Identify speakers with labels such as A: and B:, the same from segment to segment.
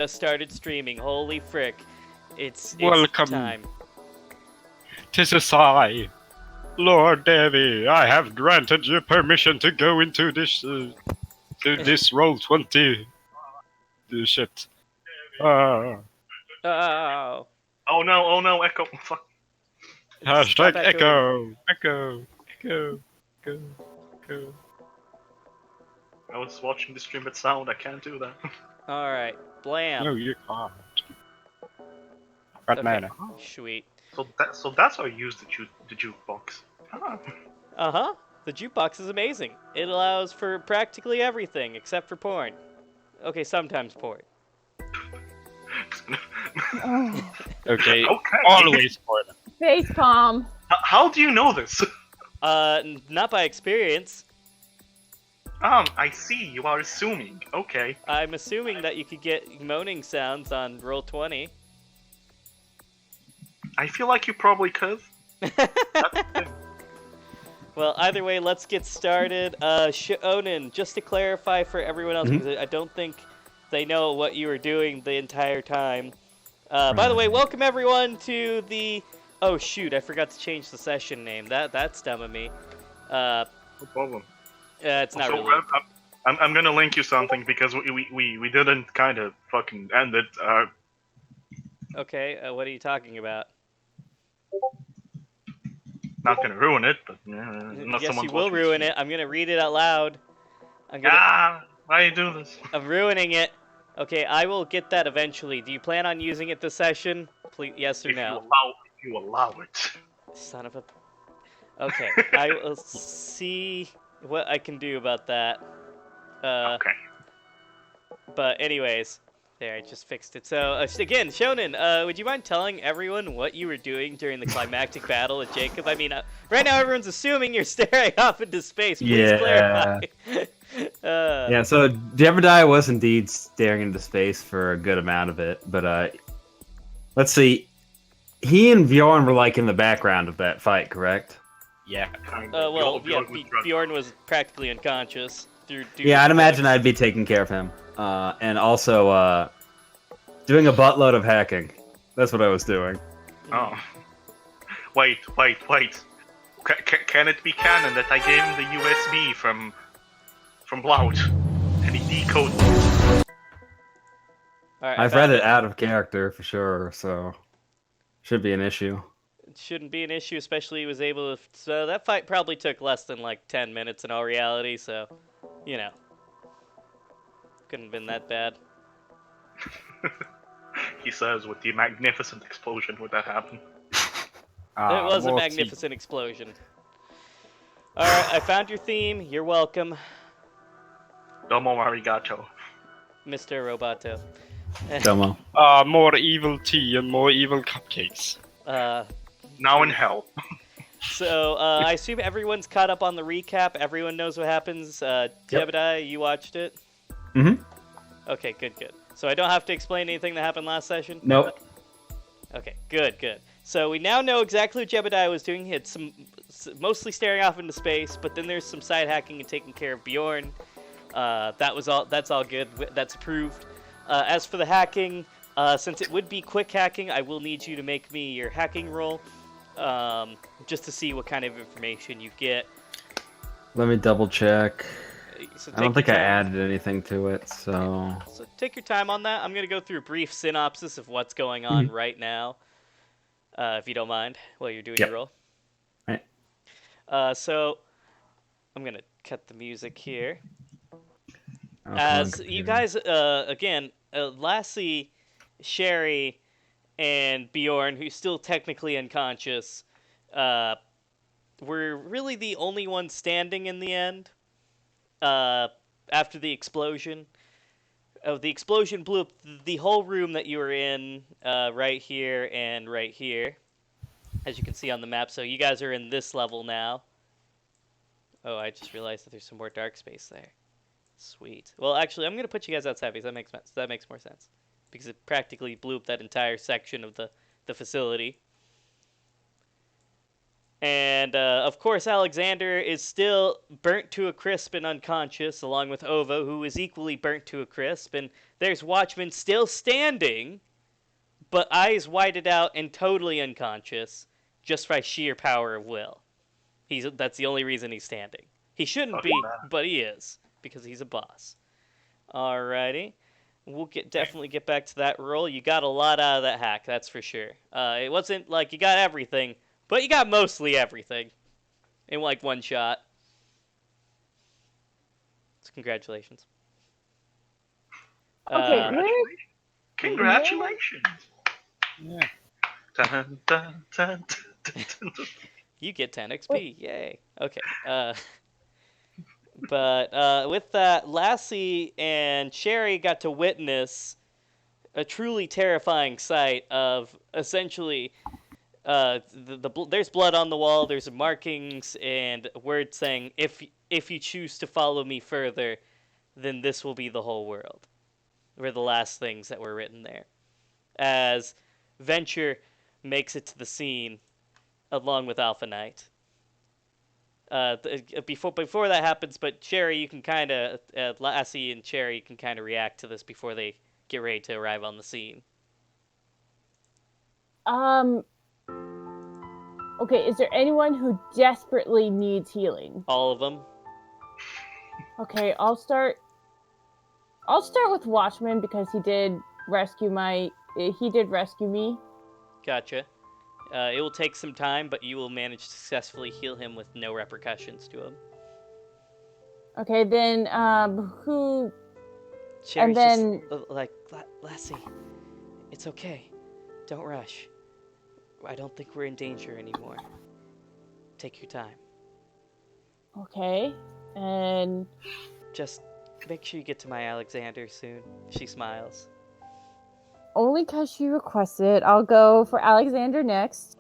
A: Just started streaming. Holy frick. It's
B: Welcome.
A: time.
B: 'Tis I, Lord Devi. I have granted you permission to go into this Roll20 shit.
A: Oh.
C: Oh no, Echo. Fuck.
B: Hashtag
A: Echo.
B: Echo.
C: I was watching the stream with sound, I can't do that.
A: Alright. Blam.
B: No, you can't. Got mana.
A: Sweet.
C: So that's how you use the jukebox.
A: Uh-huh. The jukebox is amazing. It allows for practically everything except for porn. Okay, sometimes porn.
B: Okay,
C: Okay.
B: always for them.
D: Face palm.
C: How do you know this?
A: Not by experience.
C: I see. You are assuming. Okay.
A: I'm assuming that you could get moaning sounds on Roll20.
C: I feel like you probably could. That's the thing.
A: Well, either way, let's get started. Onan, just to clarify for everyone else, because I don't think they know what you were doing the entire time. By the way, welcome everyone to the... Oh shoot, I forgot to change the session name. That's dumb of me.
C: No problem.
A: It's not
C: Also,
A: really...
C: I'm gonna link you something because we didn't kind of fucking end it.
A: Okay, what are you talking about?
C: Not gonna ruin it, but unless
A: Yes,
C: someone's
A: you will
C: watching
A: ruin
C: the
A: it. I'm gonna read it out loud.
C: stream. Why you do this?
A: I'm ruining it. Okay, I will get that eventually. Do you plan on using it this session? Please, yes or no?
C: If you allow it.
A: Son of a... Okay, I will see what I can do about that.
C: Okay.
A: But anyways, there, I just fixed it. So, again, Shonen, would you mind telling everyone what you were doing during the climactic battle with Jacob? I mean, right now everyone's assuming you're staring off into space. Please clarify.
E: Yeah, so Jebediah was indeed staring into space for a good amount of it, but let's see. He and Bjorn were like in the background of that fight, correct?
B: Yeah.
A: Well, yeah, Bjorn was practically unconscious.
E: Yeah, I'd imagine I'd be taking care of him. And also doing a buttload of hacking. That's what I was doing.
C: Oh. Wait. Can it be canon that I gave him the USB from Blout and he decoded it?
A: Alright,
E: I've read it out of character for sure, so should be an issue.
A: It shouldn't be an issue, especially he was able to... So that fight probably took less than like 10 minutes in all reality, so, you know. Couldn't have been that bad.
C: He says with the magnificent explosion would that happen?
A: It was a magnificent explosion. Alright, I found your theme. You're welcome,
C: Domo arigato.
A: Mr. Roboto.
E: Domo.
B: More evil tea and more evil cupcakes.
C: Now in hell.
A: So, I assume everyone's caught up on the recap. Everyone knows what happens. Jebediah, you watched it?
E: Mm-hmm.
A: Okay, good. So I don't have to explain anything that happened last session?
E: Nope.
A: Okay, good. So we now know exactly what Jebediah was doing. He had mostly staring off into space, but then there's some side hacking and taking care of Bjorn. That's all good. That's approved. As for the hacking, since it would be quick hacking, I will need you to make me your hacking roll, just to see what kind of information you get.
E: Let me double check.
A: So
E: I don't think I added anything to it, so...
A: So take your time on that. I'm going to go through a brief synopsis of what's going on right now, if you don't mind, while you're doing your roll.
E: Right.
A: So I'm going to cut the music here. As you guys, again, Lassie, Sherry, and Bjorn, who's still technically unconscious, were really the only ones standing in the end. After the explosion. The explosion blew up the whole room that you were in, right here and right here, as you can see on the map. So you guys are in this level now. Oh, I just realized that there's some more dark space there. Sweet. Well, actually, I'm going to put you guys outside because that makes more sense. Because it practically blew up that entire section of the facility. And, of course, Alexander is still burnt to a crisp and unconscious, along with OVA, who is equally burnt to a crisp. And There's Watchman still standing, but eyes whited out and totally unconscious, just by sheer power of will. That's the only reason he's standing. He shouldn't be, but he is, because he's a boss. Alrighty. We'll definitely get back to that roll. You got a lot out of that hack, that's for sure. It wasn't like you got everything, but you got mostly everything in like one shot. So congratulations.
D: Okay,
C: Congratulations.
B: Yeah.
C: Dun, dun, dun, dun, dun, dun.
A: You get 10 XP. Yay. Okay. But with that, Lassie and Sherry got to witness a truly terrifying sight of essentially there's blood on the wall, there's markings and words saying if you choose to follow me further, then this will be the whole world. Were the last things that were written there. As Venture makes it to the scene along with Alpha Knight. Before that happens, but Sherry, you can kind of Lassie and Sherry can kind of react to this before they get ready to arrive on the scene.
D: Okay, is there anyone who desperately needs healing?
A: All of them.
D: Okay, I'll start with Watchman because he did rescue me.
A: Gotcha. It will take some time, but you will manage to successfully heal him with no repercussions to him.
D: Okay, then who?
A: Sherry's
D: and then
A: just like Lassie, it's okay. Don't rush. I don't think we're in danger anymore. Take your time.
D: Okay, and
A: Just make sure you get to my Alexander soon. She smiles.
D: only because she requested, I'll go for Alexander next.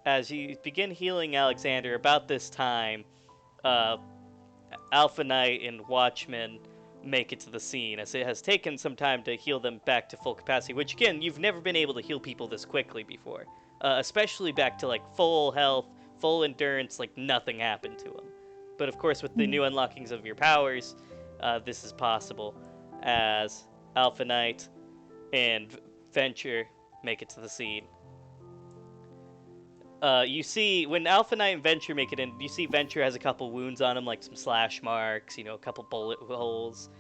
A: As you begin healing Alexander, about this time, Alpha Knight and Watchman make it to the scene, as it has taken some time to heal them back to full capacity, which again, you've never been able to heal people this quickly before. Especially back to like full health, full endurance, like nothing happened to them. But of course, with the new unlockings of your powers, this is possible, as Alpha Knight and Venture make it to the scene. You see, when Alpha Knight and Venture make it in, you see Venture has a couple wounds on him, like some slash marks, a couple bullet holes.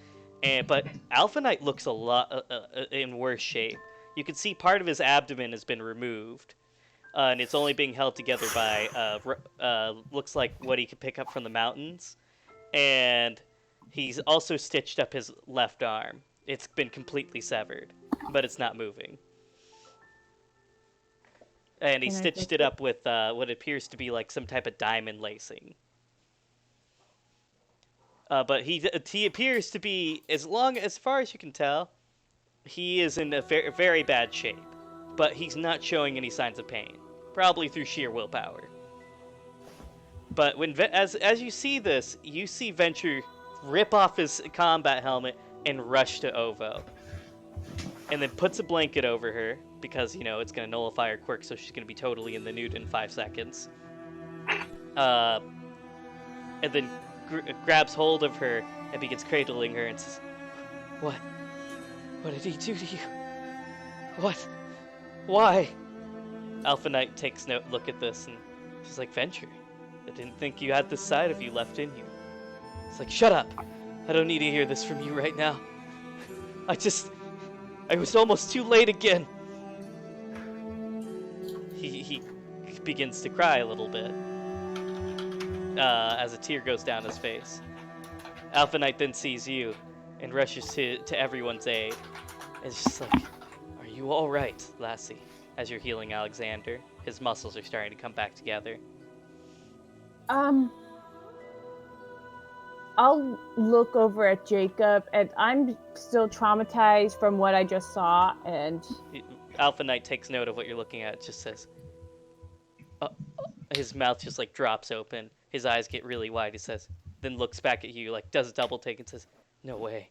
A: But Alpha Knight looks a lot in worse shape. You can see part of his abdomen has been removed, and it's only being held together by, looks like what he could pick up from the mountains. And he's also stitched up his left arm. It's been completely severed, but it's not moving. And he stitched it up with what appears to be like some type of diamond lacing. But he appears to be, as far as you can tell, he is in a very bad shape. But he's not showing any signs of pain, probably through sheer willpower. But as you see this, you see Venture rip off his combat helmet and rush to OVA. And then puts a blanket over her, because, it's going to nullify her quirk, so she's going to be totally in the nude in 5 seconds. And then grabs hold of her and begins cradling her and says, What? What did he do to you? What? Why? Alpha Knight takes a look at this, and she's like, Venture, I didn't think you had this side of you left in you. It's like, shut up! I don't need to hear this from you right now. I was almost too late again. He begins to cry a little bit as a tear goes down his face. Alpha Knight then sees you and rushes to everyone's aid. It's just like, are you all right, Lassie? As you're healing Alexander, his muscles are starting to come back together.
D: I'll look over at Jacob, and I'm still traumatized from what I just saw, and
A: Alpha Knight takes note of what you're looking at. It just says, his mouth just like drops open. His eyes get really wide. He says, then looks back at you, like does a double take and says, no way.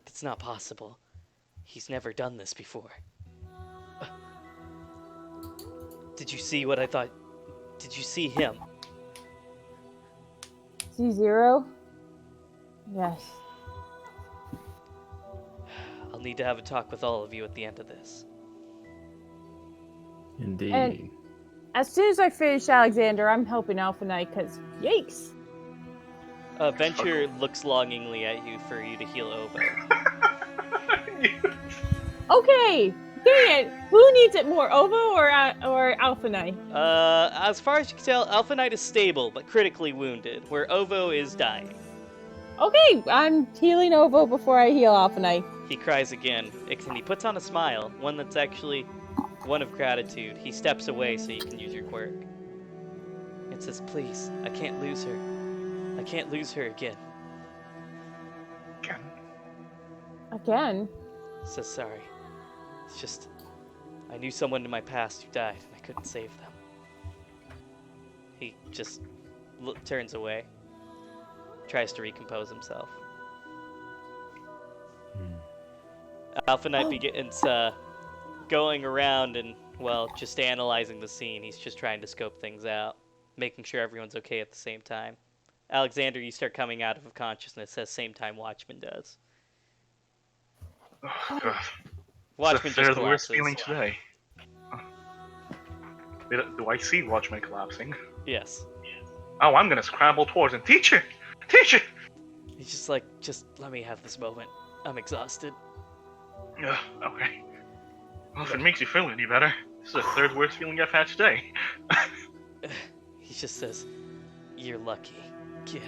A: It's not possible. He's never done this before. Did you see what I thought? Did you see him?
D: C0? Yes.
A: need to have a talk with all of you at the end of this.
E: Indeed.
D: And- As soon as I finish Alexander, I'm helping Alpha Knight, because yikes.
A: Venture looks longingly at you for you to heal Ovo.
D: Okay, dang it. Who needs it more, Ovo or Alpha Knight?
A: As far as you can tell, Alpha Knight is stable, but critically wounded, where Ovo is dying.
D: Okay, I'm healing Ovo before I heal Alpha Knight.
A: He cries again, and he puts on a smile, one that's actually one of gratitude. He steps away so you can use your quirk. It says, please, I can't lose her. I can't lose her again.
D: Again?
A: Says sorry. It's just, I knew someone in my past who died, and I couldn't save them. He just turns away. Tries to recompose himself. Alpha Knight begins going around and, well, just analyzing the scene. He's just trying to scope things out, making sure everyone's okay at the same time. Alexander, you start coming out of consciousness as same time Watchman does.
C: Oh, God.
A: Watchman
C: It's
A: just
C: the worst
A: collapses.
C: feeling today. Do I see Watchman collapsing?
A: Yes.
C: Oh, I'm gonna scramble towards him. Teacher! Teacher!
A: He's just like, just let me have this moment. I'm exhausted.
C: Okay. Well, if it makes you feel any better, this is the third worst feeling I've had today.
A: He just says, you're lucky, kid.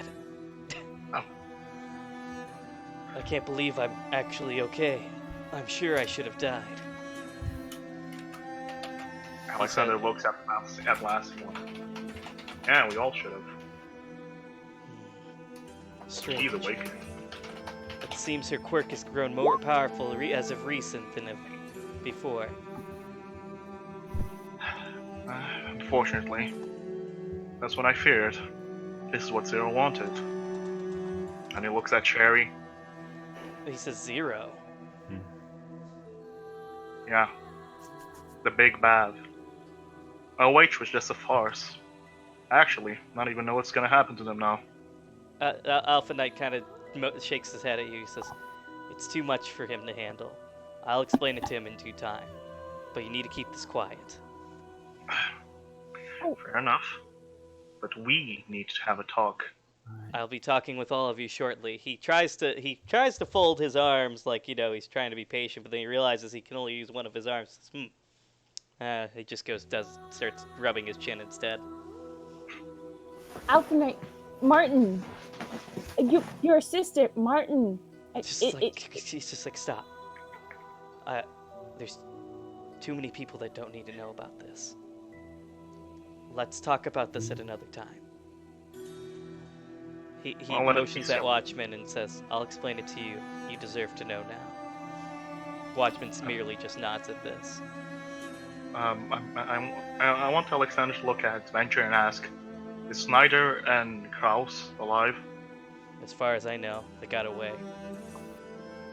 C: Oh.
A: I can't believe I'm actually okay. I'm sure I should have died.
C: Alexander looks at last one. Yeah, we all should have.
A: Strange.
C: He's awakening.
A: It seems her quirk has grown more powerful as of recent than before.
C: Unfortunately, that's what I feared. This is what Zero wanted. And he looks at Cherry.
A: He says 0.
C: Yeah. The big bad. OH was just a farce. Actually, not even know what's gonna happen to them now.
A: Alpha Knight kind of shakes his head at you. He says, it's too much for him to handle. I'll explain it to him in due time. But you need to keep this quiet.
C: Fair enough. But we need to have a talk.
A: I'll be talking with all of you shortly. He tries to fold his arms like, he's trying to be patient, but then he realizes he can only use one of his arms. He just starts rubbing his chin instead.
D: Alpha Knight, Martin, your sister, Martin.
A: He's just like, stop. There's too many people that don't need to know about this. Let's talk about this at another time. He motions at Watchman and says, I'll explain it to you. You deserve to know now. Watchman merely just nods at this.
C: I want Alexander to look at Venture and ask, is Snyder and Kraus alive?
A: As far as I know, they got away.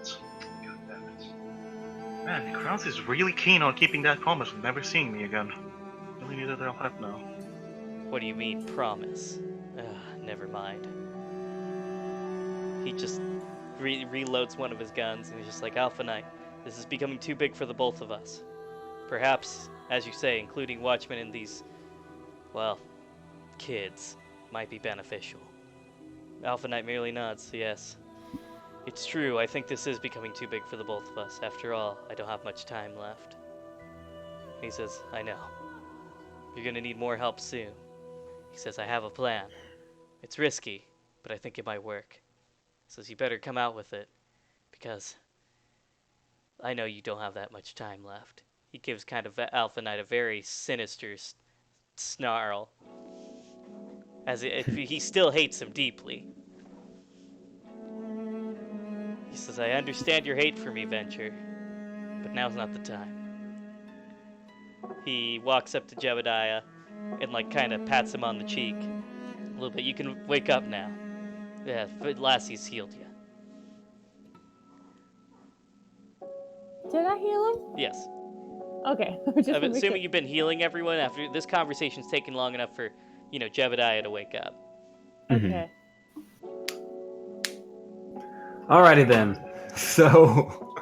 C: God damn it. Man, Kraus is really keen on keeping that promise of never seeing me again. Really need their help now.
A: What do you mean, promise? Never mind. He just reloads one of his guns and he's just like, Alpha Knight, this is becoming too big for the both of us. Perhaps, as you say, including Watchmen in these, well, kids, might be beneficial. Alpha Knight merely nods, yes. It's true, I think this is becoming too big for the both of us. After all, I don't have much time left. He says, I know. You're gonna need more help soon. He says, I have a plan. It's risky, but I think it might work. He says, you better come out with it, because I know you don't have that much time left. He gives kind of Alpha Knight a very sinister snarl, as if he still hates him deeply. He says, I understand your hate for me, Venture, but now's not the time. He walks up to Jebediah and kind of pats him on the cheek a little bit. You can wake up now. Yeah, at last he's healed you.
D: Did I heal him?
A: Yes.
D: Okay.
A: I'm assuming you've been healing everyone after this conversation's taken long enough for, Jebediah to wake up.
D: Okay.
E: Alrighty then. So,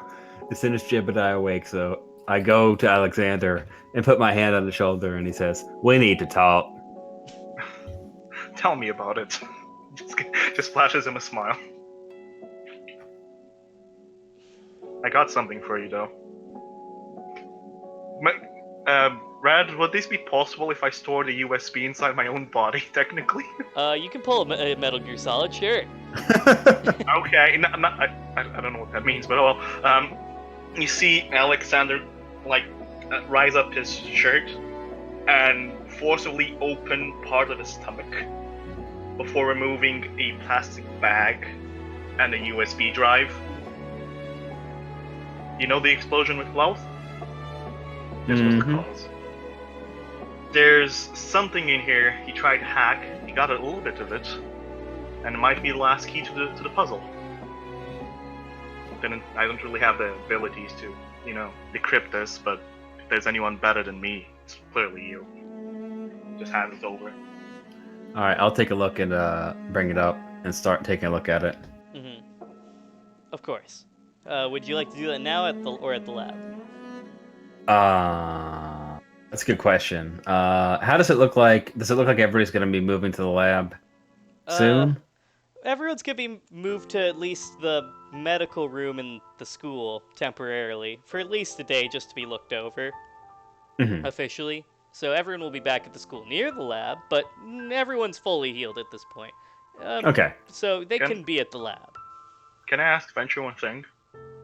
E: as soon as Jebediah awakes, so I go to Alexander and put my hand on his shoulder, and he says, "We need to talk."
C: Tell me about it. Just flashes him a smile. I got something for you, though. Rad, would this be possible if I store the USB inside my own body, technically?
A: You can pull a Metal Gear Solid, sure.
C: Okay, I don't know what that means, but oh well. You see Alexander, rise up his shirt and forcibly open part of his stomach before removing a plastic bag and a USB drive. You know the explosion with Louth? This was the cause. There's something in here he tried to hack, he got a little bit of it, and it might be the last key to the puzzle. I don't really have the abilities to, decrypt this, but if there's anyone better than me, it's clearly you. Just hand it over.
E: Alright, I'll take a look and bring it up and start taking a look at it.
A: Mm-hmm. Of course. Would you like to do that now at the lab?
E: That's a good question. How does it look like? Does it look like everybody's going to be moving to the lab soon?
A: Everyone's gonna be moved to at least the medical room in the school temporarily for at least a day, just to be looked over officially. So everyone will be back at the school near the lab, but everyone's fully healed at this point.
E: Okay.
A: So they can be at the lab.
C: Can I ask Venture one thing?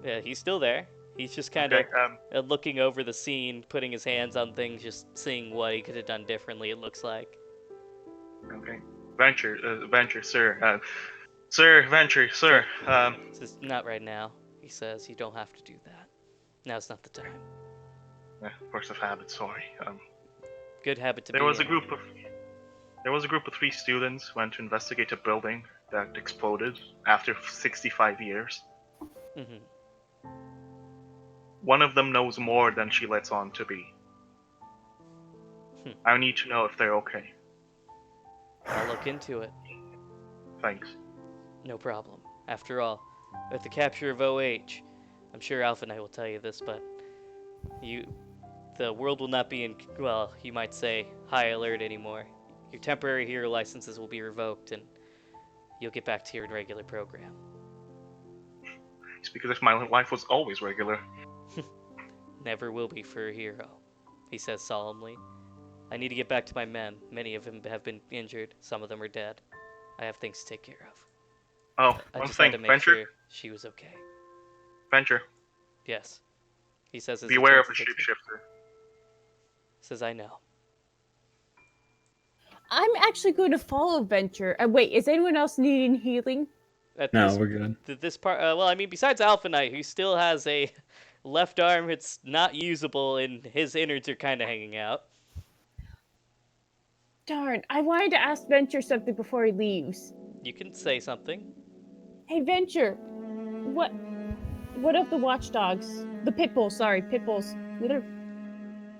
A: Yeah, he's still there. He's just kind of looking over the scene, putting his hands on things, just seeing what he could have done differently, it looks like.
C: Okay. Venture, sir. Venture, sir.
A: Says, not right now, he says. You don't have to do that. Now's not the time.
C: Force of habit, sorry.
A: Good habit to be
C: There was
A: in.
C: a group of 3 students who went to investigate a building that exploded after 65 years.
A: Mm-hmm.
C: One of them knows more than she lets on to be. I need to know if they're okay.
A: I'll look into it.
C: Thanks.
A: No problem. After all, with the capture of OH, I'm sure Alpha Knight will tell you this, but the world will not be in, well, you might say, high alert anymore. Your temporary hero licenses will be revoked, and you'll get back to your regular program.
C: It's because if my life was always regular.
A: Never will be for a hero, he says solemnly. I need to get back to my men. Many of them have been injured. Some of them are dead. I have things to take care of.
C: Oh,
A: I
C: one
A: just had
C: thing,
A: to make
C: Venture.
A: sure she was okay.
C: Venture.
A: Yes. He says as
C: Beware of
A: he
C: a shapeshifter.
A: Says I know.
D: I'm actually going to follow Venture. Wait, is anyone else needing healing?
E: No, we're good.
A: This part, well, I mean, besides Alpha Knight, who still has a left arm it's not usable and his innards are kind of hanging out.
D: Darn, I wanted to ask Venture something before he leaves.
A: You can say something.
D: Hey, Venture, what of the watchdogs? The pit bulls, sorry, pit bulls. They're...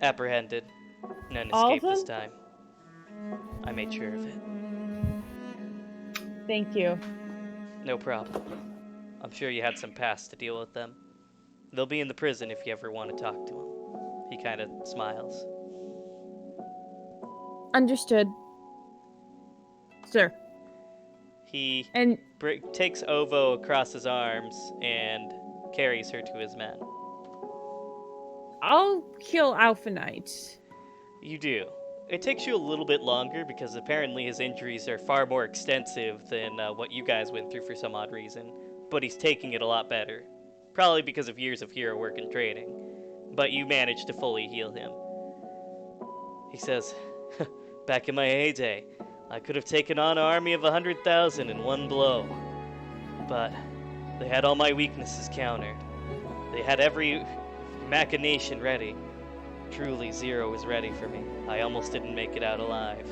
A: Apprehended. None
D: All of
A: escaped this
D: them?
A: time. I made sure of it.
D: Thank you.
A: No problem. I'm sure you had some past to deal with them. They'll be in the prison if you ever want to talk to them. He kind of smiles.
D: Understood. Sir.
A: He
D: And
A: takes Ovo across his arms and carries her to his men.
D: I'll kill Alpha Knight.
A: You do. It takes you a little bit longer because apparently his injuries are far more extensive than what you guys went through for some odd reason. But he's taking it a lot better. Probably because of years of hero work and training. But you managed to fully heal him. He says, back in my heyday, I could have taken on an army of 100,000 in one blow. But they had all my weaknesses countered. They had every machination ready. Truly, Zero was ready for me. I almost didn't make it out alive.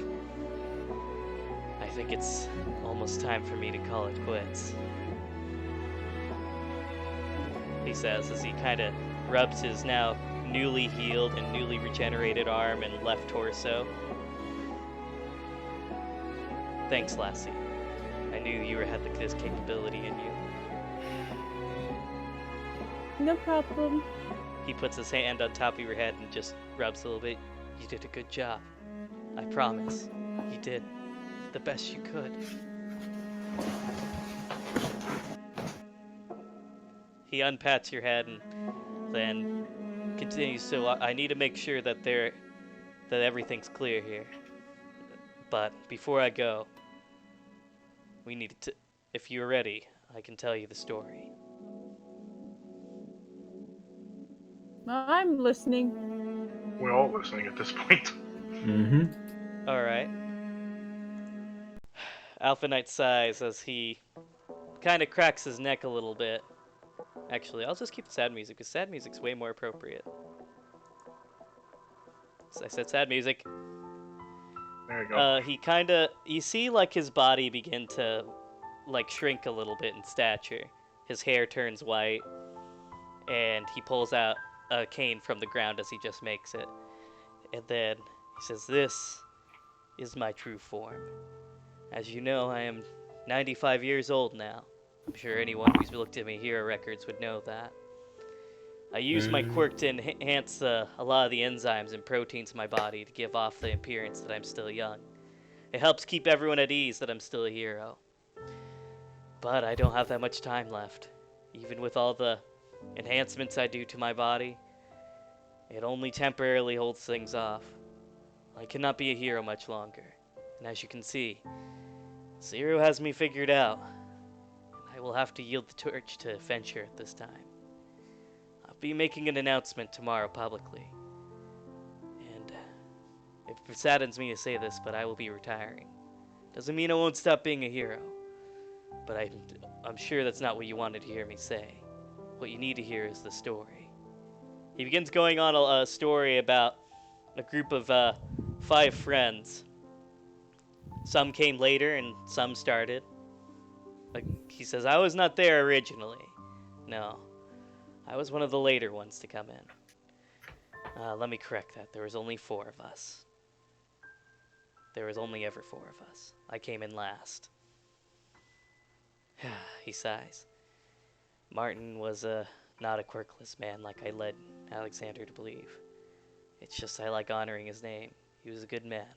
A: I think it's almost time for me to call it quits. He says as he kind of rubs his now newly healed and newly regenerated arm and left torso. Thanks, Lassie. I knew you had this capability in you.
D: No problem.
A: He puts his hand on top of your head and just rubs a little bit. You did a good job. I promise. You did the best you could. He unpats your head and then continues. So I need to make sure that everything's clear here. But before I go, we need to. If you're ready, I can tell you the story.
D: Well, I'm listening.
C: We're all listening at this point.
E: Mm-hmm.
A: All right. Alpha Knight sighs as he kind of cracks his neck a little bit. Actually, I'll just keep the sad music because sad music's way more appropriate. So I said sad music.
C: There you go.
A: You see like his body begin to like shrink a little bit in stature. His hair turns white, and he pulls out a cane from the ground as he just makes it. And then he says, "This is my true form. As you know, I am 95 years old now. I'm sure anyone who's looked at my hero records would know that. I use my quirk to enhance a lot of the enzymes and proteins in my body to give off the appearance that I'm still young. It helps keep everyone at ease that I'm still a hero. But I don't have that much time left. Even with all the enhancements I do to my body, it only temporarily holds things off. I cannot be a hero much longer. And as you can see, Zero has me figured out. I will have to yield the torch to Venture at this time. I'll be making an announcement tomorrow publicly. And it saddens me to say this, but I will be retiring. Doesn't mean I won't stop being a hero. But I'm sure that's not what you wanted to hear me say. What you need to hear is the story." He begins going on a story about a group of 5 friends. Some came later and some started. Like he says, I was not there originally. No, I was one of the later ones to come in. Let me correct that. There was only 4 of us. There was only ever 4 of us. I came in last. He sighs. Martin was not a quirkless man like I led Alexander to believe. It's just I like honoring his name. He was a good man.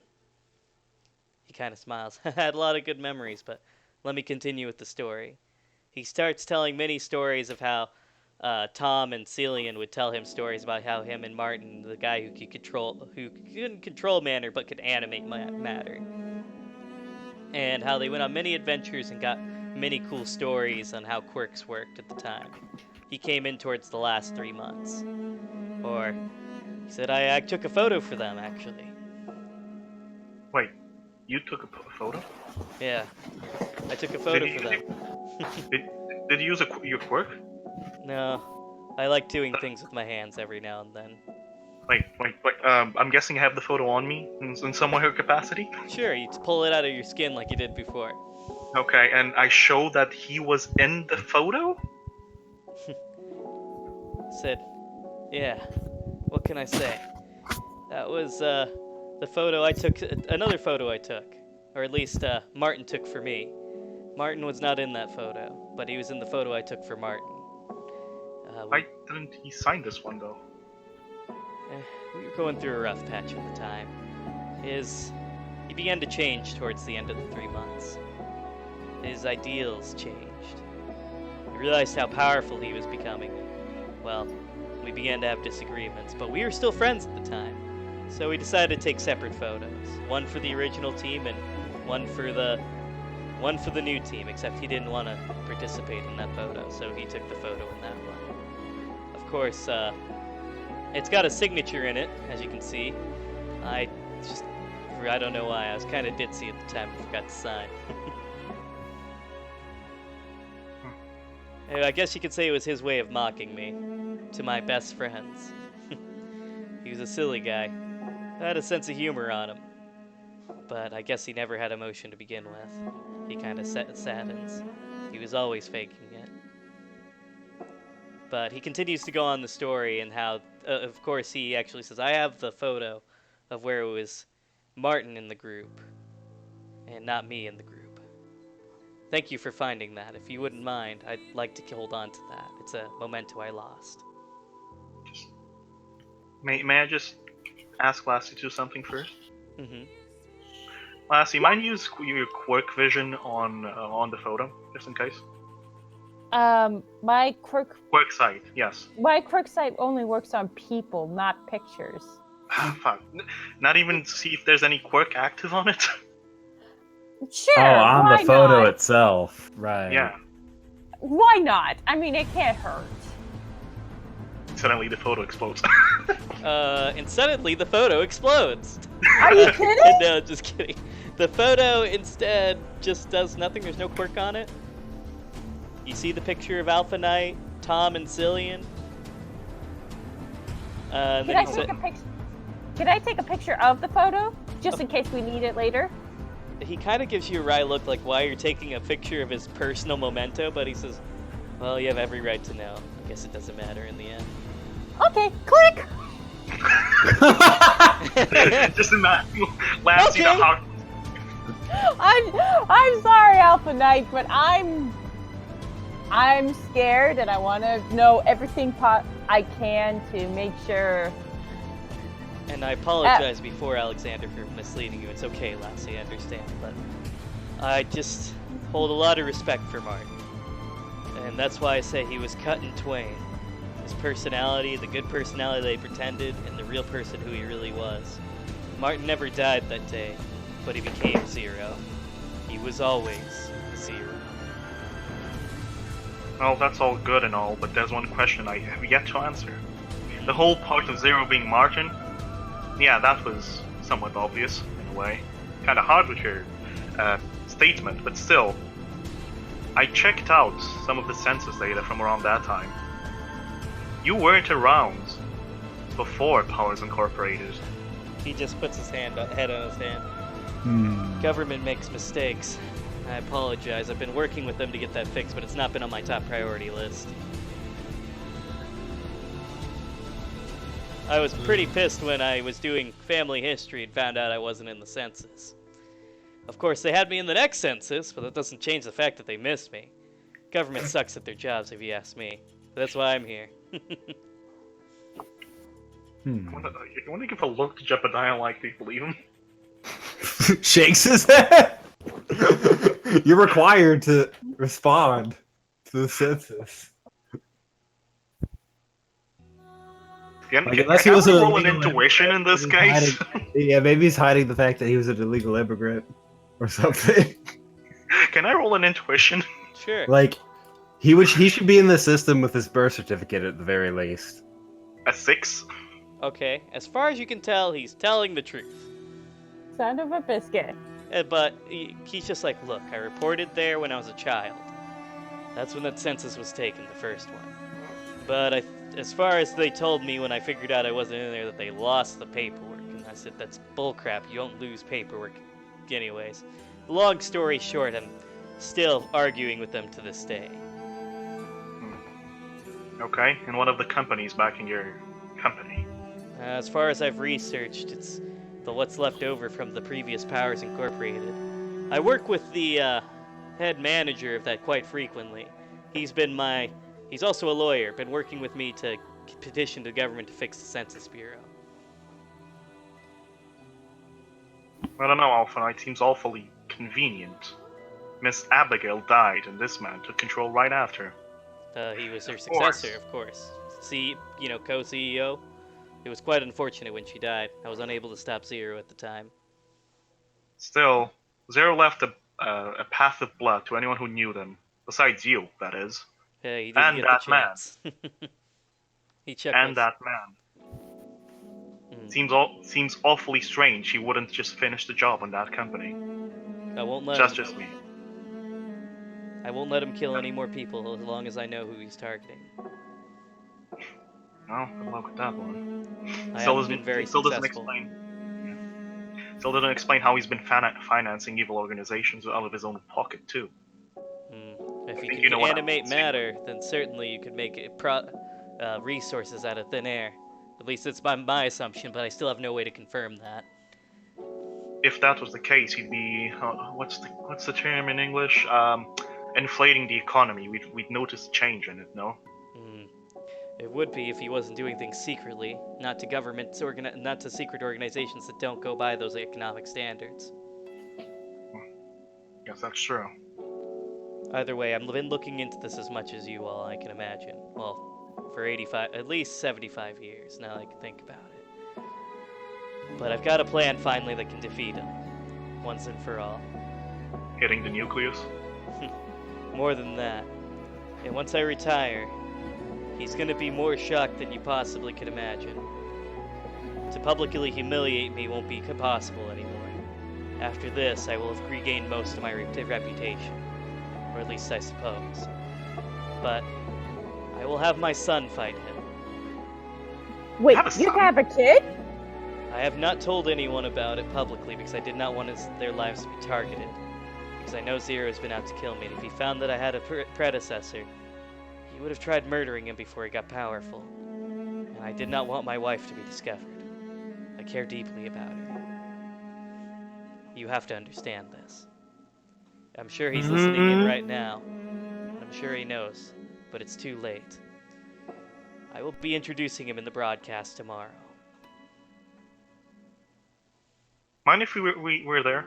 A: He kind of smiles. I had a lot of good memories, but let me continue with the story. He starts telling many stories of how Tom and Celian would tell him stories about how him and Martin, the guy who couldn't control matter but could animate matter, and how they went on many adventures and got many cool stories on how quirks worked at the time. He came in towards the last 3 months. Or, he said, I took a photo for them, actually.
C: Wait, you took a photo?
A: Yeah, I took a photo for them.
C: Did you use your quirk?
A: No, I like doing things with my hands every now and then.
C: Wait. I'm guessing you have the photo on me in some way or capacity?
A: Sure, you pull it out of your skin like you did before.
C: Okay, and I show that he was in the photo?
A: Said, yeah, what can I say? That was the photo I took, another photo I took. Or at least Martin took for me. Martin was not in that photo, but he was in the photo I took for Martin.
C: Why didn't he sign this one, though?
A: We were going through a rough patch at the time. He began to change towards the end of the 3 months. His ideals changed. He realized how powerful he was becoming. Well, we began to have disagreements, but we were still friends at the time. So we decided to take separate photos. One for the original team and one for the new team, except he didn't want to participate in that photo, so he took the photo in that one. Of course, it's got a signature in it, as you can see. I don't know why, I was kind of ditzy at the time, I forgot to sign. I guess you could say it was his way of mocking me to my best friends. He was a silly guy. I had a sense of humor on him. But I guess he never had emotion to begin with. He kind of saddens. He was always faking it. But he continues to go on the story and how, of course, he actually says, I have the photo of where it was Martin in the group and not me in the group. Thank you for finding that. If you wouldn't mind, I'd like to hold on to that. It's a memento I lost.
C: May I just ask Lassie to do something first?
A: Mm-hmm.
C: Lassie, mind use your quirk vision on the photo, just in case?
D: My quirk
C: Sight, yes.
D: My quirk sight only works on people, not pictures.
C: Fuck. Not even to see if there's any quirk active on it?
D: Sure.
E: on
D: why
E: the photo
D: not?
E: itself, right?
C: Yeah.
D: Why not? I mean, it can't hurt.
C: Suddenly the photo explodes.
A: And suddenly the photo explodes.
D: Are you kidding?
A: No, just kidding. The photo instead just does nothing. There's no quirk on it. You see the picture of Alpha Knight, Tom, and Cillian.
D: Can I take a picture? Can I take a picture of the photo just in case we need it later?
A: He kind of gives you a wry look, like why you're taking a picture of his personal memento, but he says, "Well, you have every right to know. I guess it doesn't matter in the end."
D: Okay, click.
C: Just imagine Lassie the heart.
D: I'm sorry, Alpha Knight, but I'm scared and I want to know everything I can to make sure.
A: And I apologize before Alexander for misleading you. It's okay, Lassie, I understand, but I just hold a lot of respect for Martin. And that's why I say he was cut in twain. His personality, the good personality they pretended, and the real person who he really was. Martin never died that day, but he became Zero. He was always Zero.
C: Well, that's all good and all, but there's one question I have yet to answer. The whole part of Zero being Martin, yeah, that was somewhat obvious, in a way. Kinda hard with your statement, but still. I checked out some of the census data from around that time. You weren't around before Powers Incorporated.
A: He just puts his head on his hand. Government makes mistakes. I apologize. I've been working with them to get that fixed, but it's not been on my top priority list. I was pretty pissed when I was doing family history and found out I wasn't in the census. Of course, they had me in the next census, but that doesn't change the fact that they missed me. Government sucks at their jobs, if you ask me. That's why I'm here.
C: You want to give a look to Jebediah like they believe him?
E: Shakes his head. You're required to respond to the census.
C: Can
E: Unless
C: I
E: he was a
C: roll an
E: illegal
C: intuition in this
E: immigrant.
C: case?
E: Yeah, maybe he's hiding the fact that he was an illegal immigrant or something.
C: Can I roll an intuition?
A: Sure.
E: Like, he should be in the system with his birth certificate at the very least.
C: A 6?
A: Okay, as far as you can tell, he's telling the truth.
D: Son of a biscuit.
A: But he's just like, look, I reported there when I was a child. That's when that census was taken, the first one. But as far as they told me when I figured out I wasn't in there, that they lost the paperwork. And I said, that's bullcrap. You don't lose paperwork anyways. Long story short, I'm still arguing with them to this day.
C: Okay, and one of the companies backing your company.
A: As far as I've researched, it's what's left over from the previous Powers Incorporated. I work with the head manager of that quite frequently. He's also a lawyer, been working with me to petition the government to fix the Census Bureau.
C: I don't know, Alpha Knight seems awfully convenient. Miss Abigail died, and this man took control right after.
A: He was her successor, of course. Co-CEO. It was quite unfortunate when she died. I was unable to stop Zero at the time.
C: Still, Zero left a path of blood to anyone who knew them. Besides you, that is.
A: He didn't
C: and
A: get
C: that
A: the
C: man.
A: chance. He chuckles.
C: And that man. Seems awfully strange he wouldn't just finish the job on that company.
A: I won't let him.
C: Just me.
A: I won't let him kill any more people as long as I know who he's targeting.
C: Well, good luck with that one.
A: Still doesn't
C: explain how he's been financing evil organizations out of his own pocket too.
A: If you can animate matter, then certainly you could make it resources out of thin air. At least it's my assumption, but I still have no way to confirm that.
C: if that was the case, he'd be what's the term in English? Inflating the economy. We'd notice a change in it, no?
A: Hmm. It would be if he wasn't doing things secretly, not to not to secret organizations that don't go by those economic standards.
C: Yes, that's true.
A: Either way, I've been looking into this as much as you all, I can imagine. Well, for at least 75 years, now that I can think about it. But I've got a plan finally that can defeat him, once and for all.
C: Hitting the nucleus.
A: More than that. And once I retire, he's gonna be more shocked than you possibly could imagine. To publicly humiliate me won't be possible anymore. After this, I will have regained most of my reputation. Or at least I suppose. But I will have my son fight him.
D: Wait,
C: Have a
D: you
C: son?
D: have a kid?
A: I have not told anyone about it publicly because I did not want their lives to be targeted. Because I know Zero has been out to kill me, and if he found that I had a predecessor, he would have tried murdering him before he got powerful. And I did not want my wife to be discovered. I care deeply about her. You have to understand this. I'm sure he's listening in right now, and I'm sure he knows, but it's too late. I will be introducing him in the broadcast tomorrow.
C: Mind if we were there?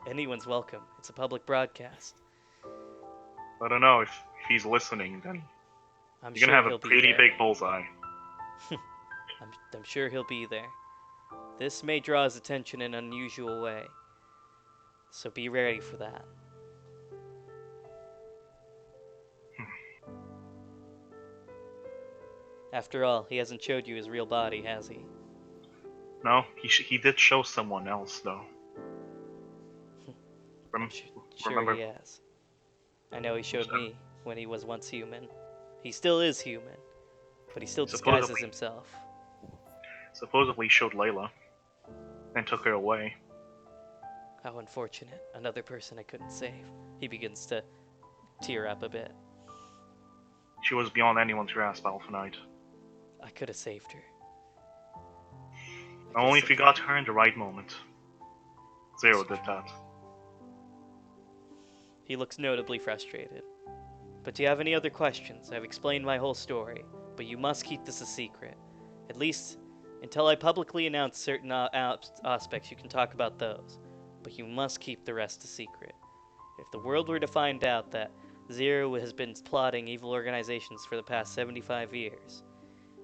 A: Anyone's welcome. It's a public broadcast.
C: I don't know if he's listening. Then
A: I'm
C: you're
A: sure
C: gonna have
A: he'll
C: a
A: be
C: pretty
A: there.
C: big bullseye.
A: I'm sure he'll be there. This may draw his attention in an unusual way, so be ready for that. After all, he hasn't showed you his real body, has he?
C: No, he did show someone else though.
A: Sure
C: Remember?
A: he has. I know he showed me when he was once human. He still is human, but he still disguises
C: Supposedly.
A: himself.
C: Supposedly showed Layla and took her away.
A: How unfortunate. Another person I couldn't save. He begins to tear up a bit.
C: She was beyond anyone's grasp, Alpha Knight.
A: I could have saved her.
C: Only if you got her in the right moment. Zero did that.
A: He looks notably frustrated. But do you have any other questions? I've explained my whole story, but you must keep this a secret. At least until I publicly announce certain aspects, you can talk about those. But you must keep the rest a secret. If the world were to find out that Zero has been plotting evil organizations for the past 75 years,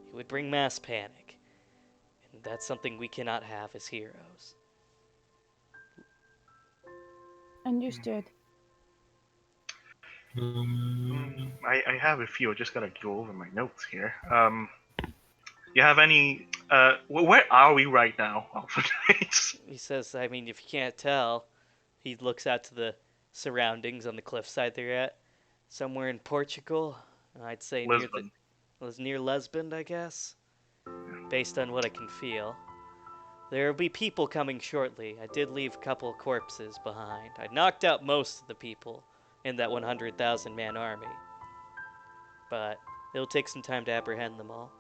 A: it would bring mass panic. And that's something we cannot have as heroes.
D: Understood.
C: I have a few. I just gotta go over my notes here. You have any? Where are we right now, Alpha Knight?
A: He says, I mean, if you can't tell, he looks out to the surroundings on the cliffside they're at. Somewhere in Portugal, I'd say
C: Lisbon.
A: near Lisbon, I guess, based on what I can feel. There will be people coming shortly. I did leave a couple corpses behind. I knocked out most of the people in that 100,000 man army, but it'll take some time to apprehend them all.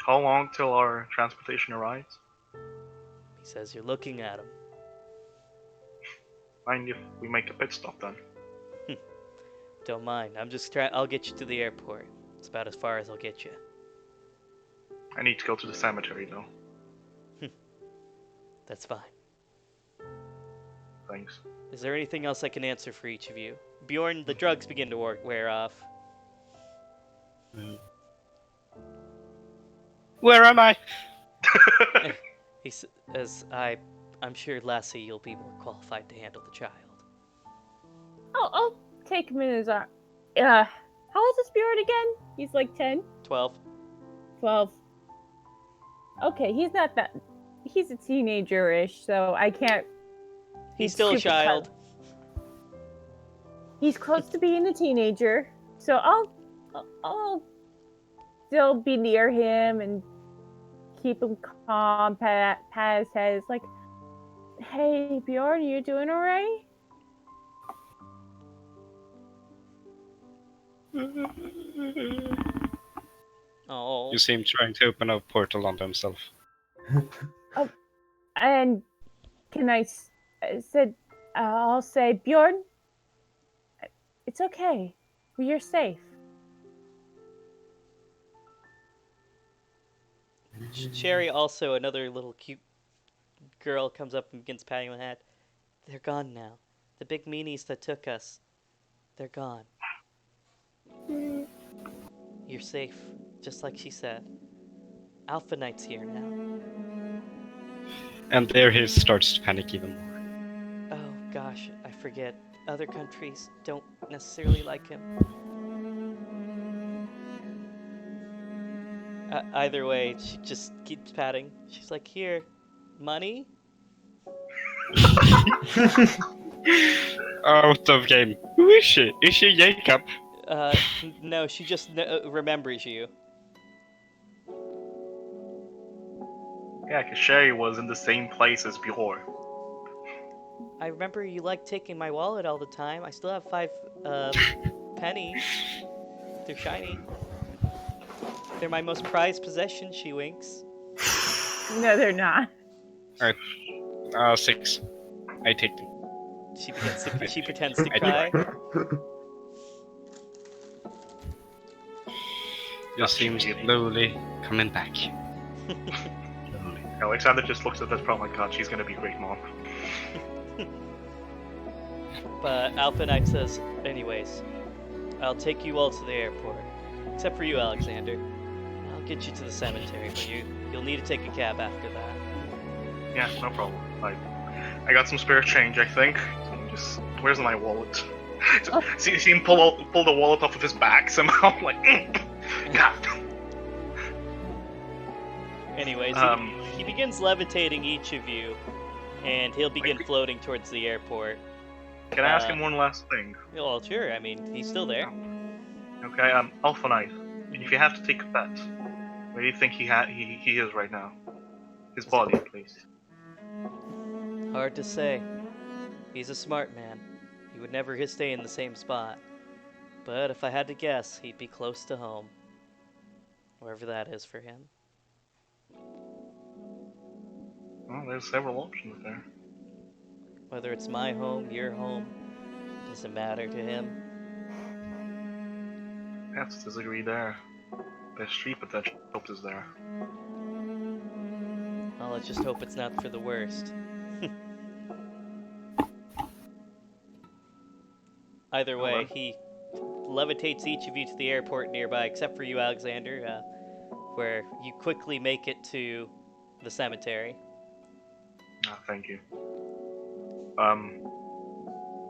C: How long till our transportation arrives?
A: He says you're looking at him.
C: Mind if we make a pit stop then?
A: Don't mind. I'll get you to the airport. It's about as far as I'll get you.
C: I need to go to the cemetery though.
A: That's fine.
C: Thanks.
A: Is there anything else I can answer for each of you? Bjorn, the drugs begin to wear off.
B: Where am I?
A: He says, I'm sure, Lassie, you'll be more qualified to handle the child.
D: I'll take him in his arm. How old is Bjorn again? He's like 10?
A: 12.
D: 12. Okay, he's not that... He's a teenager-ish, so I can't...
A: He's still a
D: super
A: child.
D: He's close to being a teenager, so I'll still be near him and keep him calm, pat his head. It's like, hey, Bjorn, you doing all right?
A: Oh.
B: You seem trying to open a portal on himself.
D: And can I said, I'll say, Bjorn, it's okay. You're safe.
A: Cherry, also another little cute girl, comes up and begins patting my head. They're gone now. The big meanies that took us, they're gone. You're safe, just like she said. Alpha Knight's here now.
B: And there he starts to panic even more.
A: Oh gosh, I forget. Other countries don't necessarily like him. Either way, she just keeps patting. She's like, here, money?
B: Out of game. Who is she? Is she Jacob?
A: No, she just remembers you.
C: Yeah, because Sherry was in the same place as before.
A: I remember you liked taking my wallet all the time. I still have 5 pennies. They're shiny. They're my most prized possession, she winks.
D: No, they're not.
B: Alright. 6. I take them.
A: She pretends to cry.
B: Just seems slowly coming back.
C: Alexander just looks at that, oh my god, she's gonna be a great mom.
A: But Alpha Knight says, anyways, I'll take you all to the airport. Except for you, Alexander. I'll get you to the cemetery, but you'll need to take a cab after that.
C: Yeah, no problem. I got some spare change, I think. So where's my wallet? See him pull the wallet off of his back somehow. I'm like, God.
A: Anyways, he begins levitating each of you, and he'll begin floating towards the airport.
C: Can I ask him one last thing?
A: Well, sure. I mean, he's still there.
C: Okay, Alpha Knight, if you have to take a bet, where do you think he is right now? His body, at least.
A: Hard to say. He's a smart man. He would never stay in the same spot. But if I had to guess, he'd be close to home. Wherever that is for him.
C: Well, there's several options there.
A: Whether it's my home, your home, doesn't matter to him.
C: Have to disagree there. There's street potential is there.
A: Well, let's just hope it's not for the worst. Either way, he levitates each of you to the airport nearby, except for you, Alexander, where you quickly make it to the cemetery.
C: Ah, thank you.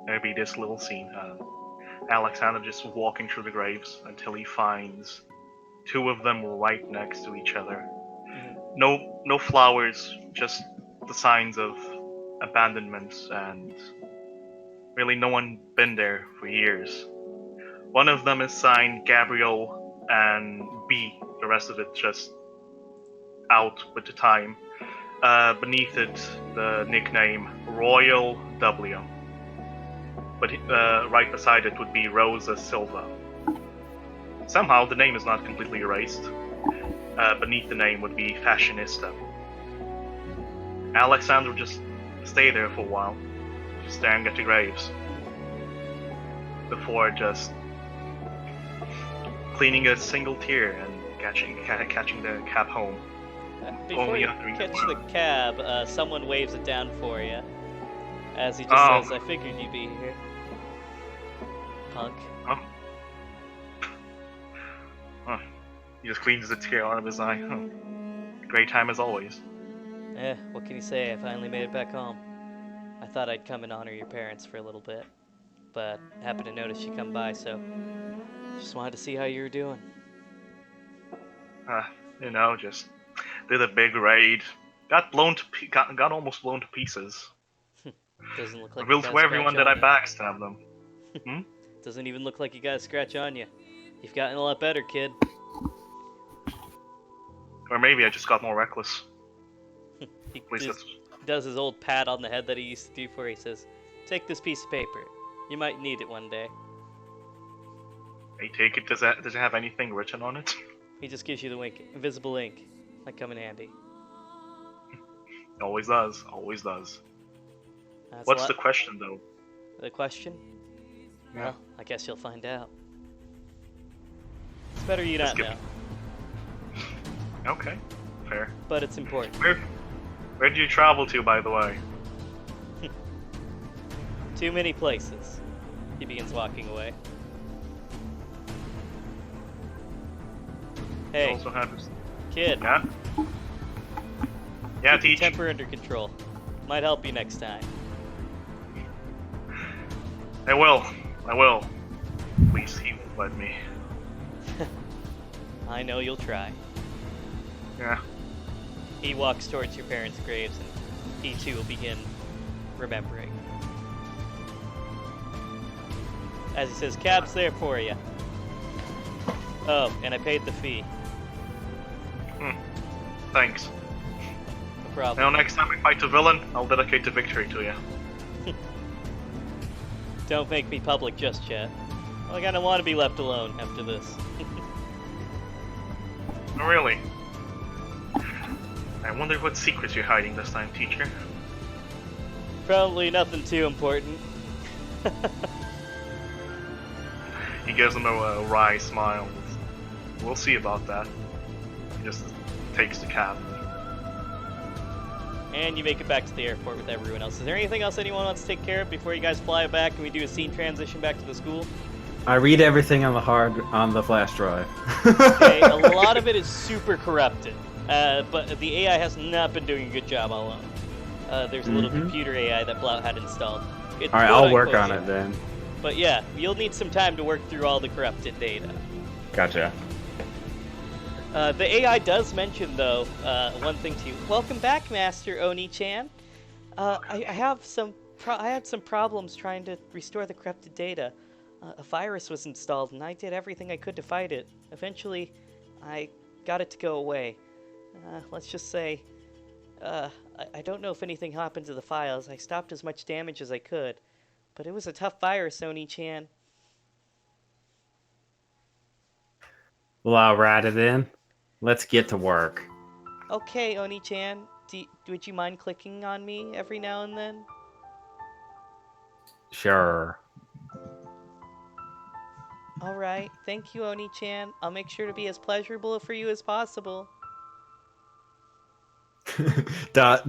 C: Maybe this little scene. Alexander just walking through the graves until he finds 2 of them right next to each other. No flowers, just the signs of abandonment, and really no one been there for years. One of them is signed Gabriel and B, the rest of it just out with the time. Beneath it, the nickname Royal W. But right beside it would be Rosa Silva. Somehow the name is not completely erased. Beneath the name would be Fashionista. Alexander would just stay there for a while, just staring at the graves, before just cleaning a single tear and catching the cab home.
A: Before you catch the cab, someone waves it down for you. As he just says, I figured you'd be here. Punk.
C: He just cleans the tear out of his eye. Great time as always.
A: What can you say? I finally made it back home. I thought I'd come and honor your parents for a little bit, but happened to notice you come by, so just wanted to see how you were doing.
C: Just did a big raid. Got almost blown to pieces.
A: Doesn't look like
C: Revealed to everyone that I backstabbed them.
A: Doesn't even look like you got a scratch on you. You've gotten a lot better, kid.
C: Or maybe I just got more reckless.
A: He does his old pat on the head that he used to do before. He says, take this piece of paper. You might need it one day.
C: I take it, does it have anything written on it?
A: He just gives you the wink. Invisible ink. Might come in handy.
C: Always does, always does.
A: That's
C: What's the question, though?
A: the question?
C: Yeah.
A: Well, I guess you'll find out. It's better you
C: Just
A: not
C: give-
A: know,
C: Okay, fair.
A: but it's important.
C: Where did you travel to, by the way?
A: Too many places. He begins walking away.
C: You
A: Hey,
C: also have...
A: kid.
C: Yeah? Yeah,
A: Keep your
C: teach.
A: temper under control. Might help you next time.
C: I will. Please, he let me.
A: I know you'll try.
C: Yeah.
A: He walks towards your parents' graves, and he too will begin remembering. As he says, cab's there for you. Oh, and I paid the fee.
C: Thanks.
A: No problem.
C: Next time we fight a villain, I'll dedicate the victory to you.
A: Don't make me public just yet. I kinda want to be left alone after this.
C: Oh, really? I wonder what secrets you're hiding this time, teacher.
A: Probably nothing too important.
C: He gives him a wry smile. We'll see about that. He just takes the cab.
A: And you make it back to the airport with everyone else. Is there anything else anyone wants to take care of before you guys fly back and we do a scene transition back to the school?
E: I read everything on the flash drive.
A: Okay, a lot of it is super corrupted, but the AI has not been doing a good job all along. There's a little computer AI that Blout had installed. It's
E: All right, I'll work
A: quote-unquote
E: on it then.
A: But yeah, you'll need some time to work through all the corrupted data.
E: Gotcha.
A: The AI does mention, though, one thing to you. Welcome back, Master Oni-chan. I had some problems trying to restore the corrupted data. A virus was installed, and I did everything I could to fight it. Eventually, I got it to go away. Let's just say, I don't know if anything happened to the files. I stopped as much damage as I could. But it was a tough virus, Oni-chan.
E: Well, I'll write it in. Let's get to work.
A: Okay, Oni-chan. Would you mind clicking on me every now and then?
E: Sure.
A: Alright, thank you, Oni-chan. I'll make sure to be as pleasurable for you as possible.
E: Dot.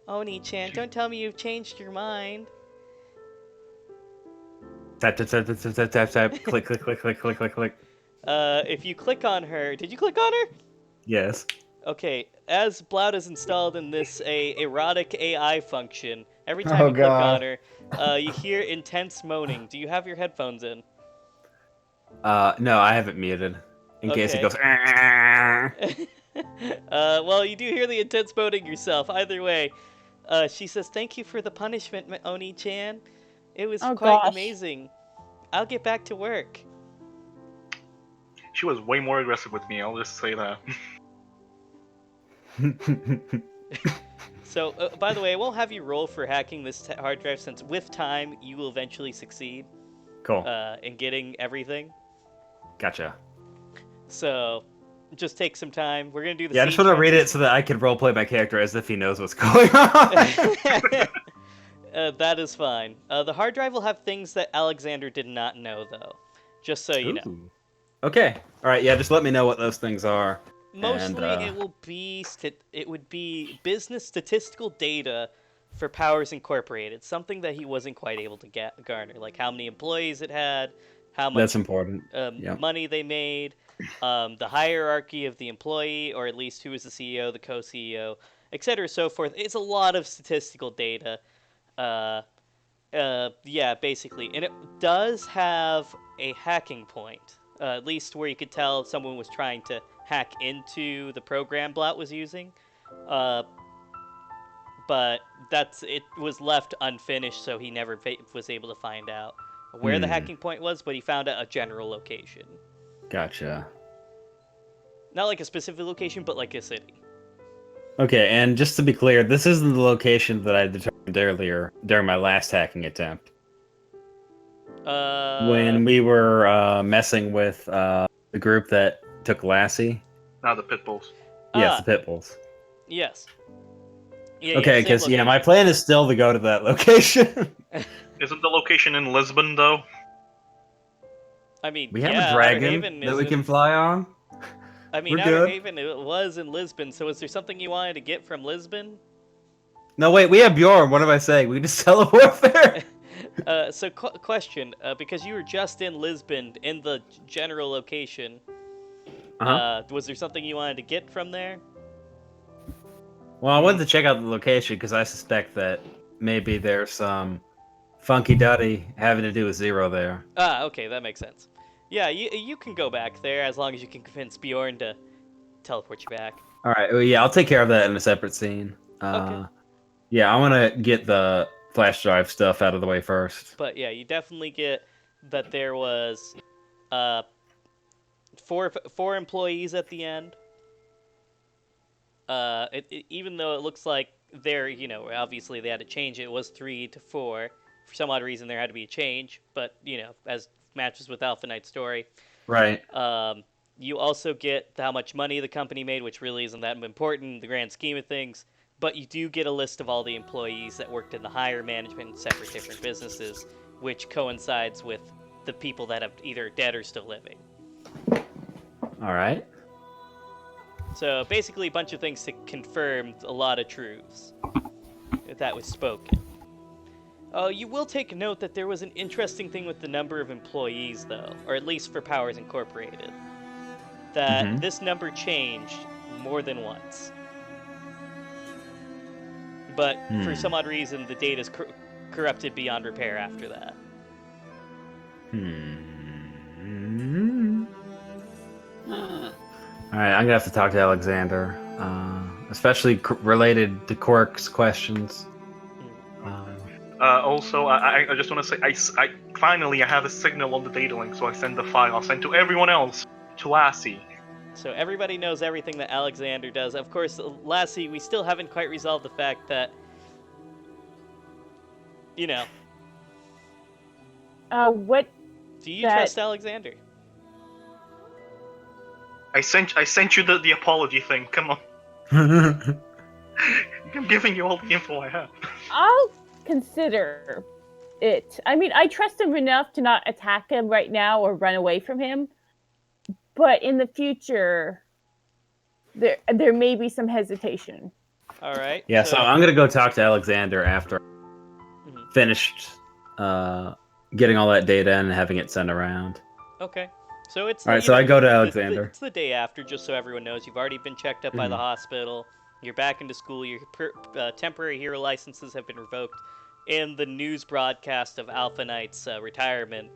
A: Oni-chan, don't tell me you've changed your mind.
E: Tap. Click.
A: If you click on her... Did you click on her?
E: Yes.
A: Okay, as Blout is installed in this erotic AI function, every time you click on her, you hear intense moaning. Do you have your headphones in?
E: No, I have it muted. In case it goes.
A: Well, you do hear the intense moaning yourself. Either way, she says, "Thank you for the punishment, Oni-chan. It was quite amazing. I'll get back to work."
C: She was way more aggressive with me, I'll just say that.
A: So, by the way, I won't have you roll for hacking this hard drive, since with time, you will eventually succeed.
E: Cool.
A: In getting everything.
E: Gotcha.
A: So, just take some time. We're going to do the
E: Yeah, I just want to read it so that I can roleplay my character as if he knows what's going on.
A: That is fine. The hard drive will have things that Alexander did not know, though. Just so you know.
E: Okay. All right. Yeah. Just let me know what those things are.
A: Mostly, it would be business statistical data for Powers Incorporated. Something that he wasn't quite able to garner, like how many employees it had, how much
E: That's important.
A: money they made, the hierarchy of the employee, or at least who was the CEO, the co-CEO, etc., so forth. It's a lot of statistical data. Yeah, basically. And it does have a hacking point, at least where you could tell someone was trying to hack into the program Blout was using. But it was left unfinished, so he never was able to find out where the hacking point was, but he found out a general location.
E: Gotcha.
A: Not like a specific location, but like a city.
E: Okay, and just to be clear, this isn't the location that I determined earlier during my last hacking attempt. When we were messing with the group that took Lassie.
C: Now the pit bulls.
E: Yes, the pit bulls.
A: Yes. Yeah,
E: Okay,
A: same
E: because
A: location.
E: my plan is still to go to that location.
C: Isn't the location in Lisbon though?
A: I mean,
E: We have
A: yeah,
E: a
A: Outer
E: dragon
A: Haven
E: that
A: is
E: we can
A: in.
E: fly on.
A: I mean,
E: We're
A: Outer
E: good.
A: Haven it was in Lisbon. So, is there something you wanted to get from Lisbon?
E: No, wait, we have Bjorn. What am I saying? We can just teleport there.
A: Question, because you were just in Lisbon in the general location,
E: Uh-huh.
A: was there something you wanted to get from there?
E: Well, I wanted to check out the location because I suspect that maybe there's some funky duddy having to do with Zero there.
A: Ah, okay, that makes sense. Yeah, you can go back there as long as you can convince Bjorn to teleport you back.
E: All right, well, yeah, I'll take care of that in a separate scene.
A: Okay.
E: Yeah, I want to get the flash drive stuff out of the way first.
A: But yeah, you definitely get that there was four employees at the end. Even though it looks like they're, obviously they had to change it, it was 3 to 4. For some odd reason, there had to be a change, but, as matches with Alpha Knight's story.
E: Right.
A: You also get how much money the company made, which really isn't that important in the grand scheme of things, but you do get a list of all the employees that worked in the higher management in separate different businesses, which coincides with the people that have either dead or still living.
E: All right.
A: So basically a bunch of things to confirm a lot of truths that was spoken. You will take note that there was an interesting thing with the number of employees, though, or at least for Powers Incorporated, that this number changed more than once. But for some odd reason, the data is corrupted beyond repair after that.
E: All right, I'm gonna have to talk to Alexander, especially related to Quirk's questions.
C: Also, I just want to say, I finally have a signal on the data link, so I send the file. I'll send to everyone else, to Lassie.
A: So everybody knows everything that Alexander does. Of course, Lassie, we still haven't quite resolved the fact that,
D: What?
A: do you trust Alexander?
C: I sent you the apology thing. Come on. I'm giving you all the info I have.
D: I'll consider it. I mean, I trust him enough to not attack him right now or run away from him. But in the future, there may be some hesitation.
A: All right.
E: Yeah, so I'm gonna go talk to Alexander after finished getting all that data and having it sent around.
A: Okay. So it's
E: all right. So I go to Alexander.
A: It's the day after, just so everyone knows. You've already been checked up by the hospital. You're back into school. Your temporary hero licenses have been revoked, and the news broadcast of Alpha Knight's retirement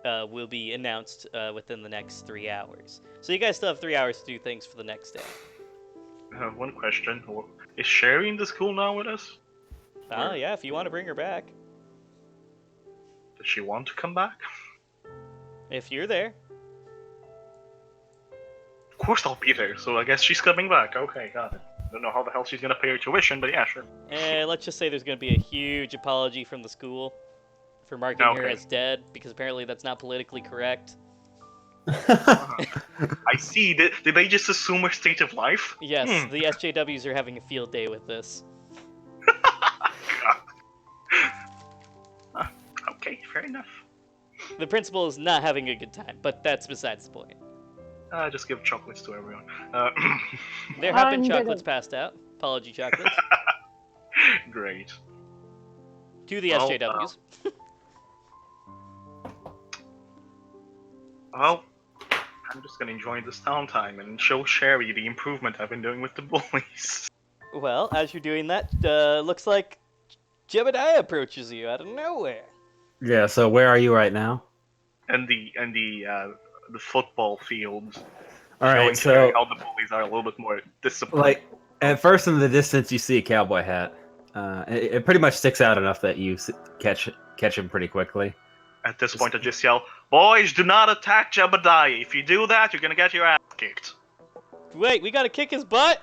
A: will be announced within the next 3 hours. So you guys still have 3 hours to do things for the next day.
C: One question: is Sherry in the school now with us?
A: Oh yeah, if you want to bring her back.
C: Does she want to come back?
A: If you're there.
C: Of course I'll be there, so I guess she's coming back. Okay, got it. Don't know how the hell she's gonna pay her tuition, but yeah, sure.
A: Let's just say there's gonna be a huge apology from the school for marking her as dead, because apparently that's not politically correct.
C: I see. Did they just assume her state of life?
A: Yes, the SJWs are having a field day with this.
C: Okay, fair enough.
A: The principal is not having a good time, but that's besides the point.
C: Just give chocolates to everyone.
A: There have been chocolates passed out. Apology chocolates.
C: Great.
A: To the SJWs.
C: Well, I'm just gonna enjoy this downtime and show Sherry the improvement I've been doing with the bullies.
A: Well, as you're doing that, looks like Jebediah approaches you out of nowhere.
E: Yeah, so where are you right now?
C: And the football field.
E: All right, so
C: Sherry how the bullies are a little bit more disciplined.
E: like at first in the distance you see a cowboy hat. It pretty much sticks out enough that you catch him pretty quickly.
C: At this point, I just yell, "Boys, do not attack Jebediah. If you do that, you're gonna get your ass kicked.
A: Wait, we gotta kick his butt?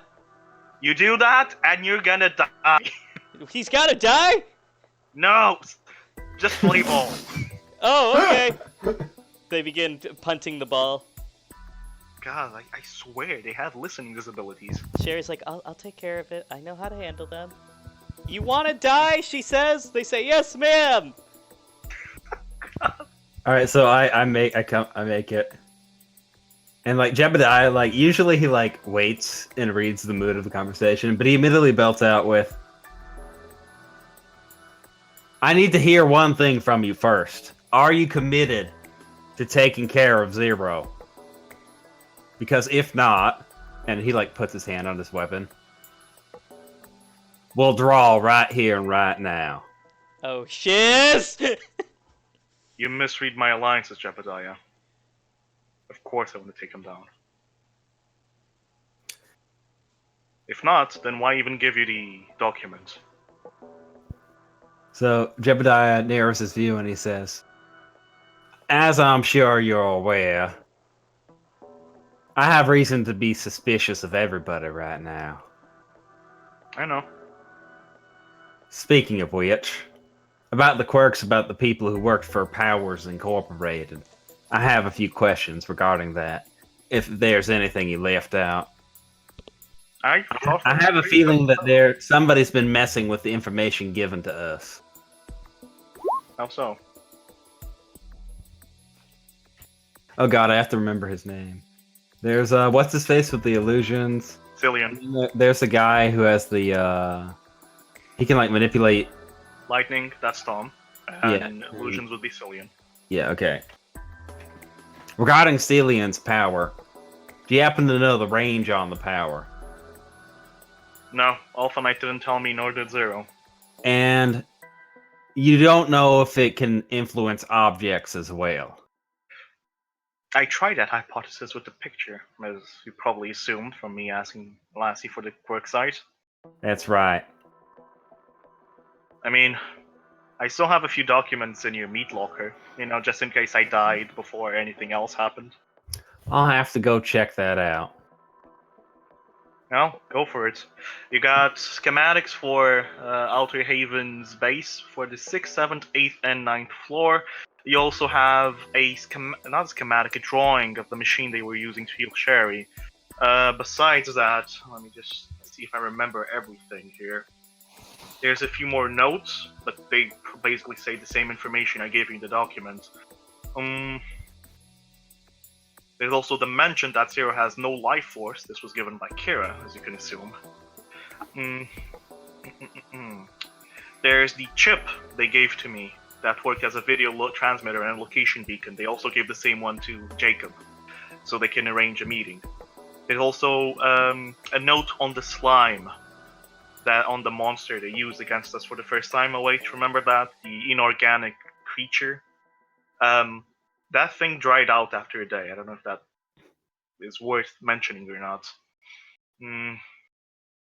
C: You do that, and you're gonna die."
A: He's gotta die?
C: No, just play ball.
A: Oh, okay. They begin punting the ball.
C: God, I swear they have listening disabilities.
A: Sherry's like, I'll take care of it. I know how to handle them. You want to die? She says. They say, yes, ma'am.
E: All right, so I make it, and like Jebediah, like usually he like waits and reads the mood of the conversation, but he immediately belts out with, "I need to hear one thing from you first. Are you committed to taking care of Zero? Because if not," and he like puts his hand on his weapon, "we'll draw right here and right now."
A: Oh, shiz!
C: You misread my alliances, Jebediah. Of course I want to take him down. If not, then why even give you the document?
E: So Jebediah narrows his view and he says, "As I'm sure you're aware, I have reason to be suspicious of everybody right now.
C: I know.
E: Speaking of which, about the quirks about the people who worked for Powers Incorporated, I have a few questions regarding that, if there's anything you left out.
C: I
E: have a feeling that somebody's been messing with the information given to us."
C: How so?
E: Oh god, I have to remember his name. There's what's his face with the illusions?
C: Cillian.
E: There's a guy who has the he can like manipulate.
C: Lightning, that's Tom. And illusions would be Cillian.
E: Yeah, okay. Regarding Cillian's power, do you happen to know the range on the power?
C: No, Alpha Knight didn't tell me, nor did Zero.
E: And you don't know if it can influence objects as well?
C: I tried that hypothesis with the picture, as you probably assumed from me asking Lassie for the quirk site.
E: That's right.
C: I mean, I still have a few documents in your meat locker, just in case I died before anything else happened.
E: I'll have to go check that out.
C: Well, go for it. You got schematics for Alter Haven's base for the 6th, 7th, 8th, and 9th floor. You also have a drawing of the machine they were using to heal Sherry. Besides that, let me just see if I remember everything here. There's a few more notes, but they basically say the same information I gave you in the document. There's also the mention that Zero has no life force. This was given by Kira, as you can assume. There's the chip they gave to me that worked as a video transmitter and a location beacon. They also gave the same one to Jacob, so they can arrange a meeting. There's also a note on the slime, that on the monster they used against us for the first time. Oh wait, remember that? The inorganic creature? That thing dried out after a day. I don't know if that is worth mentioning or not.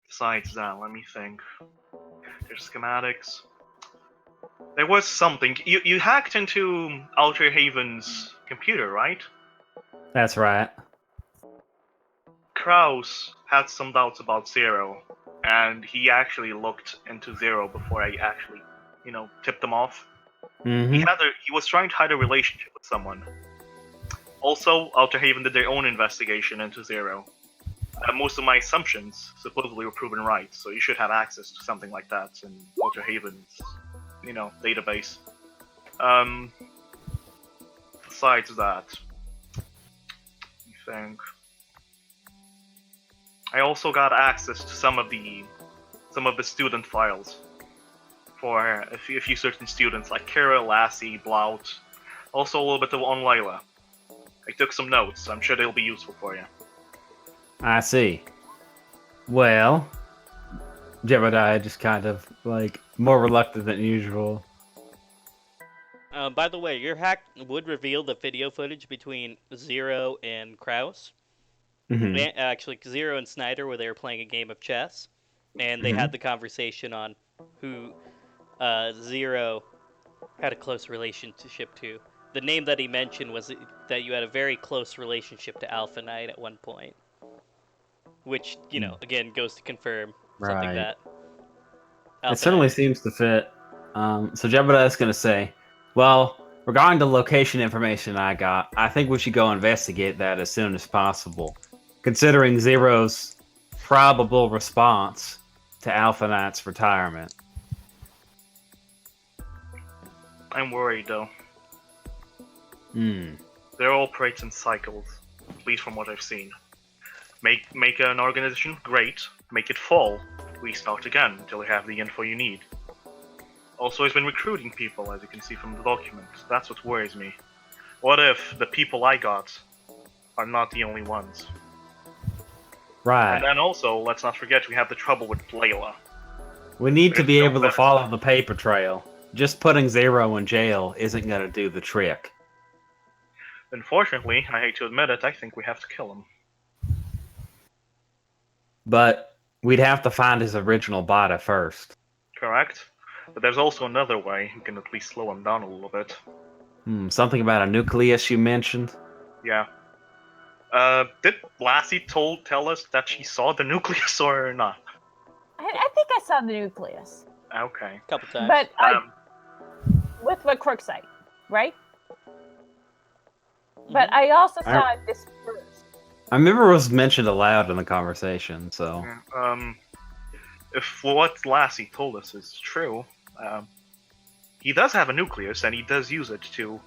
C: Besides that, let me think. There's schematics. There was something. You hacked into Alter Haven's computer, right?
E: That's right.
C: Kraus had some doubts about Zero, and he actually looked into Zero before I actually, tipped him off.
E: Mm-hmm.
C: He was trying to hide a relationship with someone. Also, Alter Haven did their own investigation into Zero. Most of my assumptions supposedly were proven right, so you should have access to something like that in Alter Haven's, database. Besides that, I think I also got access to some of the student files for a few certain students like Kira, Lassie, Blout, also a little bit on Layla. I took some notes. I'm sure they'll be useful for you.
E: I see. Well, Jebediah just kind of like more reluctant than usual.
A: By the way, your hack would reveal the video footage between Zero and Kraus.
E: Mm-hmm.
A: Actually, Zero and Snyder, where they were playing a game of chess, and they had the conversation on who Zero had a close relationship to. The name that he mentioned was that you had a very close relationship to Alpha Knight at one point, which, again, goes to confirm something that Alpha
E: it certainly
A: Knight...
E: seems to fit. So Jebediah's going to say, well, Regarding the location information I got, I think we should go investigate that as soon as possible, considering Zero's probable response to Alpha Knight's retirement.
C: I'm worried though.
E: Hmm.
C: They all operate in cycles, at least from what I've seen. Make an organization great, make it fall, restart again until you have the info you need. Also, he's been recruiting people, as you can see from the documents. That's what worries me. What if the people I got are not the only ones?
E: Right.
C: And then also, let's not forget we have the trouble with Layla.
E: We need to
C: There's
E: be
C: no
E: able to
C: better
E: follow
C: time.
E: the paper trail. Just putting Zero in jail isn't going to do the trick.
C: Unfortunately, I hate to admit it, I think we have to kill him.
E: But we'd have to find his original body first.
C: Correct? But there's also another way we can at least slow him down a little bit.
E: Something about a nucleus you mentioned?
C: Yeah. Did Lassie tell us that she saw the nucleus or not?
D: I think I saw the nucleus,
C: Okay.
A: A couple times.
D: but
C: Um,
D: with the Crookside, right? But I also saw it dispersed.
E: I remember it was mentioned aloud in the conversation, so...
C: if what Lassie told us is true, he does have a nucleus and he does use it to,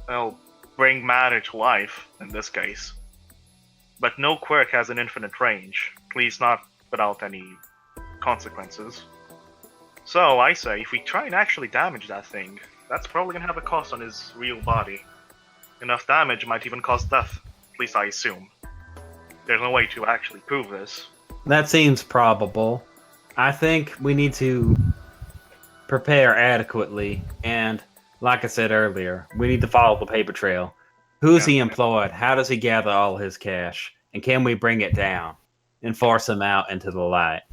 C: well, bring matter to life, in this case. But no quirk has an infinite range, at least not without any consequences. So I say, if we try and actually damage that thing, that's probably gonna have a cost on his real body. Enough damage might even cause death, at least I assume. There's no way to actually prove this.
E: That seems probable. I think we need to prepare adequately, and like I said earlier, we need to follow the paper trail. Who's he employed? How does he gather all his cash? And can we bring it down and force him out into the light?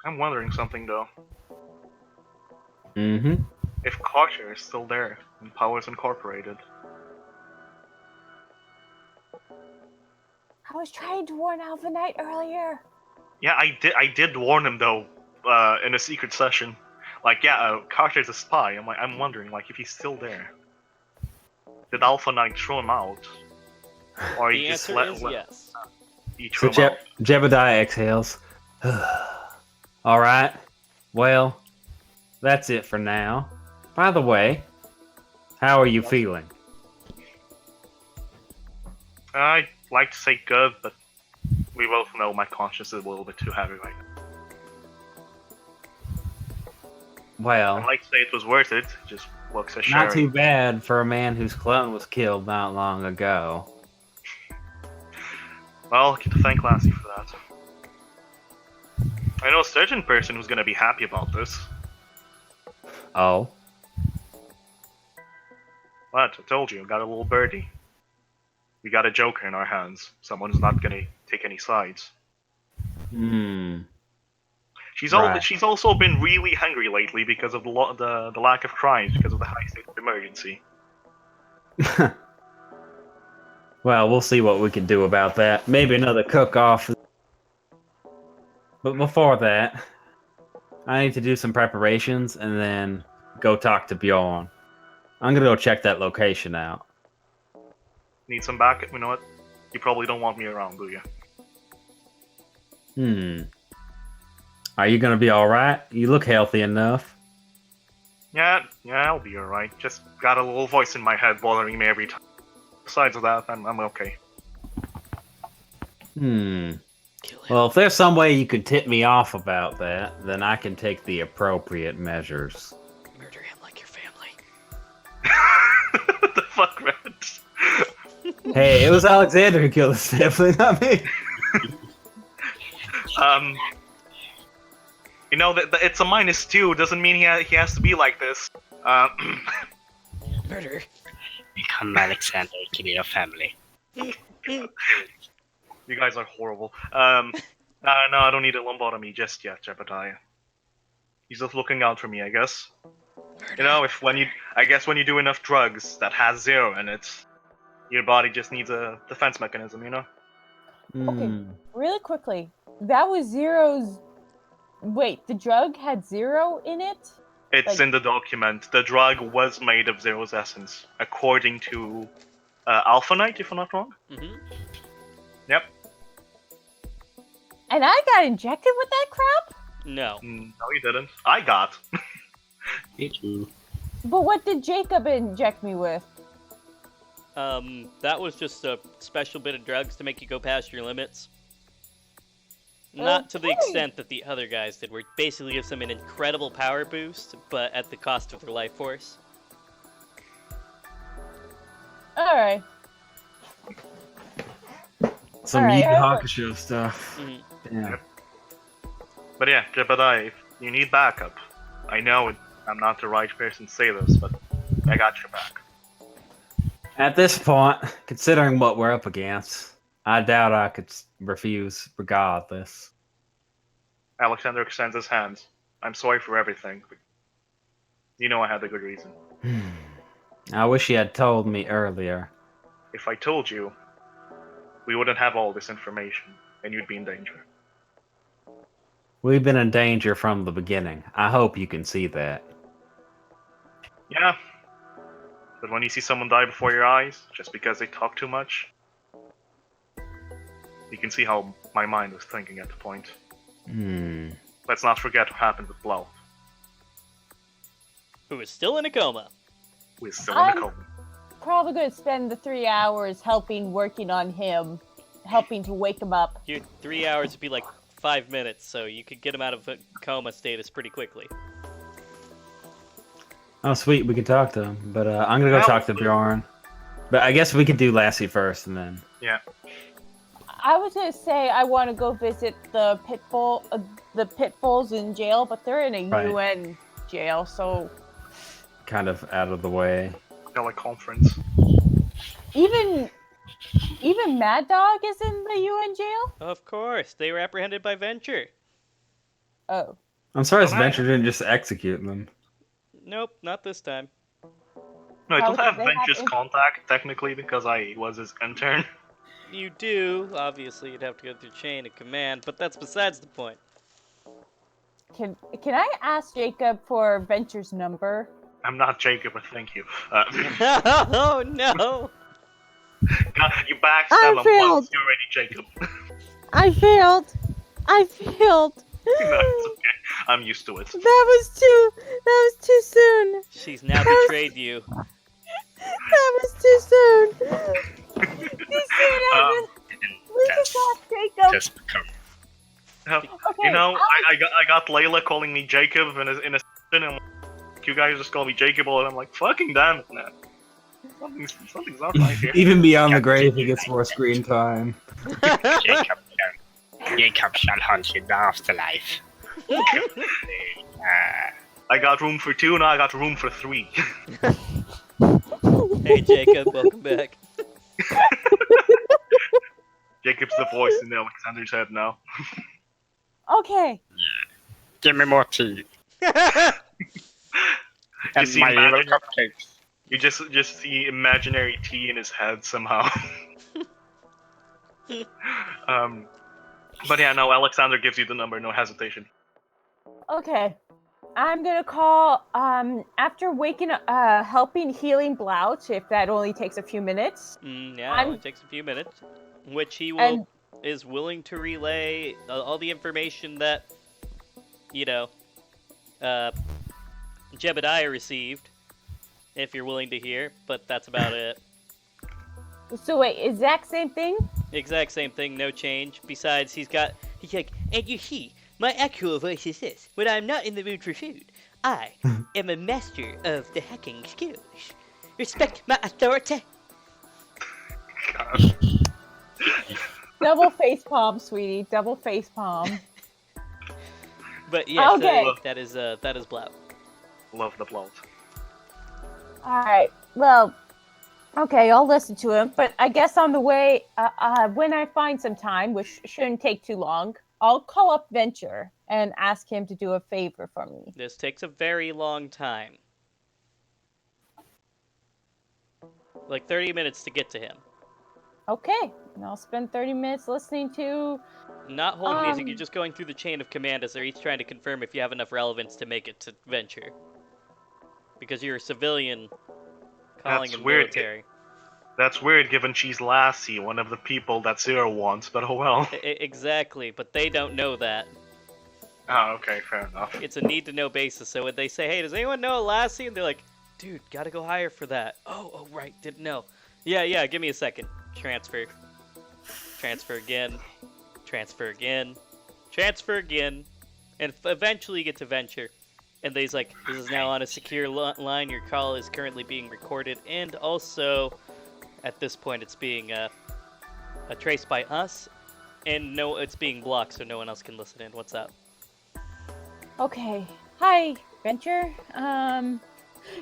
C: I'm wondering something though.
E: Mm-hmm.
C: If Carter is still there in Powers Incorporated.
D: I was trying to warn Alpha Knight earlier.
C: Yeah, I did warn him though, in a secret session. Like, yeah, Carter's a spy. I'm wondering, like, if he's still there. Did Alpha Knight throw him out? Or
A: The
C: he just
A: answer is yes.
C: he
E: So
C: threw him out?
E: Jebediah exhales. Alright. Well, that's it for now. By the way, how are you feeling?
C: I'd like to say good, but we both know my conscience is a little bit too heavy right now.
E: Well,
C: I'd like to say it was worth it, just looks as
E: not
C: Sherry.
E: too bad for a man whose clone was killed not long ago.
C: Well, I get to thank Lassie for that. I know a certain person who's gonna be happy about this.
E: Oh?
C: What? I told you, got a little birdie. We got a joker in our hands. Someone who's not gonna take any sides. She's
E: Right.
C: she's also been really hungry lately because of the lack of crimes because of the high state of emergency.
E: Well, we'll see what we can do about that. Maybe another cook-off. But before that, I need to do some preparations and then go talk to Bjorn. I'm gonna go check that location out.
C: Need some backup? You know what? You probably don't want me around, do you?
E: Are you gonna be alright? You look healthy enough.
C: Yeah, I'll be alright. Just got a little voice in my head bothering me every time. Besides that, I'm okay.
E: Well, if there's some way you could tip me off about that, then I can take the appropriate measures.
A: Murder him like your family.
C: What the fuck, Red?
E: Hey, it was Alexander who killed us, definitely not me.
C: You know that it's a -2 doesn't mean he has to be like this.
A: Murder.
B: Become Alexander, kill your family.
C: You guys are horrible. No, I don't need a lobotomy just yet, Jebediah. He's just looking out for me, I guess. You know, when you do enough drugs that has 0 in it, your body just needs a defense mechanism, you know?
D: Okay, really quickly. That was Zero's... Wait, the drug had 0 in it?
C: It's in the document. The drug was made of Zero's essence, according to Alpha Knight, if I'm not wrong.
A: Mm-hmm.
C: Yep.
D: And I got injected with that crap?
A: No.
C: No, you didn't. I got.
B: Me too.
D: But what did Jacob inject me with?
A: That was just a special bit of drugs to make you go past your limits. Not to the
D: Okay.
A: extent that the other guys did, where it basically gives them an incredible power boost, but at the cost of their life force.
D: Alright.
E: Some
D: Alright,
E: Yu Yu
D: I-
E: Hakusho stuff.
A: Mhm.
E: Yeah.
C: But yeah, Jebediah, if you need backup, I know I'm not the right person to say this, but I got your back.
E: At this point, considering what we're up against, I doubt I could refuse regardless.
C: Alexander extends his hand. I'm sorry for everything, but you know I had a good reason.
E: I wish you had told me earlier.
C: If I told you, we wouldn't have all this information, and you'd be in danger.
E: We've been in danger from the beginning. I hope you can see that.
C: Yeah. But when you see someone die before your eyes, just because they talk too much, you can see how my mind was thinking at the point. Let's not forget what happened with Blau,
A: Who is still in a coma.
C: who is still in the coma.
D: Probably going to spend the 3 hours working on him, helping to wake him up.
A: Your 3 hours would be like 5 minutes, so you could get him out of a coma status pretty quickly.
E: Oh, sweet, we can talk to him. But I'm gonna go
C: Well,
E: talk to Bjorn. But I guess we could do Lassie first, and then.
C: Yeah.
D: I was going to say I want to go visit the pitbulls in jail, but they're in a
E: Right.
D: UN jail, so
E: Kind of out of the way.
C: Teleconference.
D: even Mad Dog is in the UN jail?
A: Of course, they were apprehended by Venture.
D: Oh.
E: I'm sorry,
C: Alright.
E: Venture didn't just execute them.
A: Nope, not this time.
C: No, I
D: How
C: don't
D: did
C: have
D: they have
C: Venture's
D: in-
C: contact, technically, because I was his intern.
A: You do. Obviously, you'd have to go through chain of command, but that's besides the point.
D: Can I ask Jacob for Venture's number?
C: I'm not Jacob, but thank you.
A: Oh, no!
C: You backstab him
D: failed.
C: once, you're already Jacob.
D: I failed.
C: No, it's okay. I'm used to it.
D: That was too soon.
A: She's now betrayed you.
D: That was too soon. We just asked Jacob.
B: Just become.
D: Okay,
C: You know, I got Layla calling me Jacob in a and I'm like, you guys just call me Jacob, and I'm like, fucking damn it, man. Something's not right here.
E: Even beyond the grave, he gets more screen time.
B: Jacob shall hunt in the afterlife.
C: I got room for 2, now I got room for 3.
A: Hey, Jacob, welcome back.
C: Jacob's the voice in Alexander's head now.
D: Okay.
B: Give me more tea. And
C: see
B: my little
C: magic-
B: cupcakes.
C: You just see imaginary tea in his head somehow. But yeah, no, Alexander gives you the number, no hesitation.
D: Okay. I'm gonna call after waking helping healing Blouch, if that only takes a few minutes.
A: Yeah, it only takes a few minutes. Which he will is willing to relay all the information that, Jebediah received, if you're willing to hear, but that's about it.
D: So wait, exact same thing?
A: Exact same thing, no change. Besides, he's like, and you see, my actual voice is this. When I'm not in the mood for food, I am a master of the hacking skills. Respect my authority.
C: Gosh.
D: Double face palm, sweetie. Double face palm.
A: But yes,
D: Okay.
A: that is Blau.
C: Love the plot.
D: Alright, well, okay, I'll listen to him, but I guess on the way, when I find some time, which shouldn't take too long, I'll call up Venture and ask him to do a favor for me.
A: This takes a very long time. Like 30 minutes to get to him.
D: Okay, and I'll spend 30 minutes listening to...
A: Not hold music, you're just going through the chain of command as they're each trying to confirm if you have enough relevance to make it to Venture. because you're a civilian calling
C: That's
A: him
C: weird.
A: military.
C: That's weird, given she's Lassie, one of the people that Zero wants. But oh well.
A: Exactly, but they don't know that.
C: Oh, okay, fair enough.
A: It's a need-to-know basis. So when they say, "Hey, does anyone know a Lassie?" and they're like, "Dude, gotta go higher for that." Oh, right, didn't know. Yeah, give me a second. Transfer. Transfer again. Transfer again. Transfer again. And eventually you get to venture. And he's like, "This is now on a secure line. Your call is currently being recorded. And also, at this point, it's being traced by us. And no, it's being blocked so no one else can listen in. What's up?"
D: Okay. Hi, Venture.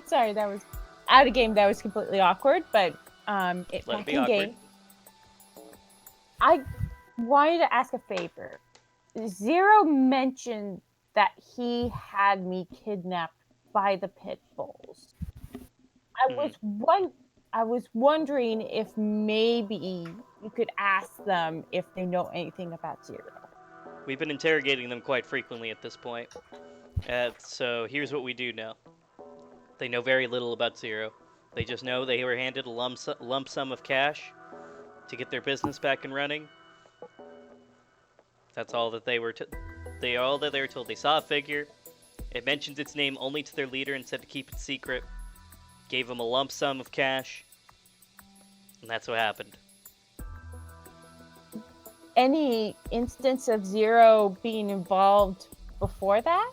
D: Sorry, that was out of game. That was completely awkward, but
A: Let it
D: back
A: be
D: in
A: awkward.
D: game. I wanted to ask a favor. Zero mentioned that he had me kidnapped by the pit bulls. I was wondering if maybe you could ask them if they know anything about Zero.
A: We've been interrogating them quite frequently at this point. So here's what we do know. They know very little about Zero. They just know they were handed a lump sum of cash to get their business back and running. That's all that they were told. They saw a figure. It mentioned its name only to their leader and said to keep it secret. Gave him a lump sum of cash. And that's what happened.
D: Any instance of Zero being involved before that?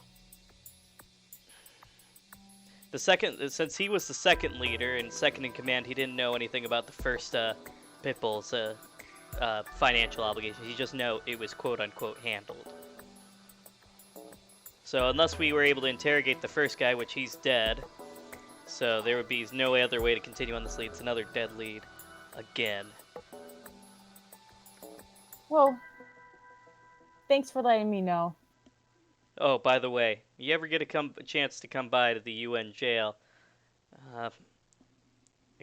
A: Since he was the second leader and second in command, he didn't know anything about the first Pitbull's financial obligations. He just know it was quote-unquote handled. So unless we were able to interrogate the first guy, which he's dead, so there would be no other way to continue on this lead. It's another dead lead. Again.
D: Well, thanks for letting me know.
A: Oh, by the way, you ever get a chance to come by to the UN jail, a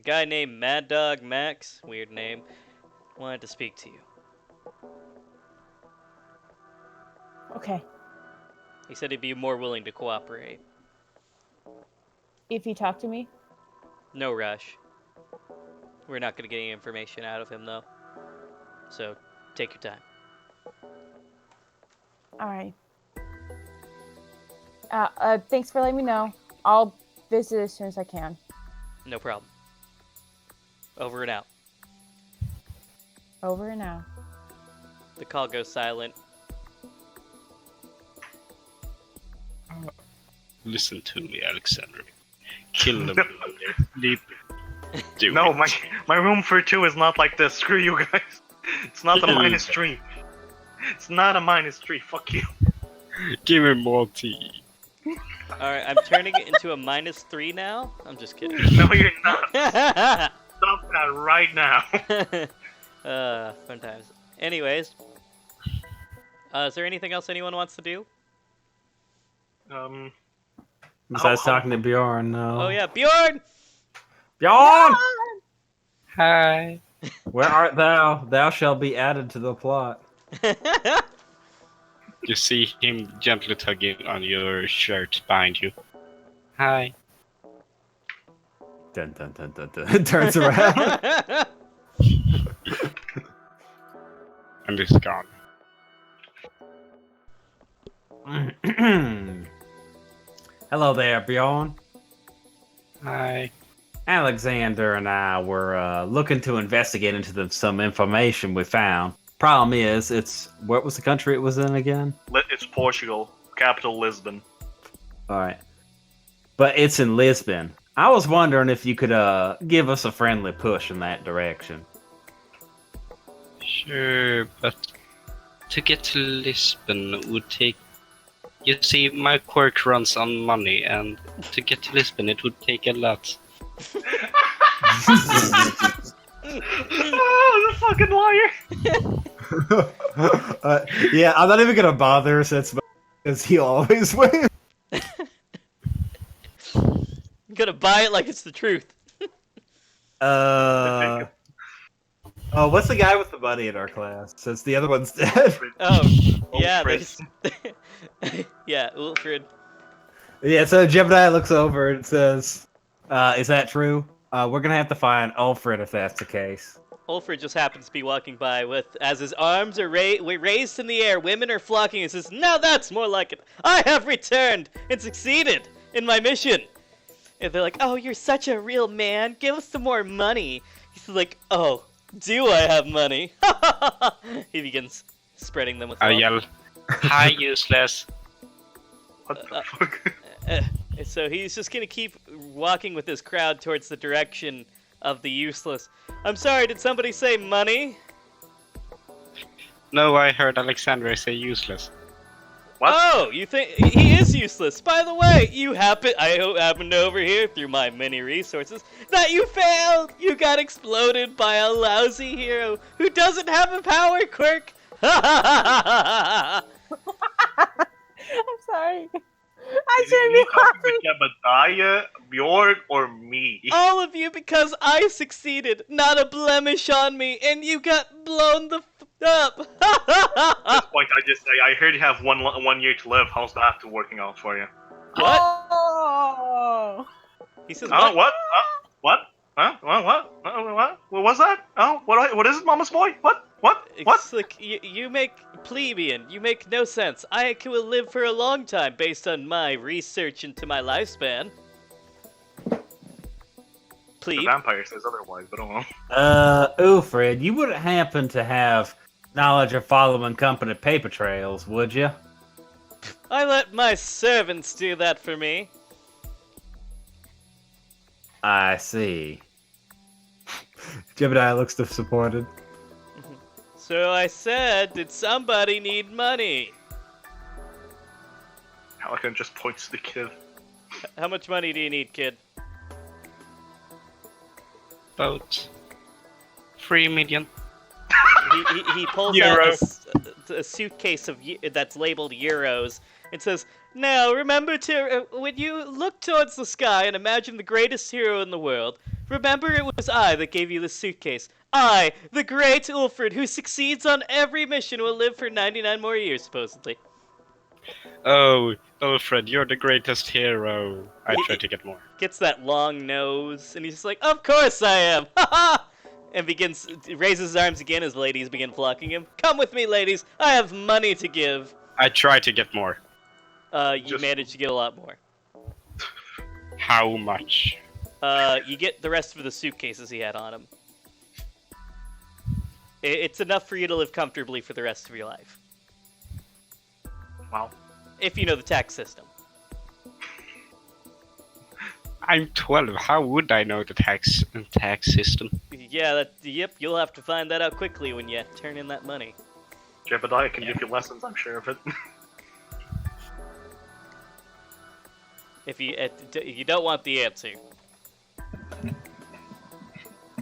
A: guy named Mad Dog Max, weird name, wanted to speak to you.
D: Okay.
A: He said he'd be more willing to cooperate.
D: If you talk to me?
A: No rush. We're not going to get any information out of him, though. So, take your time.
D: Alright. Thanks for letting me know. I'll visit as soon as I can.
A: No problem. Over and out.
D: Over and out.
A: The call goes silent.
B: Listen to me, Alexander. Kill them when they're sleeping. Do
C: No,
B: it.
C: my room for two is not like this. Screw you guys. It's not a -3. It's not a -3. Fuck you.
B: Give me more tea.
A: Alright, I'm turning it into a -3 now? I'm just kidding.
C: No, you're not. Stop that right now.
A: Fun times. Anyways. Is there anything else anyone wants to do?
E: Besides talking to Bjorn, no.
A: Oh yeah, Bjorn!
E: Bjorn!
B: Hi.
E: Where art thou? Thou shalt be added to the plot.
B: You see him gently tugging on your shirt behind you. Hi.
E: Dun dun dun dun dun. Turns around.
B: And it's gone.
E: Hello there, Bjorn.
B: Hi.
E: Alexander and I were looking to investigate into some information we found. Problem is, what was the country it was in again?
C: It's Portugal, capital Lisbon.
E: All right, but it's in Lisbon. I was wondering if you could give us a friendly push in that direction.
B: Sure, but to get to Lisbon would take... You see, my quirk runs on money, and to get to Lisbon it would take a lot.
C: Oh, the fucking liar!
E: Yeah, I'm not even gonna bother since because he always wins.
A: I'm gonna buy it like it's the truth.
E: Oh, what's the guy with the money in our class? Since the other one's dead.
A: Oh, yeah,
C: Ulfrid.
A: yeah, Ulfrid.
E: Yeah, so Jebediah looks over and says, is that true? We're gonna have to find Alfred if that's the case.
A: Ulfrid just happens to be walking by as his arms are raised in the air. Women are flocking and says, "Now that's more like it. I have returned and succeeded in my mission." And they're like, "Oh, you're such a real man. Give us some more money." He's like, "Oh, do I have money?" He begins spreading them with
B: I
A: love.
B: yell, "Hi, useless!"
C: What the fuck?
A: So he's just gonna keep walking with his crowd towards the direction of the useless. I'm sorry, did somebody say money?
B: No, I heard Alexandra say useless.
C: What?
A: Oh, you think he is useless? By the way, I happened to overhear through my many resources that you failed. You got exploded by a lousy hero who doesn't have a power quirk.
D: I'm sorry. I shouldn't be laughing.
C: Jebediah, Bjorn, or me?
A: All of you, because I succeeded. Not a blemish on me, and you got blown the up.
C: At this point, I just say, I heard you have one year to live. How's that working out for you?
A: What?
D: Oh.
A: He says,
C: Oh,
A: what?
C: what? What? Huh? What? What? What was that? Oh, what is it, Mama's boy? What? What?
A: It's like, you make plebeian. You make no sense. I could live for a long time based on my research into my lifespan.
C: The
A: Plebe.
C: vampire says otherwise, but oh well.
E: Ulfrid, you wouldn't happen to have knowledge of following company paper trails, would you?
A: I let my servants do that for me.
E: I see. Jebediah looks disappointed.
A: So I said, did somebody need money?
C: Halligan just points to the kid.
A: How much money do you need, kid?
B: About 3 million.
A: He pulls
B: Euro.
A: out a suitcase that's labeled euros and says, "Now remember to when you look towards the sky and imagine the greatest hero in the world, remember it was I that gave you this suitcase. I, the great Ulfrid, who succeeds on every mission, will live for 99 more years, supposedly."
B: Oh, Alfred, you're the greatest hero. I try to get more.
A: Gets that long nose, and he's just like, "Of course I am!" Ha ha! And raises his arms again as ladies begin flocking him. "Come with me, ladies. I have money to give."
B: I try to get more.
A: You managed to get a lot more.
B: How much?
A: You get the rest of the suitcases he had on him. It's enough for you to live comfortably for the rest of your life.
C: Wow.
A: If you know the tax system.
B: I'm 12. How would I know the tax system?
A: Yeah, yep, you'll have to find that out quickly when you turn in that money.
C: Jebediah can give you lessons, I'm sure of it.
A: If you don't want the answer.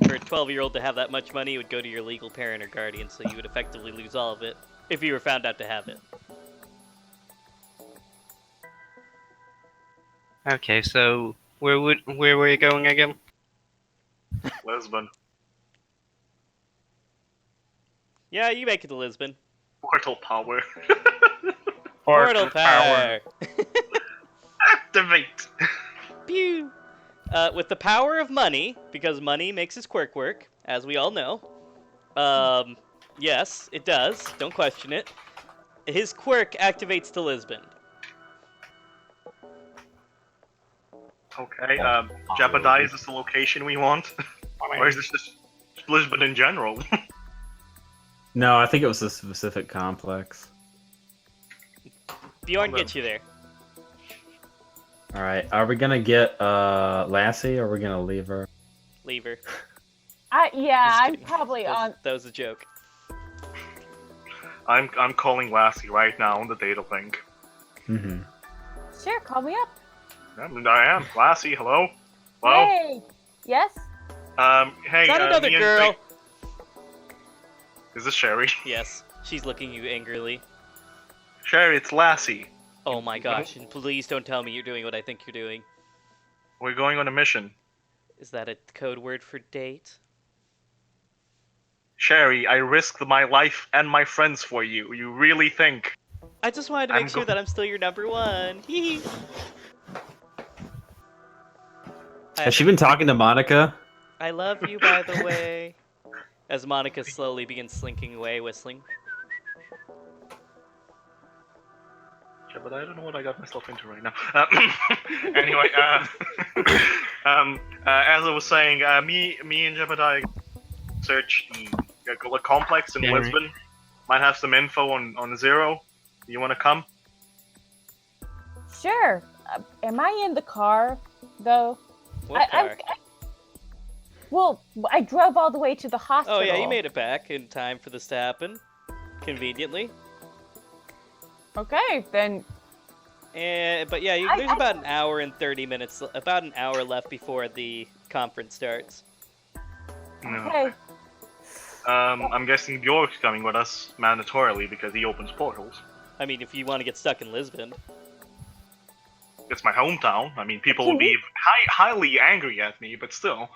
A: For a 12-year-old to have that much money, it would go to your legal parent or guardian, so you would effectively lose all of it if you were found out to have it.
B: Okay, so where were you going again?
C: Lisbon.
A: Yeah, you make it to Lisbon.
C: Portal power.
A: Portal power!
C: Activate!
A: Pew! With the power of money, because money makes his quirk work, as we all know. Yes, it does. Don't question it. His quirk activates to Lisbon.
C: Okay, Jebediah, is this the location we want? Or is this just Lisbon in general?
E: No, I think it was a specific complex.
A: Bjorn gets you there.
E: Alright, are we gonna get Lassie or are we gonna leave her?
A: Leave her.
D: Yeah,
A: Just
D: I'm
A: kidding.
D: probably on.
A: That was a joke.
C: I'm calling Lassie right now on the data link.
E: Mm-hmm.
D: Sure, call me up.
C: I am. Lassie, hello? Hello?
D: Hey. Yes.
C: Hey,
A: Is that another
C: me and
A: girl?
C: Vic- Is this Sherry?
A: Yes. She's looking at you angrily.
C: Sherry, it's Lassie.
A: Oh my gosh, and please don't tell me you're doing what I think you're doing.
C: We're going on a mission.
A: Is that a code word for date?
C: Sherry, I risked my life and my friends for you. You really think?
A: I just wanted to make sure that I'm still your number one. Hee hee.
E: Has she been talking to Monica?
A: I love you, by the way. As Monica slowly begins slinking away, whistling.
C: Yeah, but I don't know what I got myself into right now. Anyway, as I was saying, me and Jebediah search the complex in
B: Jerry.
C: Lisbon. Might have some info on Zero. You want to come?
D: Sure. Am I in the car, though?
A: What car?
D: Well, I drove all the way to the hospital.
A: Oh yeah, you made it back in time for this to happen. Conveniently.
D: Okay, then.
A: But yeah, there's about an hour and 30 minutes, about an hour left before the conference starts.
C: No.
D: Okay.
C: I'm guessing Bjork's coming with us mandatorily because he opens portals.
A: I mean, if you want to get stuck in Lisbon.
C: It's my hometown. I mean, people will be highly angry at me, but still.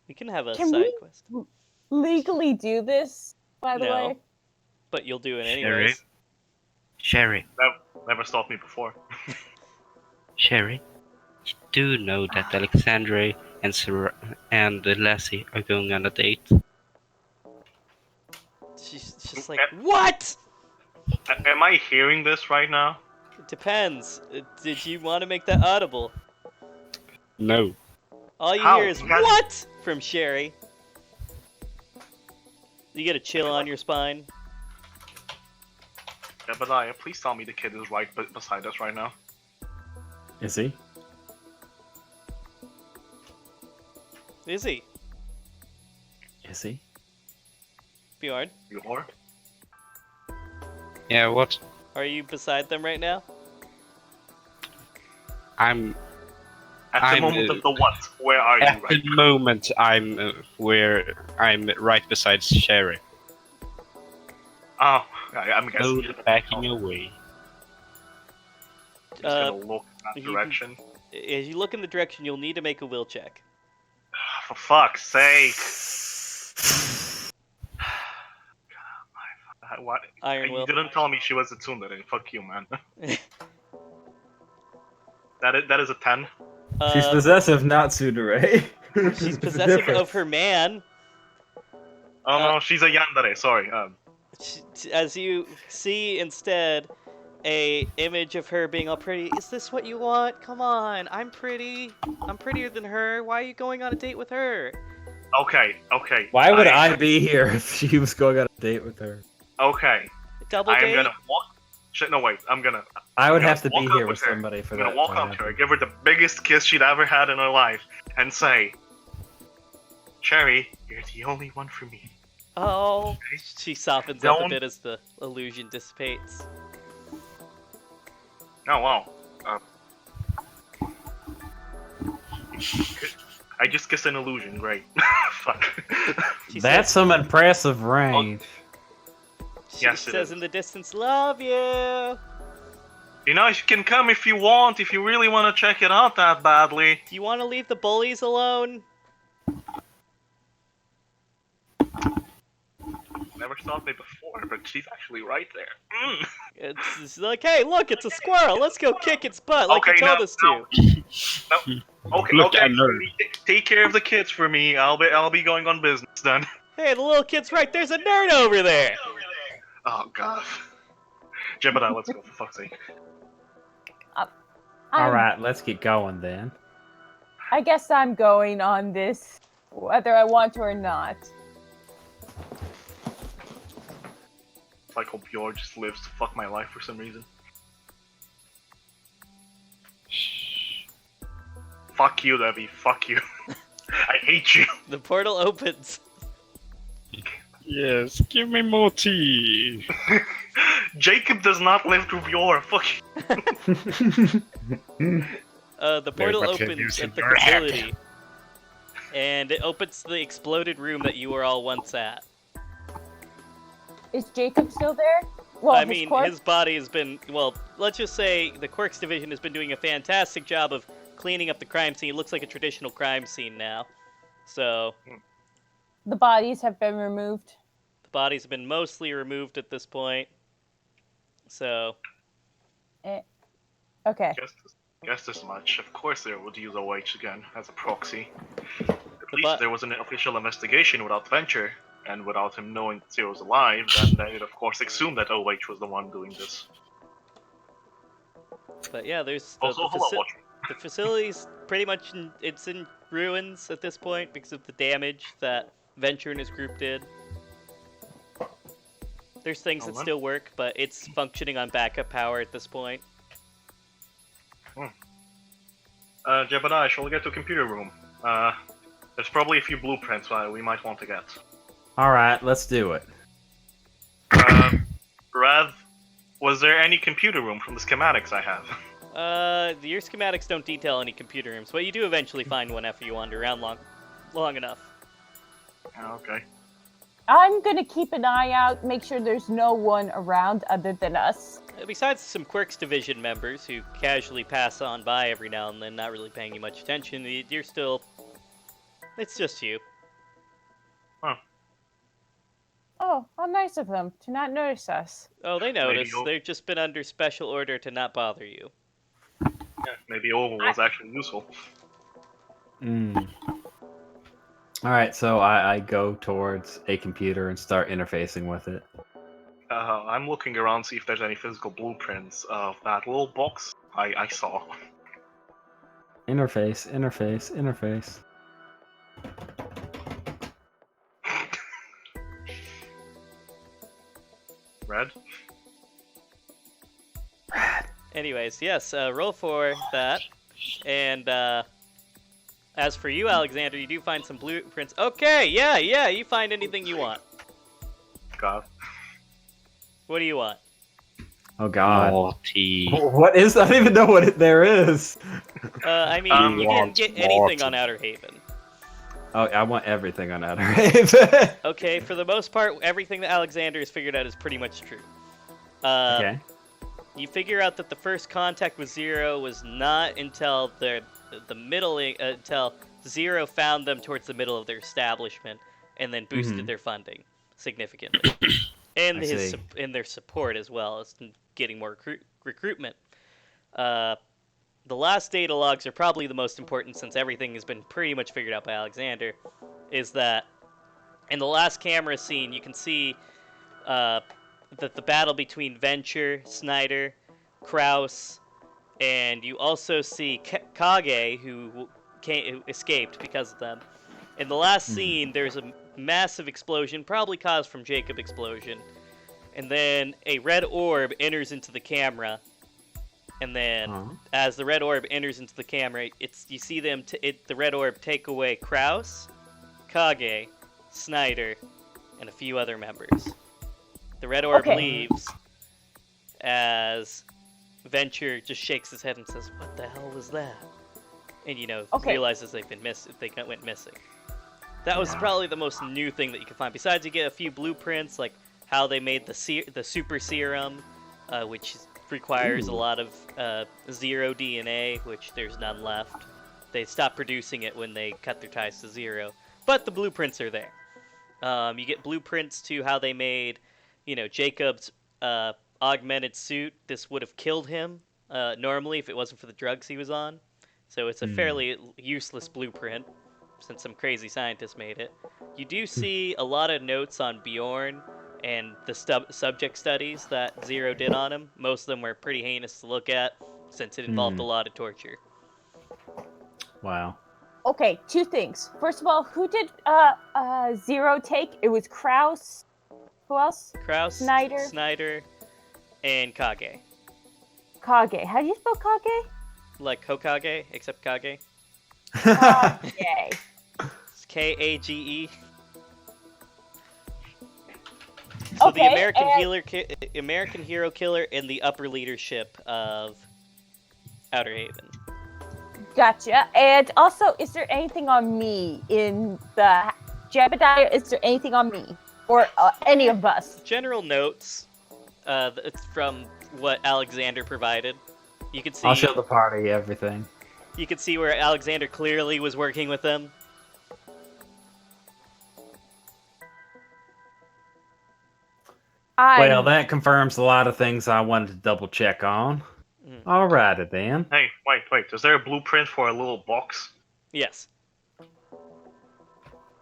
A: We can have a
D: Can
A: side
D: we
A: quest.
D: legally do this, by the
A: No.
D: way?
A: But you'll do it anyways.
B: Sherry,
C: Never stopped me before.
B: Sherry, you do know that Alexandre and Lassie are going on a date?
A: She's just like, what?
C: Am I hearing this right now?
A: It depends. Did you want to make that audible?
B: No.
A: All you
C: How?
A: hear is,
C: You guys-
A: what? From Sherry. You get a chill on your spine.
C: Jebediah, please tell me the kid is right beside us right now.
E: Is he?
A: Is he?
E: Is he?
A: Bjorn?
C: You are?
B: Yeah, what?
A: Are you beside them right now?
B: I'm
C: At the
B: I'm,
C: moment of the what? Where are you
B: at
C: right
B: the moment. I'm where I'm right beside Sherry.
C: now? Oh, I'm guessing.
B: No backing away.
C: Just gonna look in that
A: you-
C: direction.
A: As you look in the direction, you'll need to make a will check.
C: For fuck's sake! What?
A: Iron
C: You
A: will.
C: didn't tell me she was a tsundere. Fuck you, man. That is a 10.
E: She's possessive, not tsundere.
A: She's possessive of her man.
C: Oh no, she's a yandere. Sorry.
A: As you see instead a image of her being all pretty. Is this what you want? Come on, I'm pretty. I'm prettier than her. Why are you going on a date with her?
C: Okay.
E: Why would I be here if she was going on a date with her?
C: Okay.
A: Double
C: I
A: date?
C: am gonna walk. Shit, no wait. I'm gonna.
E: I would
C: I'm
E: have to
C: gonna
E: be
C: walk
E: here
C: up
E: with
C: her.
E: somebody for
C: I'm
E: that.
C: gonna walk
E: to
C: up to her,
E: happen.
C: give her the biggest kiss she'd ever had in her life, and say, "Cherry, you're the only one for me."
A: Oh, she softens up a
C: Don't-
A: bit as the illusion dissipates.
C: Oh wow. I just kissed an illusion. Great. Fuck.
A: She
E: That's
A: says,
E: some impressive range.
C: Yes, it
A: says
C: is.
A: in the distance, "Love you."
C: You know, you can come if you want, if you really want to check it out that badly.
A: Do you want to leave the bullies alone?
C: Never stopped me before, but she's actually right there. Mm.
A: It's like, hey, look, it's a squirrel. Let's go kick its butt, like you
C: Okay,
A: told
C: no,
A: us to.
C: Okay,
B: Look
C: okay.
B: at her.
C: Take care of the kids for me. I'll be going on business then.
A: Hey, the little kid's right. There's a nerd over there.
C: Oh god. Jebediah, let's go for fuck's sake.
E: All right, let's get going then.
D: I guess I'm going on this, whether I want to or not.
C: It's like hope Bjorn just lives to fuck my life for some reason. Fuck you, Debbie. Fuck you. I hate you.
A: The portal opens.
B: Yes, give me more tea.
C: Jacob does not live to Bjorn. Fuck you.
A: The portal
B: what you're
A: opens
B: using
A: at the
B: your head.
A: facility, and it opens to the exploded room that you were all once at.
D: Is Jacob still there? Well,
A: I mean,
D: corpse?
A: his body has been, well, let's just say the Quirks division has been doing a fantastic job of cleaning up the crime scene. It looks like a traditional crime scene now. So,
D: The bodies have been removed.
A: the bodies have been mostly removed at this point. So,
D: Okay.
C: Guessed as much. Of course they would use OH again as a proxy. At least there was an official investigation without Venture, and without him knowing that Zero's alive, then they'd of course assume that OH was the one doing this.
A: But yeah, there's
C: Also, hello, Watcher.
A: the facility's pretty much it's in ruins at this point because of the damage that Venture and his group did. There's things that still work, but it's functioning on backup power at this point.
C: Jebediah, shall we get to computer room? There's probably a few blueprints we might want to get.
E: Alright, let's do it.
C: Rev, was there any computer room from the schematics I have?
A: Your schematics don't detail any computer rooms, but you do eventually find one after you wander around long enough.
C: Okay.
D: I'm gonna keep an eye out, make sure there's no one around other than us.
A: Besides some Quirks Division members who casually pass on by every now and then, not really paying you much attention, you're still... It's just you.
C: Huh.
D: Oh, how nice of them to not notice us.
A: Oh, they notice. They've just been under special order to not bother you.
C: Yeah, maybe OVA was actually useful.
E: Alright, so I go towards a computer and start interfacing with it.
C: I'm looking around to see if there's any physical blueprints of that little box I saw.
E: Interface.
C: Red?
A: Anyways, yes, roll for that. And, as for you, Alexander, you do find some blueprints. Okay, yeah, you find anything you want.
C: God.
A: What do you want?
E: Oh god.
B: Naughty.
E: What is? I don't even know what there is.
A: I mean, you can get anything on Outer Haven.
E: Oh, I want everything on Outer Haven.
A: Okay, for the most part, everything that Alexander has figured out is pretty much true.
E: Okay.
A: You figure out that the first contact with Zero was not until the middle, until Zero found them towards the middle of their establishment, and then boosted their funding significantly, and their support as well as getting more recruitment. The last data logs are probably the most important since everything has been pretty much figured out by Alexander. Is that in the last camera scene you can see that the battle between Venture, Snyder, Kraus, and you also see Kage, who escaped because of them. In the last scene, there's a massive explosion, probably caused from Jacob explosion, and then a red orb enters into the camera. And then, as the red orb enters into the camera, you see them. The red orb take away Kraus, Kage, Snyder, and a few other members. The red orb leaves as Venture just shakes his head and says, "What the hell was that?" And realizes they went missing. That was probably the most new thing that you can find. Besides, you get a few blueprints, like how they made the super serum, which requires a lot of Zero DNA, which there's none left. They stopped producing it when they cut their ties to Zero, but the blueprints are there. You get blueprints to how they made, Jacob's augmented suit. This would have killed him normally if it wasn't for the drugs he was on. So it's a fairly useless blueprint since some crazy scientist made it. You do see a lot of notes on Bjorn and the subject studies that Zero did on him. Most of them were pretty heinous to look at since it involved a lot of torture.
E: Wow.
D: Okay, two things. First of all, who did Zero take? It was Kraus. Who else?
A: Kraus, Snyder, and Kage.
D: Kage. How do you spell Kage?
A: Like Hokage, except Kage.
D: Kage.
A: It's Kage. So
D: Okay,
A: the American hero killer in the upper leadership of Outer Haven.
D: Gotcha. And also, is there anything on me in the Jebediah? Is there anything on me or any of us?
A: General notes from what Alexander provided. You can see.
E: I'll show the party everything.
A: You can see where Alexander clearly was working with them.
E: Well, that confirms a lot of things I wanted to double check on. Alrighty then.
C: Hey, wait. Is there a blueprint for a little box?
A: Yes.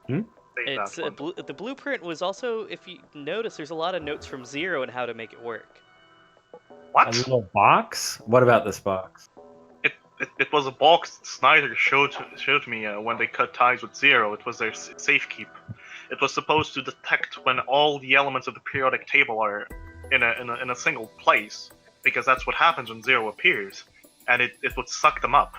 C: Save
A: It's
C: that one.
A: the blueprint was also, if you notice, there's a lot of notes from Zero on how to make it work.
E: A
C: What?
E: little box? What about this box?
C: It was a box Snyder showed me when they cut ties with Zero. It was their safekeep. It was supposed to detect when all the elements of the periodic table are in a single place, because that's what happens when Zero appears, and it would suck them up.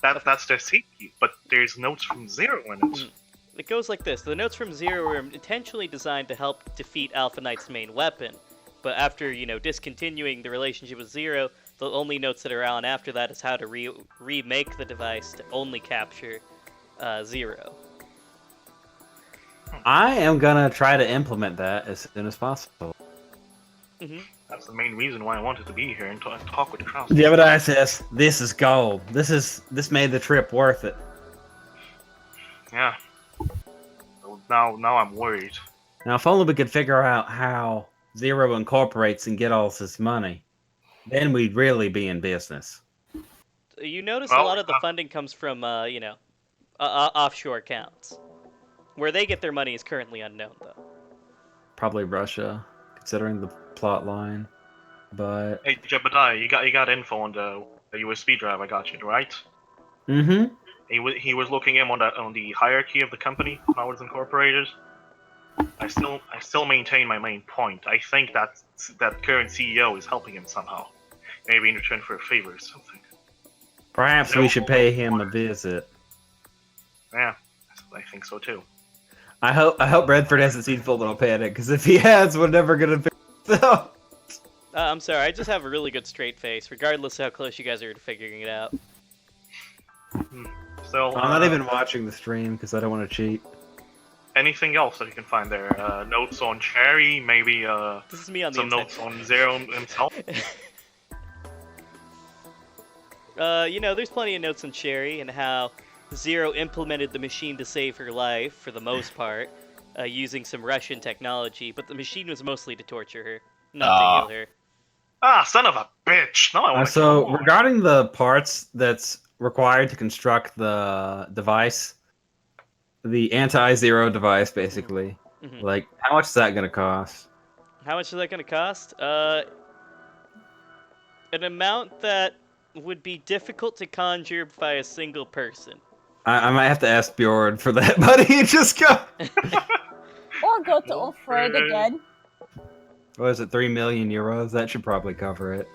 C: That's their safekeep, but there's notes from Zero in it.
A: It goes like this. The notes from Zero were intentionally designed to help defeat Alpha Knight's main weapon, but after, discontinuing the relationship with Zero, the only notes that are on after that is how to remake the device to only capture Zero.
E: I am gonna try to implement that as soon as possible.
C: That's the main reason why I wanted to be here and talk with Kraus.
E: Jebediah says, "This is gold. This made the trip worth it."
C: Yeah. So now I'm worried.
E: Now, if only we could figure out how Zero incorporates and get all this money, then we'd really be in business.
A: You notice
C: Well,
A: a lot of the funding comes from, offshore accounts. Where they get their money is currently unknown, though.
E: Probably Russia, considering the plot line. But
C: Hey, Jebediah, you got info on the USB drive I got you, right?
E: mm-hmm.
C: He was looking in on the hierarchy of the company, Powers Incorporated. I still maintain my main point. I think that current CEO is helping him somehow, maybe in return for a favor or something.
E: Perhaps we should pay him a visit.
C: Yeah, I think so too.
E: I hope Redford hasn't seen Full Metal Panic, because if he has, we're never gonna figure it out.
A: I'm sorry, I just have a really good straight face, regardless of how close you guys are to figuring it out.
C: So
E: I'm not even watching the stream because I don't want to cheat.
C: anything else that you can find there? Notes on Cherry, maybe
A: This is me on the
C: some
A: inside.
C: notes on Zero himself.
A: There's plenty of notes on Sherry and how Zero implemented the machine to save her life, for the most part, using some Russian technology, but the machine was mostly to torture her, not to heal her.
C: Ah, son of a bitch! No, I want to
E: So
C: kill him.
E: regarding the parts that's required to construct the device, the anti-zero device, basically,
A: Mhm.
E: like how much is that gonna cost?
A: How much is that going to cost? An amount that would be difficult to conjure by a single person.
E: I might have to ask Bjorn for that, but he just go.
D: Or go to Alfred again.
E: What is it, 3 million euros? That should probably cover it.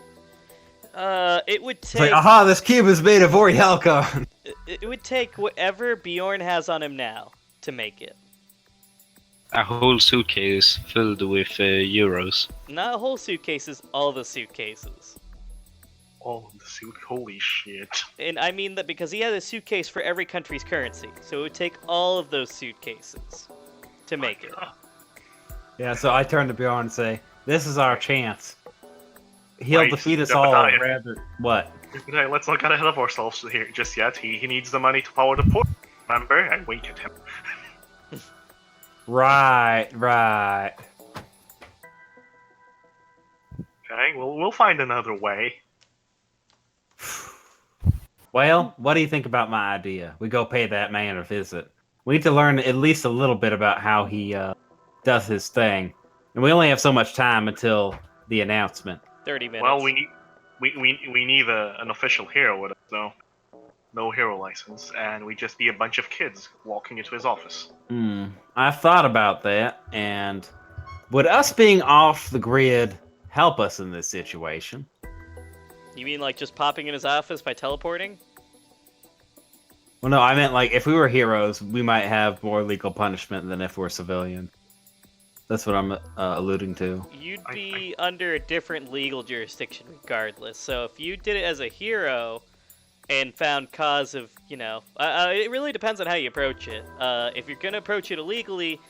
A: It would
E: It's
A: take.
E: like, aha, this cube is made of Orielka.
A: It would take whatever Bjorn has on him now to make it.
B: A whole suitcase filled with euros.
A: Not whole suitcases, all the suitcases.
C: Oh, the suit! Holy shit!
A: And I mean that because he has a suitcase for every country's currency, so it would take all of those suitcases to make it.
E: Yeah, so I turn to Bjorn and say, "This is our chance. He'll
C: Wait,
E: defeat us
C: Jebediah.
E: all." Rather, what?
C: Hey, let's not get ahead of ourselves here just yet. He needs the money to power the port. Remember? I waited him.
E: Right.
C: Okay, we'll find another way.
E: Well, what do you think about my idea? We go pay that man a visit. We need to learn at least a little bit about how he does his thing, and we only have so much time until the announcement.
A: 30 minutes.
C: Well, we need an official hero with us, though. No hero license, and we just be a bunch of kids walking into his office.
E: I've thought about that, and would us being off the grid help us in this situation?
A: You mean like just popping in his office by teleporting?
E: Well, no, I meant like if we were heroes, we might have more legal punishment than if we're civilian. That's what I'm alluding to.
A: You'd be under a different legal jurisdiction regardless. So if you did it as a hero and found cause of, it really depends on how you approach it. If you're going to approach it illegally,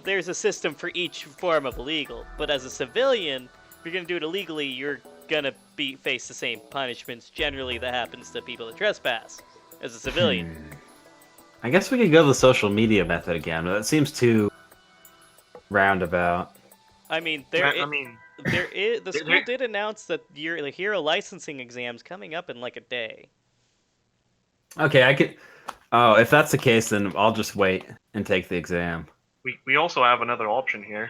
A: there's a system for each form of illegal. But as a civilian, if you're going to do it illegally, you're going to face the same punishments generally that happens to people that trespass as a civilian.
E: I guess we could go the social media method again, but that seems too roundabout.
A: I mean,
C: I mean,
A: there is the
C: there-
A: school
C: there-
A: did announce that the hero licensing exam's coming up in like a day.
E: Okay, I could. Oh, if that's the case, then I'll just wait and take the exam.
C: we also have another option here.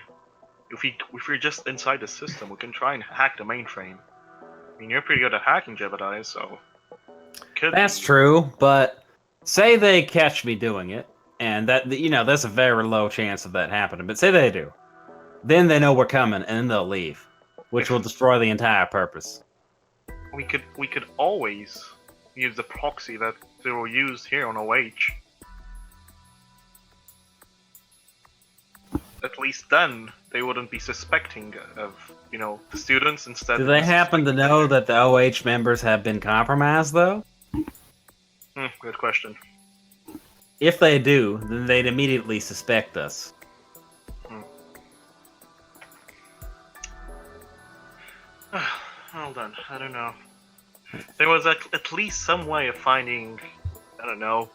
C: If we're just inside the system, we can try and hack the mainframe. I mean, you're pretty good at hacking, Jebediah, so could
E: That's
C: be.
E: true, but say they catch me doing it, and that that's a very low chance of that happening. But say they do, then they know we're coming, and then they'll leave, which will destroy the entire purpose.
C: We could always use the proxy that they were used here on OH. At least then they wouldn't be suspecting of the students instead.
E: Do they happen to know that the OH members have been compromised, though?
C: Good question.
E: If they do, then they'd immediately suspect us.
C: Hold on, I don't know. There was at least some way of finding, I don't know,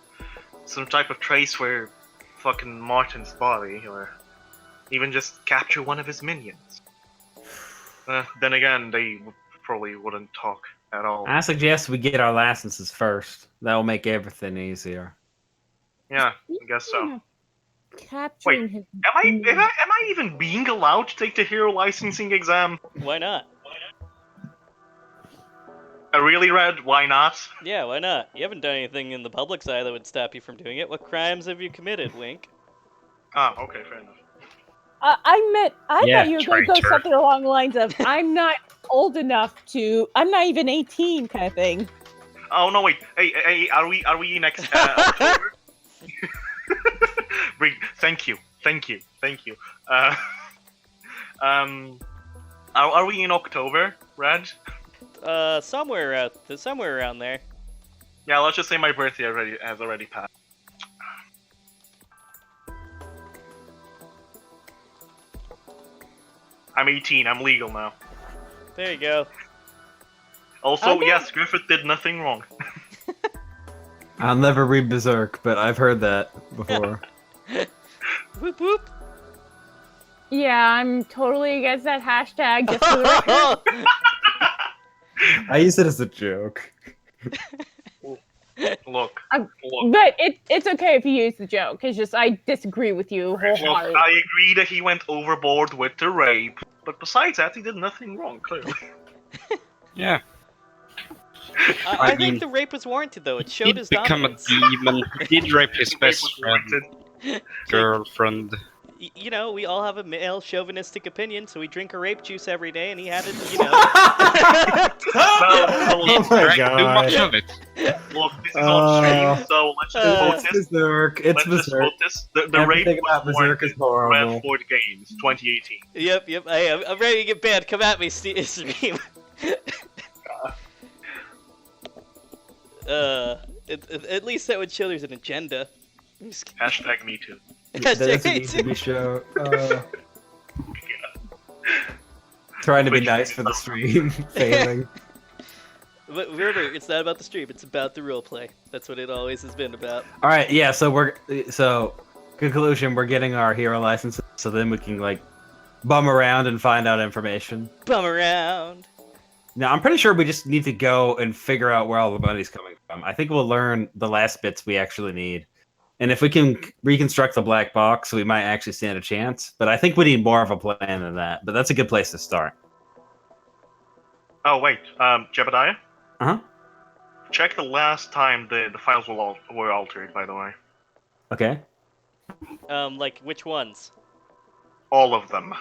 C: some type of trace where fucking Martin's body, or even just capture one of his minions. Then again, they probably wouldn't talk at all.
E: I suggest we get our licenses first. That will make everything easier.
C: Yeah, I guess so.
D: Capturing his.
C: Am I even being allowed to take the hero licensing exam?
A: Why not?
C: Really, Red? Why not?
A: Yeah, why not? You haven't done anything in the public's eye that would stop you from doing it. What crimes have you committed, Wink?
C: Ah, okay, fair enough.
D: I
E: Yeah,
D: thought you were going to go
B: traitor.
D: something along the lines of, I'm not old enough to, I'm not even 18 kind of thing.
C: Oh no, wait. Hey, are we next October? Thank you. Are we in October, Red?
A: Somewhere around there.
C: Yeah, let's just say my birthday has already passed. I'm 18. I'm legal now.
A: There you go.
C: Also,
D: Okay.
C: yes, Griffith did nothing wrong.
E: I'll never read Berserk, but I've heard that before.
A: Whoop whoop.
D: Yeah, I'm totally against that hashtag. Just for the record.
E: I use it as a joke.
C: Look.
D: But it's okay if you use the joke. It's just I disagree with you
C: Look,
D: wholeheartedly.
C: I agree that he went overboard with the rape, but besides that, he did nothing wrong, clearly.
B: Yeah.
A: I
B: I mean,
A: think the rape was warranted, though. It
B: He
A: showed
B: did
A: his
B: become a
A: dominance.
B: demon. He did rape his
C: Rape
B: best
C: was
B: friend,
C: warranted.
B: girlfriend.
A: You know, we all have a male chauvinistic opinion, so we drink a rape juice every day, and he had it, you know.
E: Oh my
B: Drank too much
E: god.
B: of it.
C: Look, this is on stream, so let's just vote
E: It's
C: this.
E: Berserk. It's
C: Let's just
E: Berserk.
C: vote this. The rape
E: Everything about
C: was
E: Berserk is
C: warranted.
E: horrible.
C: RedfordGames 2018.
A: Yep, I am. I'm ready to get banned. Come at me, stream. At least that would show there's an agenda. I'm just kidding.
C: Hashtag me too.
E: That doesn't need to be show. Trying to be
C: Which-
E: nice for the stream, failing.
A: But remember, it's not about the stream. It's about the roleplay. That's what it always has been about.
E: All right, yeah. So conclusion: we're getting our hero licenses, so then we can like bum around and find out information.
A: Bum around.
E: Now, I'm pretty sure we just need to go and figure out where all the money's coming from. I think we'll learn the last bits we actually need. And if we can reconstruct the black box, we might actually stand a chance. But I think we need more of a plan than that. But that's a good place to start.
C: Oh wait, Jebediah?
E: Uh-huh.
C: Check the last time the files were altered, by the way.
E: Okay.
A: Like which ones?
C: All of them.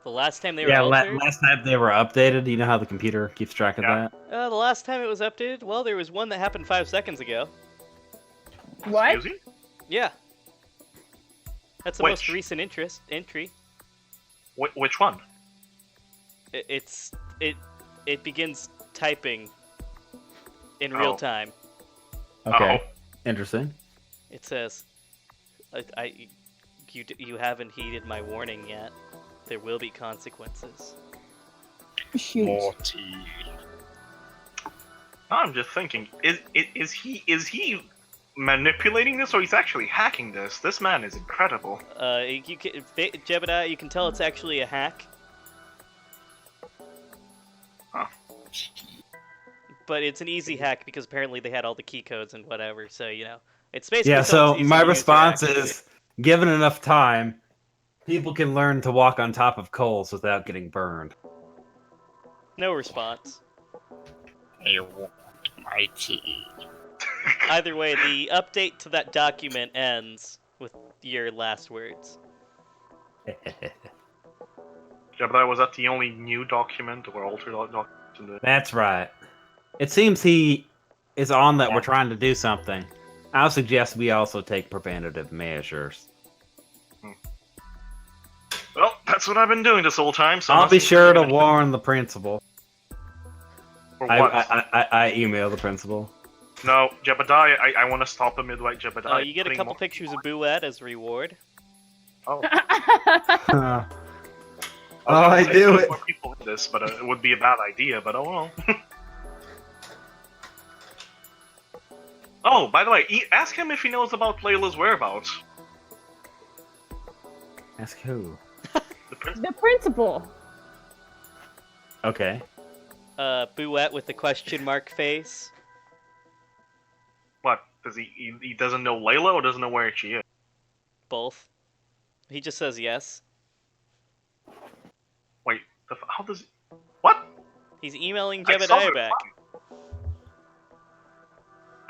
A: The last time they were
E: Yeah,
A: altered?
E: last time they were updated. You know how the computer keeps track of
C: Yeah.
E: that?
A: The last time it was updated? Well, there was one that happened 5 seconds ago.
D: What?
C: Excuse me?
A: Yeah. That's the most
C: Which?
A: recent entry.
C: Which one?
A: It begins typing in real
C: Oh.
A: time.
E: Okay. Interesting.
A: It says, you haven't heeded my warning yet. There will be consequences.
D: Shoot.
B: Morty.
C: I'm just thinking, is he manipulating this, or he's actually hacking this. This man is incredible.
A: Jebediah, you can tell it's actually a hack.
C: Huh.
A: But it's an easy hack because apparently they had all the key codes and whatever, so, you know. It's basically
E: Yeah,
A: so
E: so
A: it's easy
E: my
A: to use
E: response
A: your hack.
E: is, given enough time, people can learn to walk on top of coals without getting burned.
A: No response.
B: I want my tea.
A: Either way, the update to that document ends with your last words.
C: Jebediah, was that the only new document or altered document? In the...
E: That's right. It seems he is on that we're trying to do something. I'll suggest we also take preventative measures.
C: Well, that's what I've been doing this whole time. So
E: I'll be sure to warn the principal.
C: For what?
E: I email the principal.
C: No, Jebediah, I want to stop him midway. Jebediah,
A: You get a couple pictures of Buet as reward.
C: Oh.
E: I do it.
C: More people in this, but it would be a bad idea. But oh well. Oh, by the way, ask him if he knows about Layla's whereabouts.
E: Ask who?
D: The principal.
E: Okay.
A: Buet with the question mark face.
C: What? Does he doesn't know Layla or doesn't know where she is?
A: Both. He just says yes.
C: Wait, how does? What?
A: He's emailing
C: I saw
A: Jebediah
C: her-
A: back.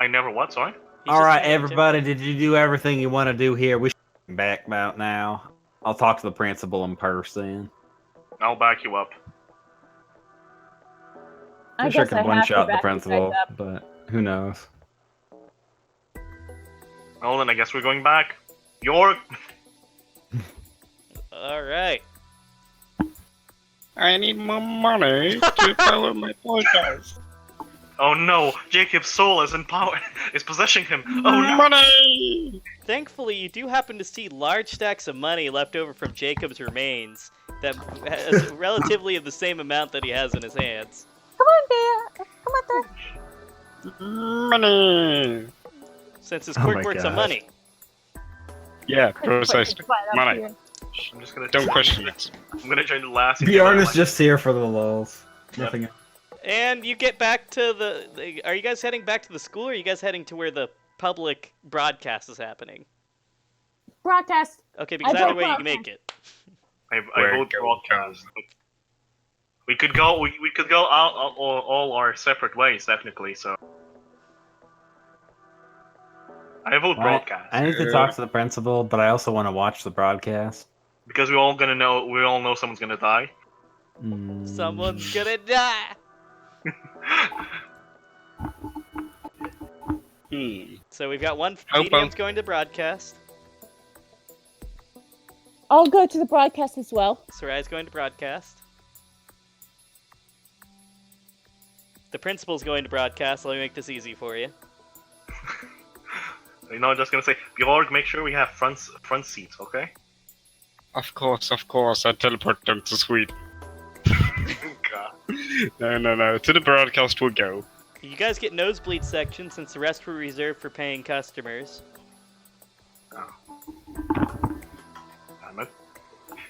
C: I never what? Sorry.
A: He's
E: All
A: just
E: right,
A: emailing
E: everybody. Did you do everything you want to do here? We should back about now. I'll talk to the principal in person.
C: I'll back you up.
D: I
E: sure
D: guess
E: can
D: I
E: one
D: have
E: shot
D: to
E: the
D: back you
E: principal,
D: guys up.
E: but who knows?
C: Well, then I guess we're going back. York.
A: Alright.
B: I need more money to power my podcast.
C: Oh no, Jacob's soul is in power. Is possessing him. Oh no.
B: Money!
A: Thankfully, you do happen to see large stacks of money left over from Jacob's remains that has relatively the same amount that he has in his hands.
D: Come on, Dad. Come on, Dad.
B: Money!
A: Since his
E: Oh my
A: quirk works on
E: gosh.
A: money.
B: Yeah,
D: Put your
B: precisely.
D: butt up
B: Money.
D: here.
C: I'm just gonna.
B: Don't question it.
C: I'm gonna join the last.
E: Bjorn is just here for the lulz. Nothing else.
A: And you get back to the... Are you guys heading back to the school, or are you guys heading to where the public broadcast is happening?
D: Broadcast.
A: Okay, because
D: I
A: either
D: vote
A: way you can
D: broadcast.
A: make it.
C: I
B: Where
C: vote
B: go
C: broadcast. We could go. We could go all our separate ways, technically. So I vote broadcast
E: I need to talk to the principal, but I also want to watch the broadcast.
C: because we all know someone's gonna die.
A: Someone's gonna die! So we've got one
B: Hope
A: medium's going to broadcast.
D: I'll go to the broadcast as well.
A: Sarai's going to broadcast. The principal's going to broadcast. Let me make this easy for you.
C: You know, I'm just gonna say, Bjorg, make sure we have front seats, okay?
B: Of course, I teleport them to Sweden.
C: God.
B: No, to the broadcast we'll go.
A: You guys get nosebleed section since the rest were reserved for paying customers.
C: Damn it.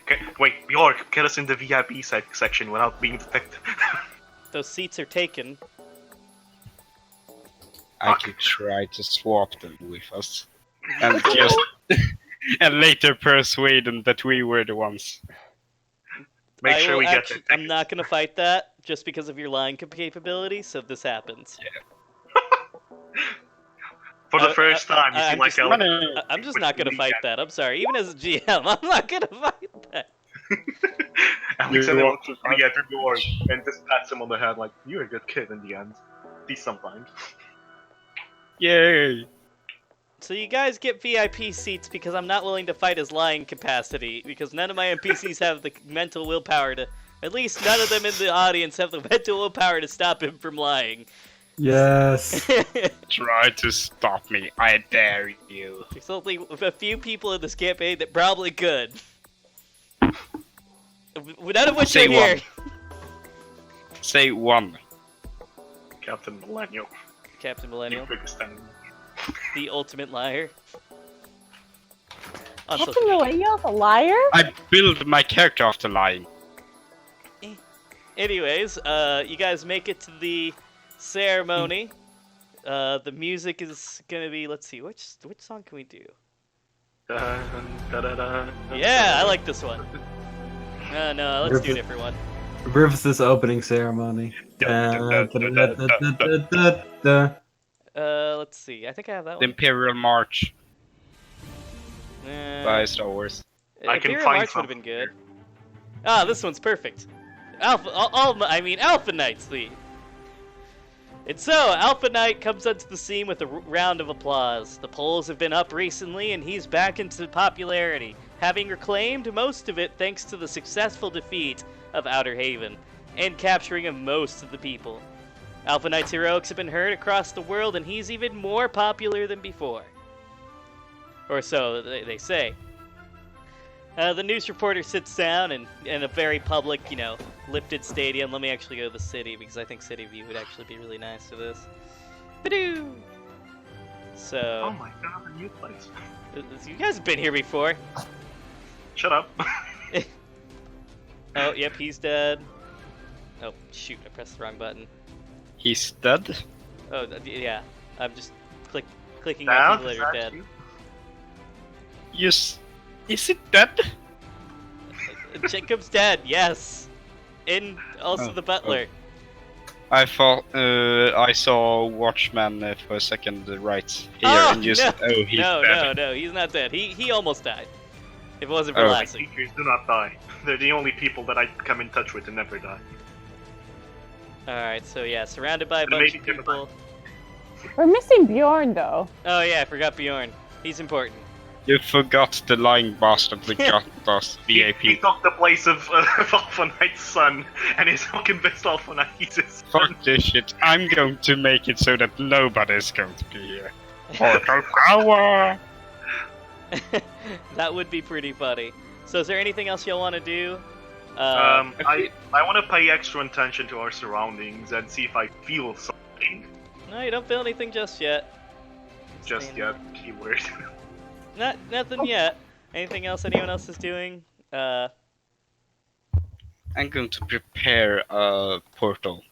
C: Okay, wait, Bjorg, get us in the VIP section without being detected.
A: Those seats are taken.
B: I could try to swap them with us. And just... and later persuade them that we were the ones.
C: Make sure we get the
A: I'm not gonna fight that just because of your lying capability, so this happens.
C: For the first time, you
A: I'm
C: seem like
A: just-
C: a...
A: I'm just not gonna fight that. I'm sorry. Even as a GM, I'm not gonna fight that.
C: Alexander wants to get Bjorg and just pats him on the head like, you're a good kid in the end. At least sometimes.
B: Yay!
A: So you guys get VIP seats because I'm not willing to fight his lying capacity, because none of my NPCs have the mental willpower to... At least none of them in the audience have the mental willpower to stop him from lying.
E: Yes.
B: Try to stop me, I dare you.
A: There's only a few people in this campaign that probably could. None of which
B: Say
A: are here.
B: Say one.
C: Captain Millennial.
A: Captain
C: You
A: Millennial.
C: biggest enemy.
A: the ultimate liar. On
D: Captain
A: social media.
D: Millennial's a liar?
B: I build my character after lying.
A: Anyways, you guys make it to the ceremony. The music is gonna be. Let's see, which song can we do? Yeah, I like this one. No, let's do a different one.
E: Rufus's opening ceremony.
A: Let's see. I think I have that
B: The
A: one.
B: Imperial March
A: Uh,
B: by Star Wars.
C: I can
A: Imperial
C: find
A: March would have been
C: something
A: good.
C: here.
A: Ah, this one's perfect. Alpha Knights lead. And so, Alpha Knight comes onto the scene with a round of applause. The polls have been up recently, and he's back into popularity, having reclaimed most of it thanks to the successful defeat of Outer Haven, and capturing of most of the people. Alpha Knight's heroics have been heard across the world, and he's even more popular than before. Or so they say. The news reporter sits down in a very public, lifted stadium. Let me actually go to the city, because I think City View would actually be really nice for this. Badoo! So...
C: Oh my god, a new place.
A: You guys have been here before.
C: Shut up.
A: Oh, yep, he's dead. Oh, shoot, I pressed the wrong button.
B: He's dead?
A: Oh, yeah. I'm just clicking
C: Dad,
A: on people
C: is
A: that are
C: that
A: dead.
C: you?
B: Yes. Is it dead?
A: Jacob's dead, yes. And also
B: Oh,
A: the butler.
B: I thought I saw Watchman for a second right here and just he's dead.
A: No, he's not dead. He almost died. If it wasn't for
B: Oh.
C: My
A: Lassie.
C: teachers do not die. They're the only people that I come in touch with and never die.
A: Alright, so yeah, surrounded by a
C: But
A: bunch
C: maybe
A: of
C: different
A: people.
D: We're missing Bjorn, though.
A: Oh yeah, I forgot Bjorn. He's important.
B: You forgot the lying bastard that got us
C: He
B: VIP.
C: took the place of Alpha Knight's son, and is now convinced Alpha Knight is his son.
B: Fuck this shit. I'm going to make it so that nobody's going to be here. Portal power!
A: That would be pretty funny. So is there anything else y'all want to do?
C: I want to pay extra attention to our surroundings and see if I feel something.
A: No, you don't feel anything just yet.
C: Just
A: Staying-
C: yet, keyword.
A: Nothing yet. Anything else anyone else is doing?
B: I'm going to prepare a portal.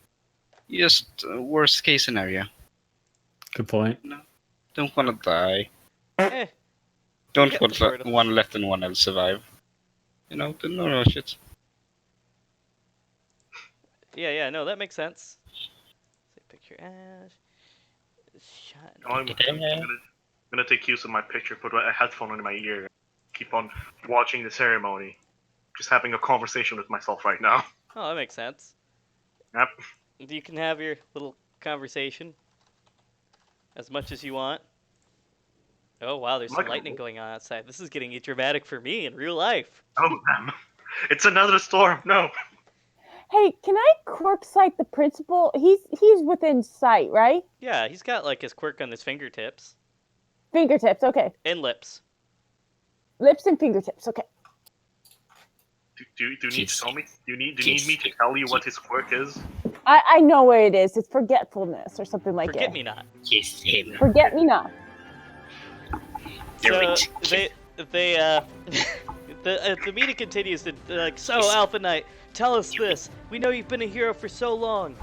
B: Just worst case scenario.
E: Good point.
B: Don't wanna die.
A: Eh,
B: Don't
A: get
B: want
A: the portal.
B: one let anyone else survive. The normal shit.
A: yeah, no, that makes sense. Say picture Ash. Shut.
C: I'm gonna take use of my picture, put a headphone in my ear, keep on watching the ceremony. Just having a conversation with myself right now.
A: Oh, that makes sense.
C: Yep.
A: You can have your little conversation as much as you want. Oh wow, there's some
C: Like-
A: lightning going on outside. This is getting dramatic for me in real life.
C: Oh, damn. It's another storm. No.
D: Hey, can I quirk sight the principal? He's within sight, right?
A: Yeah, he's got like his quirk on his fingertips
D: Fingertips, okay.
A: and lips.
D: Lips and fingertips, okay.
C: Do you need to tell me? Do you need me to tell you what his quirk is?
D: I know what it is. It's forgetfulness or something like
A: Forget
D: it.
A: me not.
B: Kiss him.
D: Forget me not.
A: So the meeting continues to like. So Alpha Knight, tell us this. We know you've been a hero for so long,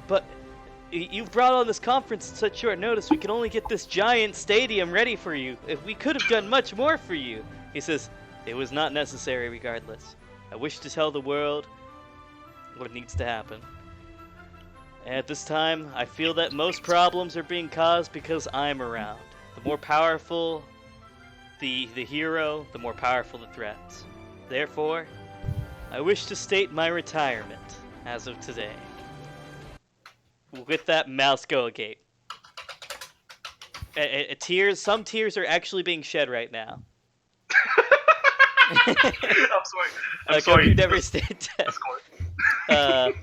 A: but you've brought on this conference at such short notice. We can only get this giant stadium ready for you. If we could have done much more for you. He says it was not necessary. Regardless, I wish to tell the world what needs to happen. And at this time, I feel that most problems are being caused because I'm around. The more powerful the hero, the more powerful the threats. Therefore, I wish to state my retirement as of today. With that, mouse go agape. Some tears are actually being shed right now.
C: I'm sorry. I'm
A: Like,
C: sorry.
A: You've never stayed dead.
C: Of course.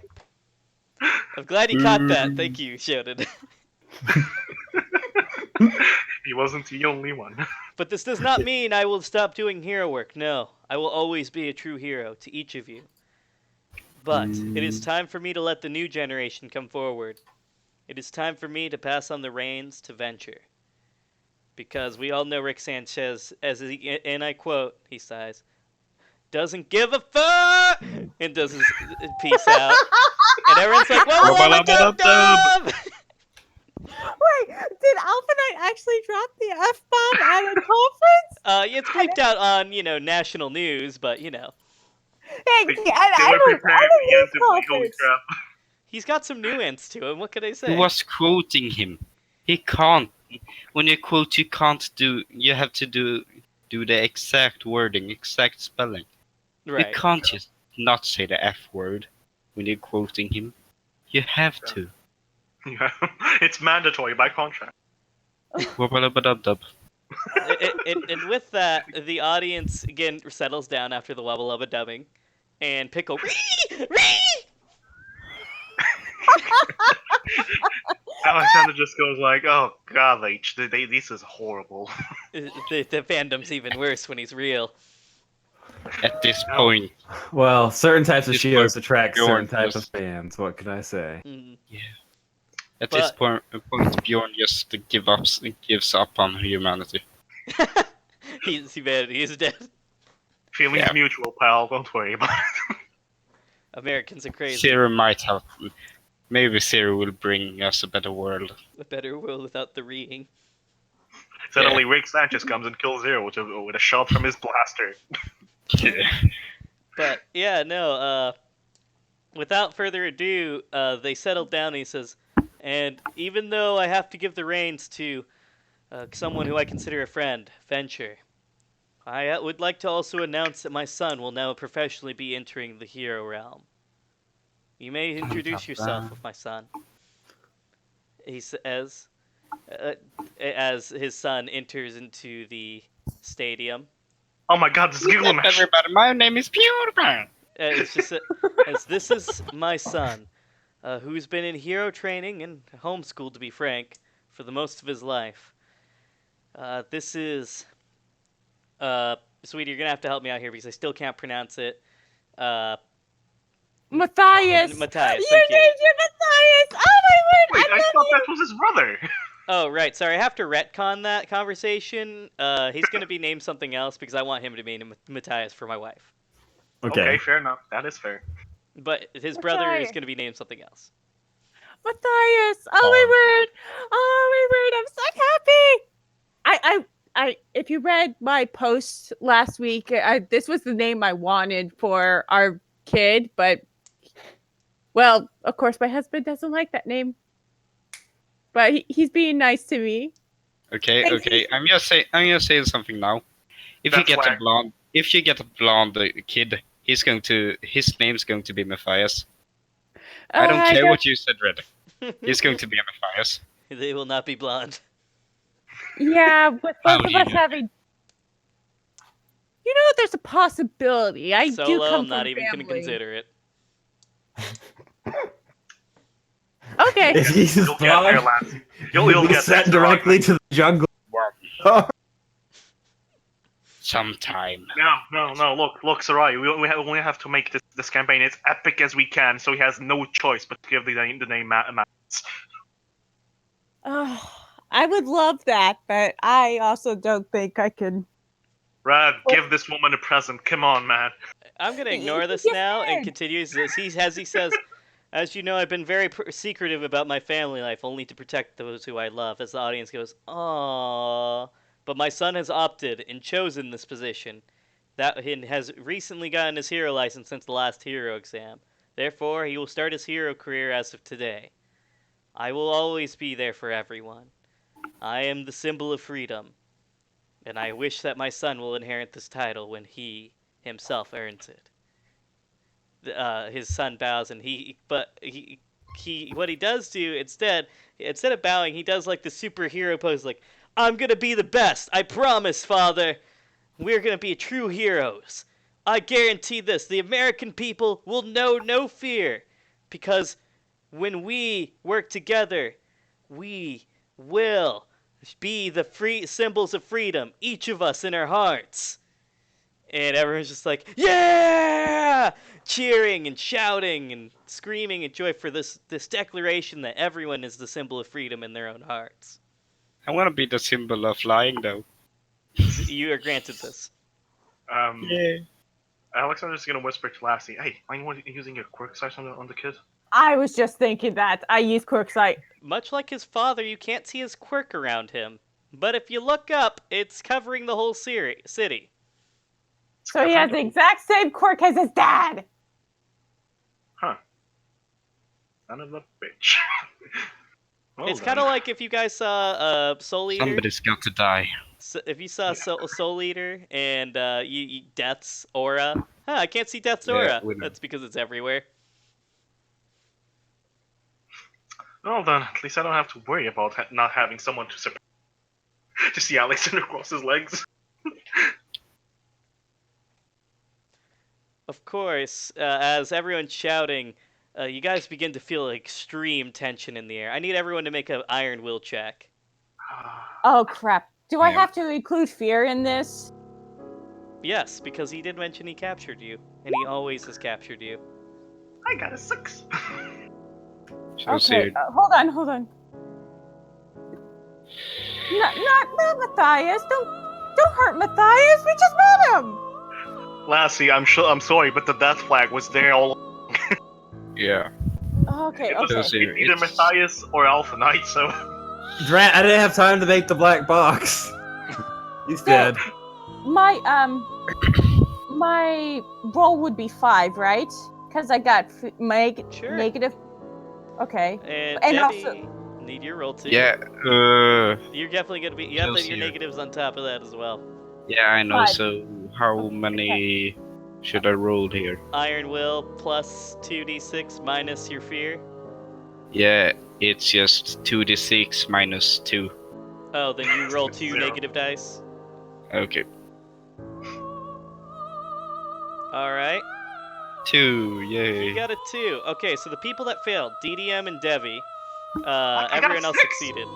A: I'm glad you caught that. Thank you, Shonen.
C: He wasn't the only one.
A: But this does not mean I will stop doing hero work. No, I will always be a true hero to each of you. But it is time for me to let the new generation come forward. It is time for me to pass on the reins to Venture. because we all know Rick Sanchez, and I quote, he sighs, doesn't give a fuck, and does his peace out. And everyone's like, wubba dub dub!
D: Wait, did Alpha Knight actually drop the F-bomb at a conference?
A: It's bleeped out on, national news, but,
D: Hey,
C: They
D: I
C: were
D: don't
C: preparing holy crap.
A: he's got some nuance to him. What can I say?
B: Who was quoting him? He can't. When you quote, you can't do. You have to do the exact wording, exact spelling.
A: Right.
B: You can't just not say the F word when you're quoting him. You have to.
C: Yeah. It's mandatory by contract.
B: Wubba-lubba-dub-dub.
A: And with that, the audience again settles down after the wubba lubba dubbing, and Pickle ree.
C: Alexander just goes like, "Oh God, this is horrible."
A: The fandom's even worse when he's real.
B: At this point,
E: Well, certain types of
B: This
E: shows
B: part,
E: attract
B: Bjorn
E: certain types of
B: just-
E: fans. What can I say?
A: Mm.
B: at this
A: But-
B: point, Bjorn just gives up on humanity.
A: He's dead.
C: Feelings
B: Yeah.
C: mutual, pal. Don't worry about it.
A: Americans are crazy.
B: Zero might have. Maybe Zero will bring us a better world.
A: A better world without the reeing.
C: Suddenly, Rick Sanchez comes and kills Zero with a shot from his blaster.
B: Yeah.
A: But yeah, no. Without further ado, they settled down. And he says, and even though I have to give the reins to someone who I consider a friend, Venture, I would like to also announce that my son will now professionally be entering the hero realm. You may introduce yourself with my son. He says, as his son enters into the stadium.
C: Oh my God, this is Giggle Mash.
B: Everybody, my name is Bjorn.
A: It's just as this is my son, who's been in hero training and homeschooled, to be frank, for the most of his life. This is, sweetie, you're gonna have to help me out here because I still can't pronounce it.
D: Matthias.
A: Matthias,
D: You
A: thank you.
D: named him Matthias. Oh my word!
C: Wait, I thought that was his brother.
A: Oh, right. Sorry, I have to retcon that conversation. He's gonna be named something else because I want him to be named Matthias for my wife.
C: Okay, fair enough. That is fair.
A: But his brother is
D: Matthias.
A: gonna be named something else.
D: Matthias. Oh my word! Oh my word! I'm so happy. I. If you read my post last week, this was the name I wanted for our kid, but well, of course, my husband doesn't like that name. But he's being nice to me.
B: Okay,
D: Thanks,
B: okay. I'm gonna say something now. If
C: That's
B: you get
C: why-
B: a blonde kid, his name's going to be Matthias. I
D: Oh,
B: don't care what you said, Red. He's going to be a Matthias.
A: They will not be blonde.
D: Yeah, with
B: How
D: both
B: do
D: of
B: you
D: us
B: know?
D: having. You know, there's a possibility. I do
A: Solo,
D: come
A: I'm not
D: from
A: even gonna
D: family.
A: consider it.
D: Okay.
E: If he's
C: You'll get there,
E: blonde,
C: lads.
E: you'll
C: You'll
E: be
C: get
E: sent
C: there.
E: directly to the jungle.
B: Sometime.
C: No. Look, Sarai. We only have to make this campaign as epic as we can, so he has no choice but to give the name Matt.
D: Oh, I would love that, but I also don't think I can.
C: Rad, give this woman a present. Come on, man.
A: I'm gonna ignore this
D: Yes,
A: now and
D: sir.
A: continues as he says, as you know, I've been very secretive about my family life, only to protect those who I love. As the audience goes, aww. But my son has opted and chosen this position. That he has recently gotten his hero license since the last hero exam. Therefore, he will start his hero career as of today. I will always be there for everyone. I am the symbol of freedom, and I wish that my son will inherit this title when he himself earns it. His son bows, and what he does do instead of bowing, he does like the superhero pose, like, I'm gonna be the best, I promise, father. We're gonna be true heroes. I guarantee this, the American people will know no fear, because when we work together, we will be the free symbols of freedom, each of us in our hearts. And everyone's just like, yeah! Cheering and shouting and screaming in joy for this declaration that everyone is the symbol of freedom in their own hearts.
B: I want to be the symbol of lying, though.
A: You are granted this.
B: Yeah.
C: Alexander's gonna whisper to Lassie, "Hey, are you using your quirk size on the kid?"
D: I was just thinking that. I use QuickSight.
A: Much like his father, you can't see his quirk around him. But if you look up, it's covering the whole city.
D: So he has the exact same quirk as his dad.
C: Huh. Son of a bitch. Well
A: It's
C: then.
A: kind of like if you guys saw Soul Eater.
B: Somebody's got to die.
A: So if you saw Soul Eater and you Death's aura. Huh, I can't see Death's aura.
B: we know.
A: That's because it's everywhere.
C: Well then, at least I don't have to worry about not having someone to see Alexander cross his legs.
A: Of course, as everyone's shouting, you guys begin to feel extreme tension in the air. I need everyone to make an Iron Will check.
D: Oh crap! Do I
B: Yeah.
D: have to include fear in this?
A: Yes, because he did mention he captured you, and he always has captured you.
C: I got a 6.
B: So
D: Okay,
B: sad.
D: hold on. Not Matthias. Don't hurt Matthias. We just met him.
C: Lassie, I'm sorry, but the death flag was there all.
B: Yeah.
D: Okay,
C: It was
B: okay.
C: either
B: It's-
C: Matthias or Alpha Knight, so.
E: Grant, I didn't have time to make the black box. He's dead.
D: My my roll would be 5, right? Because I got
A: Sure.
D: negative. Okay.
A: And
D: And
A: Debbie, need your roll too.
B: Yeah.
A: You're definitely gonna be. You have
B: Chelsea
A: your
B: here.
A: negatives on top of that as well.
B: Yeah, I know.
D: 5.
B: So how many should I roll here?
A: Iron Will plus 2d6 minus your fear.
B: Yeah, it's just 2d6 minus 2.
A: Oh, then you roll 2
C: 0.
A: negative dice.
B: Okay.
A: All right.
B: 2,
A: You
B: yay.
A: got a 2. Okay, so the people that failed, DDM and Devi,
C: I got a
A: everyone else
C: 6.
A: succeeded.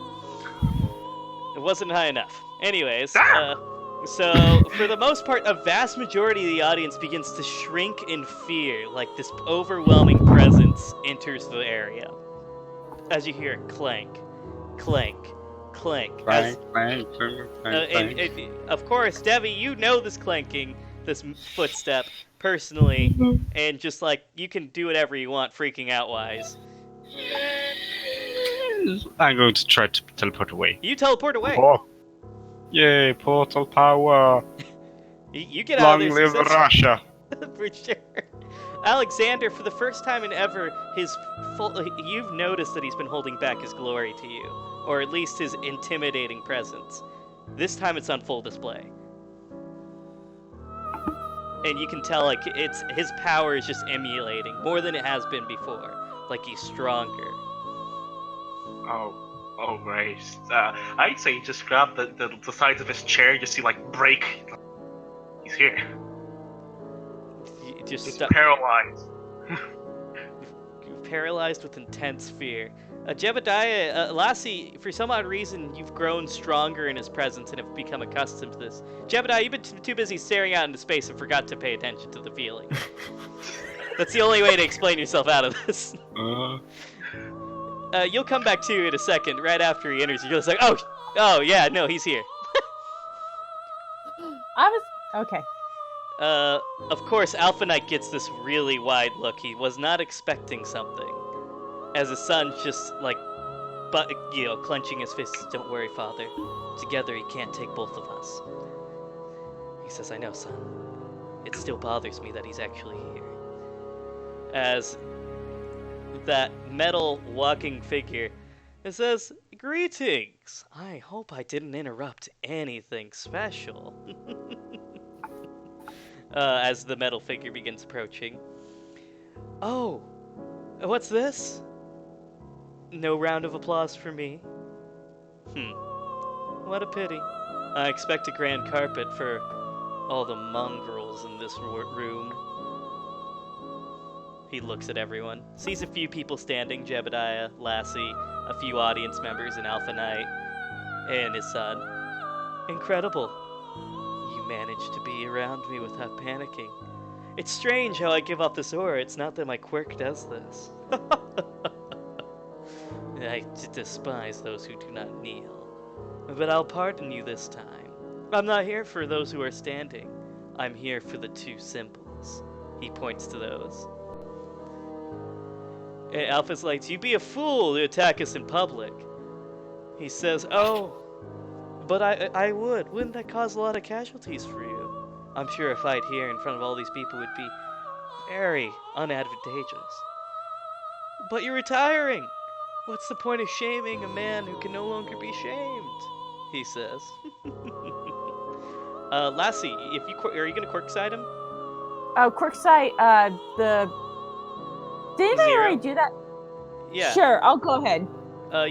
A: It wasn't high enough. Anyways,
C: Damn.
A: so for the most part, a vast majority of the audience begins to shrink in fear, like this overwhelming presence enters the area. As you hear it clank, clank, clank. As,
B: Clank, clank, clank, clank, clank.
A: and of course, Devi, you know this clanking, this footstep personally, and just like you can do whatever you want, freaking out wise.
B: I'm going to try to teleport away.
A: You teleport away.
B: Oh. Yay, portal power.
A: You get out
B: Long
A: of there
B: live Russia.
A: for sure. Alexander, for the first time in ever, you've noticed that he's been holding back his glory to you, or at least his intimidating presence. This time it's on full display. And you can tell, like, his power is just emulating more than it has been before. Like, he's stronger.
C: Oh, right. I'd say just grab the sides of his chair, just see, like, break. He's here.
A: You just
C: He's
A: stuck,
C: paralyzed.
A: paralyzed with intense fear. Jebediah, Lassie, for some odd reason, you've grown stronger in his presence and have become accustomed to this. Jebediah, you've been too busy staring out into space and forgot to pay attention to the feeling. That's the only way to explain yourself out of this. You'll come back to in a second, right after he enters. You're just like, oh yeah, no, he's here.
D: Okay.
A: Of course, Alpha Knight gets this really wide look. He was not expecting something. As his son just, like, clenching his fists. Don't worry, father. Together he can't take both of us. He says, I know, son. It still bothers me that he's actually here. As that metal walking figure, it says, greetings. I hope I didn't interrupt anything special. As the metal figure begins approaching. Oh, what's this? No round of applause for me? What a pity. I expect a grand carpet for all the mongrels in this room. He looks at everyone, sees a few people standing, Jebediah, Lassie, a few audience members, and Alpha Knight, and his son. Incredible. You managed to be around me without panicking. It's strange how I give off this aura. It's not that my quirk does this. I despise those who do not kneel. But I'll pardon you this time. I'm not here for those who are standing. I'm here for the two symbols. He points to those. And Alpha's like, you'd be a fool to attack us in public. He says, oh, but I would. Wouldn't that cause a lot of casualties for you? I'm sure a fight here in front of all these people would be very unadvantageous. But you're retiring. What's the point of shaming a man who can no longer be shamed? He says. Lassie, are you gonna quirkside him?
D: Oh, quirkside. Didn't I already do that?
A: Yeah.
D: Sure, I'll go ahead.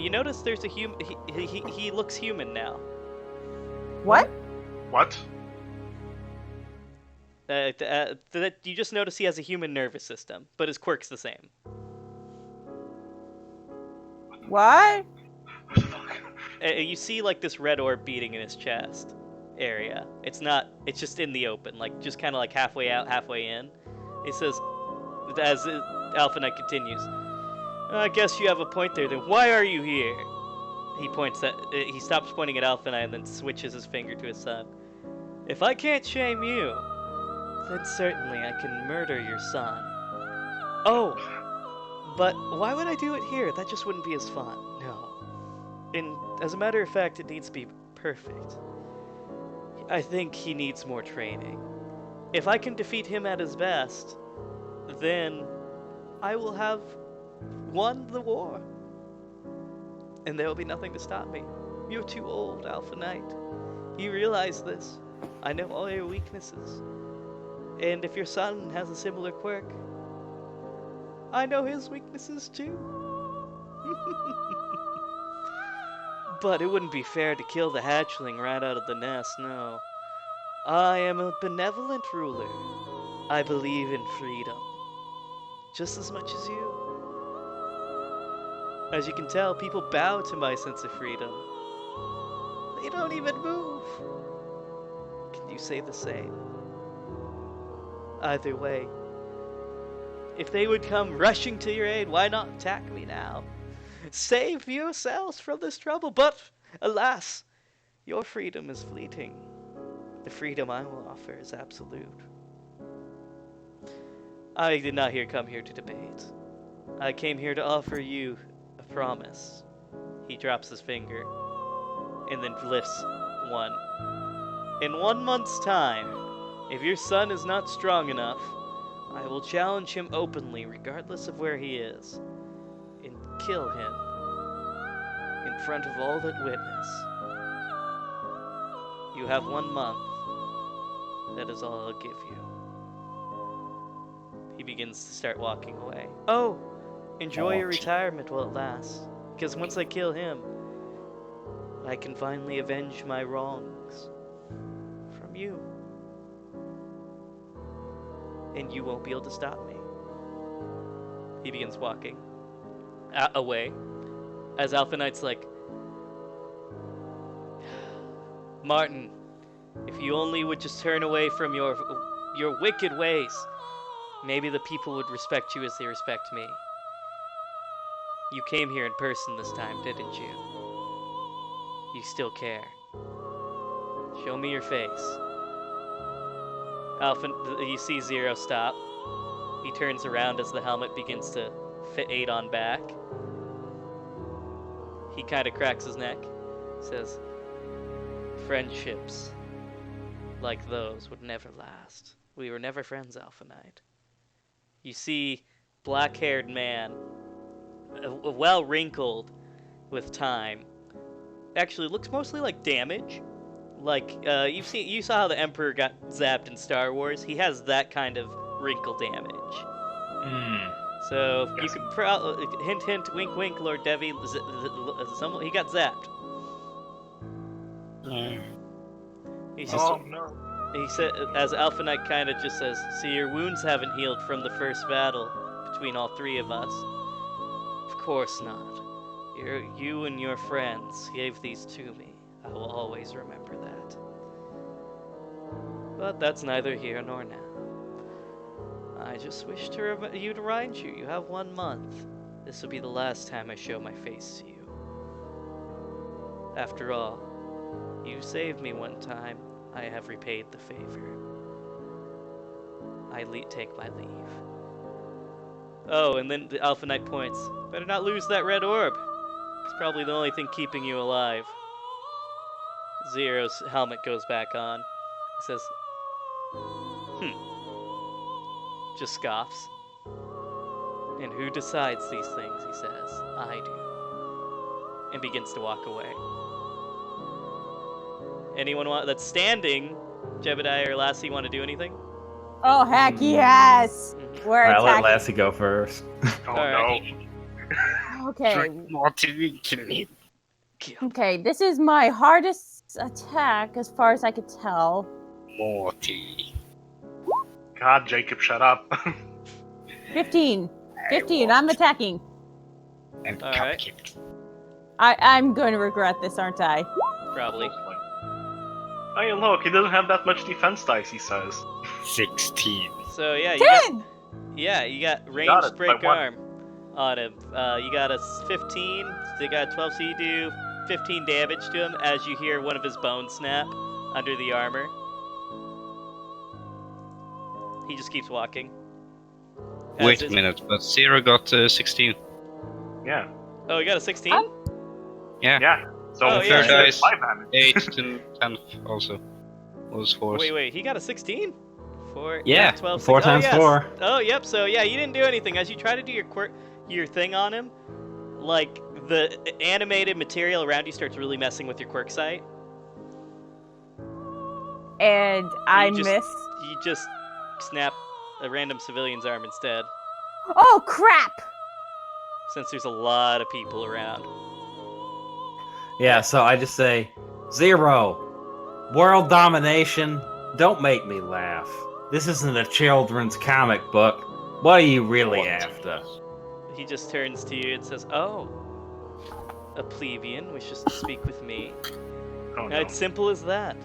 A: You notice there's a human. He looks human now.
D: What?
C: What?
A: You just notice he has a human nervous system, but his quirk's the same.
D: What?
C: What the fuck?
A: You see like this red orb beating in his chest area. It's just in the open, like just kind of like halfway out, halfway in. He says, as Alpha Knight continues, I guess you have a point there. Then why are you here? He stops pointing at Alpha Knight and then switches his finger to his son. If I can't shame you, then certainly I can murder your son. Oh, but why would I do it here? That just wouldn't be as fun. No. And as a matter of fact, it needs to be perfect. I think he needs more training. If I can defeat him at his best, then I will have won the war. And there will be nothing to stop me. You're too old, Alpha Knight. You realize this. I know all your weaknesses. And if your son has a similar quirk, I know his weaknesses too. But it wouldn't be fair to kill the hatchling right out of the nest, no. I am a benevolent ruler. I believe in freedom. Just as much as you. As you can tell, people bow to my sense of freedom. They don't even move. Can you say the same? Either way, if they would come rushing to your aid, why not attack me now? Save yourselves from this trouble, but alas, your freedom is fleeting. The freedom I will offer is absolute. I did not come here to debate. I came here to offer you a promise. He drops his finger and then lifts one. In 1 month's time, if your son is not strong enough, I will challenge him openly, regardless of where he is, and kill him in front of all that witness. You have 1 month. That is all I'll give you. He begins to start walking away. Oh, enjoy your retirement while it lasts, because once I kill him, I can finally avenge my wrongs from you. And you won't be able to stop me. He begins walking away, as Alpha Knight's like, Martin, if you only would just turn away from your wicked ways, maybe the people would respect you as they respect me. You came here in person this time, didn't you? You still care. Show me your face. Alpha, you see Zero stop. He turns around as the helmet begins to fade on back. He kind of cracks his neck. Says, friendships like those would never last. We were never friends, Alpha Knight. You see, black-haired man, well wrinkled with time. Actually, looks mostly like damage. Like you saw how the Emperor got zapped in Star Wars. He has that kind of wrinkle damage. So yes. You could hint, hint, wink, wink, Lord Devi. He got zapped. He's just,
C: no.
A: He said, as Alpha Knight kind of just says, "See, your wounds haven't healed from the first battle between all three of us." Of course not. You and your friends gave these to me. I will always remember that. But that's neither here nor now. I just wish to remind you, you have 1 month. This will be the last time I show my face to you. After all, You saved me one time. I have repaid the favor. I take my leave. Oh, and then the Alpha Knight points. Better not lose that red orb. It's probably the only thing keeping you alive. Zero's helmet goes back on. He says, just scoffs. And who decides these things, he says. I do. And begins to walk away. Anyone that's standing, Jebediah or Lassie, want to do anything?
D: Oh, heck yes! We're
E: Alright, I'll let
D: attacking.
E: Lassie go first.
C: Oh
A: Alright.
C: no.
D: Okay.
B: Morty, kill him.
D: Okay, this is my hardest attack as far as I could tell.
B: Morty.
C: God, Jacob, shut up.
D: 15. 15, I'm attacking.
B: And
A: Alright.
B: cupcake.
D: I'm going to regret this, aren't I?
A: Probably.
C: Hey, look, he doesn't have that much defense dice, he says.
B: 16.
A: So yeah,
D: 10!
A: you got
C: got
A: ranged
C: it,
A: break
C: by one.
A: arm on him. You got a 15, they got 12, so you do 15 damage to him as you hear one of his bones snap under the armor. He just keeps walking. As
B: Wait a
A: his-
B: minute, but Zero got 16.
C: Yeah.
A: Oh, you got a 16?
C: Yeah. So
A: Oh, yeah.
C: he
B: Fair
C: does
B: dice.
C: 5 damage.
B: 8 to 10 also. Was force.
A: Wait, he got a 16? 4,
B: Yeah,
A: 12,
E: 4
A: 6.
E: times
A: yes.
E: 4.
A: Oh, yep, so yeah, you didn't do anything. As you try to do your thing on him, like, the animated material around you starts really messing with your quirk sight.
D: And I
A: just-
D: miss.
A: You just snap a random civilian's arm instead,
D: Oh, crap!
A: since there's a lot of people around.
E: Yeah, so I just say, Zero, world domination, don't make me laugh. This isn't a children's comic book. What are you really after?
A: He just turns to you and says, "Oh, a plebeian wishes to speak with me.
C: Oh,
A: Now,
C: no.
A: it's simple as that.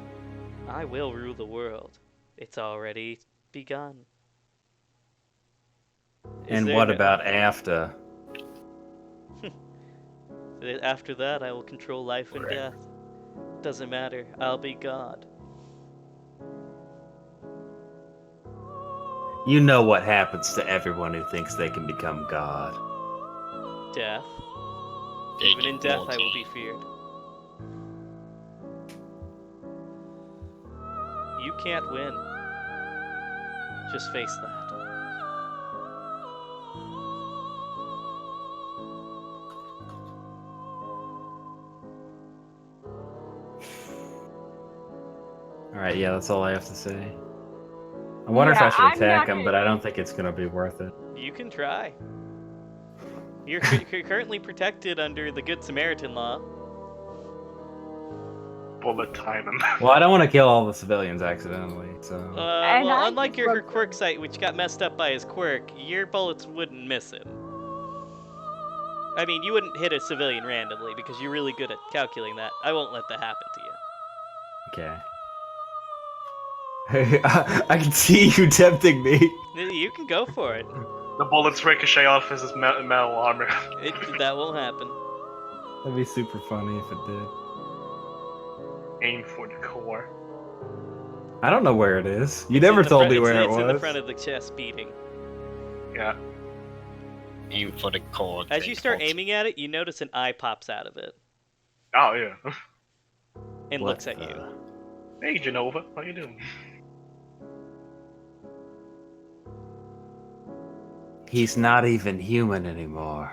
A: I will rule the world. It's already begun." Is
E: And
A: there
E: what
A: no-
E: about after?
A: After that, I will control life and death. Doesn't matter. I'll be God.
E: You know what happens to everyone who thinks they can become God.
A: Death.
B: Take
A: Even in
B: it,
A: death,
B: Morty.
A: I will be feared. You can't win. Just face that.
E: Alright, yeah, that's all I have to say. I wonder
D: Yeah,
E: if I should
D: I'm
E: attack
D: not
E: him,
D: gonna-
E: but I don't think it's gonna be worth it.
A: You can try. You're currently protected under the Good Samaritan law.
C: Bullet time him.
E: Well, I don't want to kill all the civilians accidentally, so...
D: And
A: Well,
D: I
A: unlike
D: just
A: your
D: love-
A: quirk sight, which got messed up by his quirk, your bullets wouldn't miss him. I mean, you wouldn't hit a civilian randomly because you're really good at calculating that. I won't let that happen to you.
E: Okay. I can see you tempting me.
A: You can go for it.
C: The bullets ricochet off his metal armor.
A: That won't happen.
E: That'd be super funny if it did.
C: Aim for the core.
E: I don't know where it is. You
A: It's
E: never
A: in the
E: told
A: front-
E: me
A: it's-
E: where it
A: It's
E: was.
A: in the front of the chest beating.
C: Yeah.
B: Aim for the cord.
A: As you start aiming at it, you notice an eye pops out of it
C: Oh, yeah.
A: and
E: What
A: looks at
E: the-
A: you.
C: Hey, Genova, how you doing?
E: He's not even human anymore.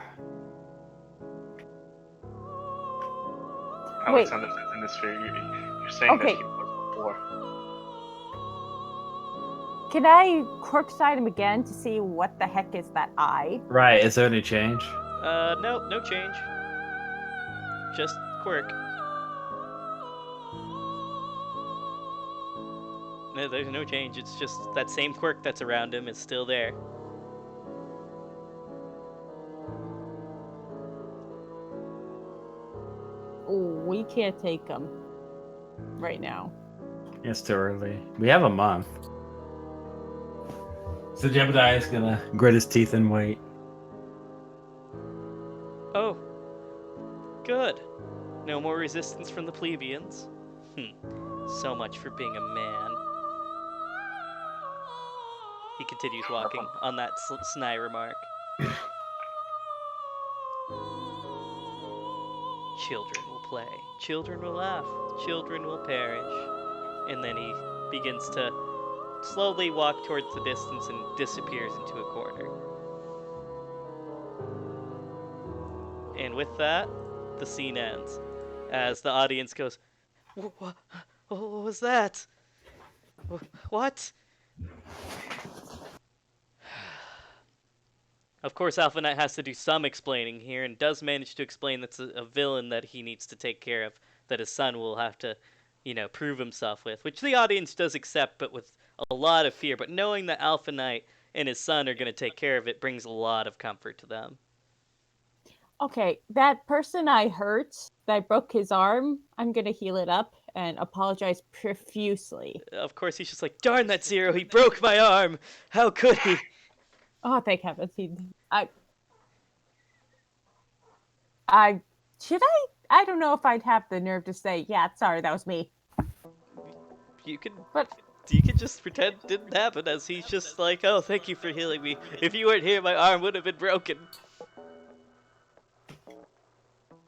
D: Wait.
C: Alexander says in this sphere, you're saying
D: Okay.
C: that he was before.
D: Can I quirk sight him again to see what the heck is that eye?
E: Right, is there any change?
A: Nope, no change. Just quirk. No, there's no change. It's just that same quirk that's around him is still there.
D: Oh, we can't take him right now.
E: It's too early. We have a month. So Jebediah is gonna grit his teeth and wait.
A: Oh, good. No more resistance from the plebeians. So much for being a man. He continues walking on that snide remark. Children will play, children will laugh, children will perish. And then he begins to slowly walk towards the distance and disappears into a corner. And with that, the scene ends. As the audience goes, what was that? What? Of course, Alpha Knight has to do some explaining here, and does manage to explain that's a villain that he needs to take care of, that his son will have to, prove himself with, which the audience does accept, but with a lot of fear. But knowing that Alpha Knight and his son are going to take care of it brings a lot of comfort to them.
D: Okay, that person I hurt, that broke his arm, I'm going to heal it up and apologize profusely.
A: Of course, he's just like, darn that Zero, he broke my arm! How could he?
D: Oh, thank heavens. I don't know if I'd have the nerve to say, yeah, sorry, that was me.
A: You could just pretend it didn't happen, as he's just like, oh, thank you for healing me. If you weren't here, my arm would have been broken.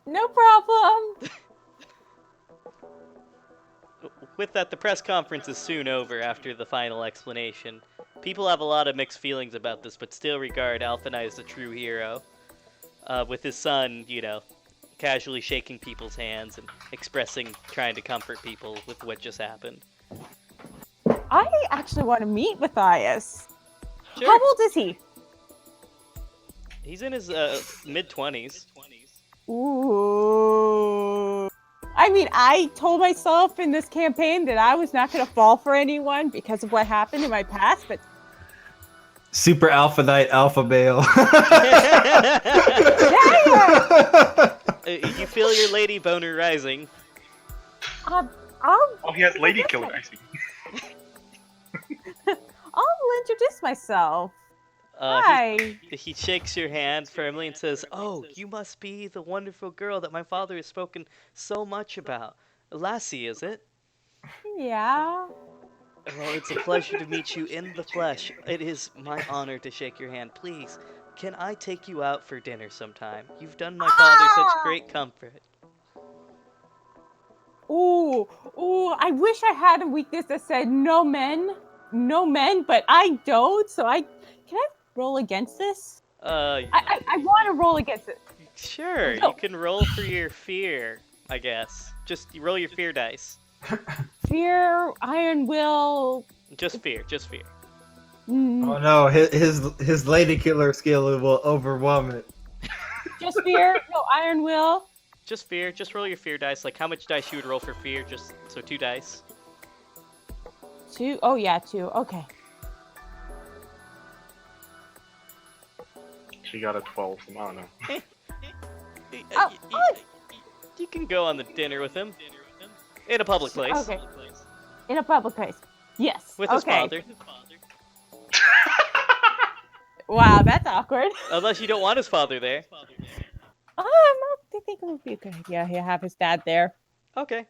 D: No problem.
A: With that, the press conference is soon over after the final explanation. People have a lot of mixed feelings about this, but still regard Alpha Knight as the true hero. With his son, casually shaking people's hands and trying to comfort people with what just happened.
D: I actually want to meet Matthias.
A: Sure.
D: How old is he?
A: He's in his mid-20s.
D: Ooh. I mean, I told myself in this campaign that I was not going to fall for anyone because of what happened in my past, but...
E: Super Alpha Knight, Alpha Male.
A: You feel your lady boner rising.
C: Oh, he has lady killer, I see.
D: I'll introduce myself. Hi.
A: He shakes your hand firmly and says, oh, you must be the wonderful girl that my father has spoken so much about. Lassie, is it?
D: Yeah.
A: Well, it's a pleasure to meet you in the flesh. It is my honor to shake your hand. Please, can I take you out for dinner sometime? You've done my father such great comfort.
D: Ooh, I wish I had a weakness that said no men, but I don't, so can I roll against this? I want to roll against it.
A: Sure,
D: No.
A: You can roll for your fear, I guess. Just roll your fear dice.
D: Fear, iron will.
A: Just fear.
E: Oh no, his lady killer skill will overwhelm it.
D: Just fear, no iron will.
A: Just fear. Just roll your fear dice. Like how much dice you would roll for fear. So 2 dice.
D: 2? Oh yeah, 2. Okay.
C: She got a 12 from Anna.
A: You can go on the dinner with him. In a public place.
D: Okay. In a public place. Yes.
A: With his father.
D: Wow, that's awkward.
A: Unless you don't want his father there.
D: I think it would be a good idea. Yeah, have his dad there.
A: Okay.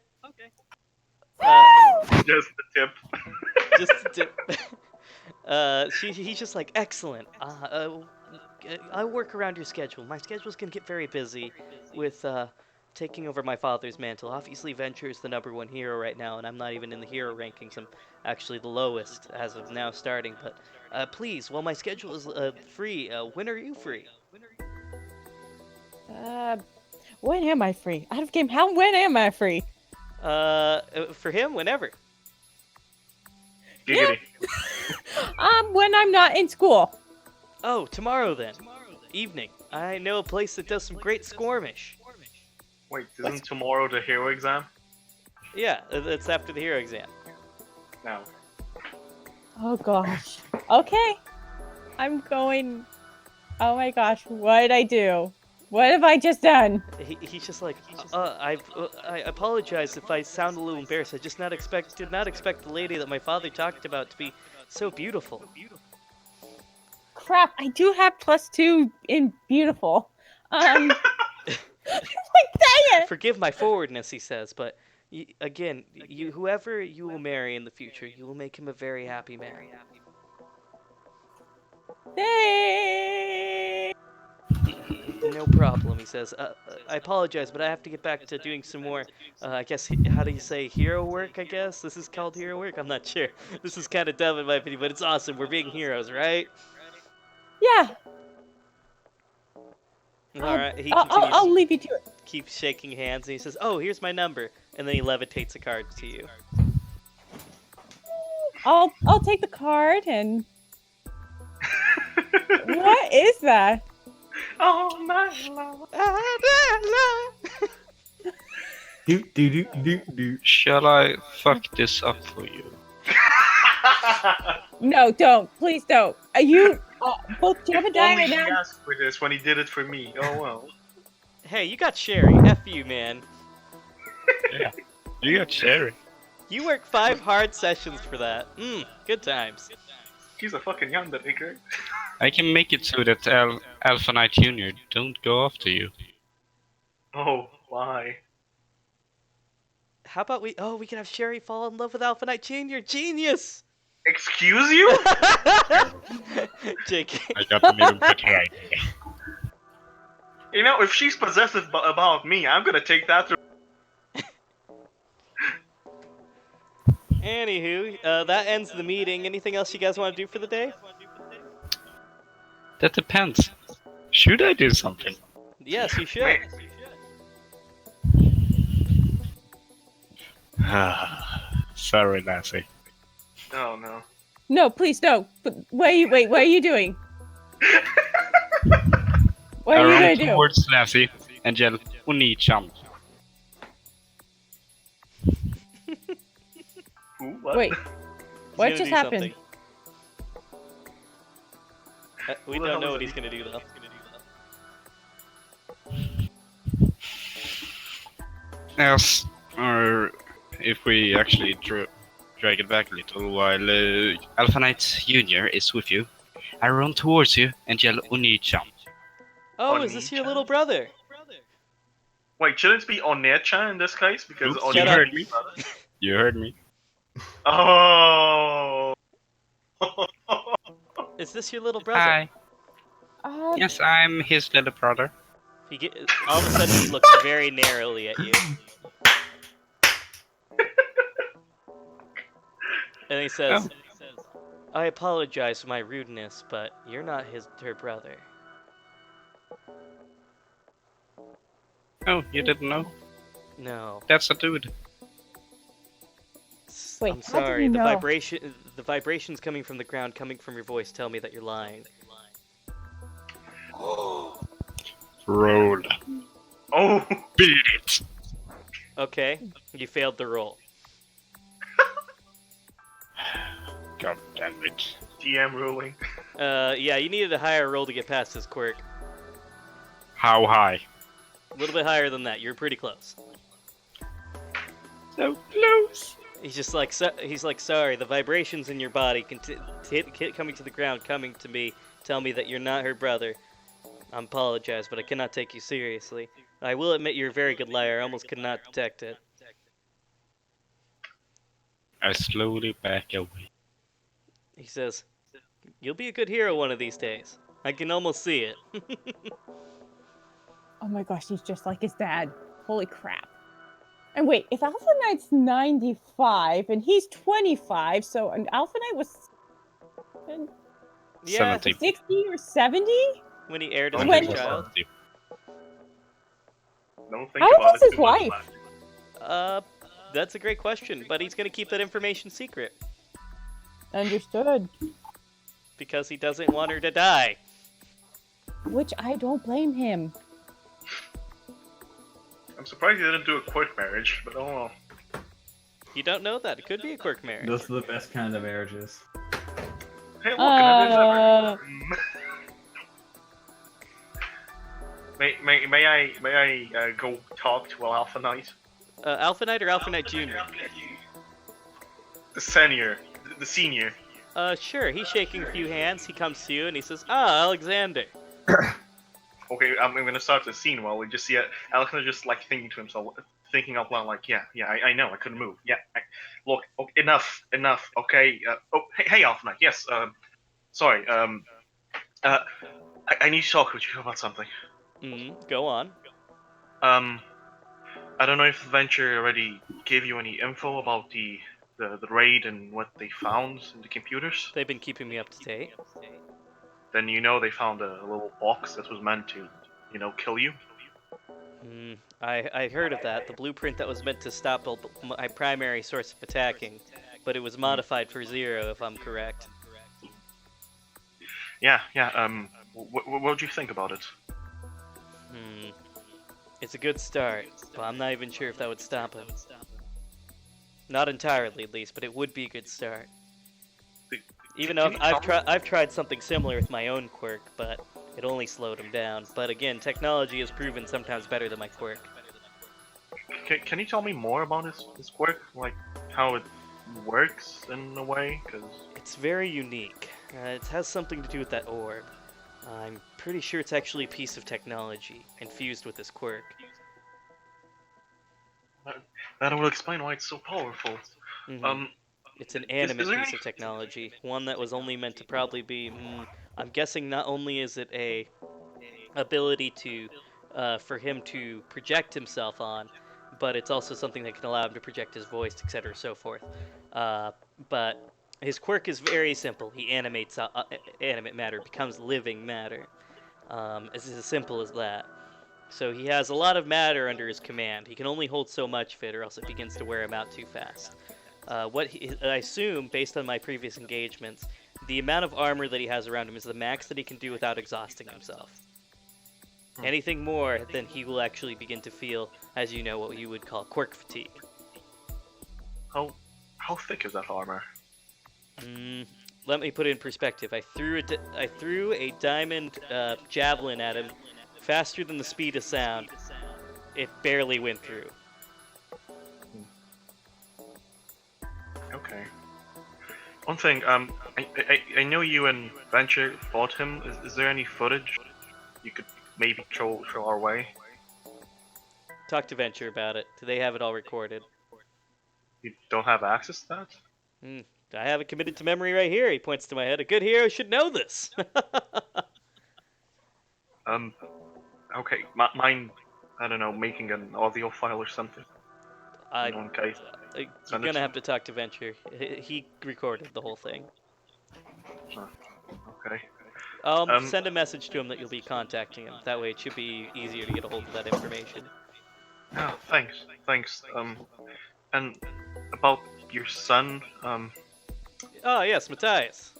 C: Just the tip.
A: Just a tip. He's just like, excellent. I work around your schedule. My schedules can get very busy with taking over my father's mantle. Obviously, Venture is the #1 hero right now, and I'm not even in the hero rankings. I'm actually the lowest as of now starting. But please, while my schedule is free, when are you free?
D: When am I free? Out of game. When am I free?
A: For him, whenever.
C: Giggity.
D: When I'm not in school.
A: Oh, tomorrow then. Evening. I know a place that does some great Squirmish.
C: Wait, isn't tomorrow the hero exam?
A: Yeah, it's after the hero exam.
C: No.
D: Oh gosh. Okay. I'm going. Oh my gosh, what did I do? What have I just done?
A: He's just like, I apologize if I sound a little embarrassed. I just did not expect the lady that my father talked about to be so beautiful.
D: Crap, I do have +2 in beautiful. Like, dang it!
A: Forgive my forwardness, he says, but Again, whoever you will marry in the future, you will make him a very happy man.
D: Thanks.
A: No problem, he says. I apologize, but I have to get back to doing some more, I guess, how do you say, hero work, I guess? This is called hero work? I'm not sure. This is kind of dumb in my opinion, but it's awesome. We're being heroes, right?
D: Yeah.
A: Alright, he continues.
D: I'll leave you to it.
A: Keeps shaking hands, and he says, "Oh, here's my number," and then he levitates a card to you.
D: I'll take the card and. What is that?
C: Oh my love.
E: Do.
B: Shall I fuck this up for you?
D: No, don't. Please don't. Are you both Jebediah
C: Only
D: right
C: he
D: now?
C: asked for this when he did it for me. Oh well.
A: Hey, you got Sherry. F you, man.
B: Yeah. You got Sherry.
A: You work 5 hard sessions for that. Good times.
C: She's a fucking yandere.
B: I can make it so that Alpha Knight Jr. don't go after you.
C: Oh, why?
A: How about we can have Sherry fall in love with Alpha Knight Jr. Genius!
C: Excuse you?
A: JK.
B: I got a little bit right.
C: You know, if she's possessive about me, I'm gonna take that to.
A: Anywho, that ends the meeting. Anything else you guys want to do for the day?
B: That depends. Should I do something?
A: Yes, you should.
C: Wait.
B: Sorry, Lassie.
C: Oh no.
D: No, please no. But what are you doing? What are you
B: Around
D: gonna do?
B: towards Lassie, Angel, Oni-chan.
C: Who? What?
D: Wait.
A: He's
D: What
A: gonna
D: just
A: do
D: happened?
A: something. We
C: Who the
A: don't
C: hell
A: know
C: is
A: what
C: he?
A: he's gonna do though.
B: Yes, or if we actually drag it back a little, while Alpha Knight Jr. is with you, I run towards you and yell Oni-chan.
A: Oh, is this your
C: Oni-chan?
A: little brother?
C: Wait, shouldn't it be Onecha in this case? Because
B: Oops,
C: Onecha.
A: shut up.
B: heard me. You heard me.
C: Oh.
A: Is this your little brother?
B: Hi. Yes, I'm his little brother.
A: All of a sudden he looks very narrowly at you. And he says, I apologize for my rudeness, but you're not her brother.
B: Oh, you didn't know?
A: No.
B: That's a dude.
D: Wait,
A: I'm
D: how did
A: sorry.
D: you
A: The
D: know?
A: vibrations coming from the ground, coming from your voice, tell me that you're lying.
B: Roll.
C: Oh.
B: Beat it.
A: Okay, you failed the roll.
B: God damn it.
C: GM ruling.
A: Yeah, you needed a higher roll to get past this quirk.
B: How high?
A: A little bit higher than that. You're pretty close.
B: So close.
A: He's just like, he's like, sorry. The vibrations in your body coming to the ground, coming to me, tell me that you're not her brother. I apologize, but I cannot take you seriously. I will admit you're a very good liar. I almost could not detect it.
B: I slowly back away.
A: He says, you'll be a good hero one of these days. I can almost see it.
D: Oh my gosh, he's just like his dad. Holy crap. And wait, if Alpha Knight's 95 and he's 25, so an Alpha Knight was
A: Yeah,
B: 70.
D: 60 or 70?
A: when he aired his
D: When-
A: first child.
C: Don't think
D: How
C: about
D: old is
C: it
D: his
C: too much,
D: wife?
C: lad.
A: That's a great question, but he's gonna keep that information secret
D: Understood.
A: because he doesn't want her to die.
D: Which I don't blame him.
C: I'm surprised he didn't do a quick marriage, but oh well.
A: You don't know that. It could be a quirk marriage.
E: Those are the best kind of marriages.
C: Hey, look, another May I go talk to Alpha Knight?
A: Alpha Knight or Alpha Knight Jr.?
C: The senior. The senior.
A: Sure. He's shaking a few hands. He comes to you and he says, Alexander.
C: Okay, I'm gonna start the scene while we just see Alexander just like thinking to thinking out loud, like, yeah, I know, I couldn't move. Yeah, look, okay, enough, okay. Hey, Alpha Knight, yes, sorry, I need to talk with you about something.
A: Go on.
C: I don't know if Venture already gave you any info about the raid and what they found in the computers.
A: They've been keeping me up to date.
C: Then they found a little box that was meant to, kill you.
A: I heard of that. The blueprint that was meant to stop my primary source of attacking, but it was modified for Zero, if I'm correct.
C: Yeah. What do you think about it?
A: It's a good start, but I'm not even sure if that would stop him. Not entirely, at least, but it would be a good start. Even though I've tried something similar with my own quirk, but it only slowed him down. But again, technology has proven sometimes better than my quirk.
C: Can you tell me more about his quirk? Like, how it works in a way? Cause
A: it's very unique. It has something to do with that orb. I'm pretty sure it's actually a piece of technology infused with this quirk.
C: That will explain why it's so powerful.
A: It's an animate piece of technology, one that was only meant to probably be. I'm guessing not only is it a ability to, for him to project himself on, but it's also something that can allow him to project his voice, etc., so forth. But his quirk is very simple. He animates animate matter, becomes living matter. It's as simple as that. So he has a lot of matter under his command. He can only hold so much of it, or else it begins to wear him out too fast. I assume, based on my previous engagements, the amount of armor that he has around him is the max that he can do without exhausting himself. Anything more, then he will actually begin to feel, as you know, what you would call quirk fatigue.
C: How thick is that armor?
A: Let me put it in perspective. I threw a diamond javelin at him faster than the speed of sound. It barely went through.
C: Okay. One thing, I know you and Venture fought him. Is there any footage you could maybe throw our way?
A: Talk to Venture about it. Do they have it all recorded?
C: You don't have access to that?
A: I have it committed to memory right here. He points to my head. A good hero should know this.
C: Okay. Mine, I don't know, making an audio file or something. Okay.
A: You're gonna have to talk to Venture. He recorded the whole thing.
C: Okay.
A: Send a message to him that you'll be contacting him. That way it should be easier to get a hold of that information.
C: Oh, thanks. And about your son,
A: Oh, yes, Matthias.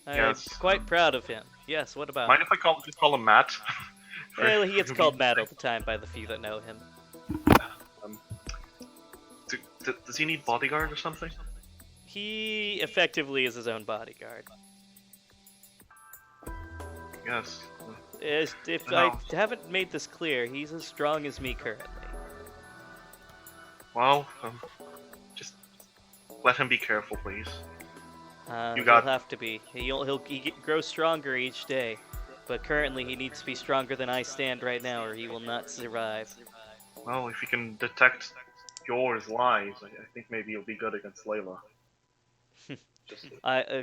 A: I'm
C: yes,
A: quite proud of him. Yes, what about
C: mind if I just call him Matt?
A: Well, he gets called Matt all the time by the few that know him.
C: Does he need bodyguard or something?
A: He effectively is his own bodyguard.
C: Yes.
A: If I haven't made this clear, he's as strong as me currently.
C: Well, just let him be careful, please.
A: He'll have to be. He'll grow stronger each day, but currently he needs to be stronger than I stand right now, or he will not survive.
C: Well, if he can detect yours lies, I think maybe he'll be good against Layla.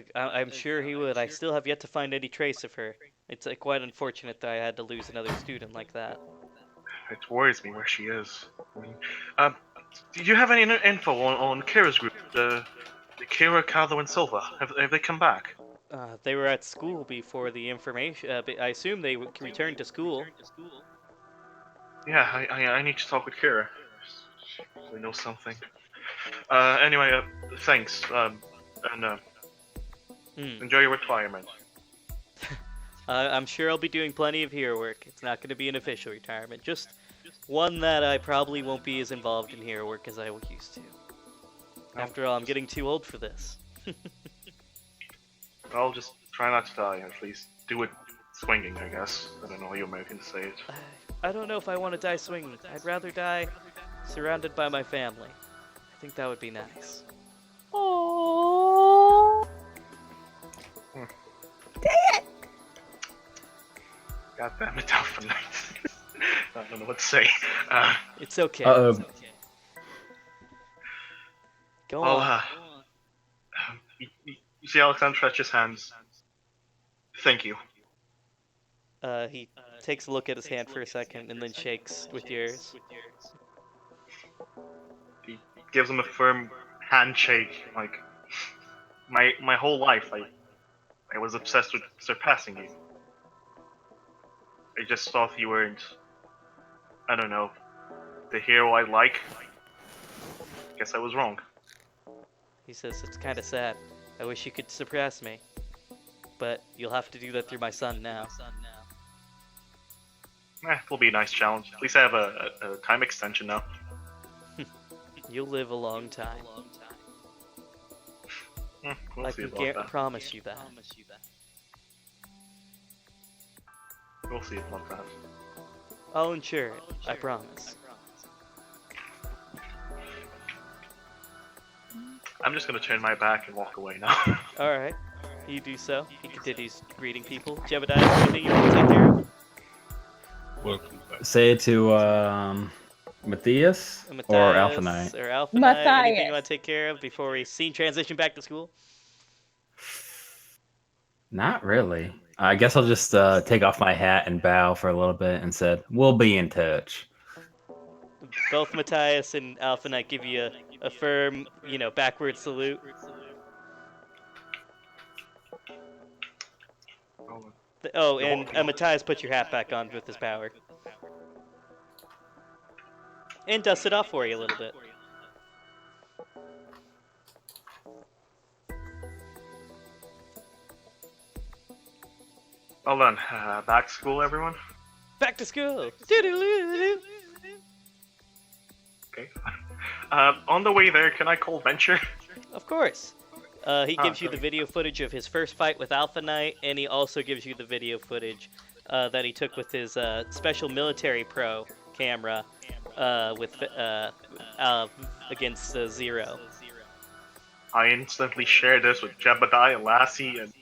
A: I'm sure he would. I still have yet to find any trace of her. It's quite unfortunate that I had to lose another student like that.
C: It worries me where she is. Do you have any info on Kira's group? The Kira, Kato, and Silva. Have they come back?
A: They were at school before the information. I assume they returned to school.
C: Yeah, I need to talk with Kira. We know something. Anyway, thanks. Enjoy your retirement.
A: I'm sure I'll be doing plenty of hero work. It's not going to be an official retirement, just one that I probably won't be as involved in hero work as I used to. After all, I'm getting too old for this.
C: I'll just try not to die, at least. Do it swinging, I guess. I don't know how you Americans say it.
A: I don't know if I want to die swinging. I'd rather die surrounded by my family. I think that would be nice.
D: Oh. Dang it!
C: God damn it, Alpha Knight. I don't know what to say.
A: It's okay.
E: Uh-oh.
A: It's okay. Go
C: Well,
A: on.
C: you see Alexander stretch his hands. Thank you.
A: He takes a look at his hand for a second and then shakes with yours.
C: He gives him a firm handshake. Like, my whole life, I was obsessed with surpassing you. I just thought you weren't, I don't know, the hero I like. Guess I was wrong.
A: He says, it's kind of sad. I wish you could surpass me. But you'll have to do that through my son now.
C: It'll be a nice challenge. At least I have a time extension now.
A: You'll live a long time.
C: We'll
A: I
C: see
A: can
C: about that.
A: promise you that.
C: We'll see about that.
A: I'll ensure it. I promise.
C: I'm just gonna turn my back and walk away now.
A: Alright. You do so. He continues greeting people. Jebediah, anything you want to take care of?
B: Welcome back.
E: Say it to Matthias or Alphanite.
A: Or Alphanite. Anything you want
D: Matthias.
A: to take care of before we transition back to school?
E: Not really. I guess I'll just take off my hat and bow for a little bit and said, "We'll be in touch."
A: Both Matthias and Alphanite give you a firm, backward salute. Oh, and Matthias put your hat back on with his power. And dust it off for you a little bit.
C: Well done. Back to school, everyone.
A: Back to school! Doo-doo-doo-doo.
C: Okay. On the way there, can I call Venture?
A: Of course. He gives you the
C: great.
A: video footage of his first fight with Alpha Knight, and he also gives you the video footage that he took with his special military pro camera against Zero.
C: I instantly share this with Jebediah, Lassie, and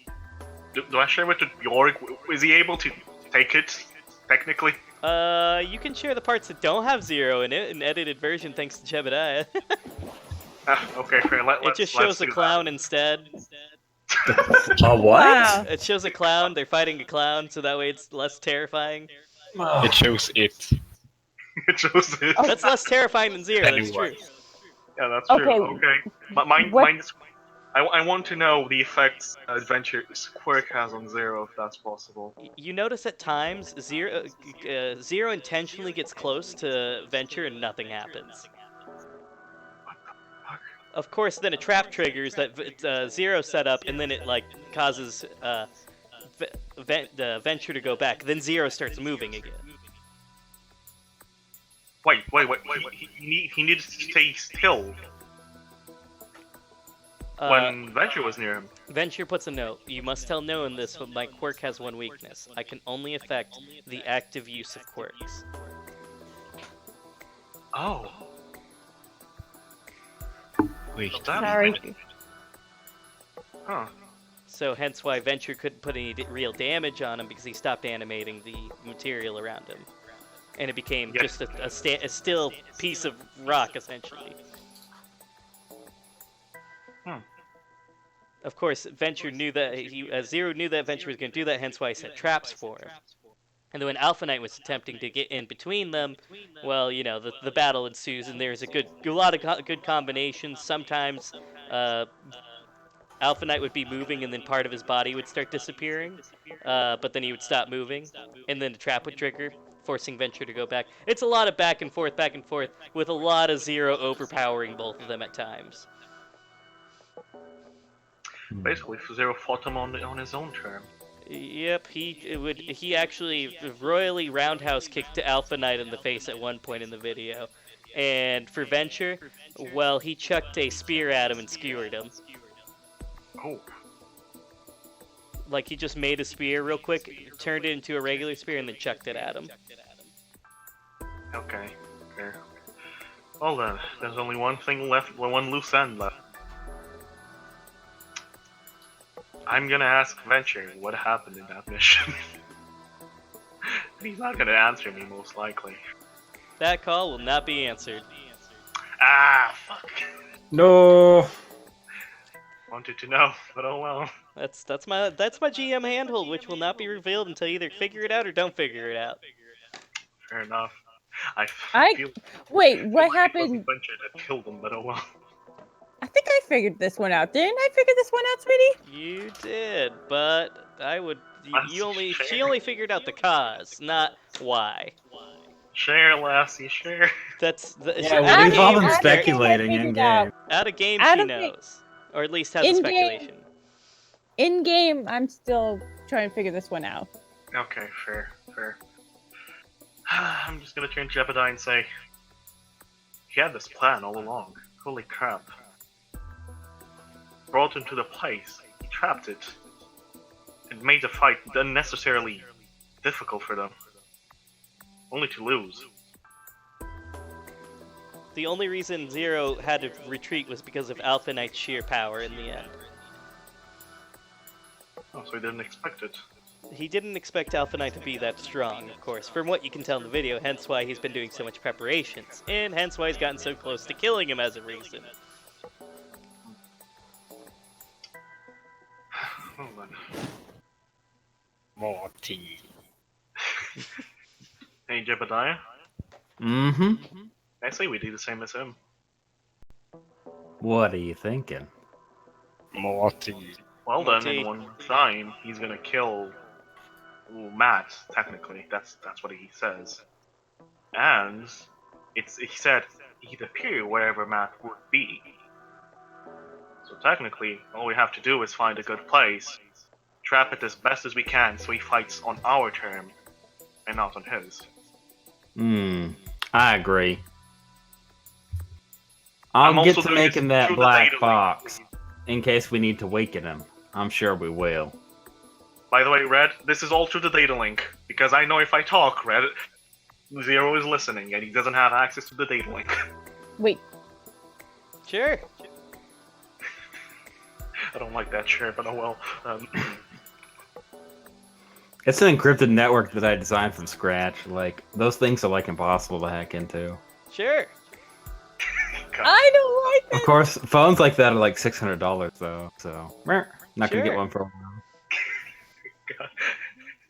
C: do I share it with Bjorg? Is he able to take it, technically?
A: You can share the parts that don't have Zero in it, an edited version thanks to Jebediah.
C: Okay, fair.
A: It just shows a clown instead.
E: A what?
D: Wow.
A: It shows a clown, they're fighting a clown, so that way it's less terrifying.
B: It shows it.
C: It shows it.
D: Oh.
A: That's less terrifying than Zero, that's
B: Anyway.
A: true.
C: Yeah, that's true.
D: Okay.
C: Okay. But mine
D: What-
C: is... I want to know the effects Adventure's quirk has on Zero, if that's possible.
A: You notice at times, Zero intentionally gets close to Venture and nothing happens. Of course, then a trap triggers that Zero set up, and then it causes Venture to go back. Then Zero starts moving again.
C: Wait. He needed to stay still when Venture was near him.
A: Venture puts a note. You must tell no one this, but my quirk has one weakness. I can only affect the active use of quirks.
C: Oh.
B: Wait.
D: Sorry.
C: Huh.
A: So hence why Venture couldn't put any real damage on him because he stopped animating the material around him. And it became
C: Yeah.
A: just a still piece of rock, essentially. Of course, Venture knew that Zero knew that Venture was going to do that, hence why he set traps for him. And then when Alpha Knight was attempting to get in between them, well, the battle ensues, and there's a lot of good combinations. Sometimes Alpha Knight would be moving, and then part of his body would start disappearing, but then he would stop moving, and then the trap would trigger, forcing Venture to go back. It's a lot of back and forth, with a lot of Zero overpowering both of them at times.
C: Basically, Zero fought him on his own term.
A: Yep, he actually royally roundhouse kicked Alpha Knight in the face at one point in the video. And for Venture, well, he chucked a spear at him and skewered him.
C: Oh.
A: Like, he just made a spear real quick, turned it into a regular spear, and then chucked it at him.
C: Okay. Well then, there's only one thing left, one loose end left. I'm gonna ask Venture what happened in that mission. He's not gonna answer me, most likely.
A: That call will not be answered.
C: Ah, fuck.
E: No.
C: Wanted to know, but oh well.
A: That's my GM handhold, which will not be revealed until you either figure it out or don't figure it out.
C: Fair enough. I
D: I
C: feel
D: wait. What
C: like it was the
D: happened?
C: Buncher that killed him, but oh well.
D: I think I figured this one out. Didn't I figure this one out, sweetie?
A: You did, but I would. You only.
C: Share.
A: She only figured out the cause, not why.
C: Share, Lassie, share.
A: That's
E: Yeah,
A: out of
E: we've all
A: game,
E: been
A: her
E: speculating in game.
A: Out of game,
D: Out
A: she
D: of game.
A: knows, or at least has a
D: In-game.
A: speculation.
D: In game, I'm still trying to figure this one out.
C: Okay, fair. I'm just gonna turn to Jebediah and say, he had this plan all along. Holy crap. Brought him to the place, he trapped it, and made the fight unnecessarily difficult for them. Only to lose.
A: The only reason Zero had to retreat was because of Alpha Knight's sheer power in the end.
C: Oh, so he didn't expect it.
A: He didn't expect Alpha Knight to be that strong, of course, from what you can tell in the video, hence why he's been doing so much preparations, and hence why he's gotten so close to killing him as a reason.
C: Hold on.
B: Morty.
C: Hey, Jebediah.
E: Mm-hmm.
C: I say we do the same as him.
E: What are you thinking?
B: Morty.
C: Well then,
A: Morty.
C: in one time, he's gonna kill Matt, technically. That's what he says. And he said he'd appear wherever Matt would be. So technically, all we have to do is find a good place, trap it as best as we can so he fights on our term, and not on his.
E: I agree.
C: I'm
E: I'll get
C: also
E: to
C: doing
E: making
C: this
E: that
C: through the
E: black
C: data link.
E: box in case we need to weaken him. I'm sure we will.
C: By the way, Red, this is all through the data link, because I know if I talk, Red, Zero is listening, and he doesn't have access to the data link.
D: Wait.
A: Sure.
C: I don't like that share, but oh well.
E: It's an encrypted network that I designed from scratch. Like, those things are like impossible to hack into.
A: Sure.
C: God.
D: I don't like
E: Of
D: this.
E: course, phones like that are like $600 though, so not gonna get
A: Sure.
E: one for a while.
C: God.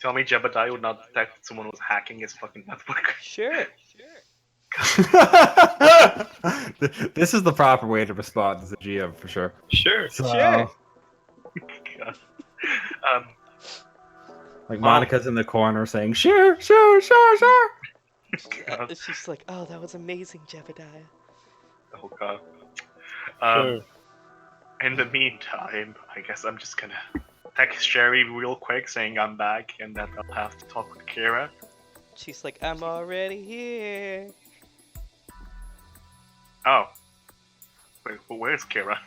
C: Tell me Jebediah would not detect that someone was hacking his fucking network.
A: Sure.
E: This is the proper way to respond as a GM for sure.
B: Sure.
E: So,
A: Sure.
C: God.
E: Like Monica's in the corner saying, "Sure, sure, sure, sure."
C: God.
A: She's like, oh, that was amazing, Jebediah.
C: Oh god.
B: Sure.
C: In the meantime, I guess I'm just gonna text Sherry real quick saying I'm back and that I'll have to talk with Kira.
A: She's like, I'm already here.
C: Oh. Wait, where's Kira?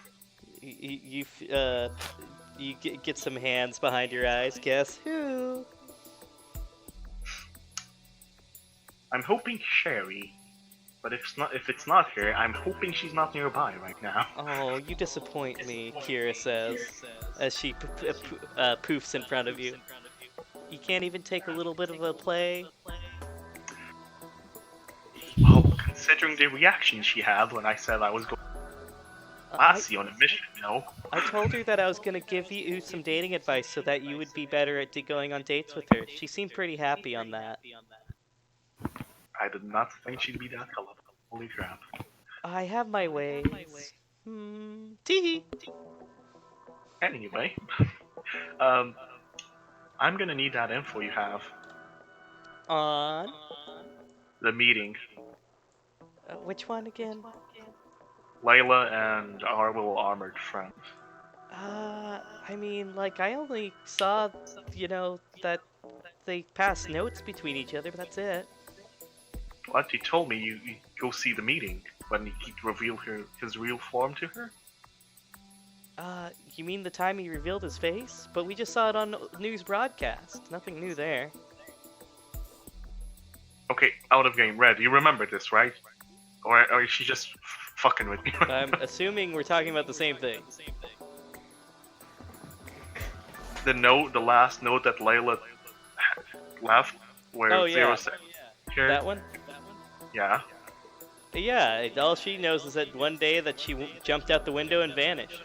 A: You get some hands behind your eyes. Guess who?
C: I'm hoping Sherry, but if it's not her, I'm hoping she's not nearby right now.
A: Oh, you disappoint me, Kira says, as she poofs in front of you. You can't even take a little bit of a play?
C: Well, considering the reaction she had when I said I was going to Lassie on a mission, you know?
A: I told her that I was going to give you some dating advice so that you would be better at going on dates with her. She seemed pretty happy on that.
C: I did not think she'd be that gullible. Holy crap.
A: I have my ways. Tee.
C: Anyway, I'm gonna need that info you have.
A: On?
C: The meeting.
A: Which one again?
C: Layla and our little armored friend.
A: I mean, like, I only saw, that they passed notes between each other, but that's it.
C: What? You told me you go see the meeting when he revealed his real form to her?
A: You mean the time he revealed his face? But we just saw it on news broadcast. Nothing new there.
C: Okay, out of game. Red, you remember this, right? Or is she just fucking with me?
A: I'm assuming we're talking about the same thing.
C: The last note that Layla left, where
A: Oh, yeah.
C: Zero said, "Here."
A: That one?
C: Yeah.
A: Yeah, all she knows is that one day that she jumped out the window and vanished.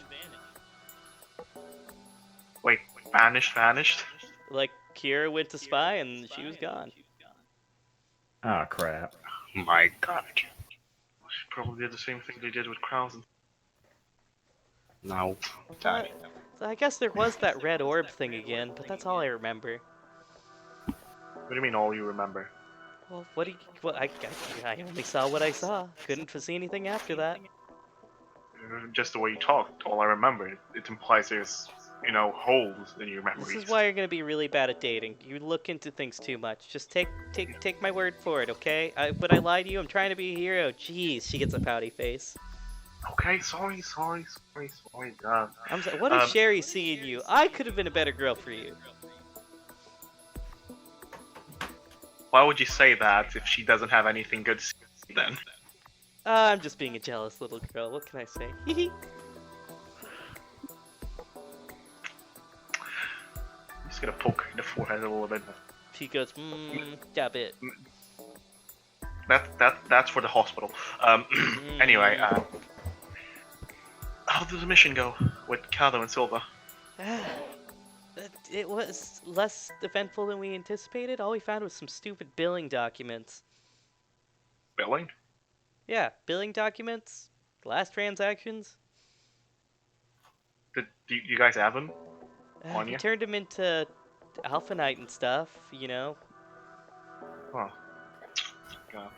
C: Wait, vanished?
A: Like, Kira went to spy and she was gone.
E: Oh crap.
B: My God.
C: Probably did the same thing they did with Krause.
B: No.
A: What? So I guess there was that red orb thing again, but that's all I remember.
C: What do you mean all you remember?
A: Well, what do you... Well, I only saw what I saw. Couldn't foresee anything after that.
C: Just the way you talked, all I remember. It implies there's, holes in your memories.
A: This is why you're gonna be really bad at dating. You look into things too much. Just take my word for it, okay? But I lied to you. I'm trying to be a hero. Jeez, she gets a pouty face.
C: Okay, sorry. God.
A: I'm sorry. What does Sherry see in you? I could have been a better girl for you.
C: Why would you say that if she doesn't have anything good to see then?
A: I'm just being a jealous little girl. What can I say? Hee
C: I'm just gonna poke her in the forehead a little bit.
A: She goes, yeah, bit.
C: That's for the hospital. Anyway, how did the mission go with Kado and Silva?
A: It was less eventful than we anticipated. All we found was some stupid billing documents.
C: Billing?
A: Yeah, billing documents, last transactions.
C: Did you guys have them? On
A: We
C: you?
A: turned him into Alpha Knight and stuff, you know.
C: Oh. God.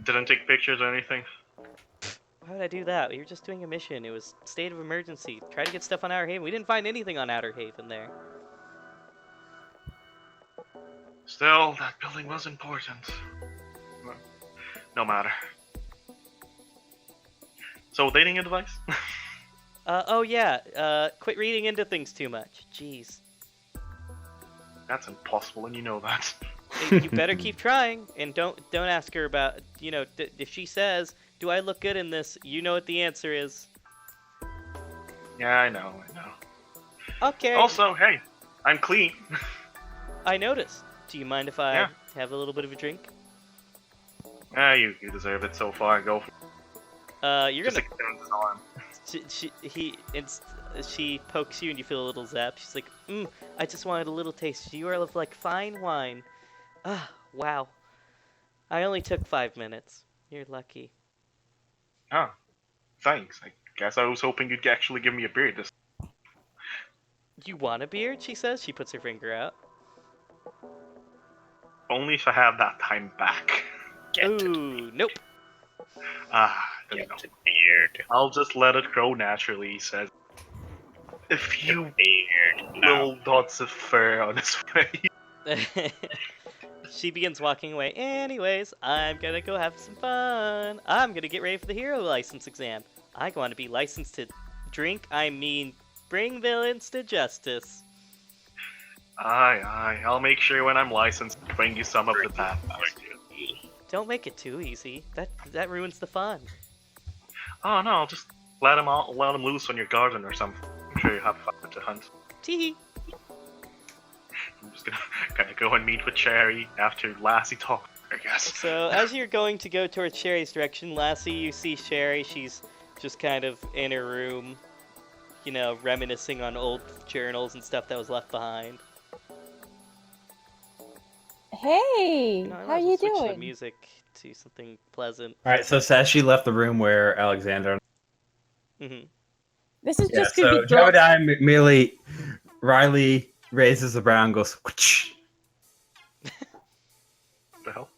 C: Didn't take pictures or anything?
A: Why would I do that? We were just doing a mission. It was state of emergency. Try to get stuff on Outer Haven. We didn't find anything on Outer Haven there.
C: Still, that building was important. No matter. So, dating advice?
A: Oh yeah, quit reading into things too much. Jeez.
C: That's impossible, and you know that.
A: Hey, you better keep trying, and don't ask her about, if she says, do I look good in this, you know what the answer is.
C: Yeah, I know.
A: Okay.
C: Also, hey, I'm clean.
A: I noticed. Do you mind if I
C: Yeah.
A: have a little bit of a drink?
C: You deserve it so far. Go for it.
A: You're
C: Just
A: gonna...
C: extend his arm.
A: She pokes you and you feel a little zap. She's like, I just wanted a little taste. You are like fine wine. Ah, wow. I only took 5 minutes. You're lucky.
C: Ah, thanks. I guess I was hoping you'd actually give me a beer this.
A: You want a beard? She says. She puts her finger out.
C: Only if I have that time back.
A: Ooh, nope.
C: There you
B: Get
C: go.
B: the beard.
C: I'll just let it grow naturally, he says. A few
B: Beard.
C: little dots of fur on his face.
A: She begins walking away. Anyways, I'm gonna go have some fun. I'm gonna get ready for the hero license exam. I want to be licensed to bring villains to justice.
C: Aye. I'll make sure when I'm licensed to bring you some of the bad past you.
A: Don't make it too easy. That ruins the fun.
C: Oh no, I'll just let him loose on your garden or something. I'm sure you have fun to hunt.
A: Tee.
C: I'm just gonna kind of go and meet with Cherry after Lassie talks, I guess.
A: So as you're going to go towards Sherry's direction, Lassie, you see Sherry. She's just kind of in her room, reminiscing on old journals and stuff that was left behind.
D: Hey,
A: No, I
D: how
A: might as
D: you
A: well switch the
D: doing?
A: music to something pleasant.
E: All right, so Sashi left the room where Alexander.
A: Hmm.
D: This is
E: Yeah,
D: just gonna
E: so
D: be
E: Joe and I merely. Riley raises the brow and goes. Whoosh.
C: What the hell?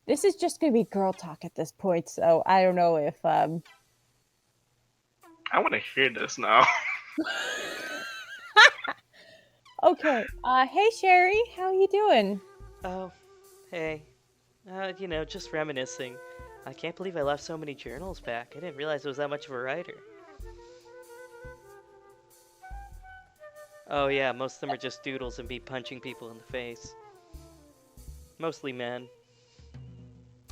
D: This is just gonna be girl talk at this point. So I don't know if
C: I want to hear this now.
D: Okay. Hey Sherry, how you doing?
A: Oh, hey. Just reminiscing. I can't believe I left so many journals back. I didn't realize I was that much of a writer. Oh yeah, most of them are just doodles and me punching people in the face. Mostly men.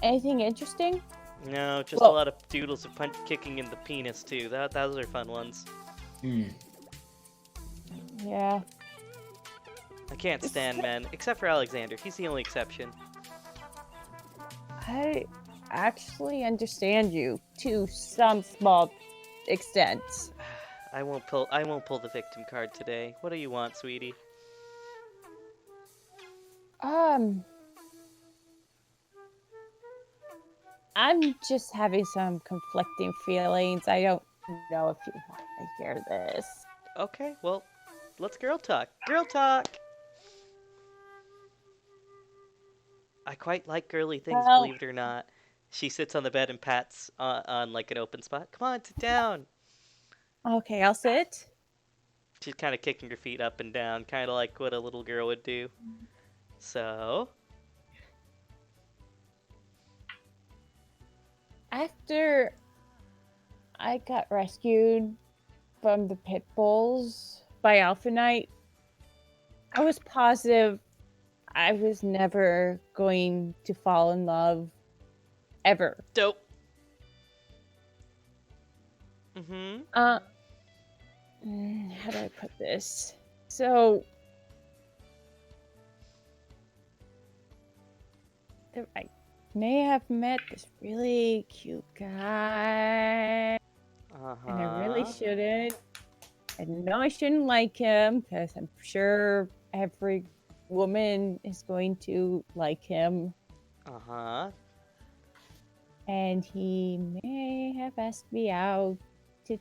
D: Anything interesting?
A: No, just
D: Well-
A: a lot of doodles of kicking in the penis too. Those are fun ones.
D: Yeah.
A: I can't stand men, except for Alexander. He's the only exception.
D: actually understand you to some small extent.
A: I won't pull the victim card today. What do you want, sweetie?
D: I'm just having some conflicting feelings. I don't know if you want to hear this.
A: Okay, well, let's girl talk. Girl talk. I quite like girly things,
D: Well,
A: believe it or not. She sits on the bed and pats on like an open spot. Come on, sit down.
D: okay, I'll sit.
A: She's kind of kicking her feet up and down, kind of like what a little girl would do. So,
D: After I got rescued from the pit bulls by Alpha Knight, I was positive I was never going to fall in love ever.
A: dope. Mm-hmm.
D: How do I put this? So, I may have met this really cute guy,
A: Uh-huh.
D: and I really shouldn't. I know I shouldn't like him because I'm sure every woman is going to like him.
A: Uh-huh.
D: And he may have asked me out to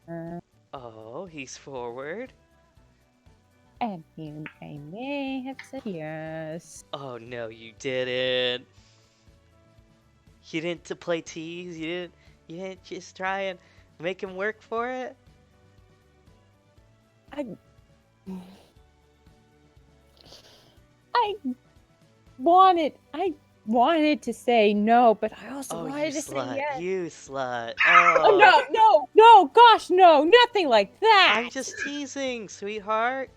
D: dinner.
A: Oh, he's forward.
D: And I may have said yes.
A: Oh, no, you didn't. You didn't to play tease? You didn't just try and make him work for it?
D: I wanted to say no, but I also
A: Oh, you
D: wanted to say
A: slut.
D: yes.
A: You slut.
D: Oh, no, gosh, no, nothing like that.
A: I'm just teasing, sweetheart.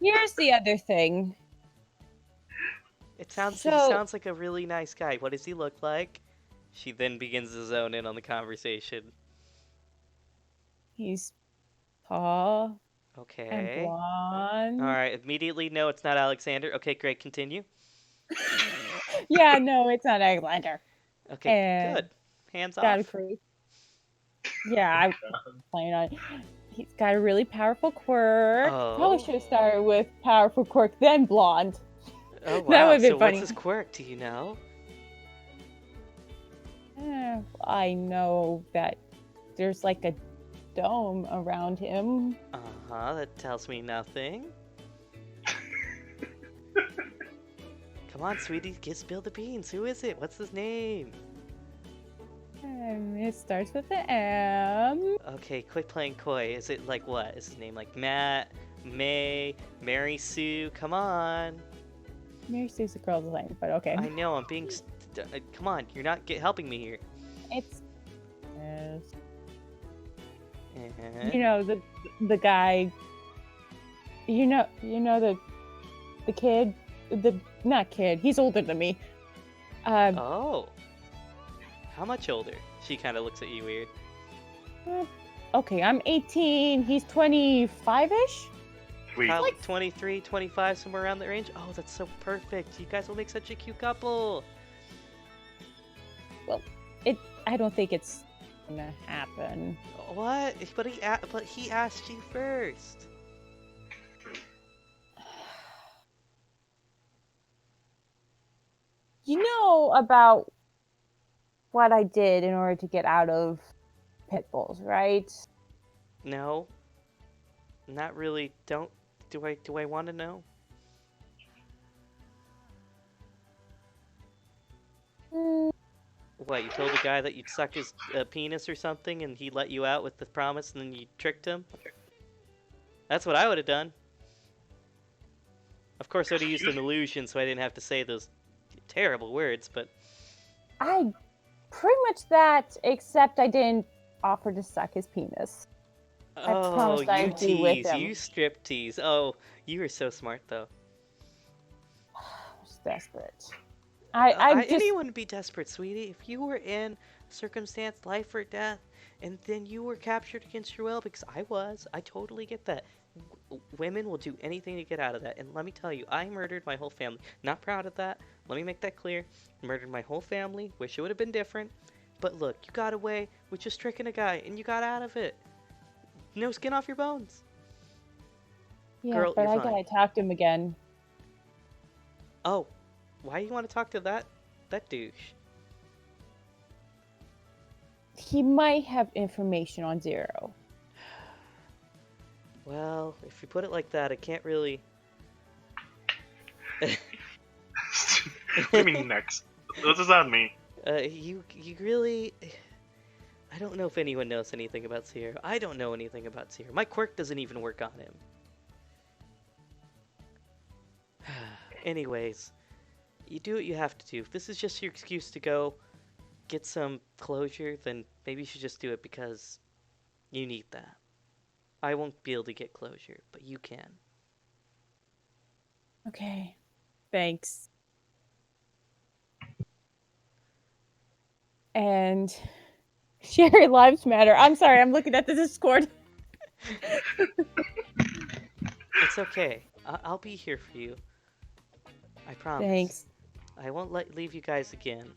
D: Here's the other thing.
A: He sounds like a really nice guy. What does he look like? She then begins to zone in on the conversation.
D: He's tall and
A: Okay.
D: blonde.
A: Alright, immediately, no, it's not Alexander. Okay, great, continue.
D: Yeah, no, it's not Alexander.
A: Okay,
D: And
A: good. Hands
D: got a
A: off.
D: creep. Yeah, I playing on. He's got a really powerful quirk.
A: Oh.
D: Probably should have started with powerful quirk, then blonde.
A: Oh, wow.
D: That would've been
A: So
D: funny.
A: what's his quirk? Do you know?
D: I know that there's like a dome around him.
A: Uh-huh, that tells me nothing. Come on, sweetie, spill the beans. Who is it? What's his name?
D: It starts with an M.
A: Okay, quit playing coy. Is it like what? Is his name like Matt, May, Mary Sue? Come on.
D: Mary Sue's a girl's name, but okay.
A: I know, I'm being... come on, you're not helping me here.
D: It's... Yes.
A: Uh-huh.
D: You know, the guy... You know the kid... Not kid, he's older than me.
A: Oh. How much older? She kind of looks at you weird.
D: Okay, I'm 18, he's 25-ish?
C: Sweet.
A: Probably 23, 25, somewhere around that range. Oh, that's so perfect. You guys will make such a cute couple.
D: Well, I don't think it's gonna happen.
A: What? But he asked you first.
D: You know about what I did in order to get out of pit bulls, right?
A: No. Not really. Do I want to know? What, you told a guy that you'd suck his penis or something and he let you out with the promise and then you tricked him? That's what I would have done. Of course, I would have used an illusion so I didn't have to say those terrible words, but...
D: I pretty much that, except I didn't offer to suck his penis.
A: Oh, you
D: I'd be with
A: tease.
D: him.
A: You strip tease. Oh, you were so smart, though.
D: I was desperate. I just...
A: Anyone would be desperate, sweetie. If you were in circumstance, life or death, and then you were captured against your will, because I was. I totally get that. Women will do anything to get out of that. And let me tell you, I murdered my whole family. Not proud of that. Let me make that clear. Murdered my whole family. Wish it would have been different. But look, you got away with just tricking a guy, and you got out of it. No skin off your bones.
D: Yeah,
A: Girl,
D: but
A: you're
D: I
A: fine.
D: gotta talk to him again.
A: Oh, why do you want to talk to that douche?
D: He might have information on Zero.
A: Well, if you put it like that, I can't really...
C: What do you mean next? What does that mean?
A: You really... I don't know if anyone knows anything about Sierra. I don't know anything about Sierra. My quirk doesn't even work on him. Anyways, you do what you have to do. If this is just your excuse to go get some closure, then maybe you should just do it because you need that. I won't be able to get closure, but you can.
D: Okay. Thanks. And Sherry lives matter. I'm sorry, I'm looking at the Discord.
A: It's okay. I'll be here for you. I promise.
D: Thanks.
A: I won't leave you guys again.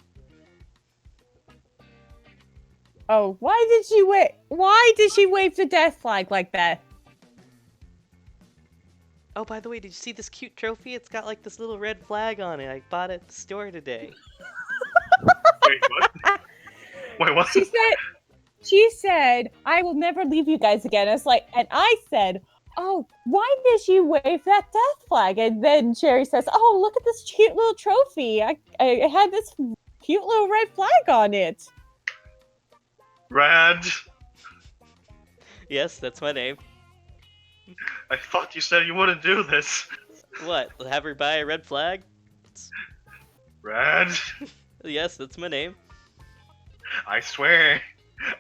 D: Oh, why did she wait? Why did she wave the death flag like that?
A: Oh, by the way, did you see this cute trophy? It's got like this little red flag on it. I bought it at the store today.
C: Wait, what? Wait, what?
D: She said, I will never leave you guys again. It's like, and I said, oh, why did she wave that death flag? And then Sherry says, oh, look at this cute little trophy. I had this cute little red flag on it.
C: Rad.
A: Yes, that's my name.
C: I thought you said you wouldn't do this.
A: What? Have her buy a red flag?
C: Rad.
A: Yes, that's my name.
C: I swear,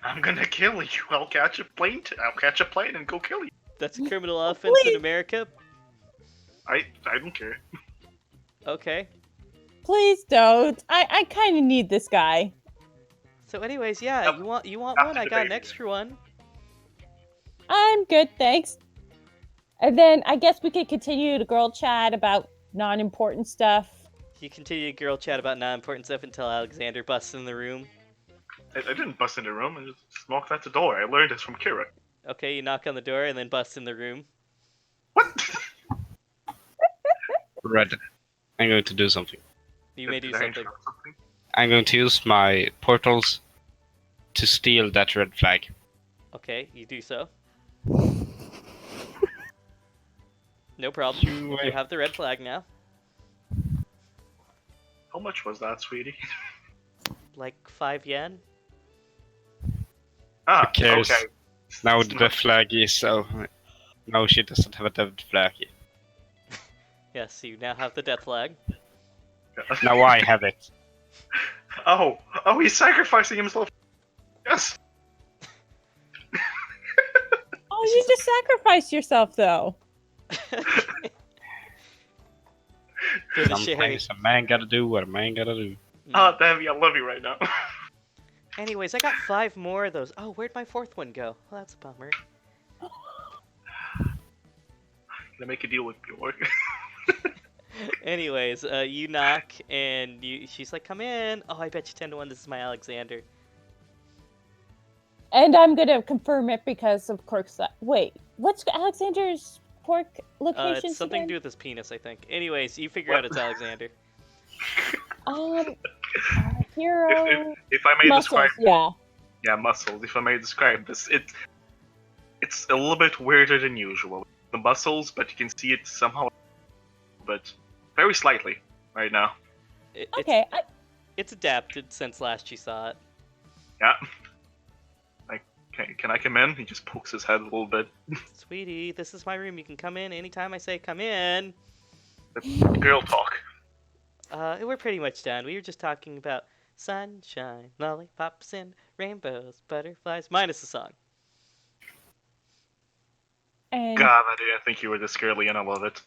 C: I'm gonna kill you. I'll catch a plane and go kill you.
A: That's a criminal offense in America?
C: I don't care.
A: Okay.
D: Please don't. I kind of need this guy.
A: So anyways, yeah,
C: Yep.
A: you want
C: After
A: one? I
C: the
A: got an
C: baby.
A: extra one.
D: I'm good, thanks. And then I guess we could continue to girl chat about non-important stuff.
A: You continue to girl chat about non-important stuff until Alexander busts in the room.
C: I didn't bust in the room. I just knocked at the door. I learned this from Kira.
A: Okay, you knock on the door and then bust in the room.
C: What?
B: Red. I'm going to do something.
A: You may do
C: Did I
A: something.
C: interrupt something?
B: I'm going to use my portals to steal that red flag.
A: Okay, you do so. No problem. You have the red flag now.
C: How much was that, sweetie?
A: Like 5 yen?
C: Ah,
B: Who cares?
C: okay.
B: Now the death flag is so. No, she doesn't have a death flag.
A: Yes, you now have the death flag.
B: Now I have it.
C: Oh, he's sacrificing himself. Yes.
D: Oh, you just sacrificed yourself, though.
A: For the Sherry.
B: Sometimes a man gotta do what a man gotta do.
C: Ah, Davy, I love you right now.
A: Anyways, I got 5 more of those. Oh, where'd my 4th one go? Well, that's a bummer.
C: Can I make a deal with Bjork?
A: Anyways, you knock and she's like, come in. Oh, I bet you 10 to 1 this is my Alexander.
D: And I'm gonna confirm it because of course. Wait, what's Alexander's quirk location?
A: It's something to do with his penis, I think. Anyways, you figure out it's Alexander.
D: Hero.
C: If I may
D: Muscles,
C: describe,
D: yeah.
C: muscles. If I may describe this, it's a little bit weirder than usual. The muscles, but you can see it somehow, but very slightly right now.
D: Okay.
A: It's adapted since last you saw it.
C: Yeah. Can I come in? He just pokes his head a little bit.
A: Sweetie, this is my room. You can come in anytime I say come in.
C: Girl talk.
A: We're pretty much done. We were just talking about sunshine, lollipops, and rainbows, butterflies, minus the song.
D: And
C: God, I didn't think you were this girly, and I love it.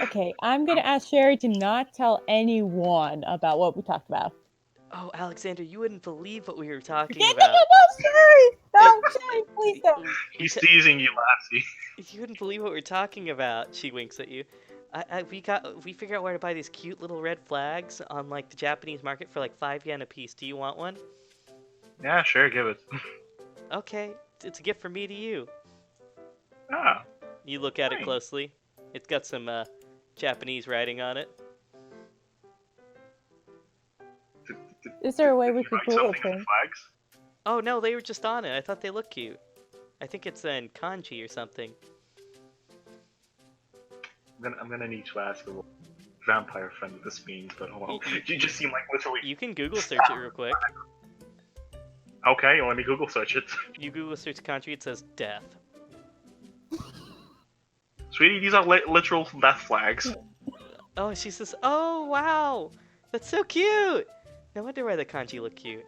D: okay, I'm gonna ask Sherry to not tell anyone about what we talked about.
A: Oh, Alexander, you wouldn't believe what we were talking
D: No,
A: about.
D: Sherry! No, Shay, please don't.
C: He's teasing you, lassie.
A: You wouldn't believe what we're talking about. She winks at you. We figured out where to buy these cute little red flags on like the Japanese market for like 5 yen a piece. Do you want one?
C: Yeah, sure, give it.
A: Okay, it's a gift from me to you.
C: Ah,
A: You look at it
C: Nice.
A: closely. It's got some Japanese writing on it.
D: Is there a way we
C: did you
D: could
C: write
D: Google
C: something on the
D: Translate?
C: flags?
A: Oh no, they were just on it. I thought they looked cute. I think it's in kanji or something.
C: I'm gonna need to ask a little vampire friend what this means, but oh well. You just seem like literally.
A: You can Google search it real quick.
C: Okay, let me Google search it.
A: You Google search kanji, it says death.
C: Sweetie, these are literal death flags.
A: Oh, she says, oh wow, that's so cute. No wonder why the kanji look cute.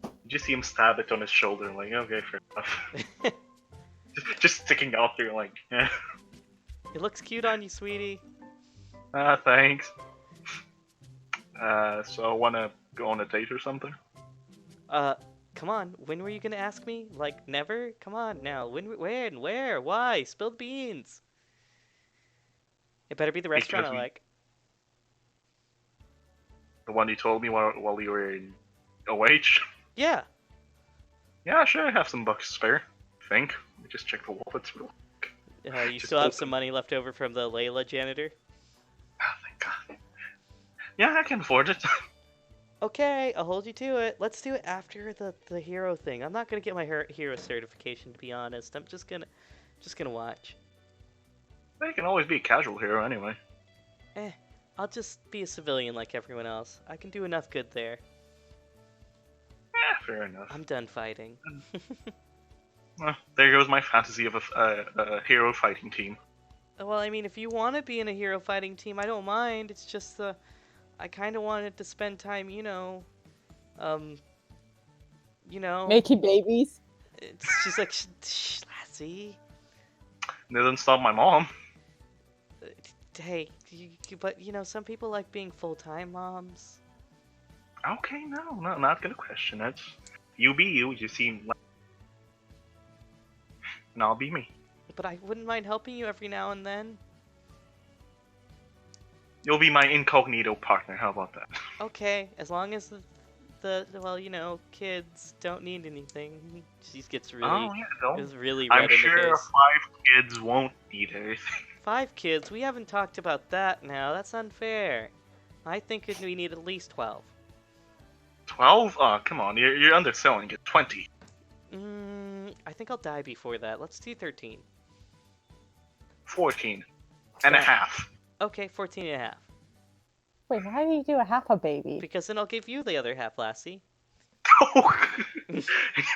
C: You just see him stab it on his shoulder, like, okay, fair enough. just sticking out there, like, yeah.
A: It looks cute on you, sweetie.
C: Thanks. So wanna go on a date or something?
A: Come on. When were you gonna ask me? Like, never? Come on now. When, where, why? Spill the beans. It better be the restaurant I
C: Because
A: like.
C: The one you told me while you were in OH?
A: Yeah.
C: Yeah, sure, I have some bucks spare. I think. Let me just check the wallets real quick.
A: You
C: Just
A: still have
C: open.
A: some money left over from the Layla janitor?
C: Oh, thank God. Yeah, I can afford it.
A: Okay, I'll hold you to it. Let's do it after the hero thing. I'm not gonna get my hero certification, to be honest. I'm just gonna watch.
C: I can always be a casual hero anyway.
A: I'll just be a civilian like everyone else. I can do enough good there.
C: Fair enough.
A: I'm done fighting.
C: Well, there goes my fantasy of a hero fighting team.
A: Well, I mean, if you want to be in a hero fighting team, I don't mind. It's just I kind of wanted to spend time,
D: Making babies.
A: She's like, shh, lassie.
C: Didn't stop my mom.
A: Hey, but some people like being full-time moms.
C: Okay, no, not gonna question it. You be you, you seem like... And I'll be me.
A: But I wouldn't mind helping you every now and then.
C: You'll be my incognito partner, how about that?
A: Okay, as long as the kids don't need anything. She gets really,
C: Oh, yeah, don't.
A: is really red
C: I'm
A: in the
C: sure
A: face.
C: 5 kids won't need anything.
A: 5 kids? We haven't talked about that now. That's unfair. I think we need at least 12.
C: 12? Oh, come on, you're underselling it. 20.
A: I think I'll die before that. Let's do 13.
C: 14. And a half.
A: Okay, 14 and a half.
D: Wait, why do you do a half a baby?
A: Because then I'll give you the other half, lassie.
C: Oh! And you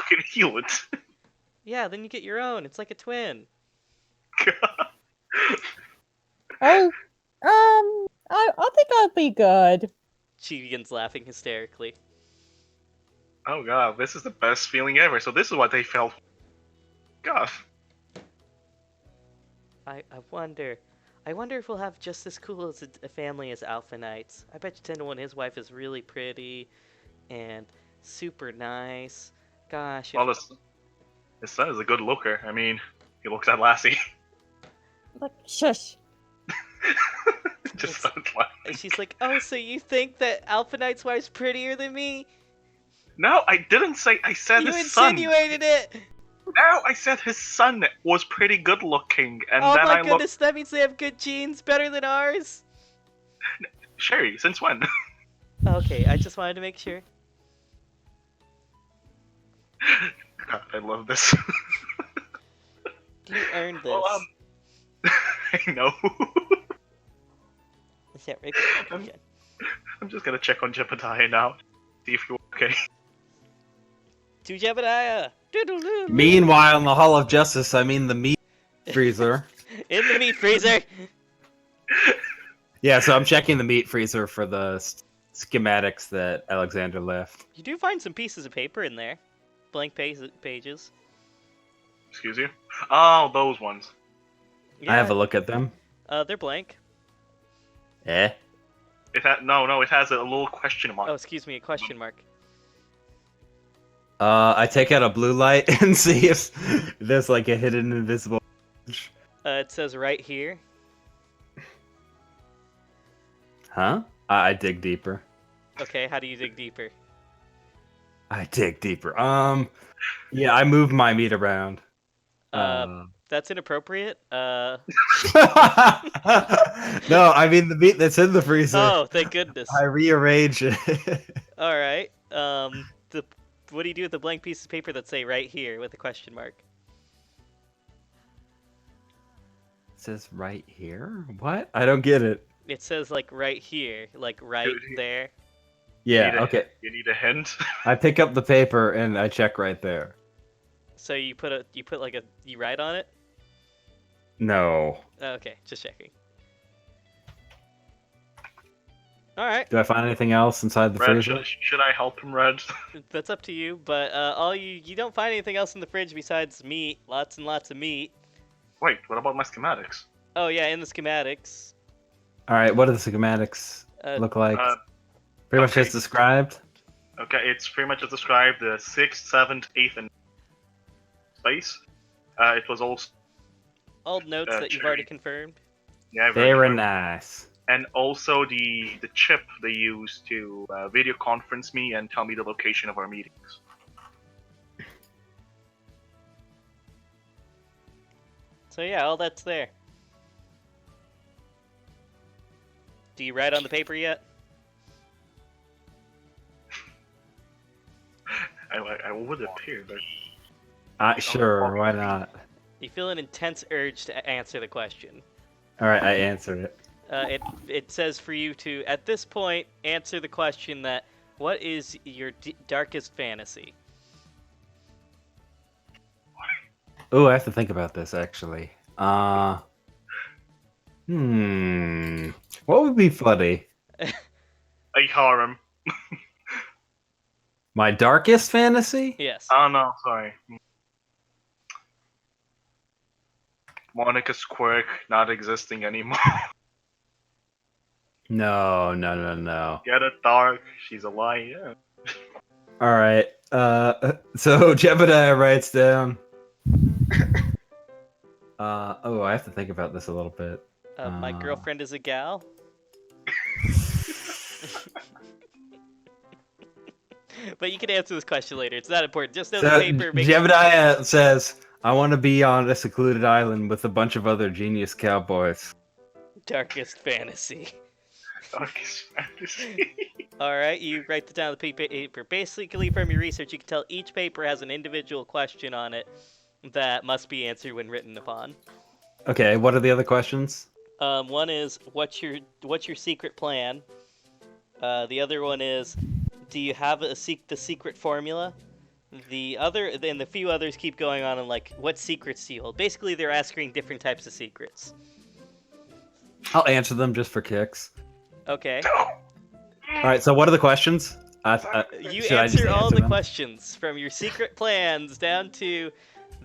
C: can heal it.
A: Yeah, then you get your own. It's like a twin.
D: Oh, I think I'll be good.
A: She begins laughing hysterically.
C: Oh god, this is the best feeling ever. So this is what they felt. God.
A: I wonder if we'll have just as cool as a family as Alpha Knights. I bet you 10-1 his wife is really pretty and super nice. Gosh.
C: Well, his son is a good looker. I mean, he looks at Lassie.
D: Like, shush.
C: Just started laughing.
A: And she's like, oh, so you think that Alpha Knight's wife's prettier than me?
C: No, I didn't say. I said
A: You
C: his son.
A: insinuated it!
C: No, I said his son was pretty good looking, and
A: Oh
C: then
A: my
C: I
A: goodness, that means they have good genes, better than ours?
C: Sherry, since when?
A: Okay, I just wanted to make sure.
C: God, I love this.
A: You earned this.
C: Well, I know.
A: Yeah, right. Okay.
C: I'm just gonna check on Jebediah now, see if you're okay.
A: To Jebediah! Doodle-doo.
E: Meanwhile, in the Hall of Justice, I mean the meat freezer.
A: In the meat freezer!
E: Yeah, so I'm checking the meat freezer for the schematics that Alexander left.
A: You do find some pieces of paper in there. Blank pages.
C: Excuse you? Oh, those ones.
A: Yeah,
E: I have a look at them.
A: they're blank.
E: Eh?
C: It has a little question mark.
A: Oh, excuse me, a question mark.
E: I take out a blue light and see if there's like a hidden invisible.
A: It says right here.
E: Huh? I dig deeper.
A: Okay, how do you dig deeper?
E: I dig deeper. Yeah, I move my meat around.
A: That's inappropriate.
E: No, I mean the meat that's in the freezer.
A: Oh, thank goodness.
E: I rearrange it.
A: All right. What do you do with the blank piece of paper that say right here with a question mark?
E: It says right here? What? I don't get it.
A: It says like right here, like right there.
E: Yeah, okay.
C: You need a hint?
E: I pick up the paper and I check right there.
A: So you write on it?
E: No.
A: Okay, just checking. All right.
E: Do I find anything else inside the
C: Red,
E: freezer?
C: should I help him, Red?
A: That's up to you, but you don't find anything else in the fridge besides meat, lots and lots of meat.
C: Wait, what about my schematics?
A: Oh yeah, in the schematics.
E: All right, what do the schematics look like? Pretty much as described.
C: Okay, it's pretty much as described. The 6th, 7th, 8th, and space. It was also
A: Old notes that you've already confirmed.
C: yeah,
E: Very nice.
C: And also the chip they use to video conference me and tell me the location of our meetings.
A: So yeah, all that's there. Do you write on the paper yet?
C: I would appear, but
E: Sure, why not?
A: You feel an intense urge to answer the question.
E: All right, I answered it.
A: It says for you to, at this point, answer the question that, what is your darkest fantasy?
E: Oh, I have to think about this actually. What would be funny?
C: a harem.
E: My darkest fantasy?
A: Yes.
C: Oh no, sorry. Monica's quirk not existing anymore.
E: No.
C: Get it, dark. She's a lie. Yeah.
E: All right. So Jebediah writes down. I have to think about this a little bit.
A: My girlfriend is a gal. But you can answer this question later. It's not important. Just know the paper makes
E: Jebediah says, I want to be on a secluded island with a bunch of other genius cowboys.
A: darkest fantasy.
C: Darkest fantasy.
A: Alright, you write it down on the paper. Basically, from your research, you can tell each paper has an individual question on it that must be answered when written upon.
E: Okay, what are the other questions?
A: One is, what's your secret plan? The other one is, do you have the secret formula? The few others keep going on and like, what secrets do you hold? Basically, they're asking different types of secrets.
E: I'll answer them just for kicks.
A: Okay.
E: All right, so what are the questions?
A: You
E: should I just
A: answer all the
E: them?
A: questions, from your secret plans down to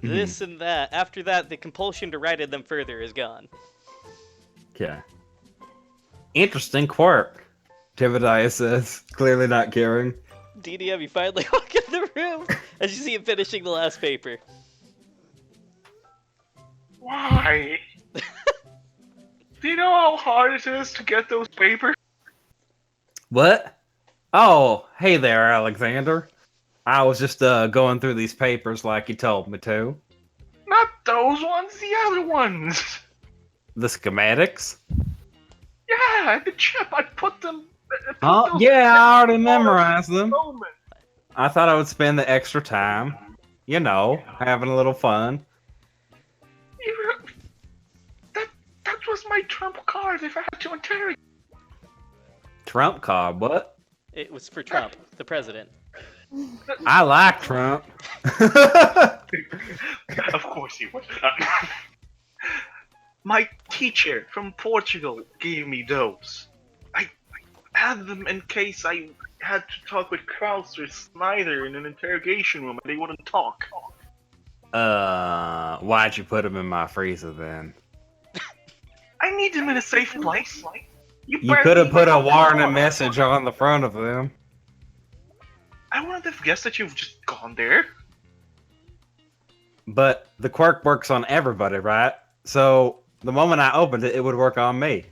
A: this and that. After that, the compulsion to write them further is gone.
E: Okay. Interesting quirk, Jebediah says, clearly not caring.
A: DDM, you finally walk in the room as you see him finishing the last paper.
C: Why? Do you know how hard it is to get those papers?
E: What? Oh, hey there, Alexander. I was just going through these papers like you told me to.
C: Not those ones, the other ones.
E: The schematics?
C: Yeah, the chip. I put them.
E: Oh, yeah, I already memorized them.
C: Moment.
E: I thought I would spend the extra time, you know, having a little fun.
C: That was my trump card if I had to interrogate.
E: Trump card, what?
A: It was for Trump, the president.
E: I like Trump.
C: Of course you would. My teacher from Portugal gave me those. I had them in case I had to talk with Kraus or Snyder in an interrogation room and they wouldn't talk.
E: Why'd you put them in my freezer then?
C: I need them in a safe place.
E: You could have put a warning message on the front of them.
C: I wouldn't have guessed that you've just gone there.
E: But the quirk works on everybody, right? So the moment I opened it, it would work on me.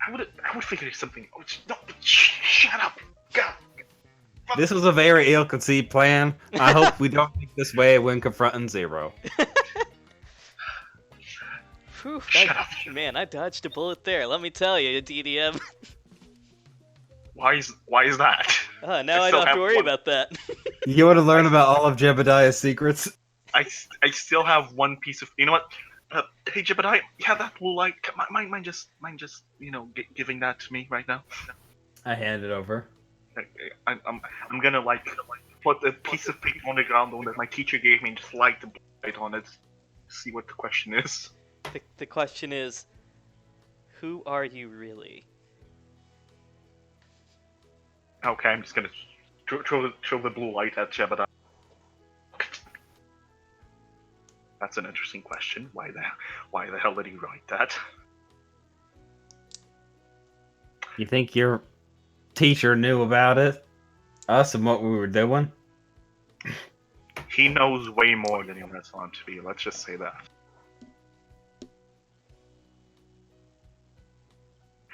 C: I would figure something. Oh, no, shut up. God.
E: This was a very ill-conceived plan. I hope we don't think this way when confronting Zero.
A: Whew,
C: Shut up.
A: Man, I dodged a bullet there. Let me tell you, DDM.
C: Why is that?
A: Now I
C: still
A: don't have to worry
C: one-
A: about that.
E: You want to learn about all of Jebediah's secrets?
C: I still have one piece of. You know what? Hey, Jebediah, you have that blue light. Mind just giving that to me right now.
E: I hand it over.
C: I'm gonna put a piece of paper on the ground that my teacher gave me and just light the light on it. See what the question is.
A: The question is, who are you really?
C: Okay, I'm just gonna throw the blue light at Jebediah. That's an interesting question. Why the hell did he write that?
E: You think your teacher knew about it? Us and what we were doing?
C: He knows way more than he lets on to be. Let's just say that.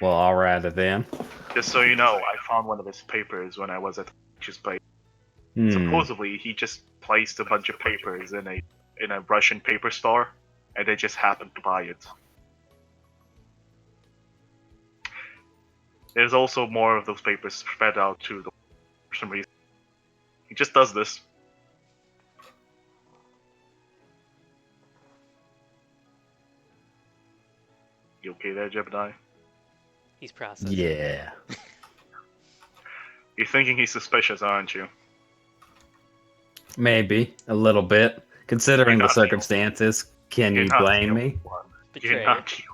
E: Well, alright then.
C: Just so you know, I found one of his papers when I was at his place. Supposedly, he just placed a bunch of papers in a Russian paper store, and they just happened to buy it. There's also more of those papers spread out to for some reason. He just does this. You okay there, Jebediah?
A: He's processing.
E: Yeah.
C: You're thinking he's suspicious, aren't you?
E: Maybe. A little bit. Considering
C: You're
E: the
C: not
E: circumstances, can
C: You're
E: you
C: not
E: blame
C: the
E: me?
C: only one. You're
A: Betrayed.
C: not you.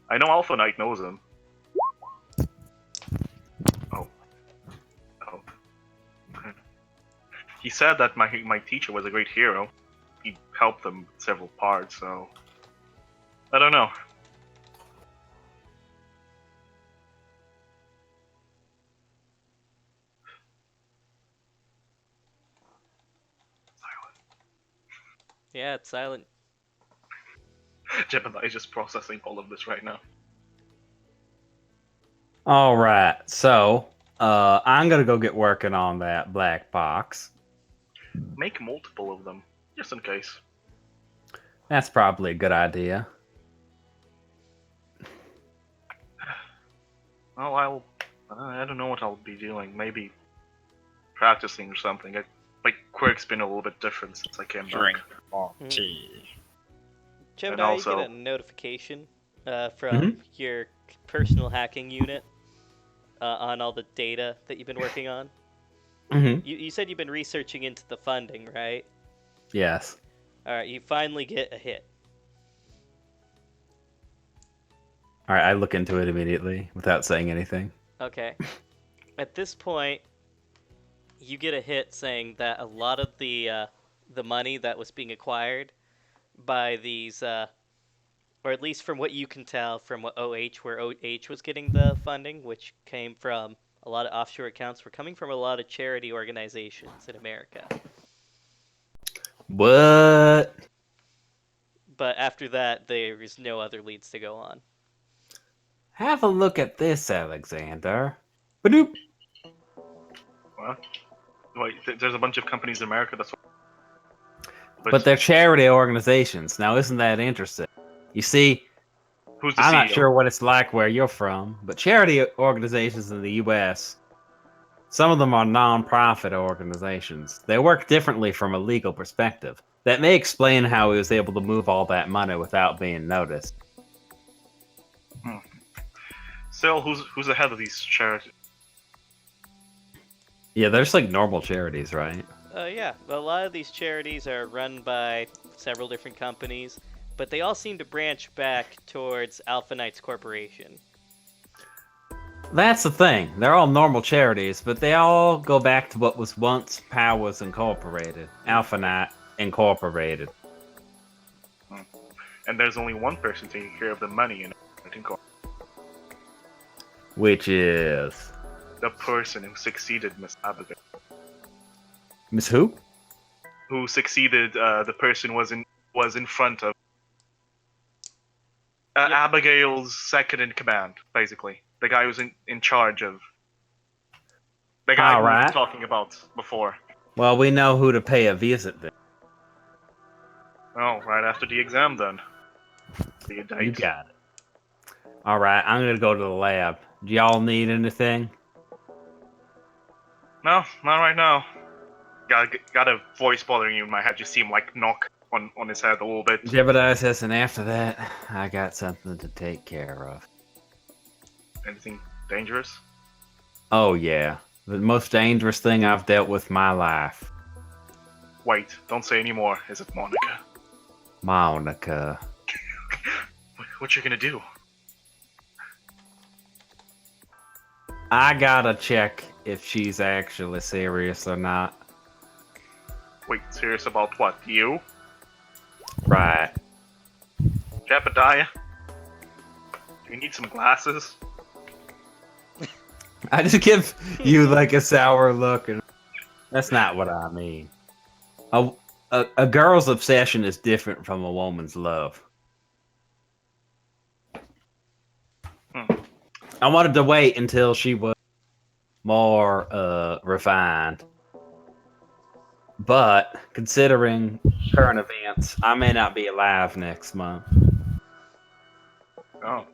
C: I know Alpha Knight knows him. Oh. He said that my teacher was a great hero. He helped them with several parts, so I don't know.
A: Yeah, it's silent.
C: Jebediah is just processing all of this right now.
E: Alright, so, I'm gonna go get working on that black box.
C: Make multiple of them, just in case.
E: That's probably a good idea.
C: Well, I don't know what I'll be doing. Maybe practicing or something. My quirk's been a little bit different since I came
B: Drink.
C: back.
B: Tea.
A: Jebediah,
C: also-
A: you get a notification from your personal hacking unit on all the data that you've been working on.
E: Mm-hmm.
A: You said you've been researching into the funding, right?
E: Yes.
A: Alright, you finally get a hit.
E: Alright, I look into it immediately without saying anything.
A: Okay. At this point, you get a hit saying that a lot of the money that was being acquired by these, or at least from what you can tell from what where OH was getting the funding, which came from a lot of offshore accounts, were coming from a lot of charity organizations in America.
E: What?
A: But after that, there is no other leads to go on.
E: Have a look at this, Alexander. Badoop.
C: Well, wait, there's a bunch of companies in America that's.
E: But they're charity organizations. Now, isn't that interesting? You see,
C: Who's the
E: I'm
C: CEO?
E: not sure what it's like where you're from, but charity organizations in the U.S., some of them are non-profit organizations. They work differently from a legal perspective. That may explain how he was able to move all that money without being noticed.
C: Still, who's the head of these charities?
E: Yeah, they're just like normal charities, right?
A: Yeah, a lot of these charities are run by several different companies, but they all seem to branch back towards Alpha Knights Corporation.
E: That's the thing. They're all normal charities, but they all go back to what was once Powers Incorporated. Alpha Knight Incorporated.
C: And there's only one person taking care of the money in it.
E: Which is
C: The person who succeeded Miss Abigail.
E: Miss who?
C: Who succeeded the person was in front of
A: Yep.
C: Abigail's second in command, basically. The guy who's in charge of the guy
E: All
C: we were
E: right.
C: talking about before.
E: Well, we know who to pay a visit then.
C: Oh, right after the exam then. The date.
E: You got it. All right, I'm gonna go to the lab. Do y'all need anything?
C: No, not right now. Got a voice bothering you in my head. You see him like knock on his head a little bit.
E: Jebediah says, and after that, I got something to take care of.
C: Anything dangerous?
E: Oh yeah, the most dangerous thing I've dealt with in my life.
C: Wait, don't say any more. Is it Monica?
E: Monica.
C: What you gonna do?
E: I gotta check if she's actually serious or not.
C: Wait, serious about what? You?
E: Right.
C: Jebediah? Do you need some glasses?
E: I just give you like a sour look, and that's not what I mean. A girl's obsession is different from a woman's love. I wanted to wait until she was more refined. But considering current events, I may not be alive next month.
C: Oh.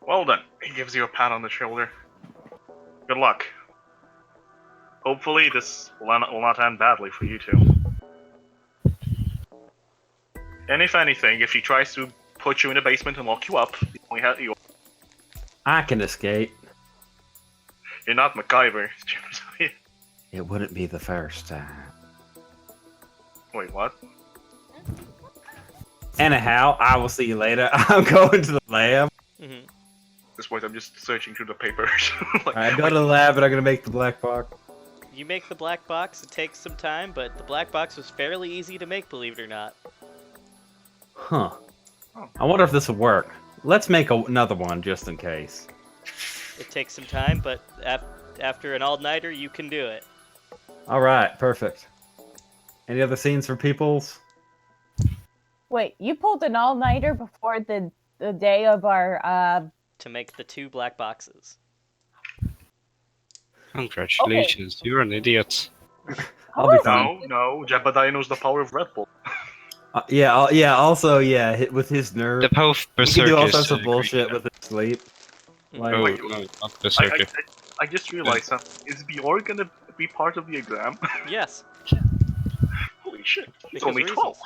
C: Well then, he gives you a pat on the shoulder. Good luck. Hopefully this will not end badly for you two. And if anything, if he tries to put you in the basement and lock you up,
E: I can escape.
C: You're not MacGyver.
E: It wouldn't be the first time.
C: Wait, what?
E: Anyhow, I will see you later. I'm going to the lab.
A: Mm-hmm.
C: At this point, I'm just searching through the papers. Like,
E: I go to the lab and I'm gonna make the black box.
A: You make the black box. It takes some time, but the black box was fairly easy to make, believe it or not.
E: Huh. I wonder if this will work. Let's make another one just in case.
A: It takes some time, but after an all-nighter, you can do it.
E: All right, perfect. Any other scenes for peoples?
D: Wait, you pulled an all-nighter before the day of our
A: To make the 2 black boxes.
B: Congratulations, you're an idiot.
E: I'll be fine.
C: No, Jebediah knows the power of Red Bull.
E: Yeah. Also, yeah, with his nerve,
B: The power of
E: he
B: Berserk
E: can do all
B: is,
E: sorts of bullshit with his sleep. Like,
B: Oh,
C: Wait,
B: no, not Berserker.
C: I just realized something. Is Bjorn gonna be part of the exam?
A: Yes.
C: Holy shit. He's
A: Because
C: only
A: reasons.
C: 12.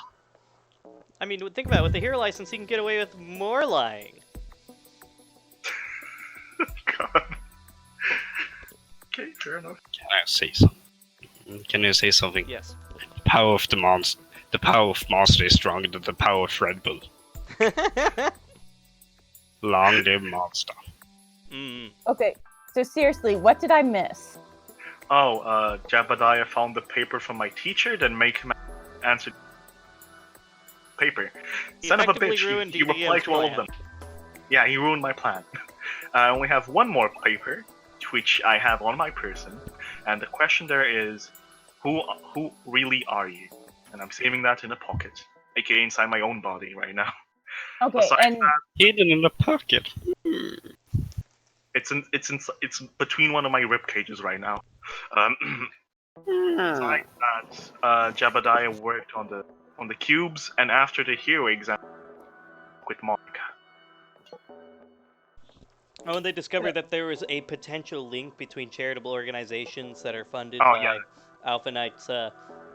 A: I mean, think about it. With the hero license, he can get away with more lying.
C: God. Okay, fair enough.
B: Can I say something? Can you say something?
A: Yes.
B: The power of the monster. The power of Monster is stronger than the power of Red Bull. Long live Monster.
D: Okay, so seriously, what did I miss?
C: Oh, Jebediah found the paper from my teacher, then make him answer paper.
A: He
C: Son of a
A: effectively
C: bitch,
A: ruined
C: he replied
A: DDM's
C: to all of
A: plan.
C: them. Yeah, he ruined my plan. I only have one more paper, which I have on my person, and the question there is, who really are you? And I'm saving that in a pocket, aka inside my own body right now.
D: Okay,
C: Aside
D: and
C: that,
B: Hidden in the pocket.
C: it's between one of my rib cages right now. Besides that, Jebediah worked on the cubes, and after the hero exam, with Monica.
A: Oh, and they discovered that there was a potential link between charitable organizations that are funded
C: Oh,
A: by
C: yeah.
A: Alpha Knight's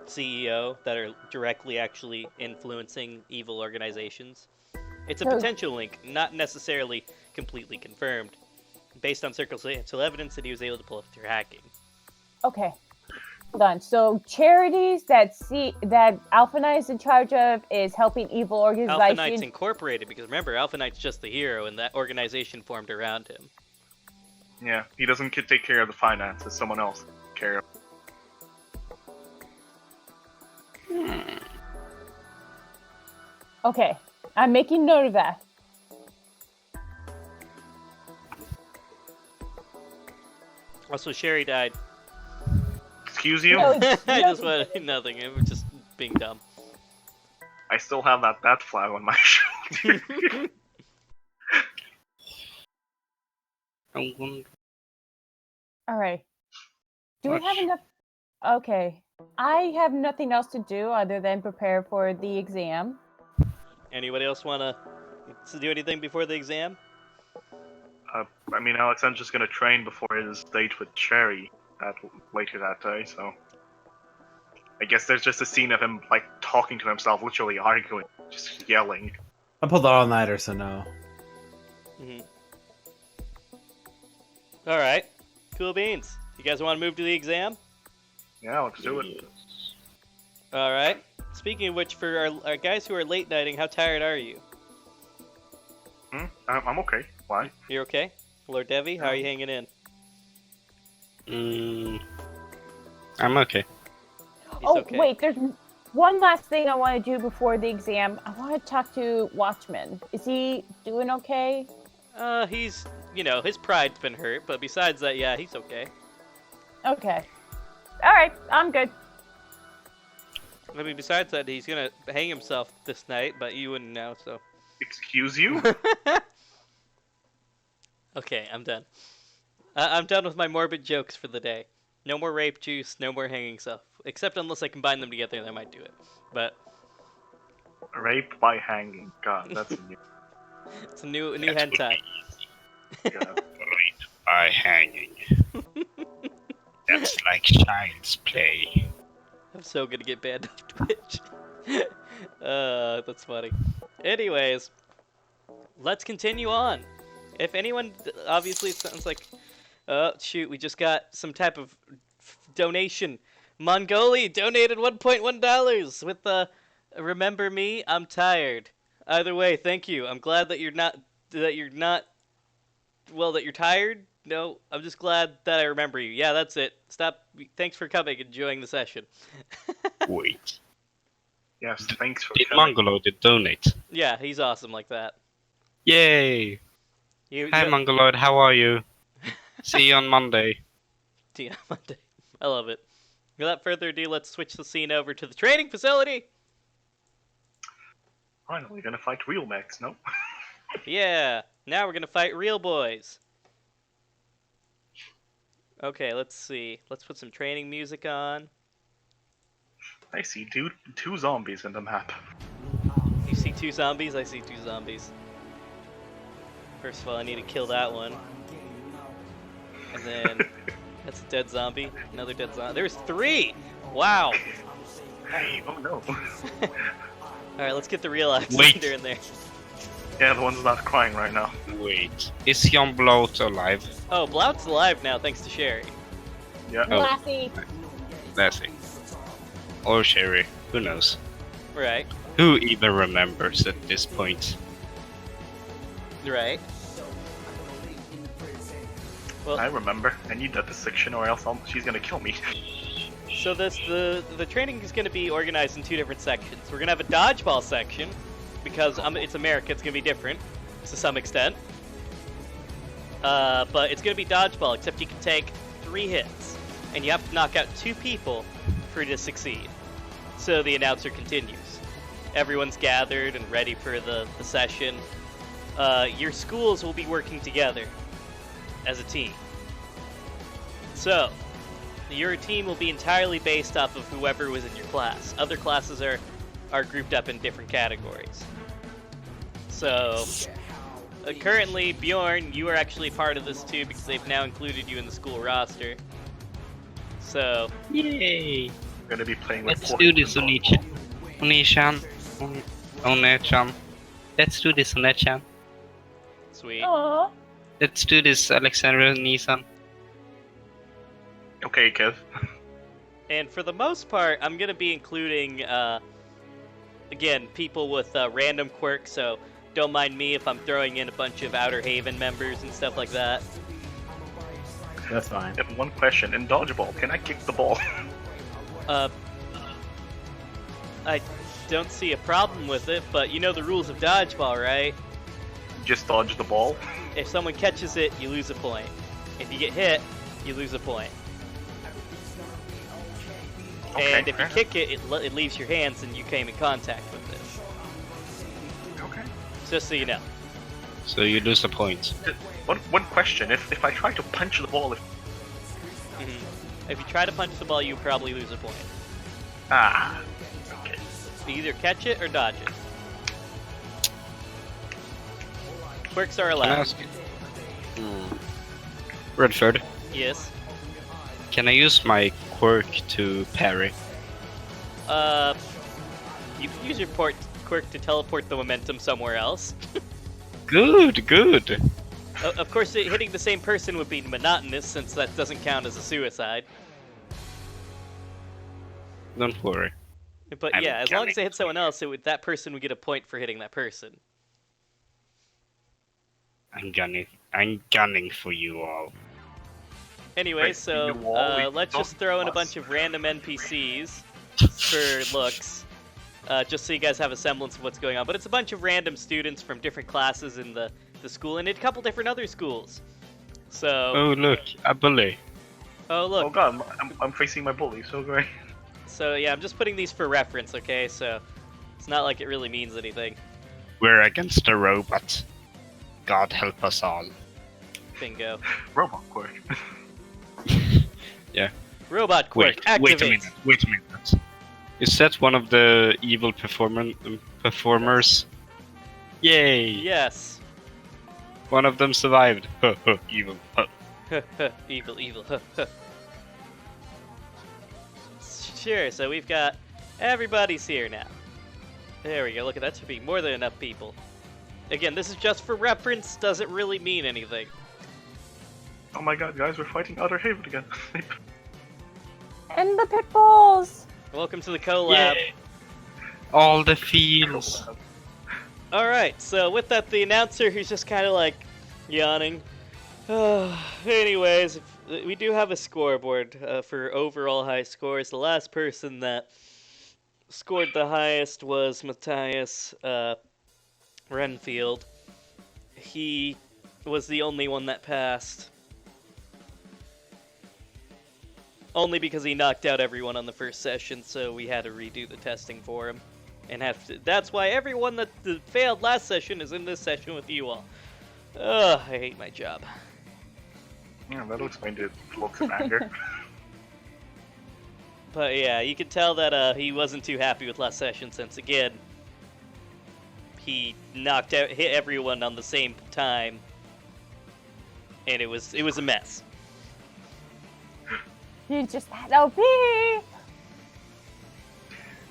A: CEO that are directly actually influencing evil organizations. It's a
D: So-
A: potential link, not necessarily completely confirmed, based on circumstantial evidence that he was able to pull up through hacking.
D: okay, hold on. So charities that Alpha Knight is in charge of is helping evil
A: Alpha Knight's
D: organizations.
A: Incorporated, because remember, Alpha Knight's just the hero, and that organization formed around him.
C: Yeah, he doesn't take care of the finances. Someone else takes care of.
D: Okay, I'm making note of that.
A: Also, Sherry died.
C: Excuse you?
D: No,
A: I just wanted nothing. It was just being dumb.
C: I still have that bat flag on my shoulder.
B: I wonder-
D: All right. Do we have
B: Watch.
D: enough? Okay. I have nothing else to do other than prepare for the exam.
A: Anybody else want to do anything before the exam?
C: I mean, Alexander's just gonna train before his date with Cherry later that day, so... I guess there's just a scene of him, like, talking to himself, literally arguing, just yelling.
E: I pulled the all-nighter, so no.
A: Mm-hmm. Alright. Cool beans. You guys want to move to the exam?
C: Yeah, let's do it.
A: Alright. Speaking of which, for our guys who are late nighting, how tired are you?
C: I'm okay. Why?
A: You're okay? Lord Devi, how are you hanging in?
B: I'm okay.
A: He's
D: Oh,
A: okay.
D: wait, there's one last thing I want to do before the exam. I want to talk to Watchman. Is he doing okay?
A: He's, his pride's been hurt, but besides that, yeah, he's okay.
D: Okay. All right, I'm good.
A: I mean, besides that, he's gonna hang himself this night, but you wouldn't know, so.
C: Excuse you?
A: Okay, I'm done. I'm done with my morbid jokes for the day. No more rape juice, no more hanging self. Except unless I combine them together, I might do it. But
C: Rape by hanging. God, that's a new...
A: it's a new hentai.
C: God.
B: By hanging. That's like child's play.
A: I'm so gonna get banned off Twitch. That's funny. Anyways, let's continue on. If anyone, obviously it sounds like, oh shoot, we just got some type of donation. Mongolia donated $1.1 with remember me, I'm tired. Either way, thank you. I'm glad that you're tired. No, I'm just glad that I remember you. Yeah, that's it. Stop. Thanks for coming, enjoying the session.
B: Wait.
C: Yes, thanks for
B: Did
C: coming.
B: Mongoloid donate?
A: Yeah, he's awesome like that.
B: Yay!
A: You,
B: Hi, Mongoloid, how are you? See you on Monday.
A: Yeah, Monday. I love it. Without further ado, let's switch the scene over to the training facility.
C: Finally, gonna fight real mechs, no?
A: Yeah, now we're gonna fight real boys. Okay, let's see. Let's put some training music on.
C: I see two zombies in the map.
A: You see two zombies? I see two zombies. First of all, I need to kill that one. And then, that's a dead zombie. Another dead zombie. There's three! Wow!
C: Hey, oh no.
A: Alright, let's get the real
B: Wait.
A: Alexander in there.
C: Yeah, the one's not crying right now.
B: Wait, is Jon Bloat alive?
A: Oh, Blout's alive now thanks to Sherry.
C: Yeah.
B: Oh.
D: Lassie.
B: That's it. Or Sherry, who knows?
A: Right.
B: Who even remembers at this point?
A: Right. Well,
C: I remember. I need that dissection or else she's gonna kill me.
A: so the training is going to be organized in two different sections. We're going to have a dodgeball section, because it's America, it's going to be different to some extent. But it's going to be dodgeball, except you can take 3 hits, and you have to knock out 2 people for you to succeed. So the announcer continues. Everyone's gathered and ready for the session. Your schools will be working together as a team. So, your team will be entirely based off of whoever was in your class. Other classes are grouped up in different categories. So, currently, Bjorn, you are actually part of this too because they've now included you in the school roster. So,
B: Yay!
C: I'm gonna be playing with
B: Let's do this, Oni-chan. Oni-chan. One-chan. Let's do this, One-chan.
A: sweet.
D: Aww.
B: Let's do this, Alexandra Nissan.
C: Okay, Kev.
A: And for the most part, I'm going to be including, again, people with random quirks, so don't mind me if I'm throwing in a bunch of Outer Haven members and stuff like that.
E: That's fine.
C: I have one question. In dodgeball, can I kick the ball?
A: I don't see a problem with it, but you know the rules of dodgeball, right?
C: Just dodge the ball?
A: If someone catches it, you lose a point. If you get hit, you lose a point.
C: Okay,
A: And if you
C: fair
A: kick it, it leaves your hands and you came in contact with it.
C: enough. Okay.
A: Just so you know.
B: So you lose a point.
C: One question: If I try to punch the ball,
A: If you try to punch the ball, you probably lose a point.
C: okay.
A: You either catch it or dodge it. Quirks are
B: Can I
A: allowed.
B: ask you? Redford,
A: Yes.
B: can I use my quirk to parry?
A: You can use your quirk to teleport the momentum somewhere else.
B: Good, good.
A: Of course, hitting the same person would be monotonous, since that doesn't count as a suicide.
B: Don't worry.
A: But
B: I'm
A: yeah, as long as they
B: gunning
A: hit someone else, that person would get a point for hitting that person.
B: I'm gunning for you all.
A: Anyway,
C: Wait,
A: so
C: you all-
A: let's just throw in a bunch of random NPCs for looks, just so you guys have a semblance of what's going on. But it's a bunch of random students from different classes in the school, and a couple different other schools. So,
B: Oh look, a bully.
A: oh look,
C: Oh god, I'm facing my bully. So great.
A: so yeah, I'm just putting these for reference, okay? So it's not like it really means anything.
B: We're against a robot. God help us all.
A: Bingo.
C: Robot quirk.
A: Robot quirk,
B: Wait
A: activate.
B: a minute. Is that one of the evil performers? Yay!
A: Yes.
B: One of them survived. Evil.
A: Evil, evil. Sure, so we've got everybody's here now. There we go, look at that, should be more than enough people. Again, this is just for reference, doesn't really mean anything.
C: Oh my god, guys, we're fighting Outer Haven again.
D: And the pitbulls!
A: Welcome to the collab.
B: Yay. All the feels.
A: Alright, so with that, the announcer who's just kind of like yawning. Anyways, we do have a scoreboard for overall high scores. The last person that scored the highest was Matthias Renfield. He was the only one that passed. Only because he knocked out everyone on the first session, so we had to redo the testing for him. And that's why everyone that failed last session is in this session with you all. Ugh, I hate my job.
C: Yeah, that'll explain the looks of anger.
A: But yeah, you could tell that he wasn't too happy with last session, since again, he hit everyone on the same time, and it was a mess.
D: You just had OP!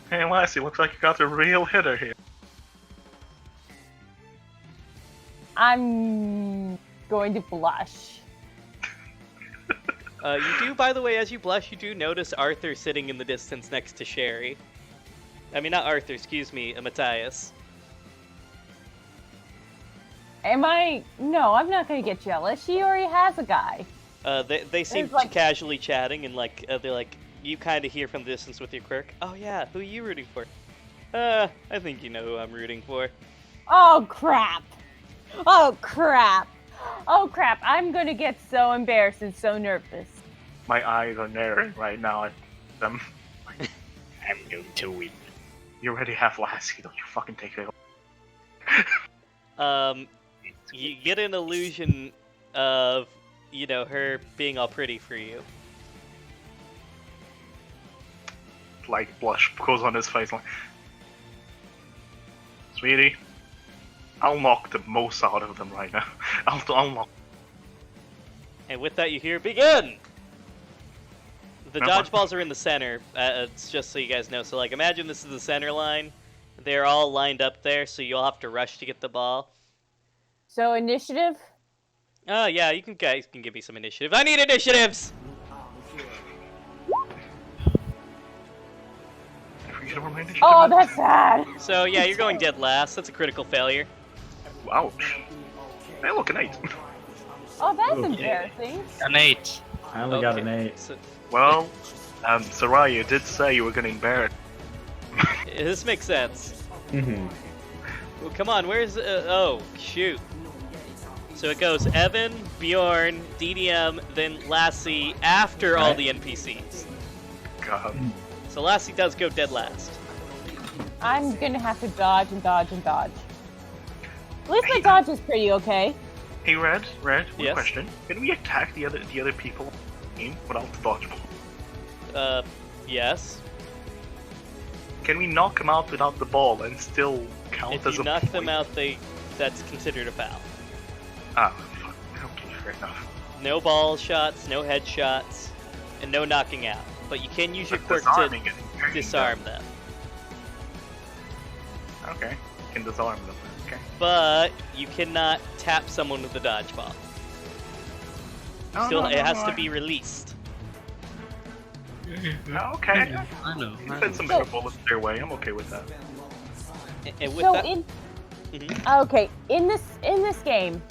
C: Hey Lassie, looks like you got the real hitter here.
D: I'm going to blush.
A: You do, by the way, as you blush, you do notice Arthur sitting in the distance next to Sherry. I mean, not Arthur, excuse me, Matthias.
D: Am I? No, I'm not going to get jealous. She already has a guy.
A: They seem
D: There's, like-
A: casually chatting, and they're like, you kind of hear from the distance with your quirk. Oh yeah, who are you rooting for? I think you know who I'm rooting for.
D: Oh crap! Oh crap! Oh crap! I'm going to get so embarrassed and so nervous.
C: My eyes are narrowing right now at them.
B: I'm going to win.
C: You already have Lassie, don't you fucking take it.
A: You get an illusion of, her being all pretty for you.
C: Like, blush goes on his face like... Sweetie, I'll knock the most out of them right now. I'll knock...
A: And with that, you hear, begin! The
C: Uh-huh.
A: dodgeballs are in the center, it's just so you guys know. So, like, imagine this is the center line. They're all lined up there, so you'll have to rush to get the ball.
D: So initiative?
A: Oh, yeah, you guys can give me some initiative. I need initiatives!
D: Oh, that's sad.
A: So, yeah, you're going dead last. That's a critical failure.
C: Ouch. Hey, look, an 8.
D: Oh, that's
E: Ooh.
D: embarrassing.
B: An 8.
E: I only got an
A: Okay,
E: 8.
A: so-
C: Well, Sarai, you did say you were getting embarrassed.
A: this makes sense.
E: Mm-hmm.
A: Well, come on, where's... oh, shoot. So it goes Evan, Bjorn, DDM, then Lassie after all the NPCs.
C: God.
A: So Lassie does go dead last.
D: I'm gonna have to dodge and dodge and dodge. At least my dodge is pretty okay.
C: Hey, Red, one
A: Yes?
C: question. Can we attack the other people in the game without the dodgeball?
A: Yes.
C: Can we knock them out without the ball and still count
A: If
C: as
A: you
C: a
A: knock
C: point?
A: them out, that's considered a foul.
C: Ah, fuck. Okay, fair enough.
A: No ball shots, no head shots, and no knocking out. But you can use your
C: But
A: quirk to
C: disarming it, very
A: disarm them.
C: Okay, can disarm them. Okay.
A: But you cannot tap someone with a dodgeball. Still, it has to be released.
C: Okay.
B: I know.
C: Send some air bullets their way. I'm okay with that.
A: And with
D: So
A: that,
D: in
A: Mhm.
D: okay, in this game,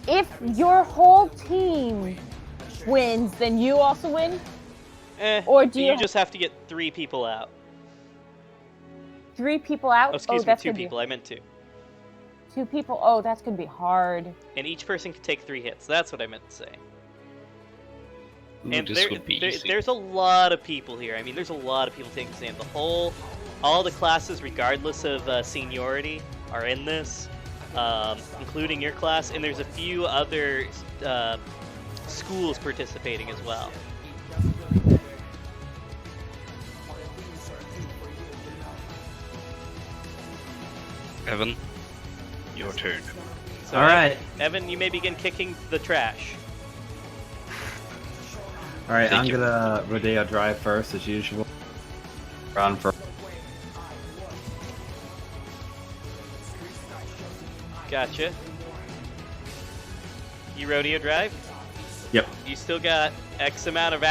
D: if your whole team wins, then you also win. Or do
A: you
D: you
A: just have to get 3 people out?
D: 3 people out?
A: Oh, excuse me,
D: that's
A: 2
D: gonna be-
A: people. I meant 2.
D: 2 people. Oh, that's gonna be hard.
A: And each person can take 3 hits. That's what I meant to say. And
B: this would be easy.
A: there's a lot of people here. I mean, there's a lot of people taking the exam. All the classes, regardless of seniority, are in this, including your class. And there's a few other schools participating as well.
B: Evan, your turn.
A: So,
E: All right.
A: Evan, you may begin kicking the trash.
E: All right,
B: Thank
E: I'm
B: you.
E: gonna Rodeo Drive first as usual. Run for.
A: Gotcha. You rodeo drive?
E: Yep.
A: You still got X amount of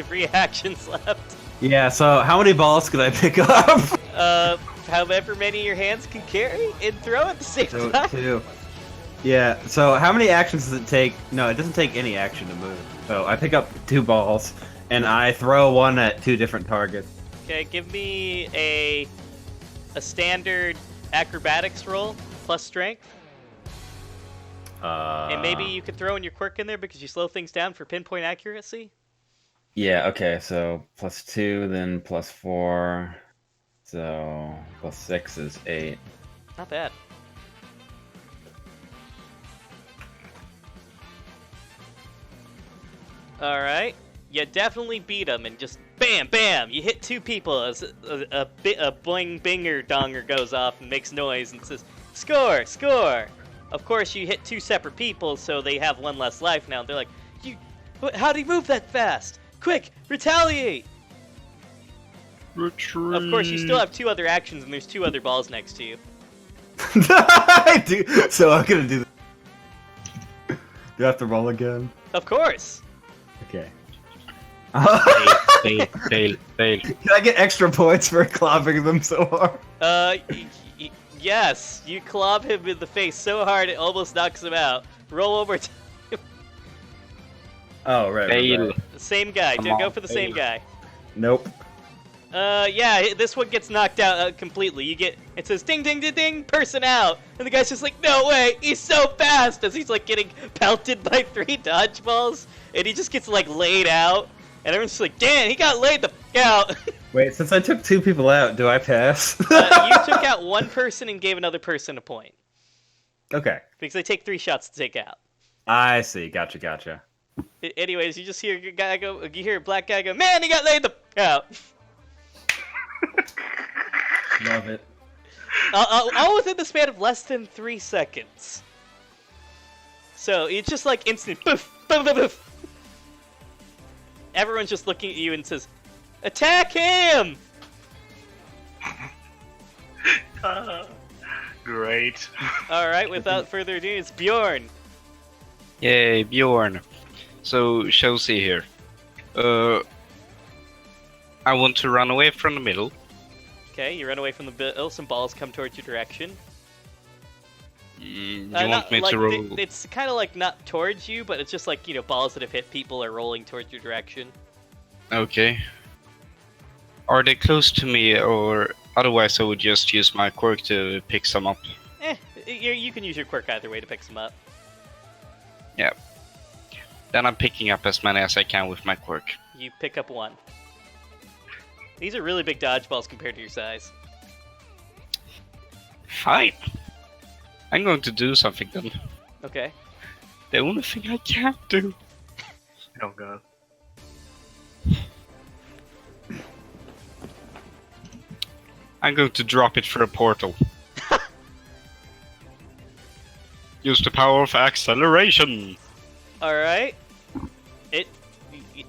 A: reactions left.
E: Yeah. So how many balls could I pick up?
A: However many your hands can carry and throw at the same
E: So,
A: time.
E: 2. Yeah. So how many actions does it take? No, it doesn't take any action to move. So I pick up 2 balls and I throw one at 2 different targets.
A: Okay, give me a standard acrobatics roll plus strength, and maybe you could throw in your quirk in there because you slow things down for pinpoint accuracy.
E: Yeah. Okay. So +2, then +4. So +6 is 8.
A: Not bad. All right, you definitely beat him, and just bam, bam, you hit 2 people as a boing binger donger goes off and makes noise and says, "Score, score!" Of course, you hit 2 separate people, so they have 1 less life now. They're like, how'd he move that fast? Quick, retaliate!"
B: Retreat.
A: Of course, you still have 2 other actions, and there's 2 other balls next to you.
E: I do. So I'm gonna do. Do I have to roll again?
A: Of course.
E: Okay.
B: Fail.
E: Can I get extra points for clobbering them so hard?
A: Yes, you clob him in the face so hard it almost knocks him out. Roll over to
E: Oh, right.
B: Fail.
E: Right.
A: the same guy.
B: Come
A: Go
B: on,
A: for the same
B: fail.
A: guy.
E: Nope.
A: Yeah, this one gets knocked out completely. It says ding ding ding ding, person out. And the guy's just like, no way, he's so fast, as he's like getting pelted by 3 dodgeballs. And he just gets like laid out. And everyone's just like, damn, he got laid the f out.
E: Wait, since I took 2 people out, do I pass?
A: You took out 1 person and gave another person a point.
E: Okay.
A: Because they take 3 shots to take out.
E: I see. Gotcha.
A: Anyways, you just hear a guy go, you hear a black guy go, man, he got laid the f out.
E: Love it.
A: All within the span of less than 3 seconds. So it's just like instant poof, poof, poof, poof. Everyone's just looking at you and says, attack him!
C: Great.
A: Alright, without further ado, it's Bjorn.
B: Yay, Bjorn. So, Chelsea here. I want to run away from the middle.
A: Okay, you run away from the bill, some balls come towards your direction.
B: You want me
A: like,
B: to roll?
A: It's kind of like not towards you, but it's just like, balls that have hit people are rolling towards your direction.
B: Okay. Are they close to me, or otherwise I would just use my quirk to pick some up?
A: You can use your quirk either way to pick some up.
B: Yeah. Then I'm picking up as many as I can with my quirk.
A: You pick up 1. These are really big dodgeballs compared to your size.
B: Fine. I'm going to do something then.
A: Okay.
B: The only thing I can't do.
C: Oh god.
B: I'm going to drop it through a portal. Use the power of acceleration.
A: Alright.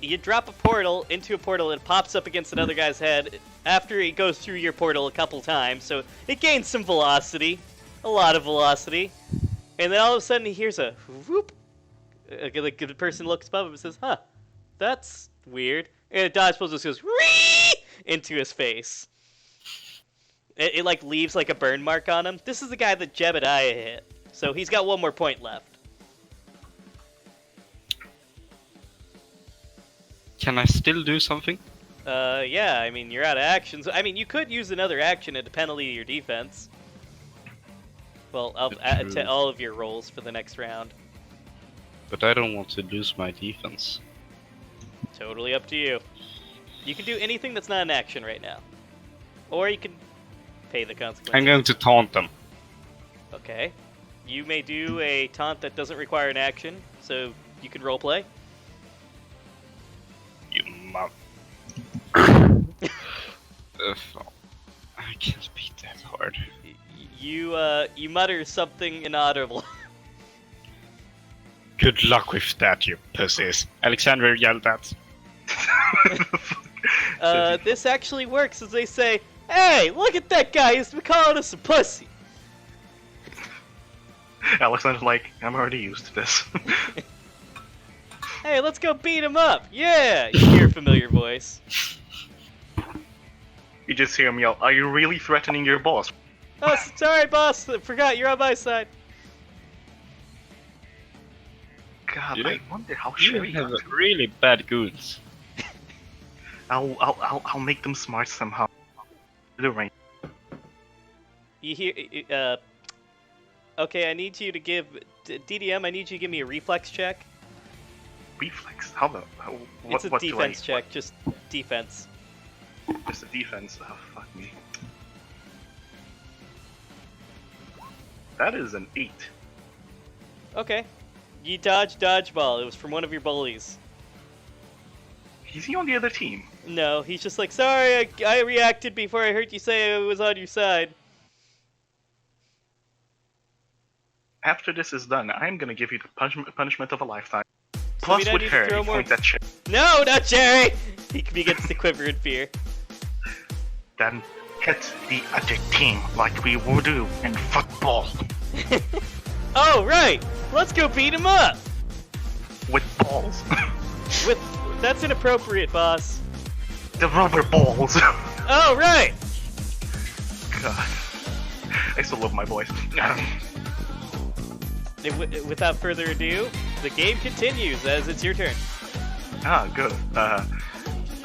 A: You drop a portal into a portal, it pops up against another guy's head after it goes through your portal a couple times, so it gains some velocity. A lot of velocity. And then all of a sudden he hears a whoop. The person looks above him and says, huh, that's weird. And a dodgeball just goes whee! Into his face. It like leaves like a burn mark on him. This is the guy that Jebediah hit. So he's got 1 more point left.
B: Can I still do something?
A: Yeah, I mean, you're out of actions. I mean, you could use another action at a penalty to your defense. Well, to all of your rolls for the next round.
B: But I don't want to lose my defense.
A: Totally up to you. You can do anything that's not an action right now. Or you can pay the consequences.
B: I'm going to taunt them.
A: Okay. You may do a taunt that doesn't require an action, so you can roleplay.
B: You mum. I can't beat that hard.
A: You mutter something inaudible.
B: Good luck with that, you pussies. Alexander yelled at.
A: This actually works, as they say, hey, look at that guy, he's been calling us a pussy.
C: Alexander's like, I'm already used to this.
A: Hey, let's go beat him up. Yeah, you hear a familiar voice.
C: You just hear him yell, are you really threatening your boss?
A: Oh, sorry, boss. I forgot you're on my side.
C: God,
B: You
C: I wonder how
B: You
C: Sherry
B: have
C: got to-
B: really bad goons.
C: I'll make them smart somehow. The rain.
A: You hear? Okay, I need you to give DDM. I need you to give me a reflex check.
C: Reflex? How the?
A: It's a defense check, just defense.
C: Just a defense. Oh, fuck me. That is an 8.
A: Okay. You dodgeball. It was from one of your bullies.
C: Is he on the other team?
A: No, he's just like, sorry, I reacted before I heard you say I was on your side.
C: After this is done, I'm gonna give you the punishment of a lifetime.
A: So
C: Plus
A: we don't
C: with
A: need to
C: her,
A: throw
C: he
A: more-
C: points at shit.
A: No, not Jerry! He begins to quiver in fear.
C: Then hit the other team like we would do in football.
A: Oh, right! Let's go beat him up!
C: With balls.
A: That's inappropriate, boss.
C: The rubber balls.
A: Oh, right!
C: God. I still love my voice.
A: Without further ado, the game continues as it's your turn.
C: Ah, good.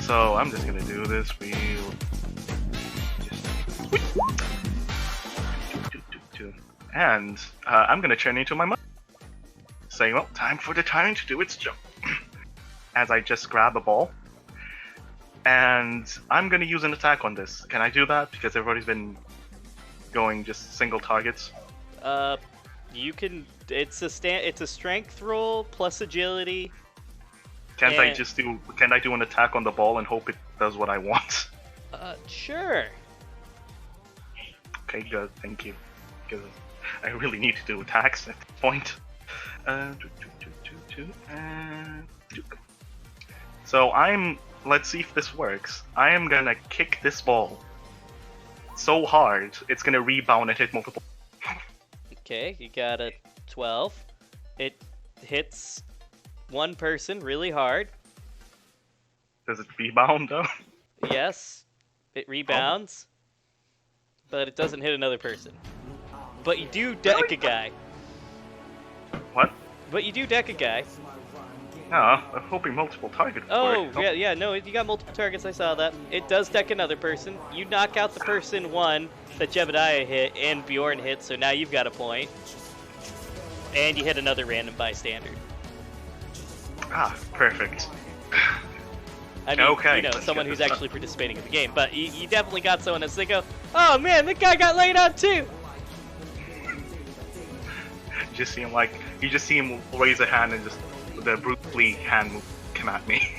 C: So I'm just gonna do this wheel. And I'm gonna turn into my mother. Saying, well, time for the tyrant to do its job. As I just grab a ball. And I'm gonna use an attack on this. Can I do that? Because everybody's been going just single targets.
A: You can. It's a strength roll plus agility.
C: Can't I do an attack on the ball and hope it does what I want?
A: Sure.
C: Okay, good, thank you. Because I really need to do attacks at this point. So let's see if this works. I am gonna kick this ball so hard, it's gonna rebound and hit multiple.
A: Okay, you got a 12. It hits one person really hard.
C: Does it rebound though?
A: Yes, it rebounds, but it doesn't hit another person. But you do deck a guy.
C: What?
A: But you do deck a guy.
C: I'm hoping multiple targets
A: Oh,
C: work.
A: yeah, no, you got multiple targets, I saw that. It does deck another person. You knock out the person one that Jebediah hit and Bjorn hit, so now you've got a point. And you hit another random bystander.
C: Ah, perfect.
A: I mean,
C: Okay,
A: you know,
C: let's
A: someone
C: get
A: who's
C: this
A: actually participating in the game. But you definitely got someone as they go, oh man, that guy got laid out too!
C: You just see him raise a hand and just the Bruce Lee hand move come at me.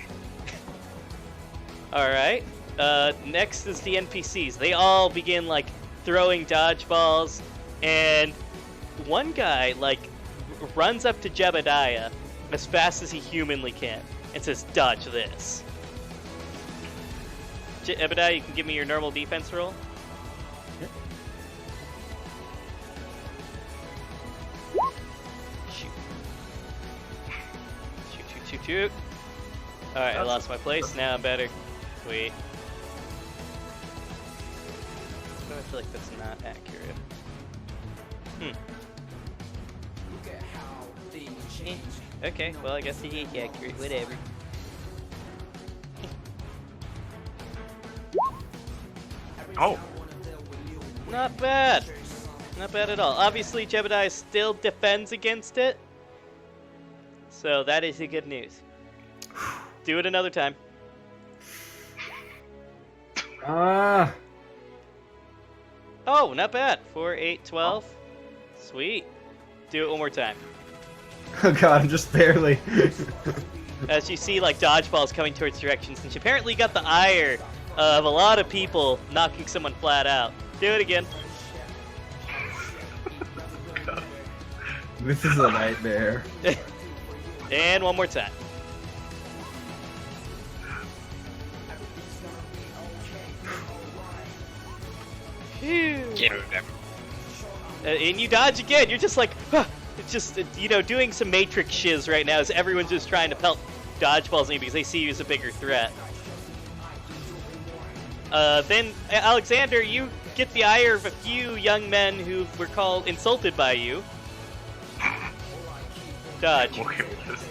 A: Alright. Next is the NPCs. They all begin, like, throwing dodgeballs, and one guy, like, runs up to Jebediah as fast as he humanly can and says, dodge this. Jebediah, you can give me your normal defense roll? Shoot. Shoot. Alright, I lost my place. Now I'm better. Sweet. I feel like that's not accurate. Okay, well, I guess it is accurate. Whatever.
C: Oh,
A: Not bad. Not bad at all. Obviously, Jebediah still defends against it. So that is the good news. Do it another time.
E: Ah.
A: Oh, not bad. 4, 8, 12. Sweet. Do it one more time.
E: Oh god, just barely.
A: As you see, like, dodgeballs coming towards directions, and she apparently got the ire of a lot of people knocking someone flat out. Do it again.
E: This is a nightmare.
A: And one more time. Phew.
B: Get rid of them.
A: And you dodge again. You're just like, huh. It's just, you know, doing some Matrix shiz right now as everyone's just trying to pelt dodgeballs at you because they see you as a bigger threat. Then, Alexander, you get the ire of a few young men who were called insulted by you. Dodge.
C: okay with this.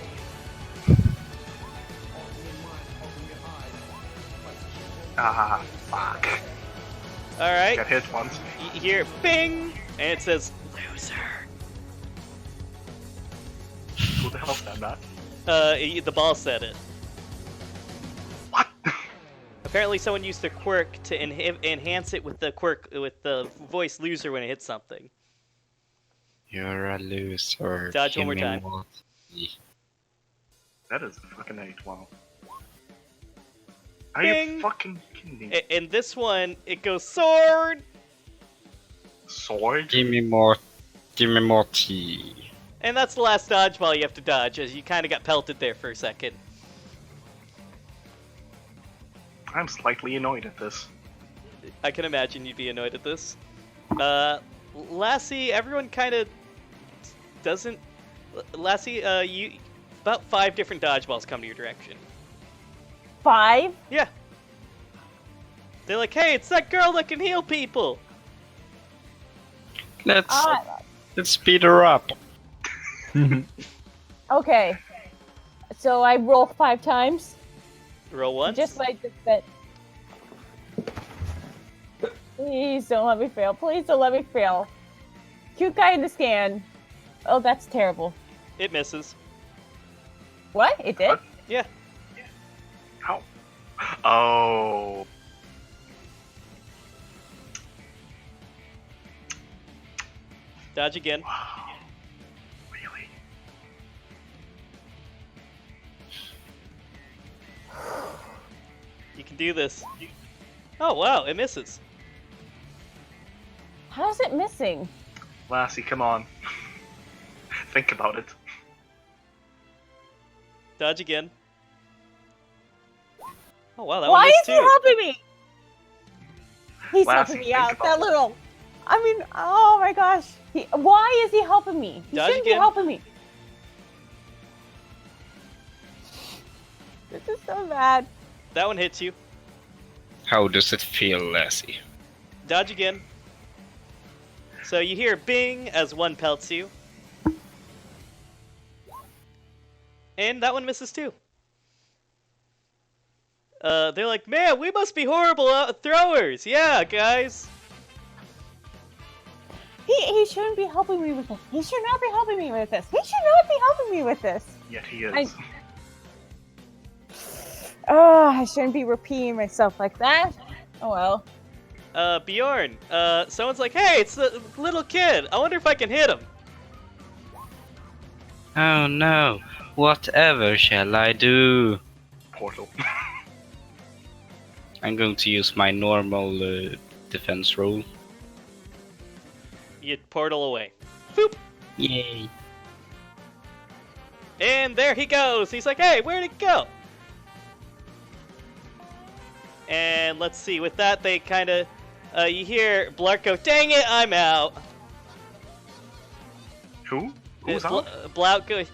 C: Ah, fuck.
A: Alright.
C: Got hit once.
A: You hear bing, and it says, loser.
C: Who the hell said that?
A: The ball said it.
C: What?
A: Apparently someone used their quirk to enhance it with the quirk, with the voice loser when it hits something.
B: You're a loser.
A: Dodge one more
B: Give me
A: time.
B: more.
C: That is fucking 8. Wow. Are
A: Bing.
C: you fucking kidding me?
A: In this one, it goes sword!
C: Sword?
B: Give me more. Give me more tea.
A: And that's the last dodgeball you have to dodge, as you kind of got pelted there for a second.
C: I'm slightly annoyed at this.
A: I can imagine you'd be annoyed at this. Lassie, everyone kind of doesn't... Lassie, you... About 5 different dodgeballs come to your direction.
D: 5?
A: Yeah. They're like, hey, it's that girl that can heal people!
B: Let's speed her up.
D: Okay. So I roll 5 times.
A: Roll once.
D: Just like that. Please don't let me fail. Please don't let me fail. Cute guy in the scan. Oh, that's terrible.
A: It misses.
D: What? It did?
C: What?
A: Yeah.
C: How? Oh.
A: Dodge again.
C: Wow. Really?
A: You can do this. Oh, wow, it misses.
D: How's it missing?
C: Lassie, come on. Think about it.
A: Dodge again. Oh, wow, that
D: Why
A: one
D: is
A: missed
D: he
A: too.
D: helping me? He's
C: Lassie,
D: helping me
C: think
D: out.
C: about
D: That
C: it.
D: little. I mean, oh my gosh. Why is he helping me? He
A: Dodge
D: shouldn't be
A: again.
D: helping me. This is so bad.
A: That one hits you.
B: How does it feel, Lassie?
A: Dodge again. So you hear bing as one pelts you. And that one misses too. They're like, man, we must be horrible throwers. Yeah, guys.
D: He shouldn't be helping me with this. He should not be helping me with this. He should not be helping me with this.
C: Yet he is.
D: Oh, I shouldn't be repeating myself like that. Oh well.
A: Bjorn, someone's like, hey, it's the little kid. I wonder if I can hit him.
B: Oh no, whatever shall I do?
C: Portal.
B: I'm going to use my normal defense roll.
A: You portal away. Boop.
B: Yay.
A: And there he goes. He's like, hey, where'd it go? And let's see, with that, they kind of, you hear Blark go, dang it, I'm out.
C: Who? Who's out?
A: Blout goes,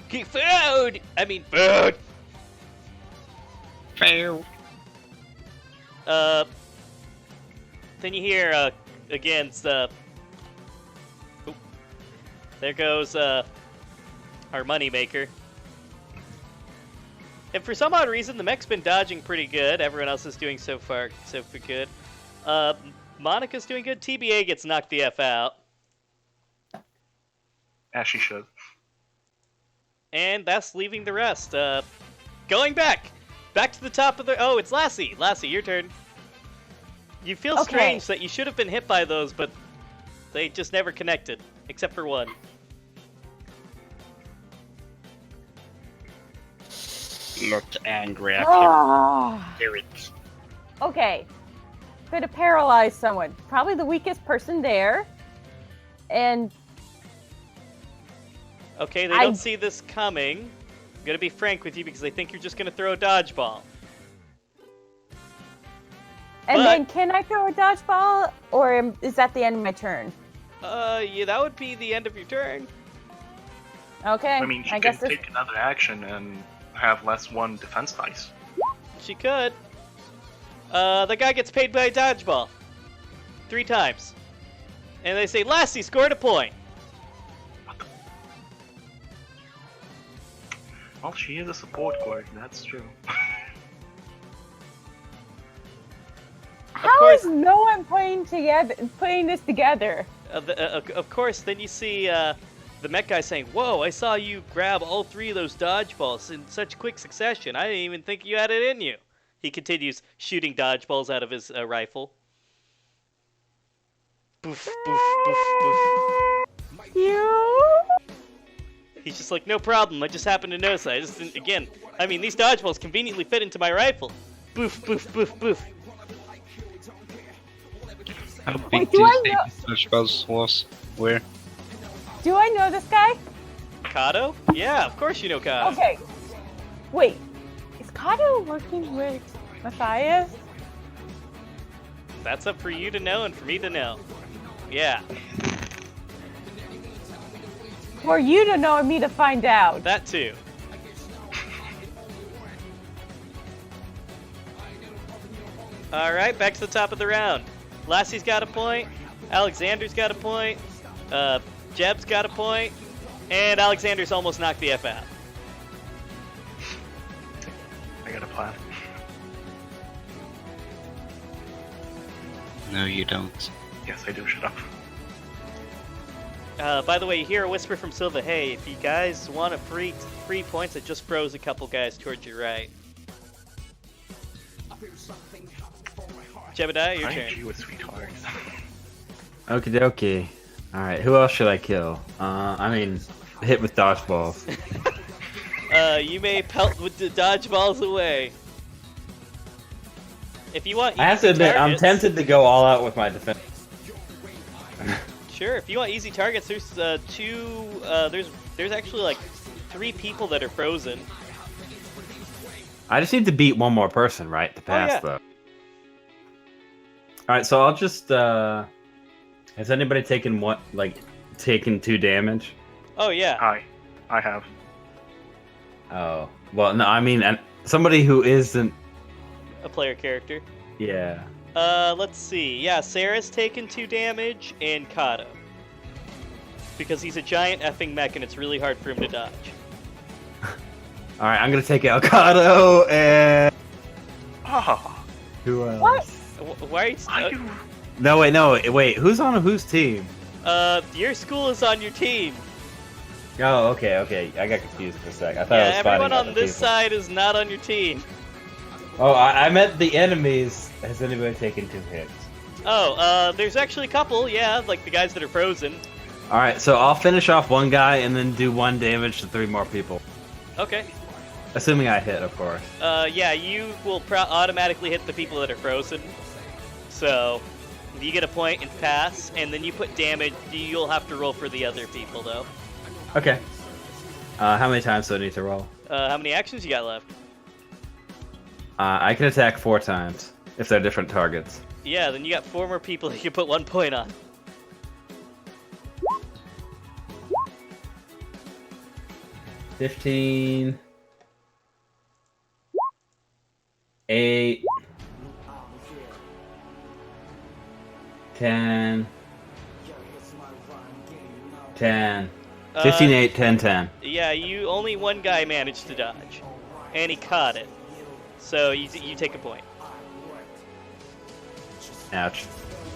A: food! I mean, food!
B: Fail.
A: Then you hear, again, there goes, our moneymaker. And for some odd reason, the mech's been dodging pretty good. Everyone else is doing so far good. Monica's doing good. TBA gets knocked the F out.
C: As she should.
A: And that's leaving the rest. Going back to the top of the... Oh, it's Lassie. Lassie, your turn. You feel strange that you should have been hit by those, but they just never connected, except for one.
B: Not angry at him.
D: Oh.
B: Hear it.
D: Okay. Gonna paralyze someone. Probably the weakest person there. And
A: okay, they don't see this coming. I'm gonna be frank with you because they think you're just gonna throw a dodgeball.
D: And then can I throw a dodgeball, or is that the end of my turn?
A: Yeah, that would be the end of your turn.
D: Okay.
C: I mean, she can take another action and have less one defense dice.
A: She could. The guy gets paid by a dodgeball. 3 times. And they say, Lassie scored a point.
C: Well, she is a support court, that's true.
D: How is no one putting this together?
A: Of course, then you see the mech guy saying, whoa, I saw you grab all 3 of those dodgeballs in such quick succession. I didn't even think you had it in you. He continues shooting dodgeballs out of his rifle. Boof, boof, boof, boof.
D: You?
A: He's just like, no problem, I just happened to notice that. I just didn't, again, I mean, these dodgeballs conveniently fit into my rifle. Boof, boof, boof, boof.
B: How big do you think dodgeballs was? Where?
D: Do I know this guy?
A: Kato? Yeah, of course you know Kato.
D: Okay. Wait. Is Kato working with Matthias?
A: That's up for you to know and for me to know. Yeah.
D: For you to know and me to find out.
A: That too. Alright, back to the top of the round. Lassie's got a point. Alexander's got a point. Jeb's got a point. And Alexander's almost knocked the F out.
C: I got a plan.
B: No, you don't.
C: Yes, I do. Shut up.
A: By the way, you hear a whisper from Silva. Hey, if you guys want a free points, it just froze a couple guys towards your right. Jebediah, your turn.
C: You a sweetheart.
E: Okie dokie. Alright, who else should I kill? I mean, hit with dodgeballs.
A: You may pelt with the dodgeballs away. If you want,
E: I have to admit, I'm tempted to go all out with my defense.
A: Sure, if you want easy targets, there's there's actually like 3 people that are frozen.
E: I just need to beat one more person, right, to pass though. Alright, so I'll just has anybody taken taken 2 damage?
A: Oh yeah.
C: I have.
E: Oh. Well, no, I mean somebody who isn't
A: A player character.
E: Yeah.
A: Let's see. Yeah, Sarah's taken 2 damage, and Kato. Because he's a giant effing mech, and it's really hard for him to dodge.
E: Alright, I'm gonna take out Kato and...
C: Oh.
E: Who else?
D: What?
A: Why are you...
E: No, wait, who's on whose team?
A: Your school is on your team.
E: Oh, okay, I got confused for a sec. I thought I was fighting
A: everyone on
E: other
A: this
E: people.
A: side is not on your team.
E: Oh, I meant the enemies. Has anybody taken 2 hits?
A: Oh, there's actually a couple, yeah, like the guys that are frozen.
E: Alright, so I'll finish off one guy and then do 1 damage to 3 more people.
A: Okay.
E: Assuming I hit, of course.
A: Yeah, you will automatically hit the people that are frozen. So, you get a point and pass, and then you put damage. You'll have to roll for the other people, though.
E: Okay. How many times do I need to roll?
A: How many actions you got left?
E: I can attack 4 times, if they're different targets.
A: Yeah, then you got 4 more people you can put 1 point on.
E: $15... 8... 10... 10... 15, 8, 10, 10.
A: Yeah, only 1 guy managed to dodge, and he caught it. So you take a point.
E: Ouch.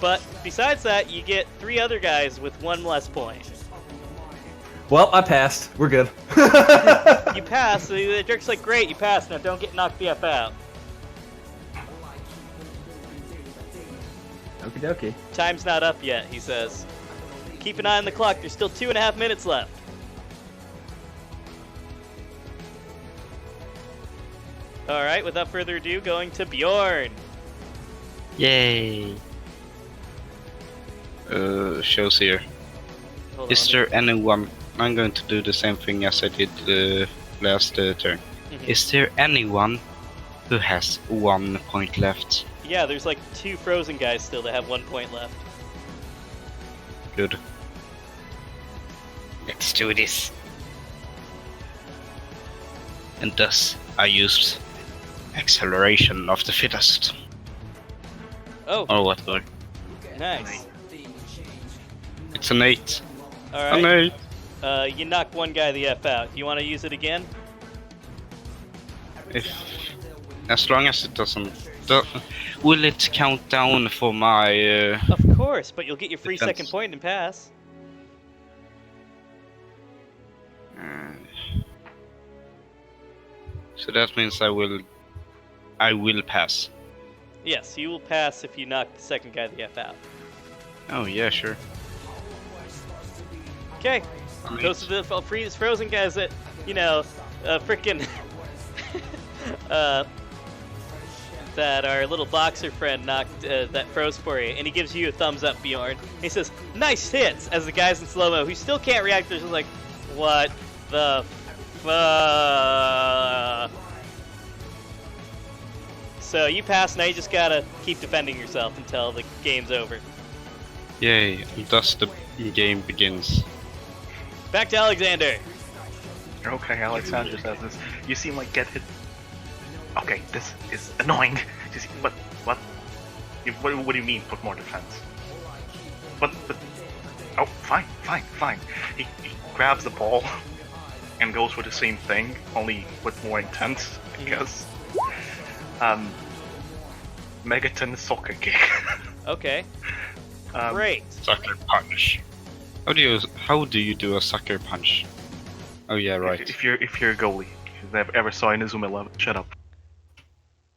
A: But besides that, you get 3 other guys with 1 less point.
E: Well, I passed. We're good.
A: You pass. The jerk's like, great, you passed. Now don't get knocked the F out.
E: Okie dokie.
A: Time's not up yet, he says. Keep an eye on the clock. There's still 2.5 minutes left. Alright, without further ado, going to Bjorn.
B: Yay! Shows here.
A: Hold
B: Is
A: on.
B: there anyone? I'm going to do the same thing as I did last turn.
A: Mhm.
B: Is there anyone who has 1 point left?
A: Yeah, there's like 2 frozen guys still that have 1 point left.
B: Good. Let's do this. And thus, I used acceleration of the fittest.
A: Oh,
B: Or whatever.
A: nice.
B: It's an 8.
A: Alright.
B: An 8.
A: You knock 1 guy the F out. Do you want to use it again?
B: As long as it doesn't. Will it count down for my?
A: Of course, but you'll get your free
B: Defense.
A: second point and pass.
B: So that means I will pass.
A: Yes, you will pass if you knock the second guy the F out.
B: Oh yeah, sure.
A: Okay, those are the frozen guys that, frickin' that our little boxer friend knocked, that froze for you, and he gives you a thumbs up, Bjorn. He says, nice hits, as the guys in slow-mo who still can't react, they're just like, what the fuck? So you pass, now you just gotta keep defending yourself until the game's over.
B: Yay! Thus the game begins.
A: Back to Alexander.
C: Okay, Alexander says this. You seem like get hit. Okay, this is annoying. What? What do you mean? Put more defense? But. Oh, fine. He grabs the ball and goes for the same thing, only with more intense. Because Megaton soccer kick.
A: Okay. Great.
B: Sucker punch. How do you do a sucker punch? Oh yeah, right.
C: If you're a goalie, if you ever saw Inazuma 11, shut up.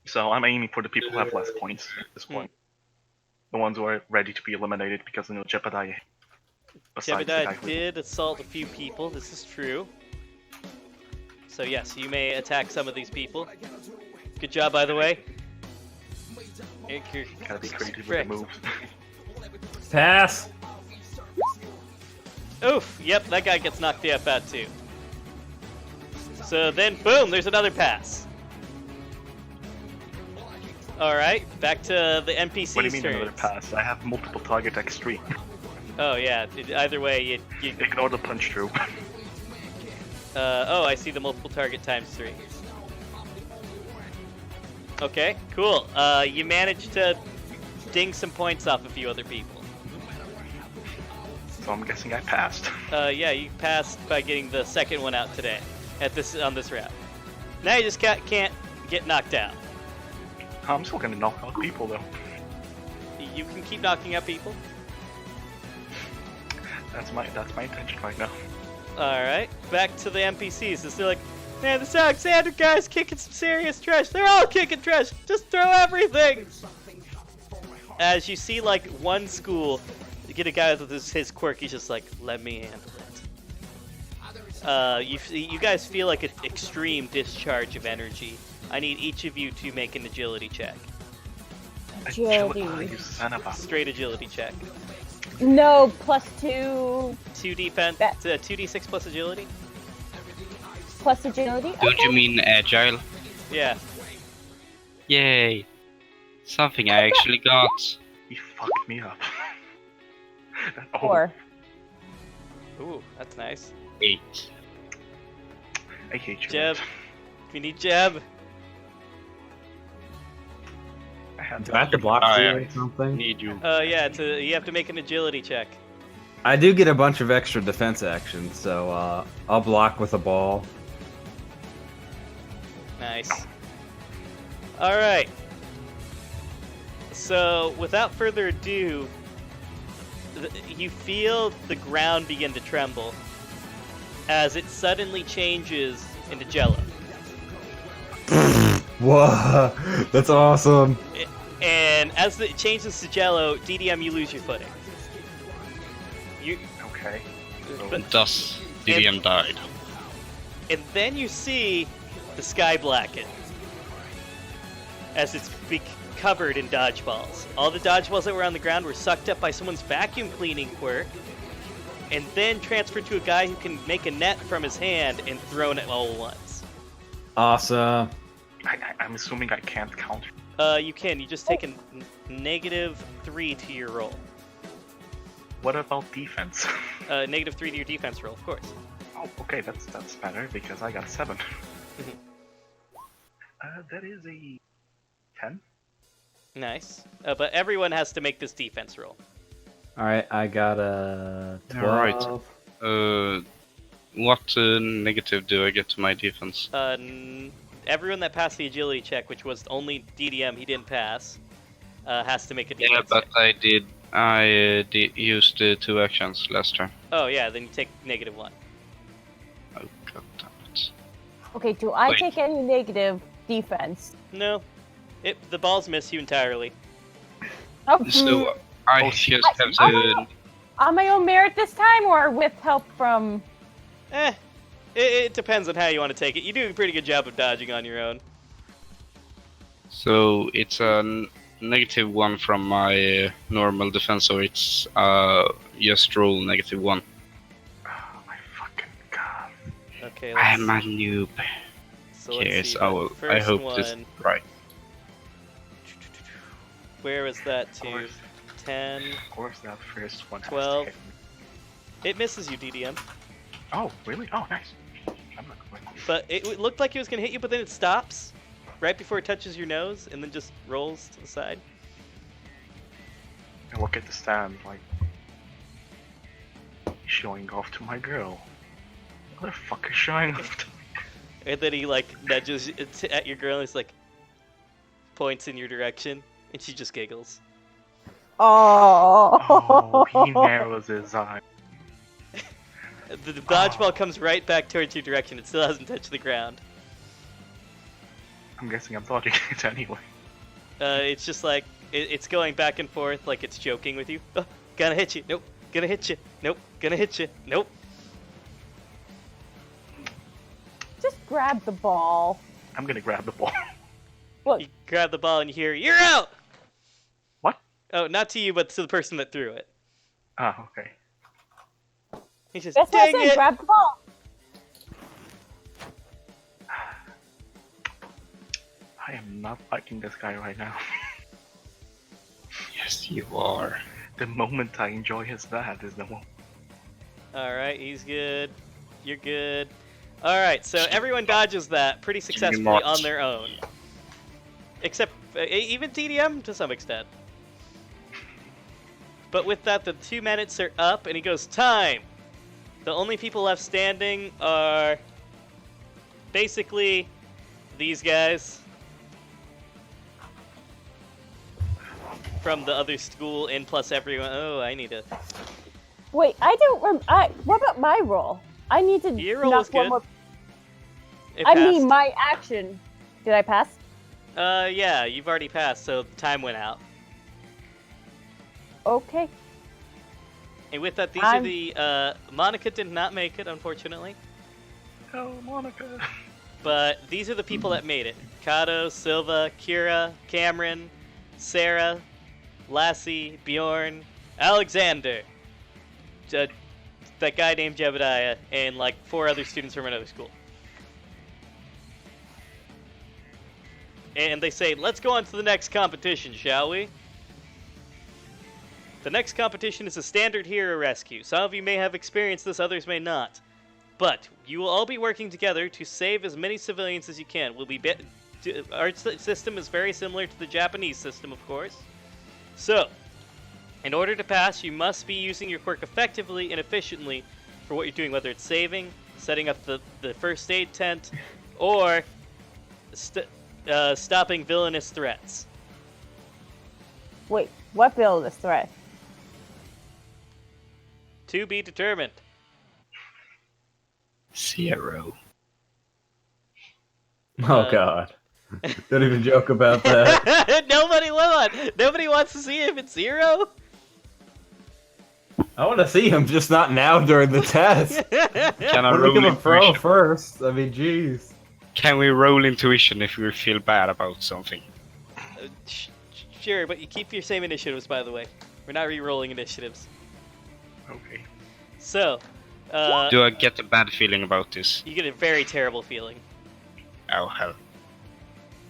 C: So I'm aiming for the people who have less points at this point. The ones who are ready to be eliminated because Jebediah.
A: Jebediah did assault a few people, this is true. So yes, you may attack some of these people. Good job, by the way.
C: Gotta be creative with the moves.
E: Pass.
A: Oof, yep, that guy gets knocked the F out too. So then, boom, there's another pass. Alright, back to the NPC's
C: What do you mean
A: turns.
C: another pass? I have multiple target X3.
A: Oh yeah, either way, you
C: Ignore the punch through.
A: oh, I see the multiple target ×3. Okay, cool. You managed to ding some points off a few other people.
C: So I'm guessing I passed.
A: Yeah, you passed by getting the second one out today, on this route. Now you just can't get knocked out.
C: I'm still gonna knock out people though.
A: You can keep knocking out people.
C: That's my intention right now.
A: All right, back to the NPCs. They're like, Man, this Alexander guy's kicking some serious trash. They're all kicking trash. Just throw everything. As you see, like, one school, you get a guy with his quirk, he's just like, let me handle it. You guys feel like an extreme discharge of energy. I need each of you to make an agility check.
D: Agility.
C: You son of a...
A: Straight agility check.
D: No, +2.
A: 2 defense, 2d6 plus agility?
D: Plus agility?
B: Don't
D: Okay.
B: you mean agile?
A: Yeah.
B: Yay! Something I actually got.
C: You fucked me up. Oh,
D: 4.
A: Ooh, that's nice.
B: 8.
C: I hate you.
A: Jeb. We need Jeb.
C: I had
E: Do I have to block
B: Oh,
E: for
B: yeah.
E: you or something?
B: Need you.
A: Yeah, you have to make an agility check.
E: I do get a bunch of extra defense actions, so I'll block with a ball.
A: Nice. Alright. So, without further ado, you feel the ground begin to tremble as it suddenly changes into jello.
E: Whoa, that's awesome.
A: And as it changes to jello, DDM, you lose your footing.
C: Okay.
B: Thus, DDM died.
A: And then you see the sky blacken as it's covered in dodgeballs. All the dodgeballs that were on the ground were sucked up by someone's vacuum cleaning quirk and then transferred to a guy who can make a net from his hand and thrown it all at once.
E: Awesome.
C: I'm assuming I can't counter.
A: You can. You just take a -3 to your roll.
C: What about defense?
A: -3 to your defense roll, of course.
C: Oh, okay, that's better because I got 7. That is a 10.
A: Nice. But everyone has to make this defense roll.
E: Alright, I got a 12.
B: Alright. What negative do I get to my defense?
A: Everyone that passed the agility check, which was only DDM, he didn't pass, has to make a
B: Yeah,
A: defense
B: but
A: check.
B: I used 2 actions last turn.
A: Oh yeah, then you take -1.
B: Oh, god damn it.
D: Okay, do I
B: Wait.
D: take any negative defense?
A: No, the balls miss you entirely.
D: Oh,
B: So, I
C: Oh,
B: just have to...
D: on my own merit this time, or with help from?
A: It depends on how you want to take it. You do a pretty good job of dodging on your own.
B: So, it's a -1 from my normal defense, so it's just roll -1.
C: Oh my fucking god.
A: Okay,
B: I'm a noob.
A: so let's
B: Yes,
A: see.
B: I will.
A: The
B: I
A: first
B: hope
A: one,
B: this right.
A: Where was that
C: Of
A: to?
C: course,
A: 10.
C: of course that first one has
A: 12.
C: to hit me.
A: It misses you, DDM.
C: Oh, really? Oh, nice. I'm not going to.
A: But it looked like it was going to hit you, but then it stops right before it touches your nose and then just rolls to the side.
C: I look at the stand like showing off to my girl. Motherfucker showing off to
A: And then he like nudges at your girl and he's like points in your direction and she just giggles.
C: Oh, he narrows his eye.
A: The dodgeball comes right back towards your direction. It still hasn't touched the ground.
C: I'm guessing I'm dodging it anyway.
A: It's just like it's going back and forth like it's joking with you. Oh, gonna hit you. Nope. Gonna hit you. Nope. Gonna hit you. Nope.
D: Just grab the ball.
C: I'm gonna grab the ball.
D: Look,
A: You grab the ball and you hear, "You're out!"
C: What?
A: Oh, not to you, but to the person that threw it.
C: Ah, okay.
A: He says,
D: that's what I
A: "Dang
D: said.
A: it!"
D: Grab the ball.
C: I am not liking this guy right now.
B: Yes, you are.
C: The moment I enjoy his that is the moment.
A: Alright, he's good. You're good. Alright, so everyone dodges that pretty successfully
B: marked.
A: on their own. Except, even TDM to some extent. But with that, the 2 minutes are up, and he goes, "Time!" The only people left standing are basically these guys from the other school, and plus everyone. Oh, I need to.
D: Wait, I don't. What about my roll? I need to
A: Your roll
D: knock
A: was
D: one
A: good.
D: more.
A: It
D: I
A: passed.
D: mean, my action. Did I pass?
A: Yeah, you've already passed, so time went out.
D: Okay.
A: And with that, these are the, Monica did not make it, unfortunately.
C: Oh, Monica.
A: But these are the people that made it. Kato, Silva, Kira, Cameron, Sarah, Lassie, Bjorn, Alexander, that guy named Jebediah, and like 4 other students from another school. And they say, let's go on to the next competition, shall we? The next competition is a standard hero rescue. Some of you may have experienced this, others may not. But you will all be working together to save as many civilians as you can. Our system is very similar to the Japanese system, of course. So, in order to pass, you must be using your quirk effectively and efficiently for what you're doing, whether it's saving, setting up the first aid tent, or stopping villainous threats.
D: Wait, what villainous threat?
A: To be determined.
B: 0.
E: Oh god. Don't even joke about that.
A: Nobody wants to see if it's 0.
E: I want to see him, just not now during the test.
B: Can I
E: We're
B: roll
E: become a pro
B: intuition?
E: first. I mean, jeez.
B: Can we roll intuition if we feel bad about something?
A: Sure, but you keep your same initiatives, by the way. We're not re-rolling initiatives.
C: Okay.
A: So,
B: Do I get a bad feeling about this?
A: you get a very terrible feeling.
B: Oh hell.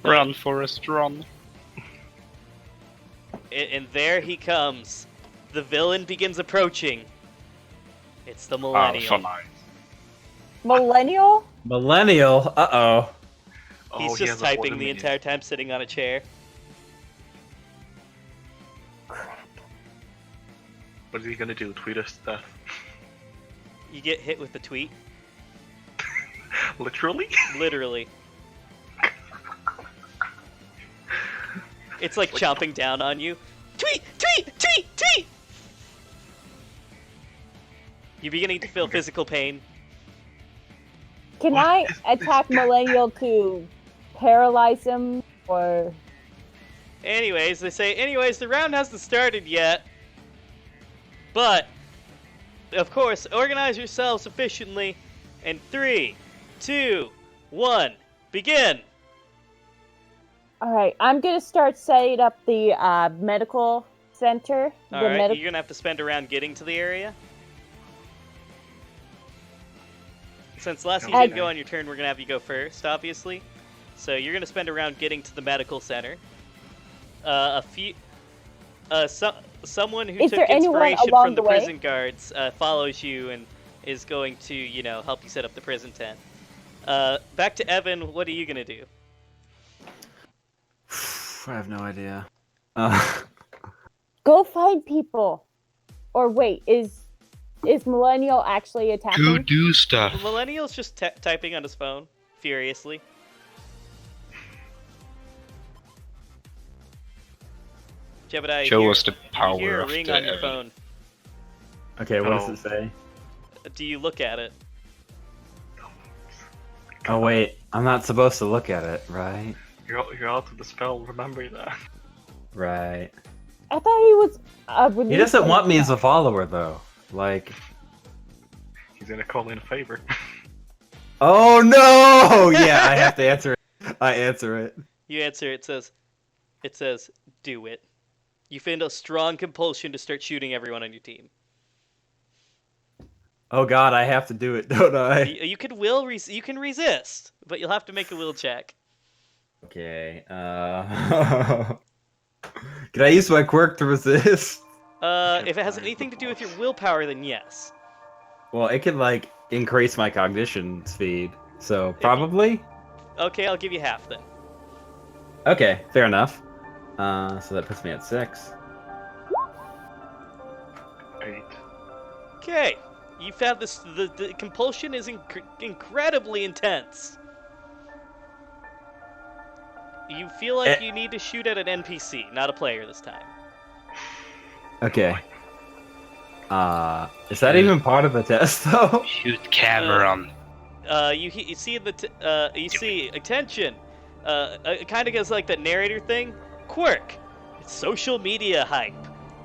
B: Run, Forrest, run.
A: And there he comes. The villain begins approaching. It's the
B: Oh,
A: Millennial.
B: fine.
D: Millennial?
E: Millennial? Uh-oh.
A: He's
C: he
A: just
C: has a
A: typing
C: water
A: the
C: minion.
A: entire time, sitting on a chair.
C: What is he gonna do? Tweet us stuff?
A: You get hit with the tweet.
C: Literally?
A: Literally. It's like chomping down on you. Tweet! Tweet! Tweet! Tweet! You're beginning to feel physical pain.
D: Can I attack Millennial to paralyze him, or...
A: Anyways, they say, the round hasn't started yet. But, of course, organize yourselves efficiently. And 3, 2, 1, begin!
D: Alright, I'm gonna start setting up the medical center.
A: Alright, you're gonna have to spend a round getting to the area. Since Lassie didn't go on your turn, we're gonna have you go first, obviously. So you're gonna spend a round getting to the medical center. Someone who
D: Is
A: took
D: there anyone
A: inspiration
D: along
A: from the
D: the way?
A: prison guards follows you and is going to, help you set up the prison tent. Back to Evan, what are you gonna do?
E: I have no idea.
D: Go find people! Or wait, is Millennial actually attacking?
B: Go do stuff.
A: The Millennial's just typing on his phone, furiously. Jebediah,
B: Show us the
A: you
B: power
A: hear a
B: of
A: ring
B: the
A: on your
B: Evan.
A: phone.
E: Okay, what
C: Oh.
E: does it say?
A: Do you look at it?
E: Oh wait, I'm not supposed to look at it, right?
C: You're out of the spell, remember that.
E: Right.
D: I thought he was
E: He doesn't want me as a follower, though. Like...
C: He's gonna call in a favor.
E: Oh no! Yeah, I have to answer it. I answer it.
A: You answer, it says, do it. You feel a strong compulsion to start shooting everyone on your team.
E: Oh god, I have to do it, don't I?
A: You can you can resist, but you'll have to make a will check.
E: Okay, Can I use my quirk to resist?
A: If it has anything to do with your willpower, then yes.
E: Well, it can, like, increase my cognition speed, so probably?
A: Okay, I'll give you half then.
E: Okay, fair enough. So that puts me at 6.
C: 8.
A: Okay, you found this. The compulsion is incredibly intense. You feel like you need to shoot at an NPC, not a player this time.
E: Okay. Is that even part of the test, though?
B: Shoot Cameron.
A: You see you see attention. It kind of goes like that narrator thing. Quirk, it's social media hype.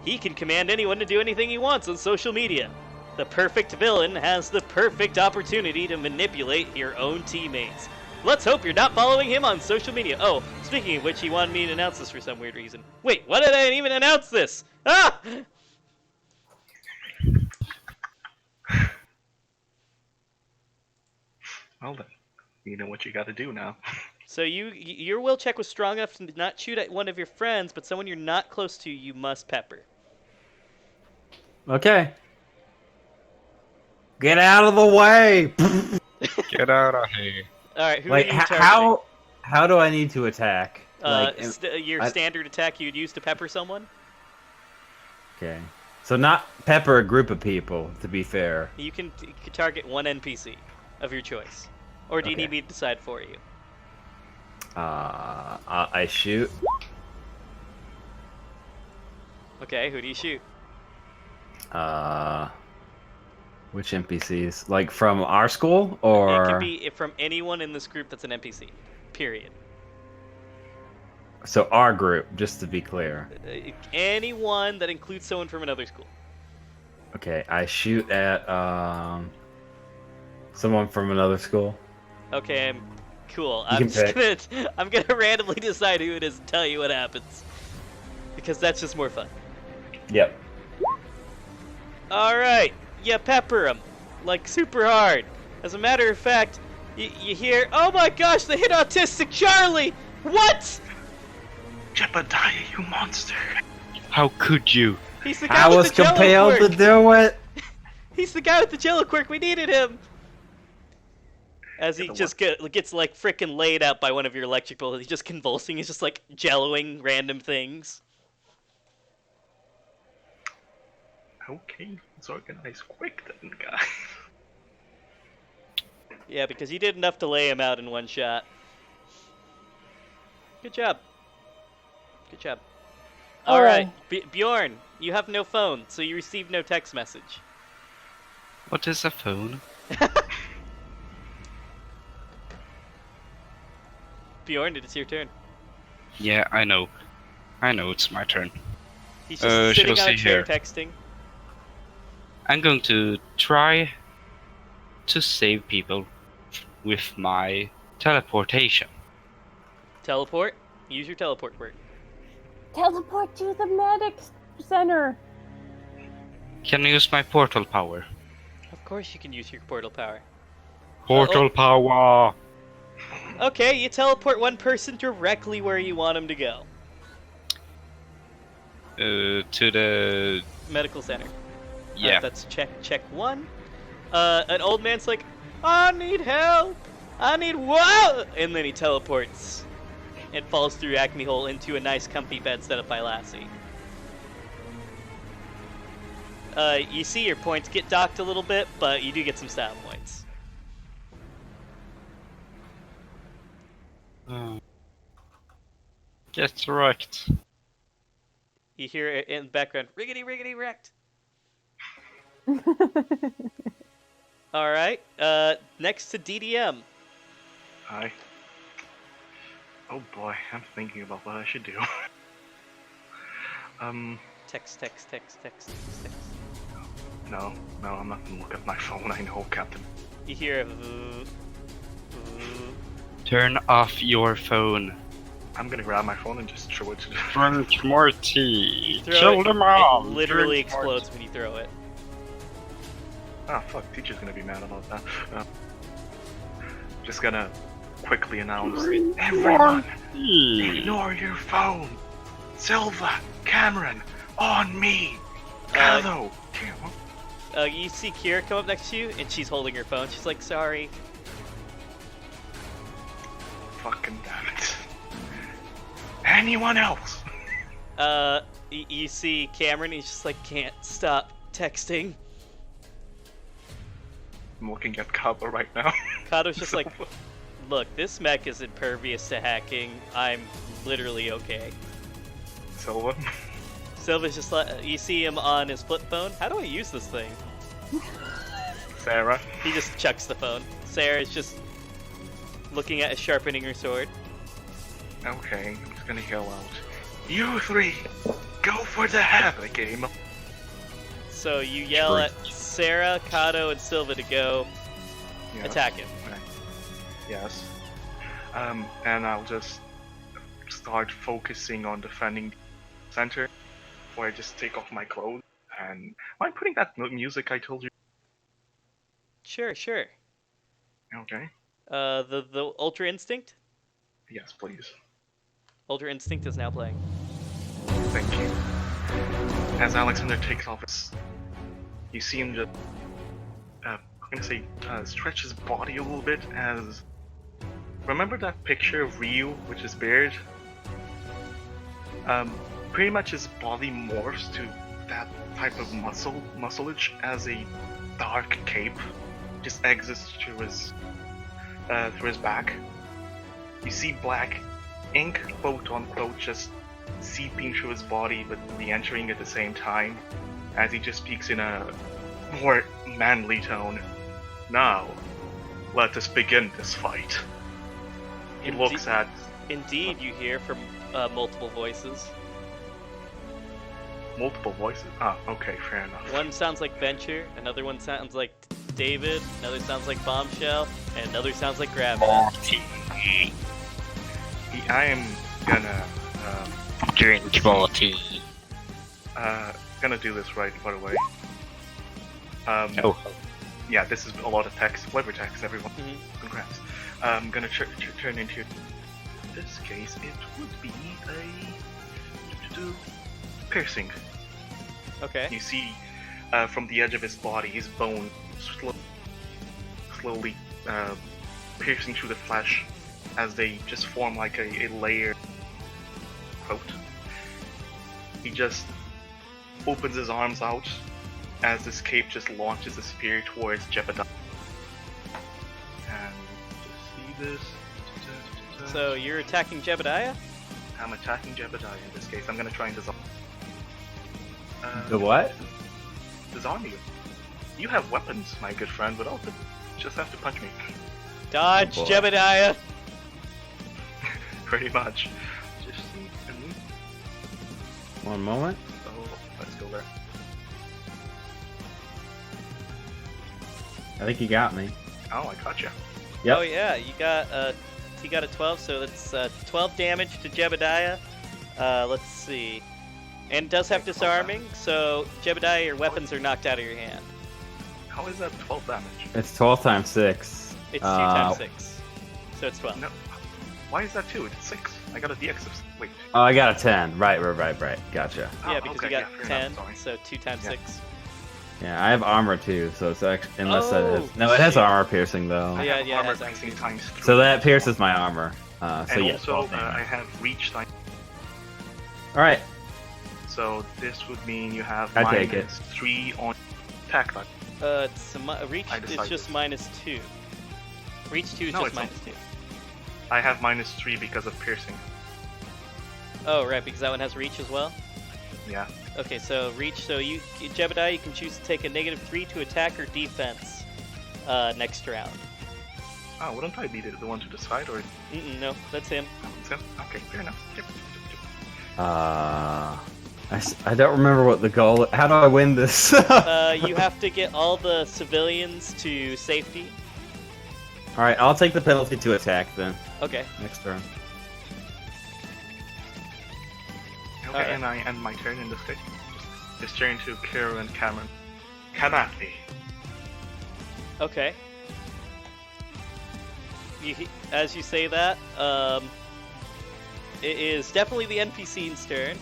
A: He can command anyone to do anything he wants on social media. The perfect villain has the perfect opportunity to manipulate your own teammates. Let's hope you're not following him on social media. Oh, speaking of which, he wanted me to announce this for some weird reason. Wait, why did I even announce this? Ah!
C: Well then, you know what you got to do now.
A: So your will check was strong enough to not shoot at one of your friends, but someone you're not close to, you must pepper.
E: Okay. Get out of the way!
B: Get out of here.
A: All right, who
E: Like,
A: are you targeting?
E: how do I need to attack?
A: Your standard attack you'd use to pepper someone?
E: Okay. So not pepper a group of people, to be fair.
A: You can target one NPC of your choice. Or do you need me to decide for you?
E: I shoot.
A: Okay, who do you shoot?
E: Which NPCs? Like from our school, or
A: It can be from anyone in this group that's an NPC. Period.
E: so our group, just to be clear.
A: Anyone that includes someone from another school.
E: Okay, I shoot at someone from another school.
A: Okay, cool.
E: You
A: I'm
E: can
A: just I'm gonna randomly decide who it is and tell you what happens. Because that's just more fun.
E: Yep.
A: Alright, you pepper him. Like, super hard. As a matter of fact, you hear, oh my gosh, they hit Autistic Charlie! What?
C: Jebediah, you monster!
B: How could you?
A: He's the guy
E: I
A: with
E: was
A: the jello
E: compelled
A: quirk.
E: to do it.
A: He's the guy with the jello quirk. We needed him. As he just gets like frickin' laid out by one of your electric bolts. He's just convulsing. He's just like jelloing random things.
C: Okay, let's organize quick then, guys.
A: Yeah, because you did enough to lay him out in one shot. Good job. Good job.
D: Oh.
A: Alright, Bjorn, you have no phone, so you receive no text message.
B: What is a phone?
A: Bjorn, it's your turn.
B: Yeah, I know. I know it's my turn.
A: He's just sitting
B: shall
A: on a
B: see
A: chair
B: here.
A: texting.
B: I'm going to try to save people with my teleportation.
A: Teleport? Use your teleport word.
D: Teleport to the medic center.
B: Can I use my portal power?
A: Of course you can use your portal power.
B: Portal power!
A: Okay, you teleport one person directly where you want him to go.
B: To the...
A: Medical center.
B: Yeah.
A: That's check one. An old man's like, I need help! I need whoa! And then he teleports and falls through Acme Hole into a nice comfy bed set up by Lassie. You see your points get docked a little bit, but you do get some style points.
B: Get wrecked.
A: You hear it in the background, riggedy riggedy wrecked. Alright, next to DDM.
C: Hi. Oh boy, I'm thinking about what I should do.
A: Text.
C: No, I'm not gonna look at my phone, I know, Captain.
A: You hear a
B: Turn off your phone.
C: I'm gonna grab my phone and just throw it to the...
B: Drink more tea.
A: throw
B: Kill
A: it,
B: them all.
A: it literally
B: Drink more
A: explodes when you throw it.
C: Ah, fuck, teacher's gonna be mad about that. Just gonna quickly announce, everyone,
B: tea.
C: ignore your phone! Silva, Cameron, on me! Carlo!
A: You see Kira come up next to you, and she's holding her phone. She's like, sorry.
C: Fucking damn it. Anyone else?
A: You see Cameron, he's just like, can't stop texting.
C: I'm looking at Cabo right now.
A: Kato's just like, look, this mech is impervious to hacking. I'm literally okay.
C: Silva?
A: Silva's just like, you see him on his flip phone. How do I use this thing?
C: Sarah?
A: He just chucks the phone. Sarah is just looking at sharpening her sword.
C: Okay, I'm just gonna yell out. You three, go for the hammer game.
A: So you yell at Sarah, Kato, and Silva to go
C: Yes.
A: attack him.
C: Okay. Yes. And I'll just start focusing on defending the center, where I just take off my clothes. And mind putting that music I told you?
A: Sure, sure.
C: Okay.
A: The Ultra Instinct?
C: Yes, please.
A: Ultra Instinct is now playing.
C: Thank you. As Alexander takes off his, you see him just, I'm gonna say, stretch his body a little bit as. Remember that picture of Ryu with his beard? Pretty much his body morphs to that type of muscleage as a dark cape just exits through his back. You see black ink, quote unquote, just seeping through his body but re-entering at the same time as he just speaks in a more manly tone. Now, let us begin this fight. He looks at...
A: Indeed, you hear from multiple voices.
C: Multiple voices? Ah, okay, fair enough.
A: One sounds like Venture, another one sounds like David, another sounds like Bombshell, and another sounds like Gravity.
C: I am gonna...
F: Drink more tea.
C: Gonna do this right away.
F: Oh.
C: Yeah, this is a lot of text. Flavor text, everyone.
A: Mhm.
C: Congrats. I'm gonna turn into... In this case, it would be a... piercing.
A: Okay.
C: You see, from the edge of his body, his bone slowly piercing through the flesh as they just form like a layer coat. He just opens his arms out as this cape just launches a spear towards Jebediah. And just see this.
A: So you're attacking Jebediah?
C: I'm attacking Jebediah in this case. I'm gonna try and disarm.
E: The what?
C: Disarm you. You have weapons, my good friend, but also just have to punch me.
A: Dodge,
E: Oh boy.
A: Jebediah!
C: Pretty much. Just see.
E: One moment.
C: Oh, let's go there.
E: I think you got me.
C: Oh, I gotcha.
E: Yep.
A: Oh yeah, he got a 12, so that's 12 damage to Jebediah. Let's see. And it does have disarming, so Jebediah, your weapons are knocked out of your hand.
C: How is that 12 damage?
E: It's 12 times 6.
A: It's 2 times 6. So it's 12.
C: No. Why is that 2? It's 6. I got a DX of... Wait.
E: Oh, I got a 10. Right. Gotcha.
A: Yeah,
C: Oh,
A: because
C: okay,
A: you got
C: yeah, fair
A: 10,
C: enough, sorry.
A: so 2 times
C: Yeah.
A: 6.
E: Yeah, I have armor too, so it's actually... Unless that
A: Oh,
E: is... No, it has
A: shit.
E: armor piercing, though.
C: I
A: Yeah,
C: have
A: yeah, it
C: armor
A: has armor
C: piercing
A: piercing.
C: times 3.
E: So that pierces my armor. So
C: and
E: yeah,
C: also,
E: 12 damage.
C: I have reach time.
E: Alright.
C: So this would mean you have
E: I take it.
C: -3 on attack die.
A: It's reach
C: I
A: is
C: decided
A: just
C: this.
A: -2. Reach 2 is
C: No,
A: just
C: it's not.
A: -2.
C: I have -3 because of piercing.
A: Oh, right, because that one has reach as well?
C: Yeah.
A: Okay, so reach, so Jebediah, you can choose to take a -3 to attack or defense next round.
C: Oh, wouldn't I be the one to decide, or...
A: No, that's him.
C: Okay, fair enough. Yep.
E: I don't remember what the goal... How do I win this?
A: You have to get all the civilians to safety.
E: Alright, I'll take the penalty to attack then.
A: Okay.
E: Next turn.
C: Okay,
A: Alright.
C: and I end my turn in this case. Just turn to Kira and Cameron. Come at me.
A: Okay. As you say that, it is definitely the NPC's turn.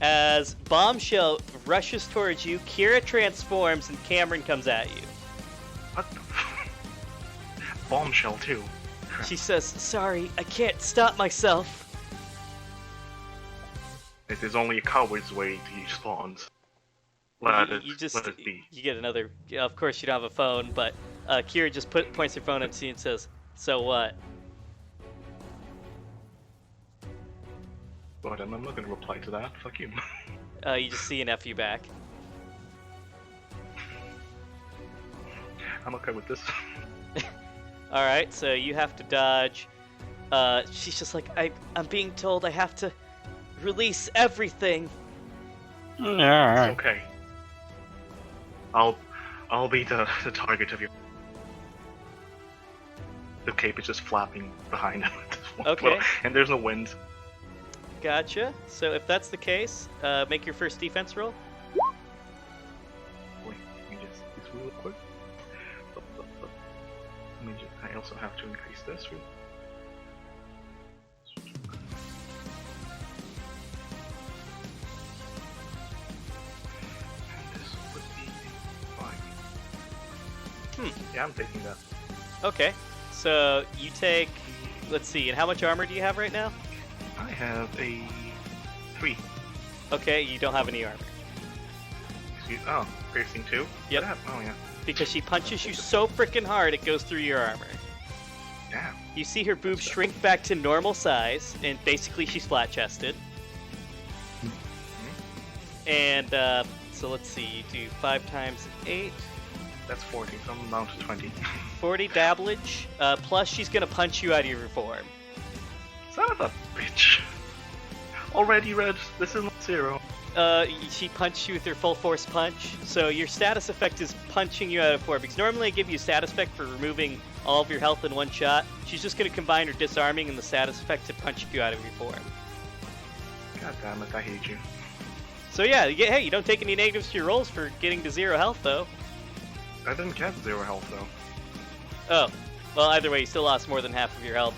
A: As Bombshell rushes towards you, Kira transforms and Cameron comes at you.
C: What the Bombshell, too.
A: She says, "Sorry, I can't stop myself."
C: It is only a coward's way to respond. Let it be.
A: You get another. Of course, you don't have a phone, but Kira just points her phone at you and says, "So what?"
C: But I'm not gonna reply to that. Fuck you.
A: You just see an FU back.
C: I'm okay with this.
A: All right, so you have to dodge. She's just like, I'm being told I have to release everything.
B: Yeah.
C: It's okay. I'll be the target of your. The cape is just flapping behind him.
A: Okay.
C: And there's no wind.
A: Gotcha. So if that's the case, make your first defense roll.
C: Wait, let me just do this real quick. I also have to increase this. And this would be 5. Yeah, I'm taking that.
A: Okay. So you take, let's see, and how much armor do you have right now?
C: I have a 3.
A: Okay, you don't have any armor.
C: Oh, piercing 2?
A: Yep.
C: Oh yeah.
A: Because she punches you so freaking hard it goes through your armor.
C: Damn.
A: You see her boobs shrink back to normal size, and basically she's flat-chested. And, so let's see, you do 5 times 8.
C: That's 40, so I'm down to 20.
A: 40 dabblage, plus she's gonna punch you out of your form.
C: Son of a bitch. Already, Red, this is not 0.
A: She punched you with her full force punch, so your status effect is punching you out of form, because normally I give you a status effect for removing all of your health in one shot. She's just gonna combine her disarming and the status effect to punch you out of your form.
C: God damn it, I hate you.
A: So yeah, hey, you don't take any negatives to your rolls for getting to 0 health, though.
C: I didn't get 0 health, though.
A: Oh, well, either way, you still lost more than half of your health.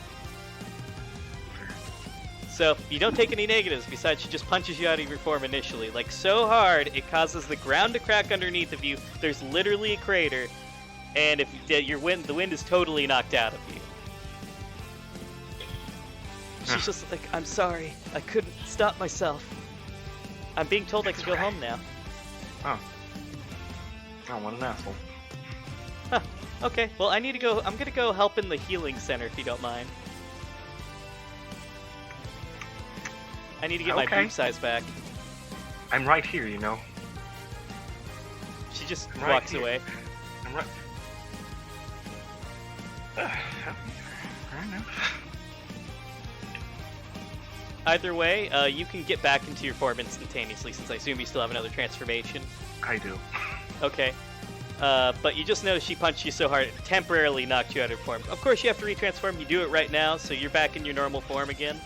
A: So, you don't take any negatives, besides she just punches you out of your form initially. Like, so hard, it causes the ground to crack underneath of you. There's literally a crater, and if the wind is totally knocked out of you. She's just like, I'm sorry, I couldn't stop myself. I'm being told I can go home now.
C: Oh. Oh, what an asshole.
A: Huh. Okay, well, I'm gonna go help in the healing center, if you don't mind. I need to get my boob size back.
C: I'm right here, you know.
A: She just
C: I'm right
A: walks
C: here.
A: away.
C: I'm right. Fair enough.
A: Either way, you can get back into your form instantaneously, since I assume you still have another transformation.
C: I do.
A: Okay. But you just know she punched you so hard it temporarily knocked you out of form. Of course, you have to retransform. You do it right now, so you're back in your normal form again.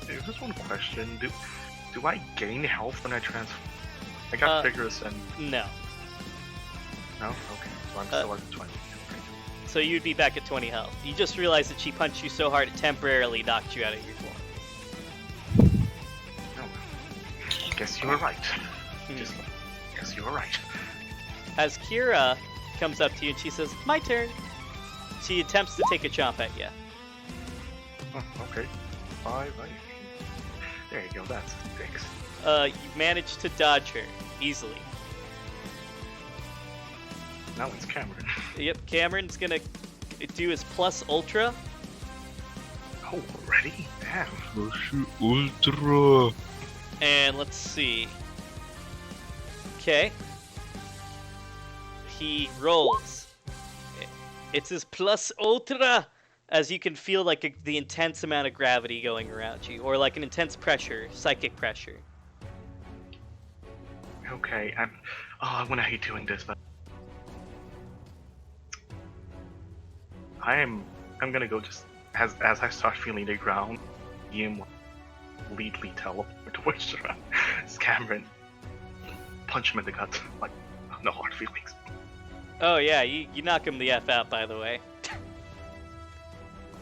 C: There's just one question. Do I gain health when I transform? I got vigorous and...
A: No.
C: No? Okay. So I'm still at 20. Okay.
A: So you'd be back at 20 health. You just realized that she punched you so hard it temporarily knocked you out of your form.
C: No. Guess you were right. Guess you were right.
A: As Kira comes up to you and she says, "My turn." She attempts to take a chomp at you.
C: Oh, okay. 5, right? There you go, that's 6.
A: You managed to dodge her easily.
C: Now it's Cameron.
A: Yep, Cameron's gonna do his plus ultra.
C: Oh, already? Damn.
B: Ultra.
A: And let's see. Okay. He rolls. It's his plus ultra, as you can feel like the intense amount of gravity going around you, or like an intense pressure, psychic pressure.
C: Okay, I'm gonna hate doing this, but I'm gonna go just as I start feeling the ground, him completely teleport towards Cameron, punch him in the gut, like no hard feelings.
A: Oh yeah, you knock him the F out, by the way.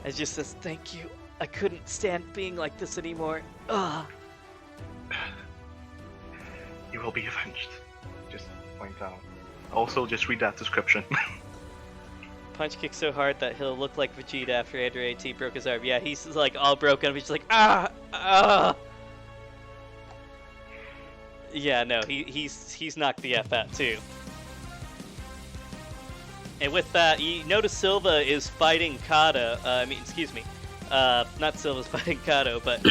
A: It just says, "Thank you. I couldn't stand being like this anymore." Ugh.
C: You will be avenged. Just point out. Also, just read that description.
A: Punch kick so hard that he'll look like Vegeta after Andrew AT broke his arm. Yeah, he's like all broken. He's just like, ah. Yeah, no, he's knocked the F out too. And with that, you notice Silva is fighting Kato. Not Silva's fighting Kato, but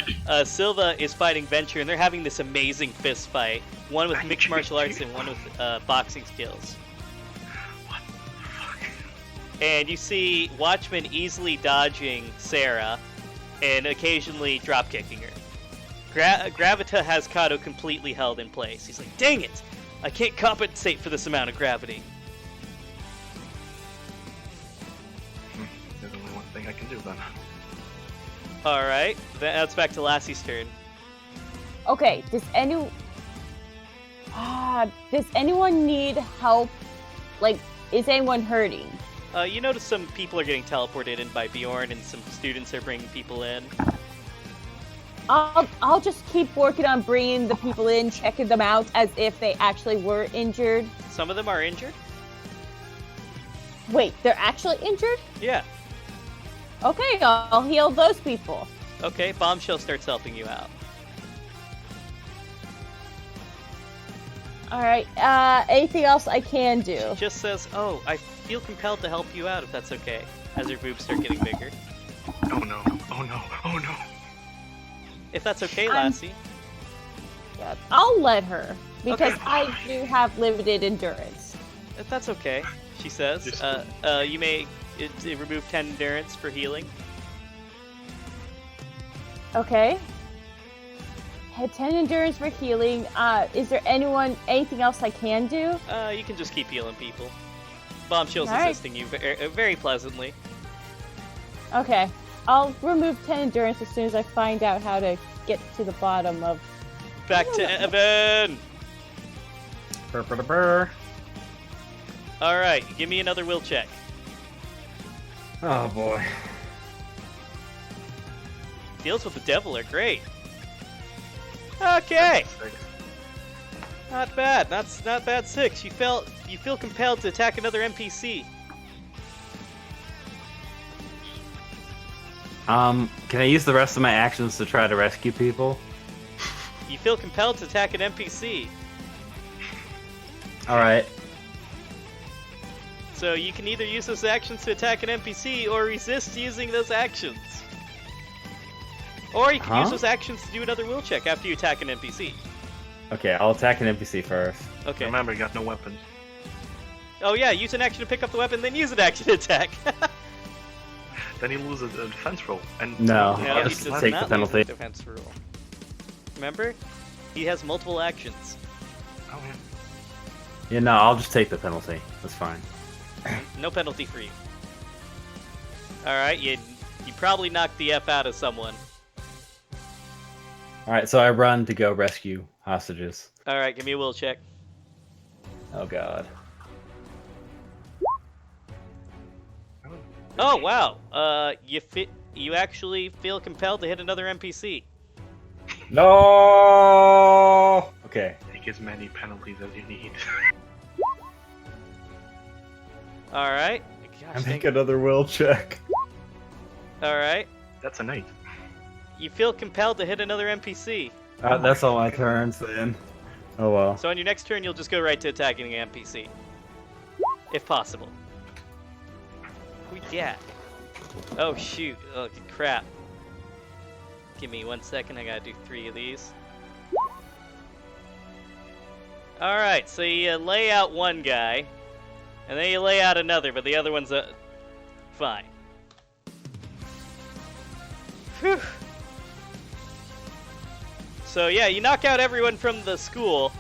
A: Silva is fighting Venture, and they're having this amazing fist fight. One with mixed martial arts and one with boxing skills.
C: What the fuck?
A: and you see Watchman easily dodging Sarah and occasionally drop-kicking her. Gravita has Kato completely held in place. He's like, dang it! I can't compensate for this amount of gravity.
C: There's only one thing I can do then.
A: Alright, that's back to Lassie's turn.
D: Okay, does anyone need help? Like, is anyone hurting?
A: You notice some people are getting teleported in by Bjorn, and some students are bringing people in.
D: I'll just keep working on bringing the people in, checking them out as if they actually were injured.
A: Some of them are injured?
D: Wait, they're actually injured?
A: Yeah.
D: Okay, I'll heal those people.
A: Okay, Bombshell starts helping you out.
D: Alright, anything else I can do?
A: She just says, oh, I feel compelled to help you out if that's okay, as her boobs start getting bigger.
C: Oh no, oh no, oh no.
A: If that's okay, Lassie.
D: Yeah, I'll let her, because
A: Okay.
D: I do have limited endurance.
A: If that's okay, she says. You may remove 10 endurance for healing.
D: Okay. Had 10 endurance for healing. Is there anything else I can do?
A: You can just keep healing people. Bombshell's
D: All right.
A: assisting you very pleasantly.
D: Okay. I'll remove 10 endurance as soon as I find out how to get to the bottom of...
A: Back to Evan!
E: Burr.
A: Alright, give me another will check.
E: Oh boy.
A: Deals with the devil are great. Okay, not bad. That's not bad. 6. You feel compelled to attack another NPC.
E: Can I use the rest of my actions to try to rescue people?
A: You feel compelled to attack an NPC.
E: Alright.
A: So you can either use those actions to attack an NPC or resist using those actions. Or you can use those actions to do another will check after you attack an NPC.
E: Okay, I'll attack an NPC first.
A: Okay.
C: Remember, you got no weapons.
A: Oh yeah, use an action to pick up the weapon, then use an action to attack.
C: Then he loses a defense roll. And
E: No,
A: No,
E: I'll
A: he
E: just
A: does
E: take
A: not
E: the
A: lose
E: penalty.
A: defense rule. Remember? He has multiple actions.
C: Oh, yeah.
E: Yeah, no, I'll just take the penalty. That's fine.
A: No penalty for you. Alright, you probably knocked the F out of someone.
E: Alright, so I run to go rescue hostages.
A: Alright, give me a will check.
E: Oh god.
A: Oh wow! You actually feel compelled to hit another NPC.
E: No. Okay.
C: Take as many penalties as you need.
A: Alright.
E: I make another will check.
A: Alright.
C: That's a night.
A: You feel compelled to hit another NPC.
E: That's all my turns then. Oh well.
A: So on your next turn, you'll just go right to attacking an NPC. If possible. Yeah. Oh shoot. Oh crap. Give me 1 second, I gotta do 3 of these. Alright, so you lay out one guy, and then you lay out another, but the other one's fine. Whew. So yeah, you knock out everyone from the school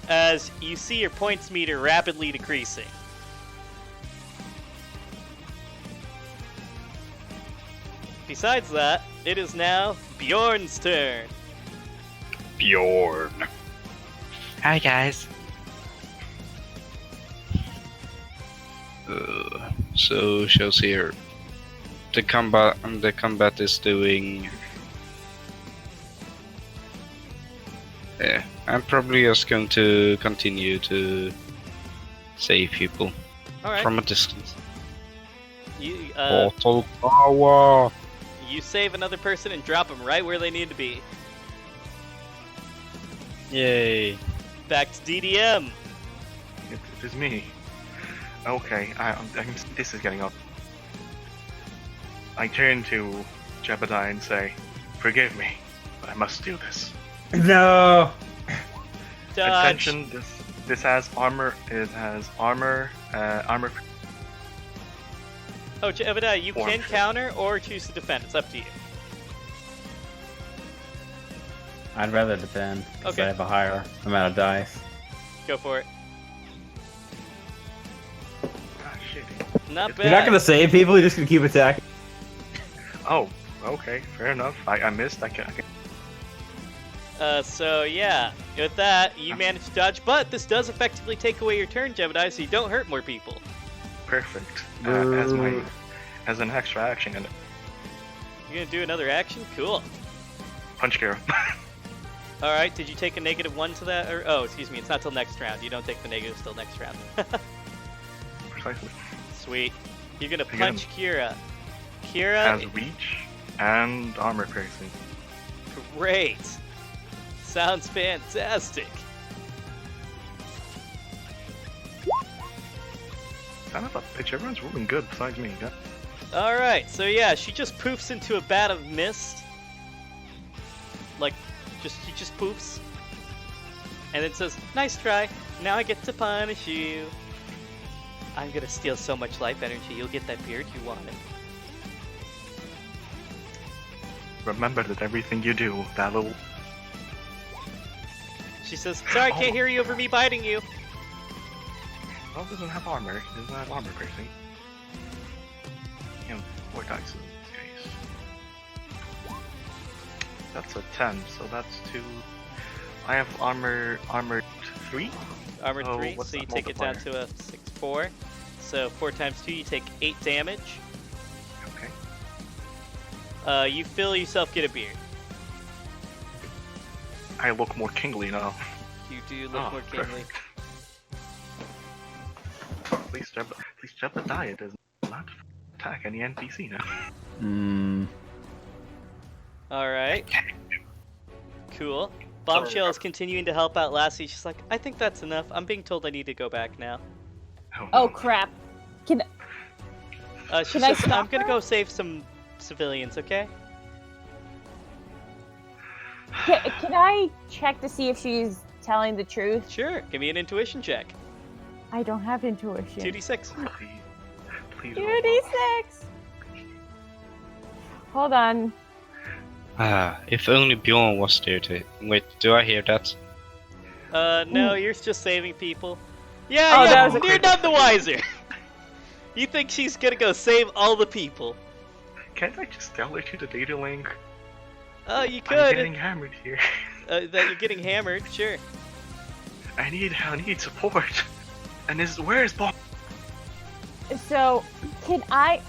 A: as you see your points meter rapidly decreasing. Besides that, it is now Bjorn's turn.
B: Bjorn.
F: Hi guys.
B: So shows here. The combat is doing. Yeah, I'm probably just going to continue to save people
A: Alright.
B: from a distance.
A: You,
B: Portal power.
A: you save another person and drop them right where they need to be.
B: Yay!
A: Back to DDM.
C: It is me. Okay, this is getting up. I turn to Jebediah and say, "Forgive me, but I must do this."
E: No.
A: Dodge.
C: Attention! This has armor. It has armor. Armor.
A: Oh, Jebediah, you
C: Form
A: can
C: shift.
A: counter or choose to defend. It's up to you.
E: I'd rather defend because
A: Okay.
E: I have a higher amount of dice.
A: Go for it.
C: Ah, shit.
A: Not bad.
E: You're not gonna save people. You're just gonna keep attacking.
C: Oh, okay, fair enough. I missed. I can.
A: So yeah, with that, you managed to dodge, but this does effectively take away your turn, Jebediah, so you don't hurt more people.
C: Perfect.
E: Boo.
C: As an extra action, and
A: You're gonna do another action? Cool.
C: punch Kira.
A: Alright, did you take a -1 to that? Or, oh, excuse me, it's not till next round. You don't take the negatives till next round.
C: Precisely.
A: Sweet. You're gonna
C: Again.
A: punch Kira. Kira,
C: Has reach and armor piercing.
A: great. Sounds fantastic.
C: Son of a bitch, everyone's rolling good besides me. Yeah.
A: Alright, so yeah, she just poofs into a bat of mist. Like, she just poofs. And then says, nice try, now I get to punish you. I'm gonna steal so much life energy, you'll get that beard you wanted.
C: Remember that everything you do, that'll.
A: She says, sorry, I can't hear you over me biting you.
C: Well, doesn't have armor. He doesn't have armor piercing. And 4 dice in this case. That's a 10, so that's 2. I have armor 3.
A: Armor
C: Oh,
A: 3,
C: what's
A: so you
C: that
A: take it down to a 6/4. So 4 times 2, you take 8 damage.
C: Okay.
A: You feel yourself get a beard.
C: I look more kingly now.
A: You do look more kingly.
C: Please Jebediah does not attack any NPC now.
E: Hmm.
A: Alright. Cool. Bombshell is continuing to help out Lassie. She's like, I think that's enough. I'm being told I need to go back now.
D: Oh crap! Can
A: She
D: Can I
A: says,
D: stop
A: I'm gonna
D: her?
A: go save some civilians, okay?
D: can I check to see if she's telling the truth?
A: Sure. Give me an intuition check.
D: I don't have intuition.
A: 2d6.
C: Please roll
D: 2d6. Hold on.
B: If only Bjorn was there to. Wait, do I hear that?
A: No, you're just saving people. Yeah,
D: Oh,
A: yeah,
D: that was a-
A: you're none the wiser. You think she's gonna go save all the people?
C: Can't I just tell her to the data link?
A: Oh, you
C: I'm
A: could.
C: getting hammered here.
A: That you're getting hammered, sure.
C: I need support. And where is Bob?
D: So, can I?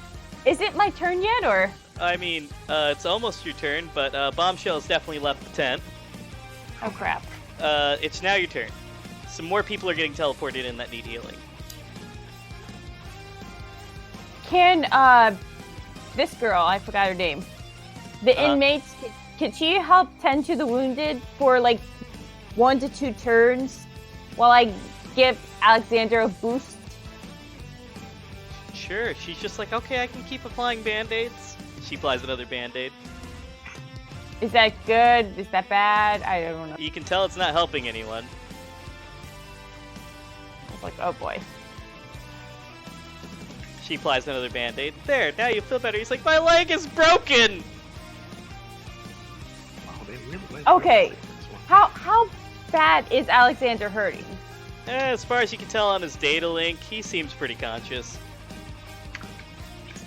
D: Is it my turn yet, or?
A: I mean, it's almost your turn, but Bombshell's definitely left the tent.
D: Oh crap!
A: It's now your turn. Some more people are getting teleported in that need healing.
D: Can this girl? I forgot her name. The inmates. Can she help tend to the wounded for like 1 to 2 turns, while I give Alexander a boost?
A: Sure, she's just like, okay, I can keep applying band-aids. She applies another band-aid.
D: Is that good? Is that bad? I don't know.
A: You can tell it's not helping anyone.
D: I was like, oh boy.
A: She applies another band-aid. There, now you feel better. He's like, my leg is broken!
C: Oh, they really went
D: Okay.
C: for this one.
D: How bad is Alexander hurting?
A: As far as you can tell on his data link, he seems pretty conscious.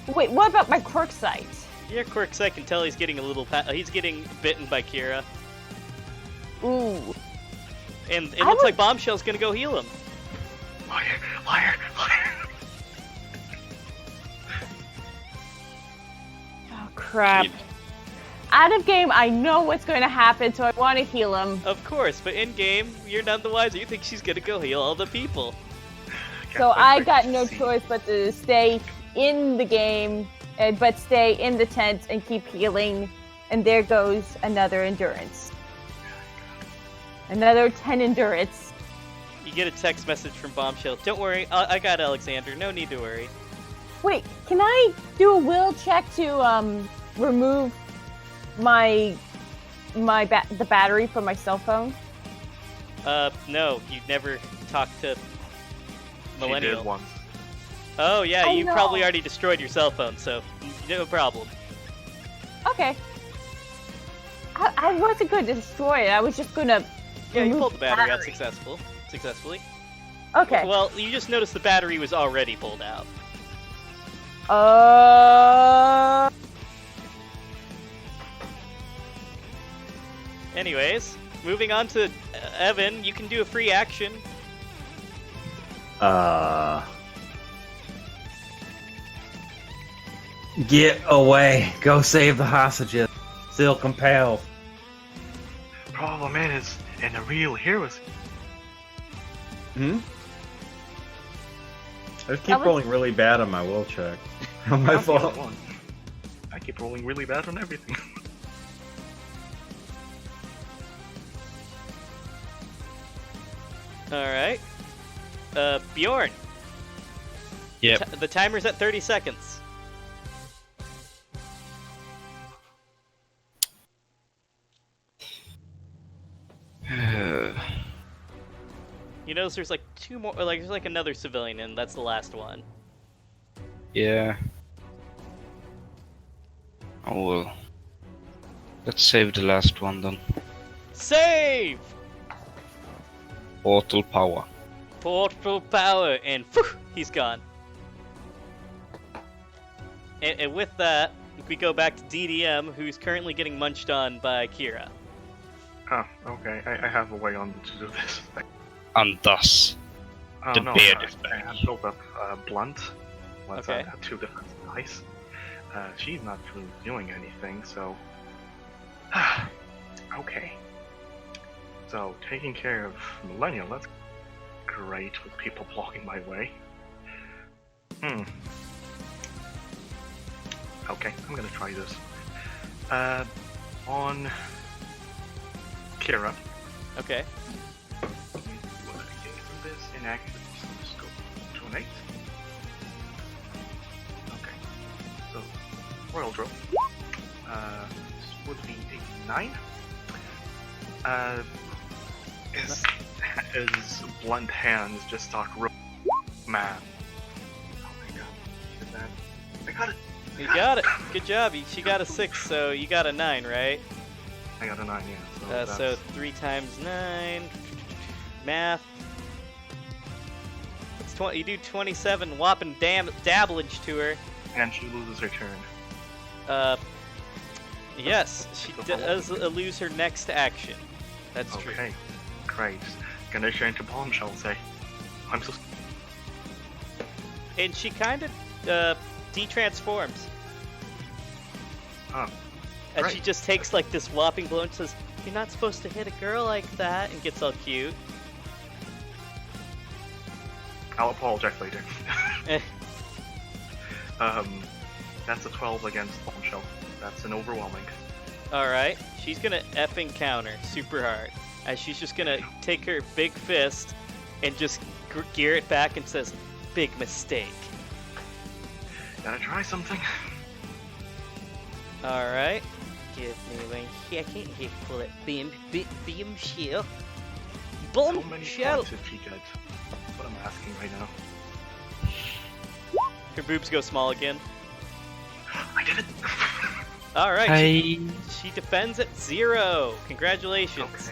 D: Wait, what about my quirk sight?
A: Yeah, Quirks, I can tell he's getting a little... he's getting bitten by Kira.
D: Ooh.
A: And it
D: I
A: looks
D: would-
A: like Bombshell's gonna go heal him.
C: Liar!
D: Oh crap.
A: You-
D: Out of game, I know what's going to happen, so I want to heal him.
A: Of course, but in-game, you're none the wiser. You think she's gonna go heal all the people.
D: So I got no choice but to stay in the game, but stay in the tent and keep healing. And there goes another endurance. Another 10 endurance.
A: You get a text message from Bombshell. Don't worry, I got Alexander. No need to worry.
D: Wait, can I do a will check to remove the battery from my cell phone?
A: No, you never talked to
C: She
A: Millennial.
C: did once.
A: Oh yeah,
D: I
A: you
D: know.
A: probably already destroyed your cell phone, so no problem.
D: Okay. I wasn't going to destroy it. I was just going to.
A: Yeah, you pulled the battery out successfully.
D: Okay.
A: Well, you just noticed the battery was already pulled out. Anyways, moving on to Evan, you can do a free action.
E: Get away. Go save the hostages. Still compelled.
C: Problem is, in the real heroes,
E: I just keep rolling really bad on my will check. On my fault.
C: I keep rolling really bad on everything.
A: Alright. Bjorn.
B: Yep.
A: The timer's at 30 seconds. You notice there's like two more, like there's like another civilian, and that's the last one.
B: Yeah. Oh well. Let's save the last one then.
A: Save!
B: Portal power.
A: Portal power, and phew, he's gone. And with that, we go back to DDM, who's currently getting munched on by Kira.
C: Oh, okay. I have a way on to do this.
B: And thus,
C: Oh,
B: the
C: no,
B: beard
C: I-
B: is back.
C: I built up Blunt. Once I
A: Okay.
C: had 2 different dice. She's not really doing anything, so... okay. So, taking care of Millennial, that's great with people blocking my way. Okay, I'm gonna try this. On Kira.
A: Okay.
C: What I get from this inaccurate, so let's go to an 8. Okay. So, Royal Draw. This would be a 9. His blunt hands just start man. Oh my god. Is that... I got it!
A: You got it. Good job. She got a 6, so you got a 9, right?
C: I got a 9, yeah.
A: So 3 times 9. Math. It's 20. You do 27 whopping dabblage to her.
C: And she loses her turn.
A: Yes, she does lose her next action. That's true.
C: Okay. Great. Gonna change to bombshell, say. I'm so...
A: And she kind of de-transforms.
C: Oh.
A: And
C: Right.
A: she just takes like this whopping blow and says, "You're not supposed to hit a girl like that," and gets all cute.
C: I'll apologize later.
A: Eh.
C: That's a 12 against bombshell. That's an overwhelming.
A: Alright, she's gonna effing counter super hard. As she's just gonna take her big fist and just gear it back and says, "Big mistake."
C: Gotta try something.
A: Alright. Give me 1 second. Here, pull it. Beam shell.
C: How many
A: Bombshell!
C: points did she get? That's what I'm asking right now.
A: Her boobs go small again.
C: I did it!
A: Alright,
B: Hi.
A: she defends at 0. Congratulations.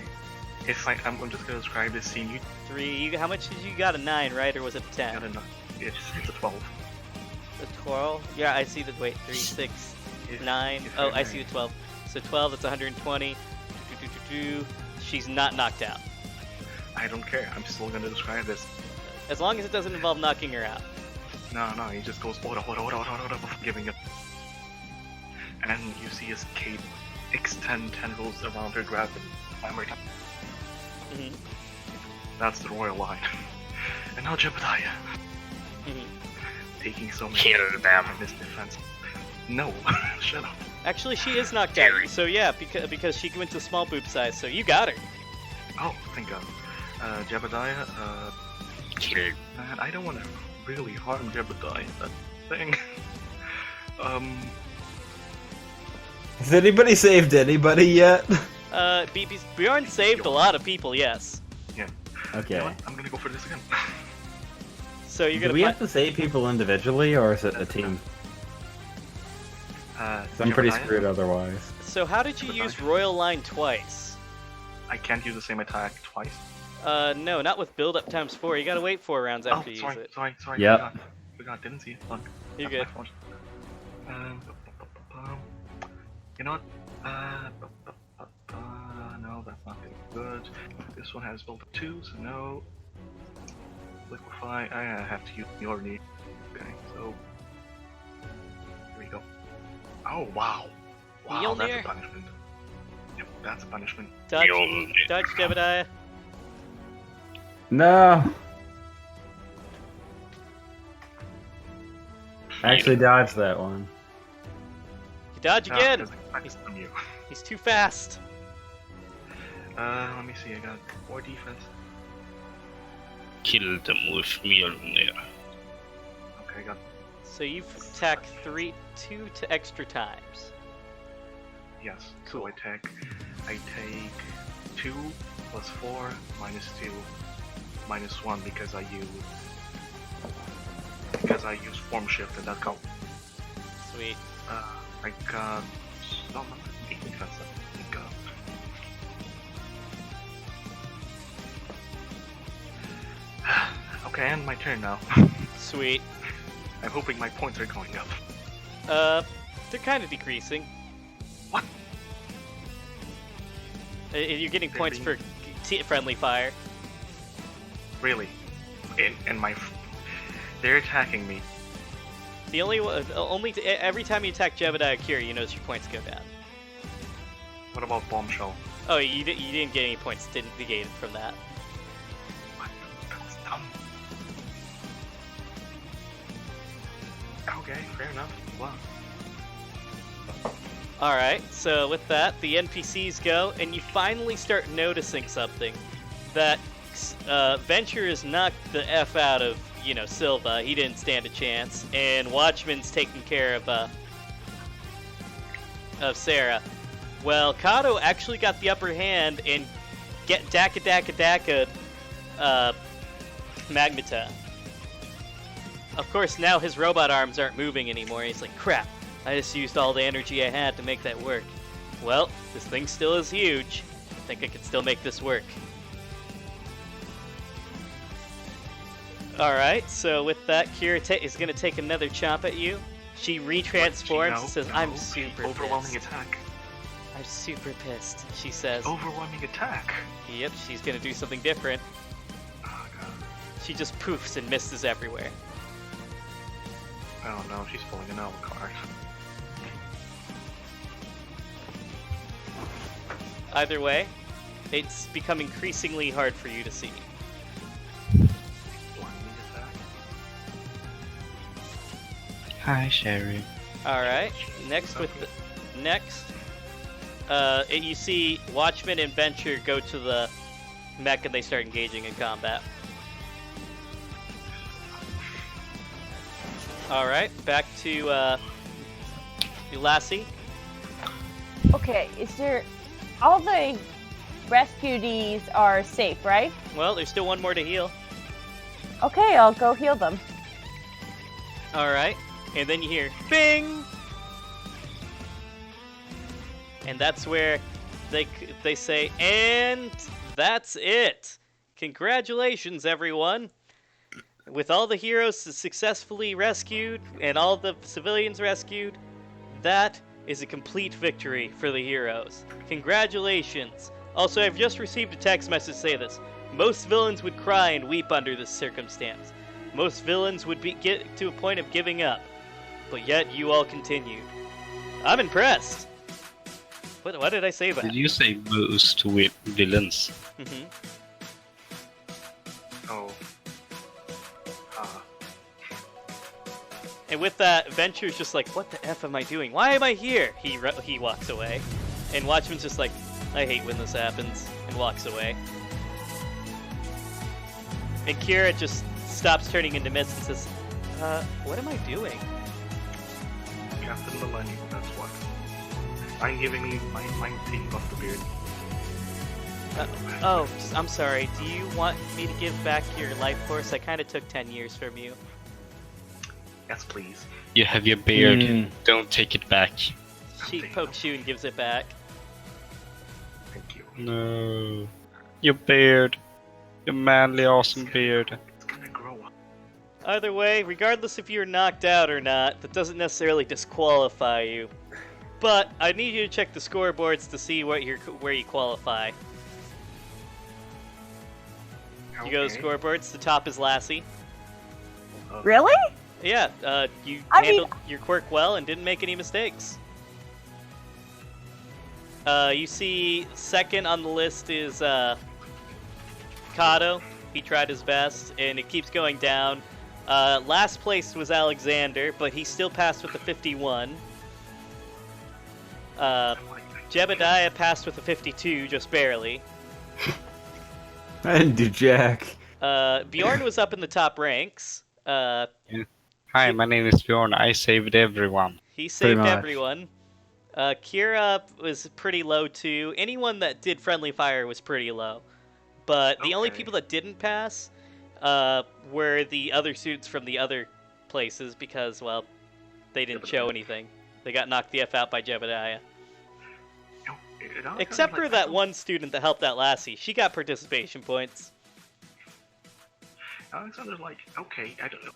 C: Okay. I'm just gonna describe this scene. You
A: 3. How much did you got? A 9, right? Or was it a 10?
C: got enough. It's a 12.
A: A 12? Yeah, I see the. Wait, 3, 6,
C: If-
A: 9.
C: if
A: Oh,
C: her
A: I see the 12. So 12, that's 120. She's not knocked out.
C: I don't care. I'm still gonna describe this.
A: As long as it doesn't involve knocking her out.
C: No, he just goes hold before giving it. And you see his cape extend tendrils around her, grab and hammer it.
A: Mhm.
C: That's the royal line. And now Jebediah,
A: Mhm.
C: taking so many
B: Kill them.
C: from his defense. No, shut up.
A: Actually, she is knocked out. So yeah, because she went to small boob size, so you got her.
C: Oh, thank God. Jebediah,
B: Kill.
C: man, I don't want to really harm Jebediah. That thing.
E: Has anybody saved anybody yet?
A: Bjorn saved a lot of people, yes.
C: You
E: Okay.
C: know what? I'm gonna go for this again.
A: So you're
E: Do
A: gonna.
E: we have to save people individually, or is it a team? 'Cause I'm pretty
C: Jebediah?
E: screwed otherwise.
A: So how did you use Royal Line twice?
C: I can't use the same attack twice.
A: No, not with build up times 4. You gotta wait 4 rounds after you
C: sorry,
A: use it.
C: sorry.
E: Yep.
C: Forgot, didn't see it. Fuck.
A: You're
C: That's
A: good.
C: my fault. You know what? No, that's not good. This one has built up 2, so no. Liquefy. I have to use your need. Okay, so here we go. Oh wow! Wow, that's
A: Mjolnir.
C: a punishment. Yep, that's a punishment.
A: Dodge,
B: Mjolnir.
A: dodge, Jebediah.
E: No. I actually dodged that one.
A: You dodge
C: Ah,
A: again.
C: because I expect from you.
A: He's too fast.
C: Let me see. I got 4 defense.
B: Kill them with Mjolnir.
C: Okay, I got
A: So you've attacked 2 extra times.
C: yes.
A: Cool.
C: So I take 2 plus 4 minus 2 minus 1 because I use form shift and that counts.
A: Sweet.
C: I got no, not 8 defense. I got okay, and my turn now.
A: Sweet.
C: I'm hoping my points are going up.
A: They're kind of decreasing.
C: What?
A: You're getting
C: They're
A: points for friendly fire.
C: Really? In my they're attacking me.
A: The every time you attack Jebediah Kira, you notice your points go down.
C: What about bombshell?
A: Oh, you didn't get any points negated from that.
C: What? That's dumb. Okay, fair enough. Wow.
A: Alright, so with that, the NPCs go, and you finally start noticing something. That Venture is knocked the F out of, Silva. He didn't stand a chance. And Watchman's taking care of Sarah. Well, Kato actually got the upper hand and get Daka Magmata. Of course, now his robot arms aren't moving anymore. He's like, crap, I just used all the energy I had to make that work. Well, this thing still is huge. I think I can still make this work. Alright, so with that, Kira is going to take another chomp at you. She retransforms and says, I'm super
C: overwhelming
A: pissed.
C: attack.
A: I'm super pissed, she says.
C: Overwhelming attack.
A: Yep, she's going to do something different.
C: Oh god.
A: She just poofs and misses everywhere.
C: Oh no, she's pulling an L card.
A: Either way, it's become increasingly hard for you to see.
C: Blinding attack.
F: Hi, Sherry.
A: Alright, next, you see Watchman and Venture go to the mech and they start engaging in combat. Alright, back to Lassie.
D: Okay, is there... All the rescuees are safe, right?
A: Well, there's still one more to heal.
D: Okay, I'll go heal them.
A: Alright, and then you hear bing! And that's where they say, and that's it! Congratulations, everyone! With all the heroes successfully rescued and all the civilians rescued, that is a complete victory for the heroes. Congratulations! Also, I've just received a text message say this. Most villains would cry and weep under this circumstance. Most villains would get to a point of giving up. But yet, you all continued. I'm impressed! What did I say about?
B: Did you say most villains?
A: Mm-hmm.
C: Oh.
A: And with that, Venture's just like, what the F am I doing? Why am I here? He walks away. And Watchman's just like, I hate when this happens, and walks away. And Kira just stops turning into mist and says, what am I doing?
C: Captain Millennium, that's what. I'm giving you my taking off the beard.
A: I'm sorry. Do you want me to give back your life force? I kind of took 10 years from you.
C: Yes, please.
B: You have your beard.
E: Hmm.
B: Don't take it back.
A: She pokes you and gives it back.
C: Thank you.
B: No. Your beard. Your manly, awesome beard.
C: It's gonna grow up.
A: Either way, regardless if you're knocked out or not, that doesn't necessarily disqualify you. But I need you to check the scoreboards to see where you qualify. You go to
C: Okay.
A: scoreboards. The top is Lassie.
D: Really?
A: Yeah, you
D: I mean-
A: handled your quirk well and didn't make any mistakes. You see, second on the list is Kato. He tried his best, and it keeps going down. Last place was Alexander, but he still passed with a 51. Jebediah passed with a 52, just barely.
E: I didn't do jack.
A: Bjorn was up in the top ranks.
B: Hi, my name is Bjorn. I saved everyone.
A: He saved
E: much.
A: everyone. Kira was pretty low too. Anyone that did friendly fire was pretty low. But the only
C: Okay.
A: people that didn't pass were the other students from the other places because, well, they didn't show anything. They got knocked the F out by Jebediah. Except for that one student that helped out Lassie. She got participation points.
C: Alexander's like, okay, I don't know.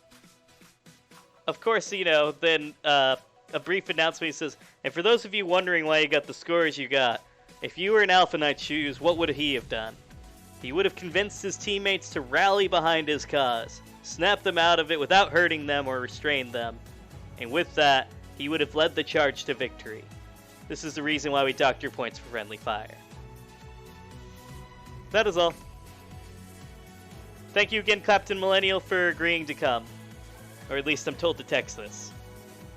A: Of course, you know, then a brief announcement says, and for those of you wondering why you got the scores you got, if you were in Alpha Knight's shoes, what would he have done? He would have convinced his teammates to rally behind his cause, snap them out of it without hurting them or restrain them, and with that, he would have led the charge to victory. This is the reason why we docked your points for friendly fire. That is all. Thank you again, Captain Millennial, for agreeing to come. Or at least I'm told to text this.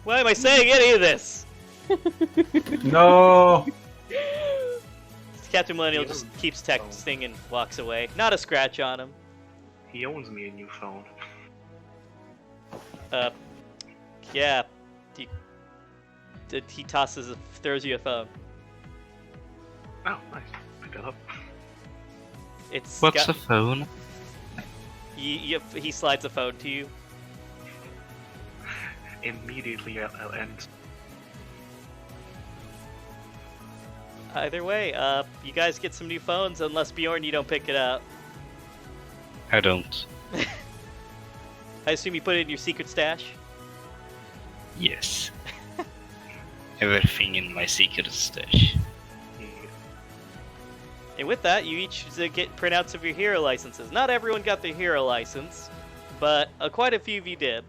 A: Why am I saying any of this?
E: No.
A: Captain Millennial just keeps texting and walks away. Not a scratch on him.
C: He owns me a new phone.
A: Yeah. He throws you a phone.
C: Oh, nice. Pick it up.
A: It's
B: What's
A: got,
B: a phone?
A: he slides a phone to you.
C: Immediately I'll end.
A: Either way, you guys get some new phones, unless Bjorn, you don't pick it up.
B: I don't.
A: I assume you put it in your secret stash?
B: Yes. Everything in my secret stash.
C: Yeah.
A: And with that, you each get printouts of your hero licenses. Not everyone got their hero license, but quite a few of you did.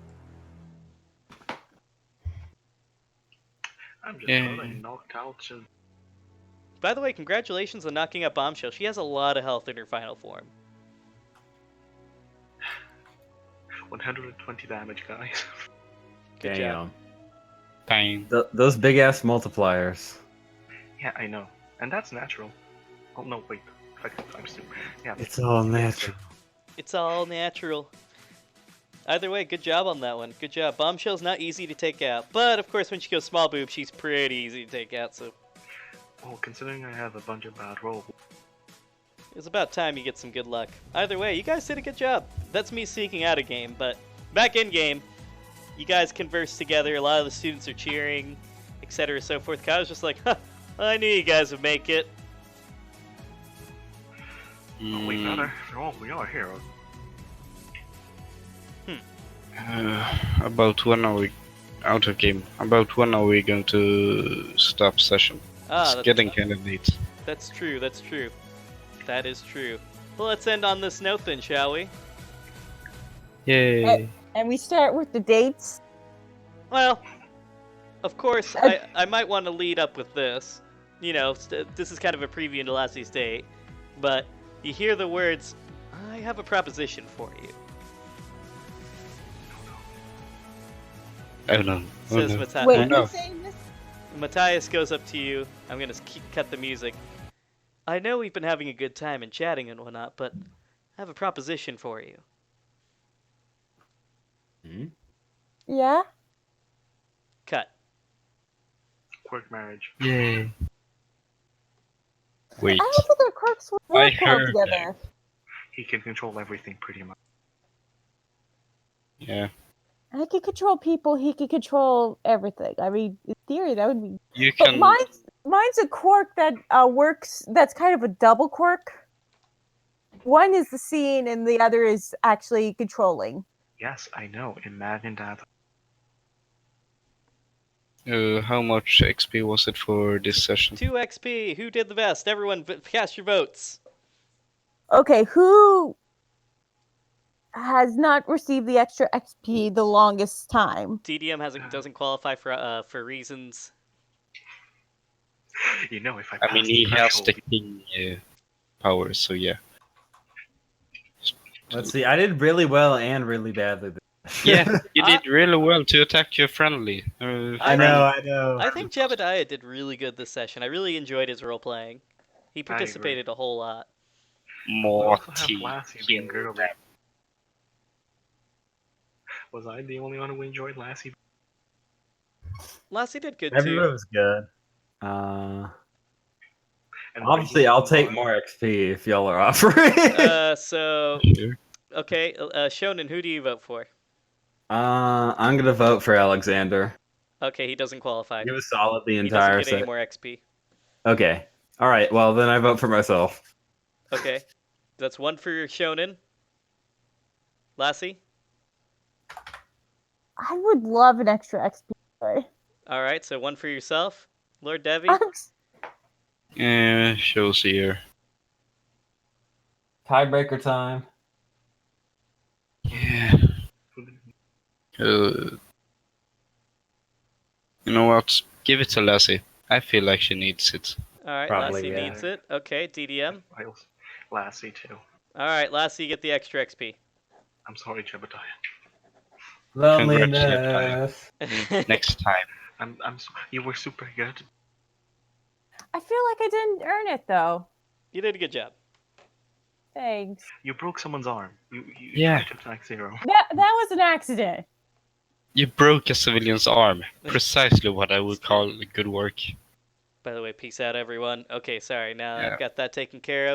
C: I'm just
B: Yeah.
C: totally knocked out. So
A: By the way, congratulations on knocking out Bombshell. She has a lot of health in her final form.
C: 120 damage, guys.
A: Good job.
B: Fine.
E: Those big ass multipliers.
C: Yeah, I know. And that's natural. Oh, no, wait. Effective times 2. Yeah.
E: It's all natural.
A: It's all natural. Either way, good job on that one. Good job. Bombshell's not easy to take out. But, of course, when she goes small boob, she's pretty easy to take out, so
C: Well, considering I have a bunch of bad rolls.
A: it's about time you get some good luck. Either way, you guys did a good job. That's me sneaking out of game, but back in game, you guys converse together. A lot of the students are cheering, etc. so forth. Kyle's just like, huh, I knew you guys would make it.
C: Oh, we better. After all, we are heroes.
B: About when are we out of game? About when are we going to stop session? It's getting kind of late.
A: That's true, that's true. That is true. Well, let's end on this note then, shall we?
B: Yay!
D: And we start with the dates.
A: Well, of course, I might want to lead up with this. You know, this is kind of a preview into Lassie's date. But you hear the words, I have a proposition for you.
B: Oh no! Oh
A: Says
B: no!
A: Matthias.
D: Wait,
B: no.
D: who's saying this?
A: Matthias goes up to you. I'm going to cut the music. I know we've been having a good time and chatting and whatnot, but I have a proposition for you.
D: Yeah?
A: Cut.
C: Quirk marriage.
B: Yay! Wait,
D: I don't think their quirks would
B: I
D: work well
B: heard
D: together.
C: He can control everything pretty much.
B: yeah.
D: He could control people. He could control everything. I mean, in theory, that would be.
B: You
D: But
B: can.
D: mine's a quirk that works. That's kind of a double quirk. One is the scene, and the other is actually controlling.
C: Yes, I know. Imagine that.
B: How much XP was it for this session?
A: 2 XP. Who did the best? Everyone, cast your votes.
D: Okay, who has not received the extra XP the longest time?
A: DDM doesn't qualify for reasons.
C: You know, if I
B: I mean,
C: pass
B: he
C: the
B: has the
C: threshold,
B: king powers, so yeah.
E: Let's see. I did really well and really badly.
B: Yeah, you did really well to attack your friendly.
E: I know.
A: I think Jebediah did really good this session. I really enjoyed his role playing. He participated a whole lot.
C: we also have
B: Morty.
C: Lassie being girly. Was I the only one who enjoyed Lassie?
A: Lassie did good
E: Everyone
A: too.
E: was good.
C: And
E: Obviously, I'll take more XP if y'all are offering.
A: So
B: Sure.
A: okay, Shonen, who do you vote for?
E: I'm gonna vote for Alexander.
A: Okay, he doesn't qualify.
E: He was solid the
A: He
E: entire
A: doesn't get any
E: set.
A: more XP.
E: Okay. All right. Well, then I vote for myself.
A: Okay, that's 1 for Shonen. Lassie.
D: I would love an extra XP.
A: All right, so 1 for yourself, Lord Devi.
B: Shows here.
E: Tiebreaker time.
B: Yeah. You know what? Give it to Lassie. I feel like she needs it.
A: All right,
E: Probably,
A: Lassie
E: yeah.
A: needs it. Okay, DDM.
C: Lassie too.
A: All right, Lassie, you get the extra XP.
C: I'm sorry, Jebediah.
E: Loneliness.
B: Next time.
C: You were super good.
D: I feel like I didn't earn it though.
A: You did a good job.
D: Thanks.
C: You broke someone's arm. You
B: Yeah.
C: tried to attack Zero.
D: That was an accident.
B: You broke a civilian's arm. Precisely what I would call good work.
A: By the way, peace out, everyone. Okay, sorry. Now
B: Yeah.
A: I've got that taken care of.